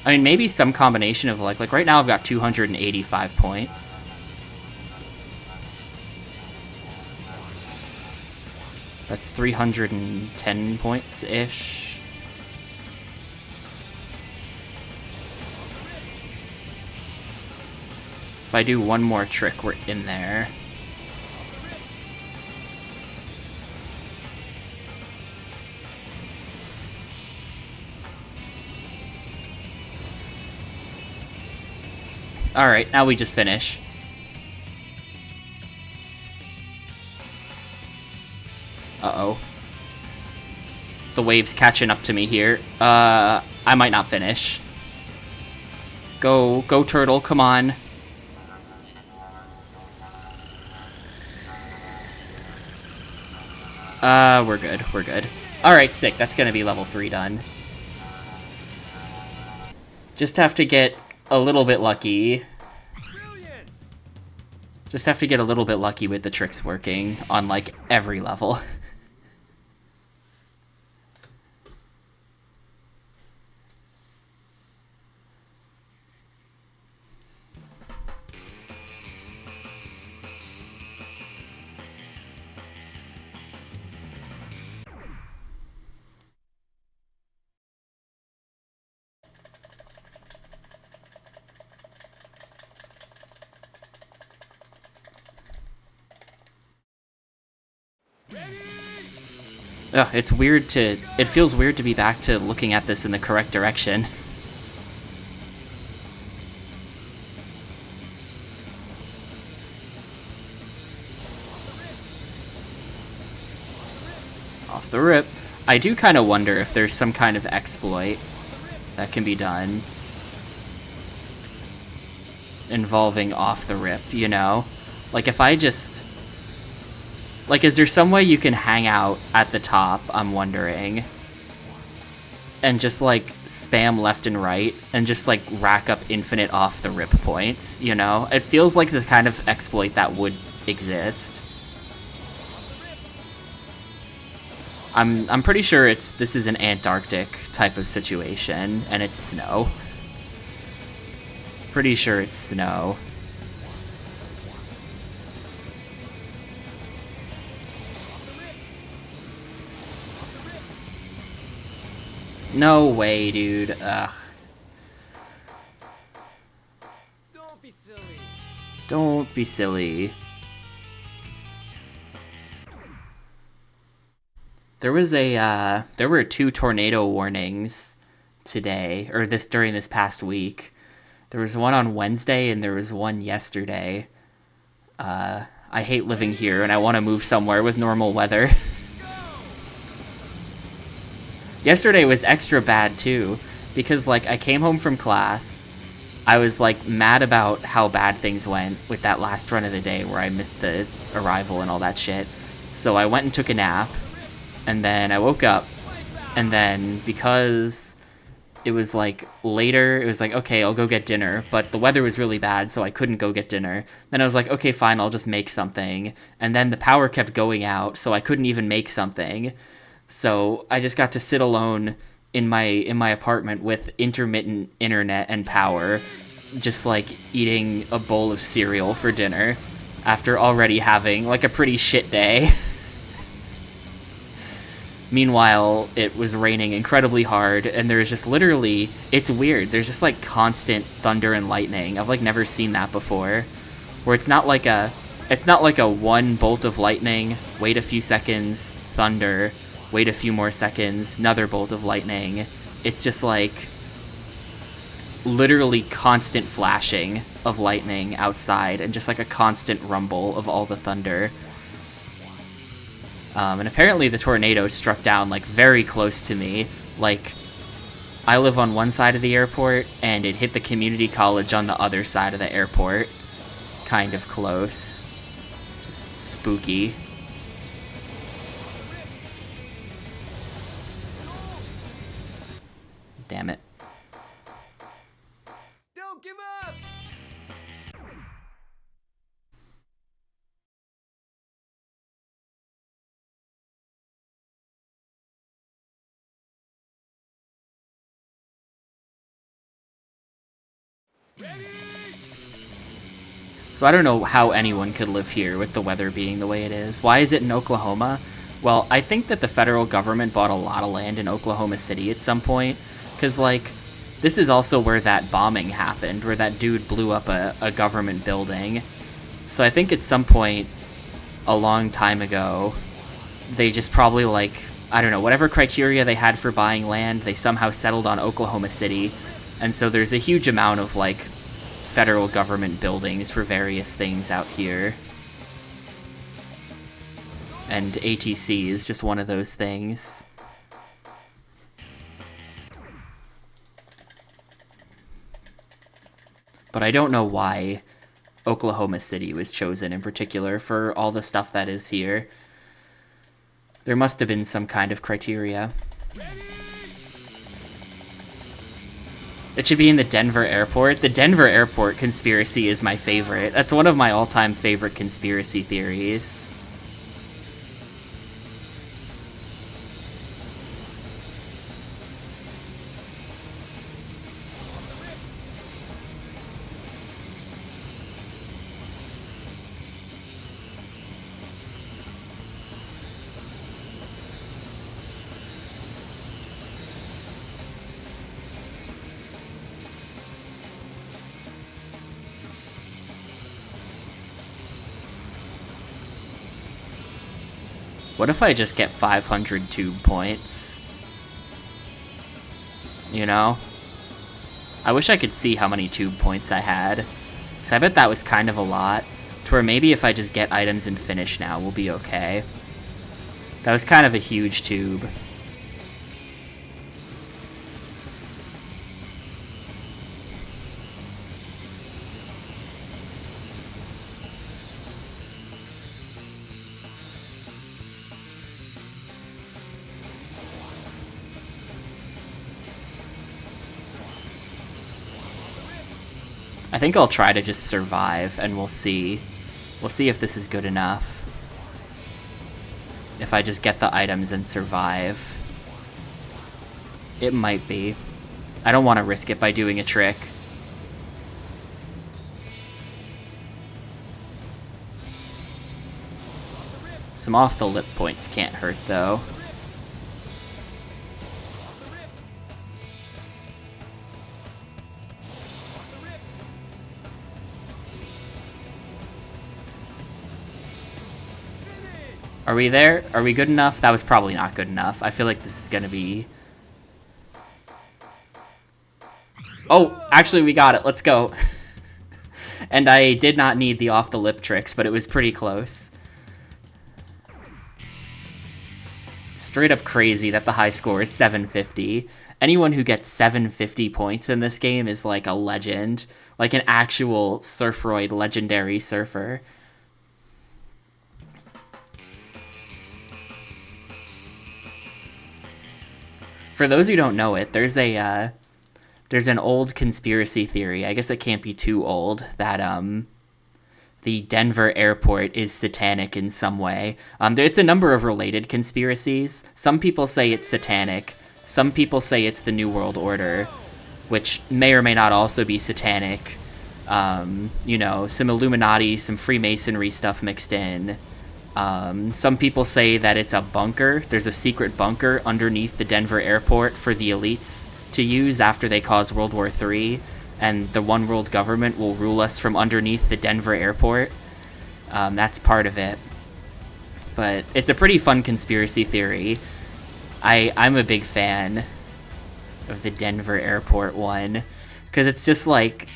I mean, maybe some combination of like right now I've got 285 points. That's 310 points-ish. If I do one more trick, we're in there. Alright, now we just finish. Uh-oh. The wave's catching up to me here. I might not finish. Go, turtle, come on. We're good, we're good. Alright, sick, that's gonna be level 3 done. Just have to get a little bit lucky. Brilliant. Just have to get a little bit lucky with the tricks working on, like, every level. Ugh, it's weird to... It feels weird to be back to looking at this in the correct direction. Off the rip. I do kind of wonder if there's some kind of exploit that can be done involving off the rip, you know? Like, if I just... Like, is there some way you can hang out at the top, I'm wondering, and just, like, spam left and right, and just, like, rack up infinite off the rip points, you know? It feels like the kind of exploit that would exist. I'm pretty sure this is an Antarctic type of situation, and it's snow. Pretty sure it's snow. No way, dude. Ugh. Don't be silly. Don't be silly. There were 2 tornado warnings today, or during this past week. There was one on Wednesday and there was one yesterday. I hate living here and I want to move somewhere with normal weather. Yesterday was extra bad too, because like I came home from class, I was like mad about how bad things went with that last run of the day where I missed the arrival and all that shit. So I went and took a nap, and then I woke up, and then because it was like later, it was like, okay, I'll go get dinner, but the weather was really bad, so I couldn't go get dinner. Then I was like, okay, fine, I'll just make something. And then the power kept going out, so I couldn't even make something. So I just got to sit alone in my apartment with intermittent internet and power, just like eating a bowl of cereal for dinner after already having like a pretty shit day. Meanwhile, it was raining incredibly hard, and there's just literally, it's weird, there's just like constant thunder and lightning. I've like never seen that before, where it's not like a one bolt of lightning, wait a few seconds, thunder, wait a few more seconds, another bolt of lightning. It's just like literally constant flashing of lightning outside, and just like a constant rumble of all the thunder. And apparently the tornado struck down like very close to me. Like, I live on one side of the airport, and it hit the community college on the other side of the airport. Kind of close. Just spooky. Damn it. Don't give up. So I don't know how anyone could live here with the weather being the way it is. Why is it in Oklahoma? Well, I think that the federal government bought a lot of land in Oklahoma City at some point. Because, like, this is also where that bombing happened, where that dude blew up a government building. So I think at some point, a long time ago, they just probably, like, I don't know, whatever criteria they had for buying land, they somehow settled on Oklahoma City. And so there's a huge amount of, like, federal government buildings for various things out here. And ATC is just one of those things. But I don't know why Oklahoma City was chosen in particular for all the stuff that is here. There must have been some kind of criteria. It should be in the Denver airport. The Denver airport conspiracy is my favorite. That's one of my all-time favorite conspiracy theories. What if I just get 500 tube points? You know? I wish I could see how many tube points I had. Because I bet that was kind of a lot. To where maybe if I just get items and finish now, we'll be okay. That was kind of a huge tube. I think I'll try to just survive, and we'll see. We'll see if this is good enough. If I just get the items and survive. It might be. I don't want to risk it by doing a trick. Some off-the-lip points can't hurt, though. Are we there? Are we good enough? That was probably not good enough. I feel like this is gonna be... Oh, actually we got it. Let's go. And I did not need the off-the-lip tricks, but it was pretty close. Straight up crazy that the high score is 750. Anyone who gets 750 points in this game is like a legend. Like an actual Surfroid legendary surfer. For those who don't know it, there's an old conspiracy theory, I guess it can't be too old, that the Denver airport is satanic in some way. It's a number of related conspiracies. Some people say it's satanic. Some people say it's the New World Order, which may or may not also be satanic. You know, some Illuminati, some Freemasonry stuff mixed in. Some people say that it's a bunker. There's a secret bunker underneath the Denver airport for the elites to use after they cause World War III, and the one world government will rule us from underneath the Denver airport. That's part of it. But it's a pretty fun conspiracy theory. I'm a big fan of the Denver airport one, because it's just like...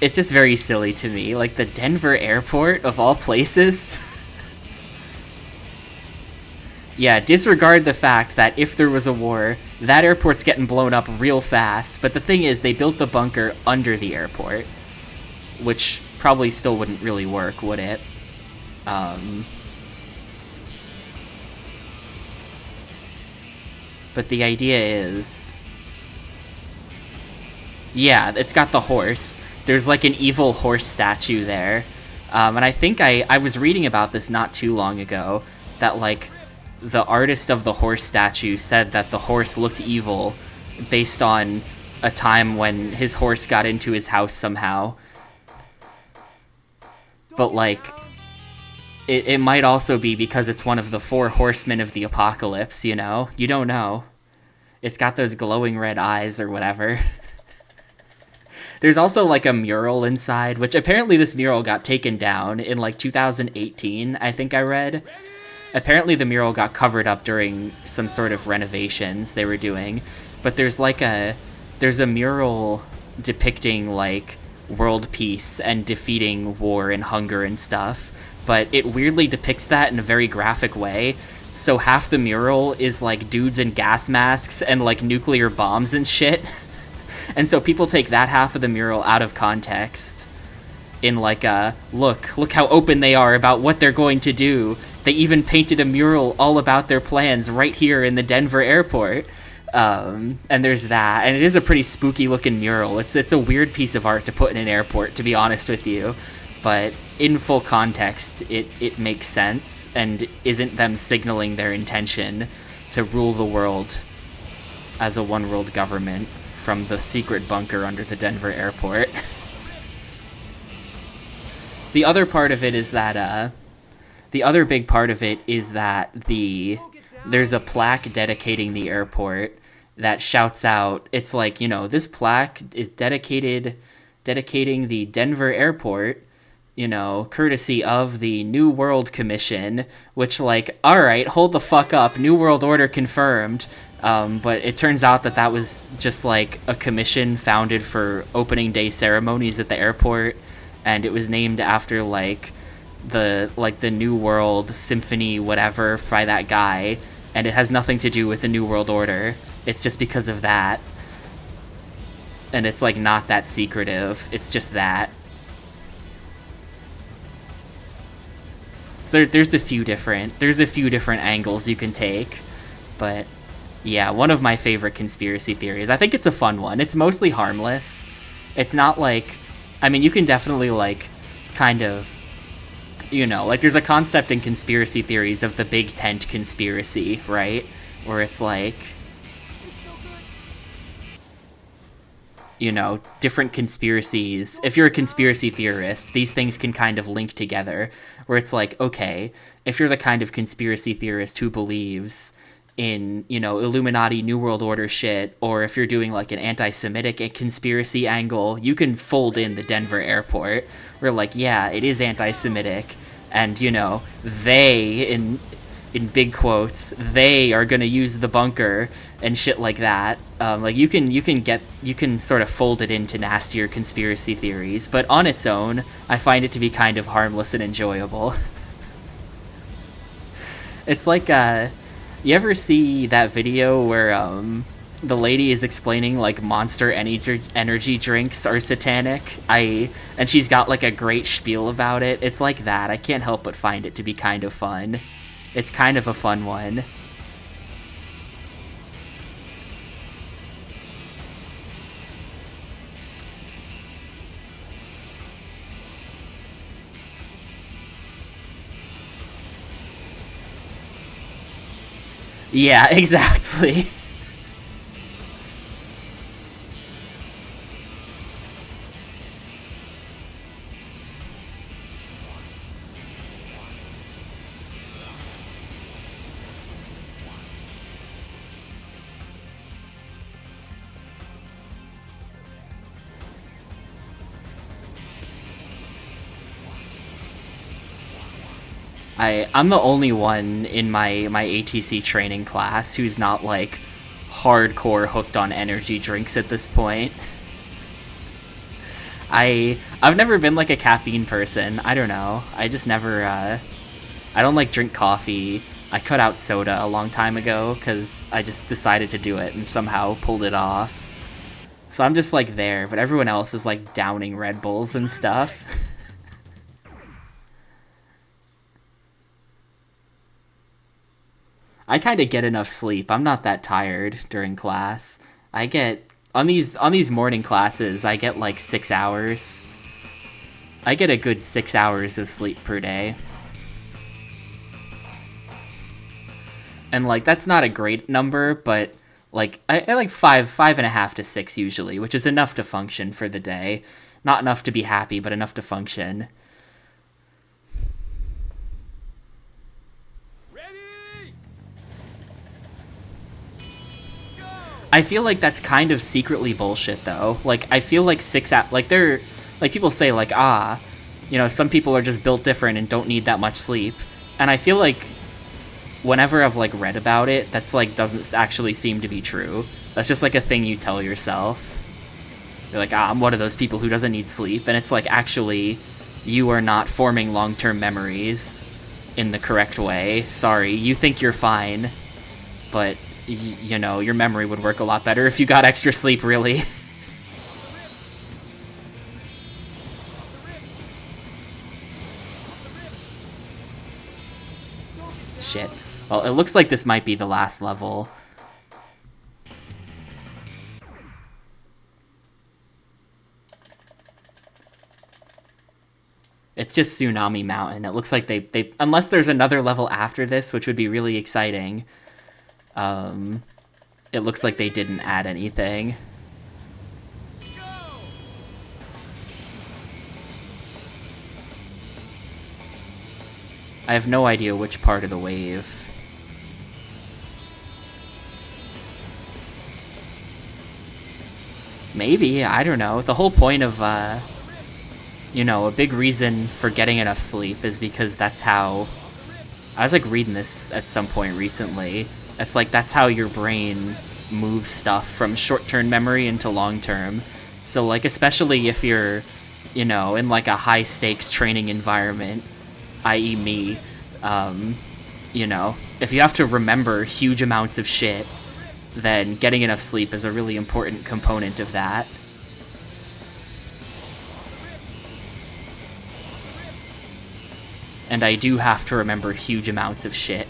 It's just very silly to me. Like, the Denver airport, of all places... Yeah, disregard the fact that if there was a war, that airport's getting blown up real fast, but the thing is, they built the bunker under the airport, which probably still wouldn't really work, would it? But the idea is... Yeah, it's got the horse. There's like an evil horse statue there. And I think I was reading about this not too long ago, that like... The artist of the horse statue said that the horse looked evil based on a time when his horse got into his house somehow. But, like, it might also be because it's one of the 4 horsemen of the apocalypse, you know? You don't know. It's got those glowing red eyes or whatever. There's also, like, a mural inside, which apparently this mural got taken down in, like, 2018, I think I read. Apparently the mural got covered up during some sort of renovations they were doing, but there's a mural depicting like world peace and defeating war and hunger and stuff, but it weirdly depicts that in a very graphic way. So half the mural is like dudes in gas masks and like nuclear bombs and shit. And so people take that half of the mural out of context in like a look how open they are about what they're going to do. They even painted a mural all about their plans right here in the Denver airport. And there's that. And it is a pretty spooky looking mural. It's a weird piece of art to put in an airport, to be honest with you. But in full context, it makes sense and isn't them signaling their intention to rule the world as a one world government from the secret bunker under the Denver airport. The other part of it is that, the other big part of it is that there's a plaque dedicating the airport that shouts out, it's like, you know, this plaque is dedicating the Denver airport, you know, courtesy of the New World Commission, which, like, alright, hold the fuck up, New World Order confirmed. But it turns out that was just, like, a commission founded for opening day ceremonies at the airport, and it was named after, like, the New World Symphony whatever by that guy, and it has nothing to do with the New World Order. It's just because of that. And it's, like, not that secretive. It's just that. So there's a few different angles you can take. But, yeah, one of my favorite conspiracy theories. I think it's a fun one. It's mostly harmless. It's not, like... I mean, you can definitely, like, kind of, you know, like, there's a concept in conspiracy theories of the big tent conspiracy, right? Where it's like, you know, different conspiracies. If you're a conspiracy theorist, these things can kind of link together. Where it's like, okay, if you're the kind of conspiracy theorist who believes in, you know, Illuminati New World Order shit, or if you're doing like an anti-Semitic conspiracy angle, you can fold in the Denver airport. Where like, yeah, it is anti-Semitic, and you know, they in big quotes, they are gonna use the bunker and shit like that. Like you can sort of fold it into nastier conspiracy theories, but on its own, I find it to be kind of harmless and enjoyable. It's like, you ever see that video where the lady is explaining like Monster energy drinks are satanic? And she's got like a great spiel about it. It's like that. I can't help but find it to be kind of fun. It's kind of a fun one. Yeah, exactly. I'm the only one in my ATC training class who's not like hardcore hooked on energy drinks at this point. I've never been like a caffeine person. I don't know. I just never I don't like drink coffee. I cut out soda a long time ago cuz I just decided to do it and somehow pulled it off. So I'm just like there, but everyone else is like downing Red Bulls and stuff. I kind of get enough sleep. I'm not that tired during class. I get on these morning classes, I get like 6 hours. I get a good 6 hours of sleep per day. And like that's not a great number, but like I like 5.5 to 6 usually, which is enough to function for the day. Not enough to be happy, but enough to function. I feel like that's kind of secretly bullshit, though. Like, I feel like like, they're, like, people say, like, you know, some people are just built different and don't need that much sleep. And I feel like whenever I've, like, read about it, that's, like, doesn't actually seem to be true. That's just, like, a thing you tell yourself. You're like, I'm one of those people who doesn't need sleep. And it's, like, actually, you are not forming long-term memories in the correct way. Sorry, you think you're fine, but you know, your memory would work a lot better if you got extra sleep, really. Shit. Well, it looks like this might be the last level. It's just Tsunami Mountain. It looks like they unless there's another level after this, which would be really exciting. It looks like they didn't add anything. I have no idea which part of the wave. Maybe, I don't know. The whole point of, you know, a big reason for getting enough sleep is because that's how... I was, like, reading this at some point recently. It's like, that's how your brain moves stuff from short-term memory into long-term. So, like, especially if you're, you know, in, like, a high-stakes training environment, i.e. me, you know, if you have to remember huge amounts of shit, then getting enough sleep is a really important component of that. And I do have to remember huge amounts of shit.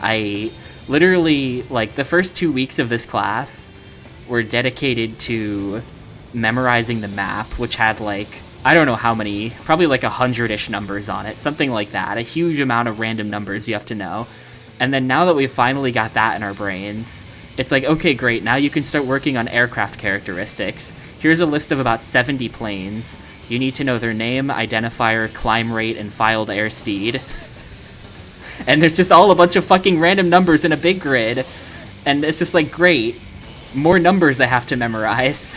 I literally, like, the first 2 weeks of this class were dedicated to memorizing the map, which had like, I don't know how many, probably like 100-ish numbers on it, something like that, a huge amount of random numbers you have to know. And then now that we've finally got that in our brains, it's like, okay, great, now you can start working on aircraft characteristics. Here's a list of about 70 planes. You need to know their name, identifier, climb rate, and filed airspeed. And there's just all a bunch of fucking random numbers in a big grid. And it's just like, great, more numbers I have to memorize.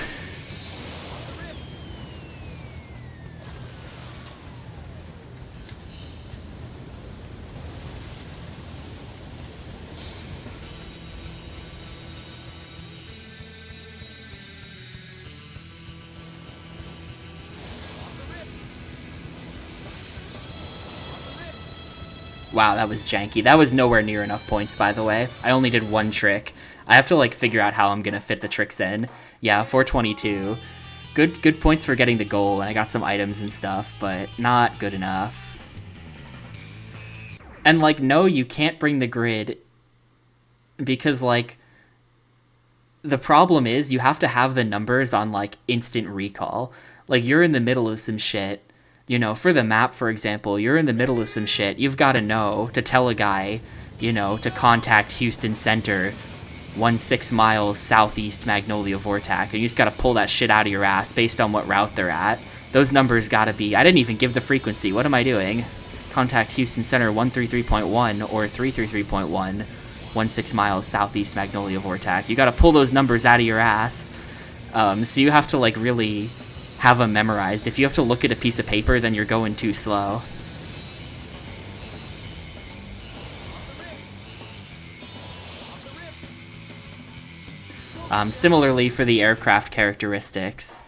Wow, that was janky. That was nowhere near enough points, by the way. I only did one trick. I have to, like, figure out how I'm gonna fit the tricks in. Yeah, 422. Good points for getting the goal, and I got some items and stuff, but not good enough. And, like, no, you can't bring the grid, because, like, the problem is you have to have the numbers on, like, instant recall. Like, you're in the middle of some shit. You know, for the map, for example, you're in the middle of some shit. You've got to know to tell a guy, you know, to contact Houston Center, 16 miles southeast Magnolia Vortac. And you just got to pull that shit out of your ass based on what route they're at. Those numbers got to be... I didn't even give the frequency. What am I doing? Contact Houston Center 133.1 or 333.1, 16 miles southeast Magnolia Vortac. You got to pull those numbers out of your ass. So you have to, like, really... have them memorized. If you have to look at a piece of paper, then you're going too slow. Similarly for the aircraft characteristics,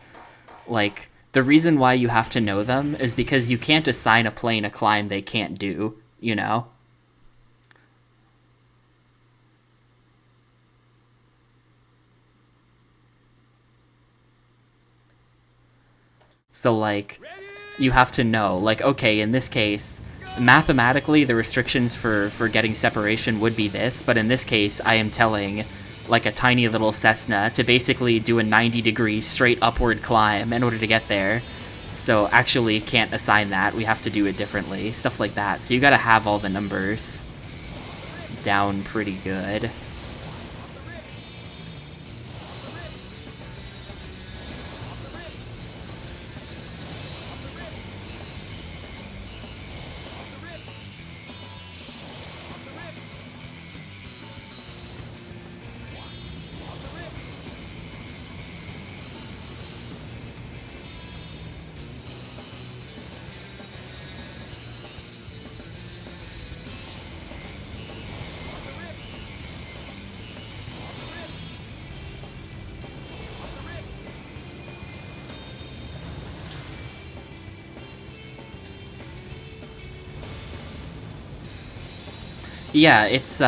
like, the reason why you have to know them is because you can't assign a plane a climb they can't do, you know? So, like, you have to know, like, okay, in this case, mathematically, the restrictions for getting separation would be this, but in this case, I am telling, like, a tiny little Cessna to basically do a 90-degree straight upward climb in order to get there. So, actually, can't assign that. We have to do it differently. Stuff like that. So you gotta have all the numbers down pretty good. Yeah, it's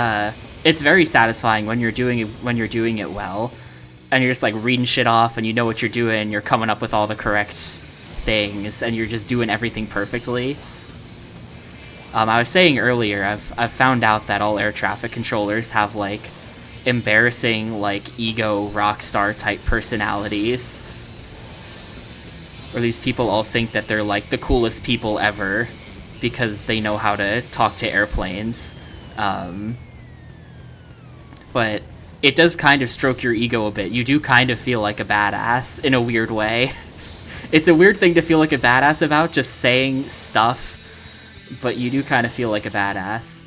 very satisfying when you're doing it well, and you're just like reading shit off, and you know what you're doing. You're coming up with all the correct things, and you're just doing everything perfectly. I was saying earlier, I've found out that all air traffic controllers have like embarrassing like ego rock star type personalities, where these people all think that they're like the coolest people ever because they know how to talk to airplanes. But it does kind of stroke your ego a bit. You do kind of feel like a badass in a weird way. It's a weird thing to feel like a badass about, just saying stuff, but you do kind of feel like a badass.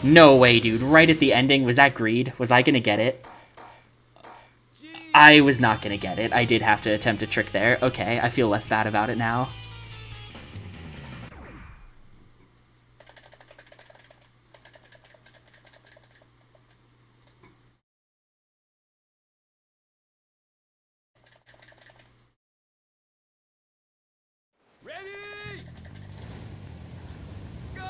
No way, dude. Right at the ending, was that greed? Was I gonna get it? I was not gonna get it. I did have to attempt a trick there. Okay, I feel less bad about it now. Ready? Go!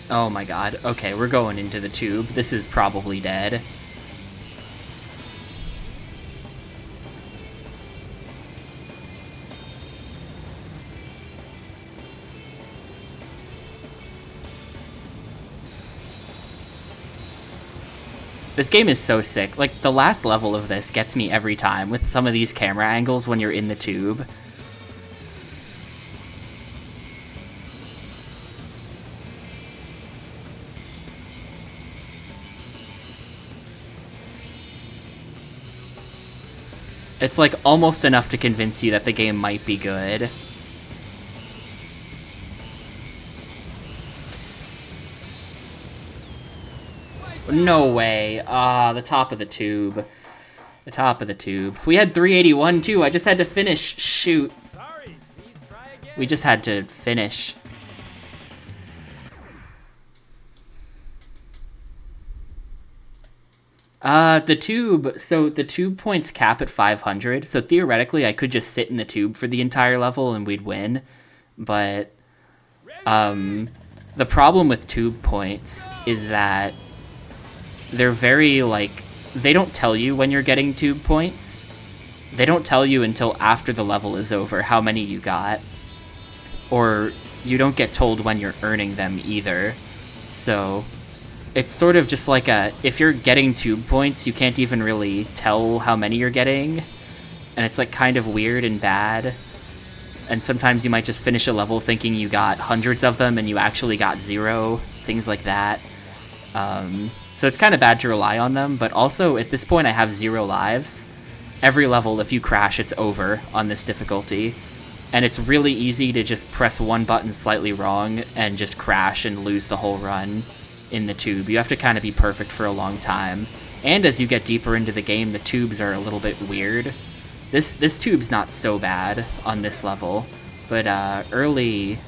Oh my god. Okay, we're going into the tube. This is probably dead. This game is so sick. Like, the last level of this gets me every time with some of these camera angles when you're in the tube. It's like almost enough to convince you that the game might be good. No way. Ah, the top of the tube. The top of the tube. We had 381 too. I just had to finish. Shoot. Sorry, please try again. We just had to finish. The tube. So the tube points cap at 500. So theoretically, I could just sit in the tube for the entire level and we'd win. But, the problem with tube points is that they're very, like, they don't tell you when you're getting tube points. They don't tell you until after the level is over how many you got. Or you don't get told when you're earning them either. So it's sort of just like if you're getting tube points, you can't even really tell how many you're getting. And it's like kind of weird and bad. And sometimes you might just finish a level thinking you got hundreds of them and you actually got 0. Things like that. So it's kind of bad to rely on them, but also at this point I have 0 lives. Every level, if you crash, it's over on this difficulty. And it's really easy to just press one button slightly wrong and just crash and lose the whole run in the tube. You have to kind of be perfect for a long time. And as you get deeper into the game, the tubes are a little bit weird. This tube's not so bad on this level, but earlier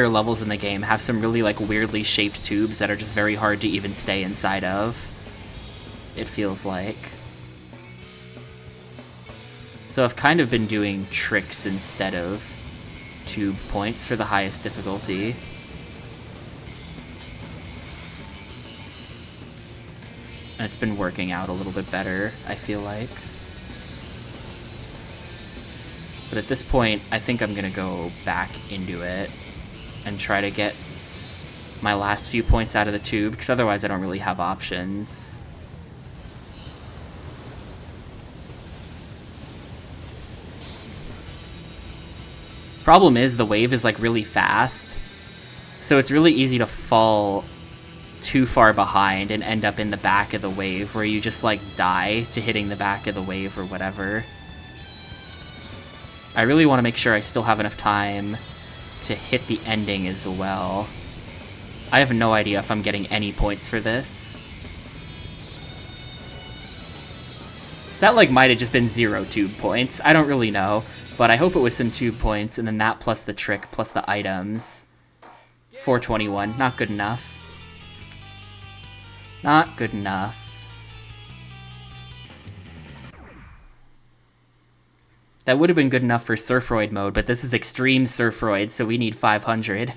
levels in the game have some really like weirdly shaped tubes that are just very hard to even stay inside of, it feels like. So I've kind of been doing tricks instead of tube points for the highest difficulty. And it's been working out a little bit better, I feel like. But at this point, I think I'm gonna go back into it and try to get my last few points out of the tube, because otherwise I don't really have options. Problem is, the wave is like really fast, so it's really easy to fall too far behind and end up in the back of the wave, where you just like die to hitting the back of the wave or whatever. I really want to make sure I still have enough time to hit the ending as well. I have no idea if I'm getting any points for this. So that like might have just been 0 tube points. I don't really know, but I hope it was some tube points, and then that plus the trick plus the items. 421, not good enough. Not good enough. That would have been good enough for Surfroid mode, but this is Xtreme Surfroid, so we need 500.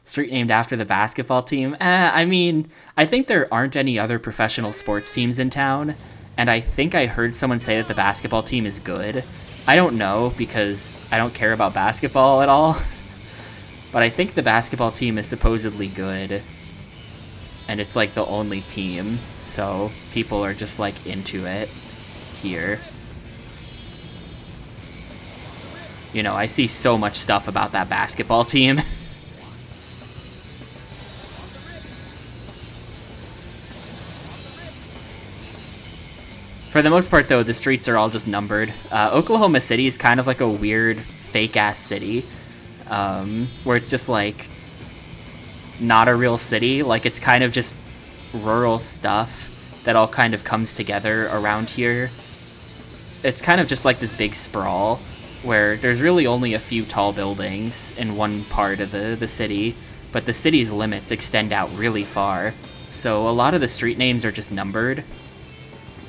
Street named after the basketball team? I mean, I think there aren't any other professional sports teams in town, and I think I heard someone say that the basketball team is good. I don't know, because I don't care about basketball at all. But I think the basketball team is supposedly good. And it's like the only team, so people are just like into it here. You know, I see so much stuff about that basketball team. For the most part, though, the streets are all just numbered. Oklahoma City is kind of like a weird, fake-ass city, where it's just, like, not a real city. Like, it's kind of just rural stuff that all kind of comes together around here. It's kind of just like this big sprawl, where there's really only a few tall buildings in one part of the city, but the city's limits extend out really far. So a lot of the street names are just numbered.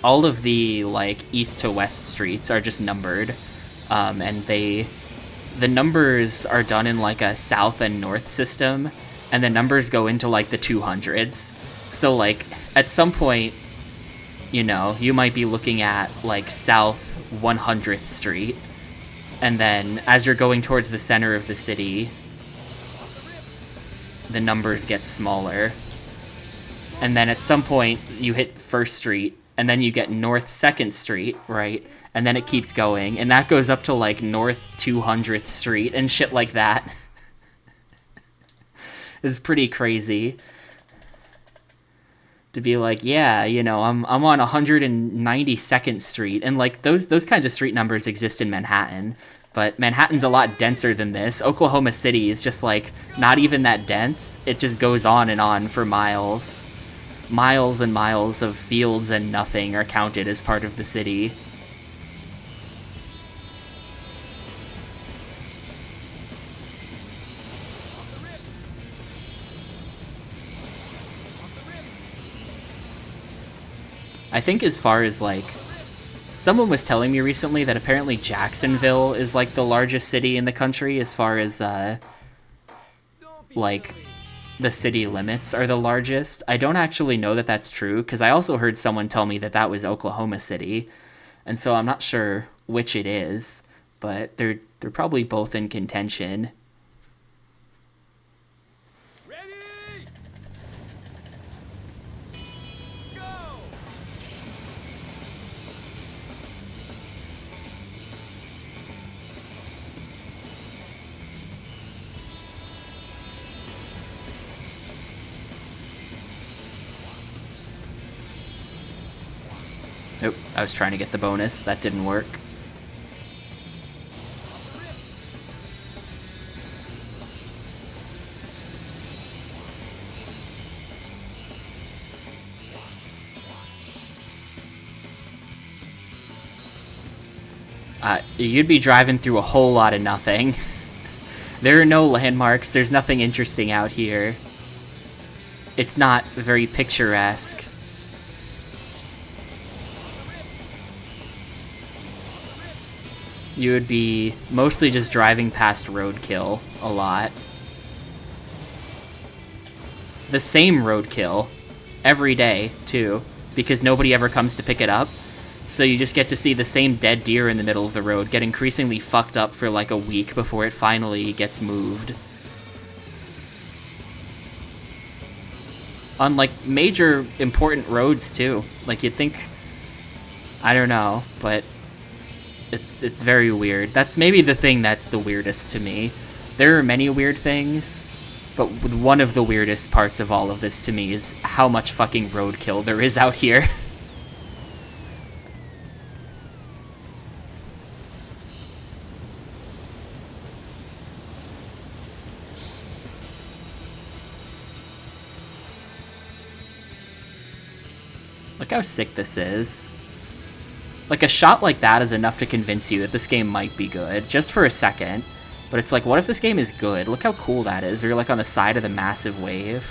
All of the, like, east to west streets are just numbered, and they the numbers are done in like a south and north system, and the numbers go into like the 200s. So like at some point, you know, you might be looking at like South 100th Street, and then as you're going towards the center of the city, the numbers get smaller. And then at some point you hit 1st Street, and then you get North 2nd Street, right? And then it keeps going, and that goes up to like North 200th Street and shit like that. It's pretty crazy to be like, yeah, you know, I'm on 192nd Street, and like those kinds of street numbers exist in Manhattan, but Manhattan's a lot denser than this. Oklahoma City is just like not even that dense. It just goes on for miles. Miles and miles of fields and nothing are counted as part of the city. I think as far as like, someone was telling me recently that apparently Jacksonville is like the largest city in the country as far as like the city limits are the largest. I don't actually know that that's true, because I also heard someone tell me that that was Oklahoma City, and so I'm not sure which it is, but they're probably both in contention. Ready? Go! Nope, I was trying to get the bonus. That didn't work. You'd be driving through a whole lot of nothing. There are no landmarks. There's nothing interesting out here. It's not very picturesque. You would be mostly just driving past roadkill a lot. The same roadkill every day, too, because nobody ever comes to pick it up. So you just get to see the same dead deer in the middle of the road get increasingly fucked up for like a week before it finally gets moved. On like major important roads too. Like you'd think, I don't know, but it's very weird. That's maybe the thing that's the weirdest to me. There are many weird things, but one of the weirdest parts of all of this to me is how much fucking roadkill there is out here. Look how sick this is. Like, a shot like that is enough to convince you that this game might be good, just for a second. But it's like, what if this game is good? Look how cool that is. Or you're like on the side of the massive wave.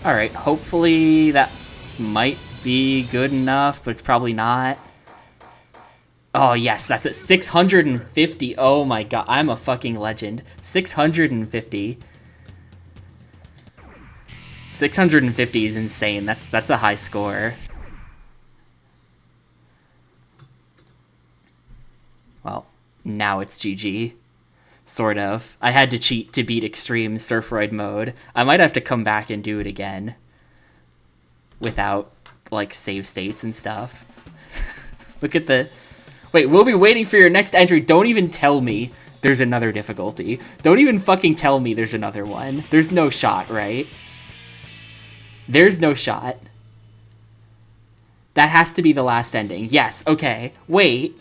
Alright, hopefully that might be good enough, but it's probably not. Oh, yes, that's it. 650. Oh my god, I'm a fucking legend. 650. 650 is insane. That's a high score. Well, now it's GG. Sort of. I had to cheat to beat Xtreme Surfroid mode. I might have to come back and do it again. Without, like, save states and stuff. Look at the... Wait, we'll be waiting for your next entry. Don't even tell me there's another difficulty. Don't even fucking tell me there's another one. There's no shot, right? There's no shot. That has to be the last ending. Yes, okay. Wait.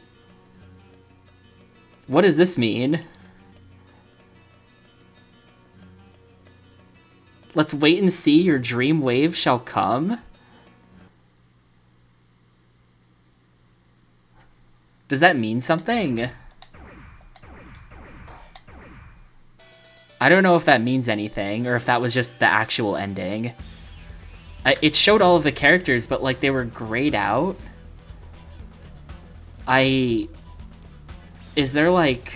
What does this mean? Let's wait and see. Your dream wave shall come. Does that mean something? I don't know if that means anything, or if that was just the actual ending. It showed all of the characters, but, like, they were grayed out. Is there, like...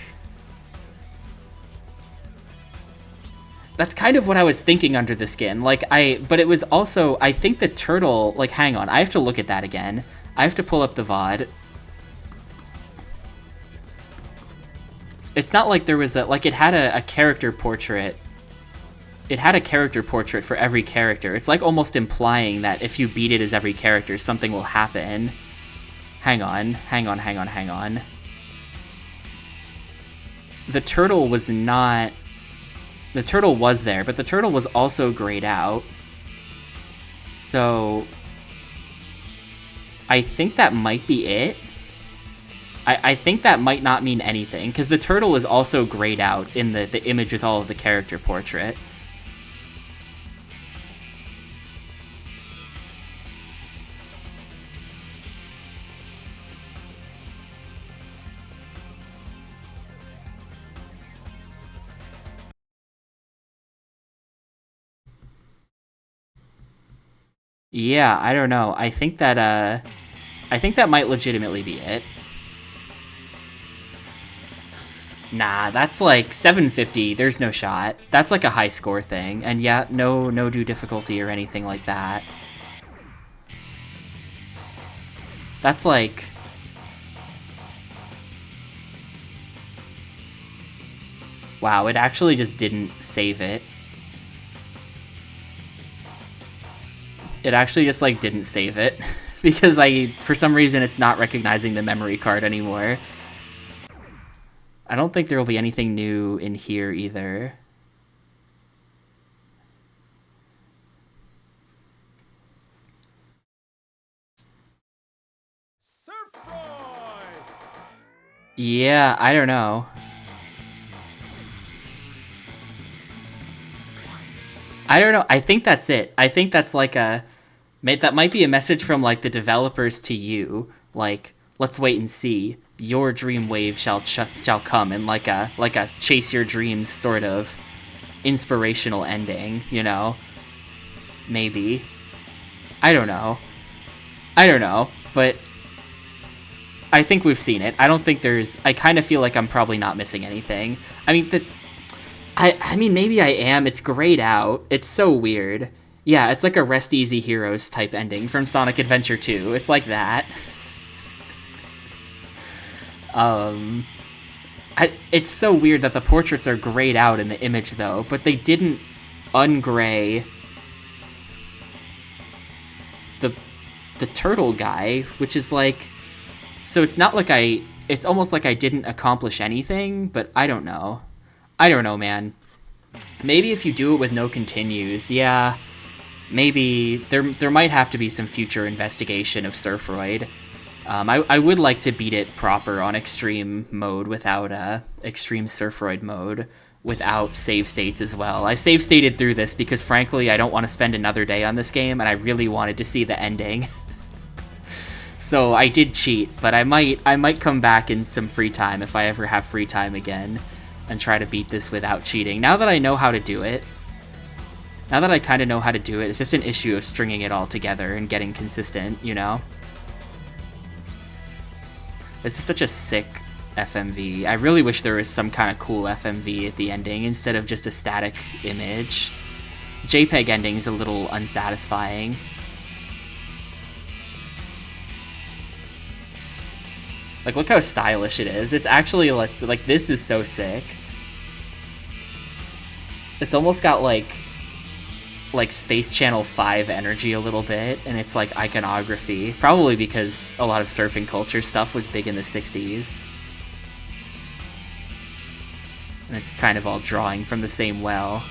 That's kind of what I was thinking under the skin. Like, but it was also... I think the turtle... Like, hang on. I have to look at that again. I have to pull up the VOD. It's not like there was a... Like, it had a character portrait. It had a character portrait for every character. It's like almost implying that if you beat it as every character, something will happen. Hang on. The turtle was not... The turtle was there, but the turtle was also grayed out. So... I think that might be it. I think that might not mean anything, because the turtle is also grayed out in the image with all of the character portraits. Yeah, I don't know. I think that might legitimately be it. Nah, that's like 750. There's no shot. That's like a high score thing. And yeah, no do difficulty or anything like that. That's like... Wow, it actually just didn't save it. It actually just, like, didn't save it. Because for some reason, it's not recognizing the memory card anymore. I don't think there will be anything new in here either. Surfroid! Yeah, I don't know. I don't know. I think that's it. I think that's like that might be a message from like the developers to you. Like, let's wait and see. Your dream wave shall come, and like a chase your dreams sort of inspirational ending, you know? Maybe. I don't know, but I think we've seen it. I don't think I kind of feel like I'm probably not missing anything. I mean, I mean, maybe I am. It's grayed out. It's so weird. Yeah, it's like a Rest Easy Heroes type ending from Sonic Adventure 2. It's like that. It's so weird that the portraits are grayed out in the image, though, but they didn't ungray the turtle guy, which is like... So it's not like it's almost like I didn't accomplish anything, but I don't know. I don't know, man. Maybe if you do it with no continues, yeah, maybe there might have to be some future investigation of Surfroid. I would like to beat it proper on Xtreme mode without Xtreme Surfroid mode, without save states as well. I save stated through this because, frankly, I don't want to spend another day on this game, and I really wanted to see the ending. So I did cheat, but I might come back in some free time if I ever have free time again, and try to beat this without cheating. Now that I know how to do it, now that I kind of know how to do it, it's just an issue of stringing it all together and getting consistent, you know? This is such a sick FMV. I really wish there was some kind of cool FMV at the ending instead of just a static image. JPEG ending is a little unsatisfying. Like, look how stylish it is. It's actually, like this is so sick. It's almost got, like Space Channel 5 energy a little bit, and it's, like, iconography. Probably because a lot of surfing culture stuff was big in the 60s. And it's kind of all drawing from the same well.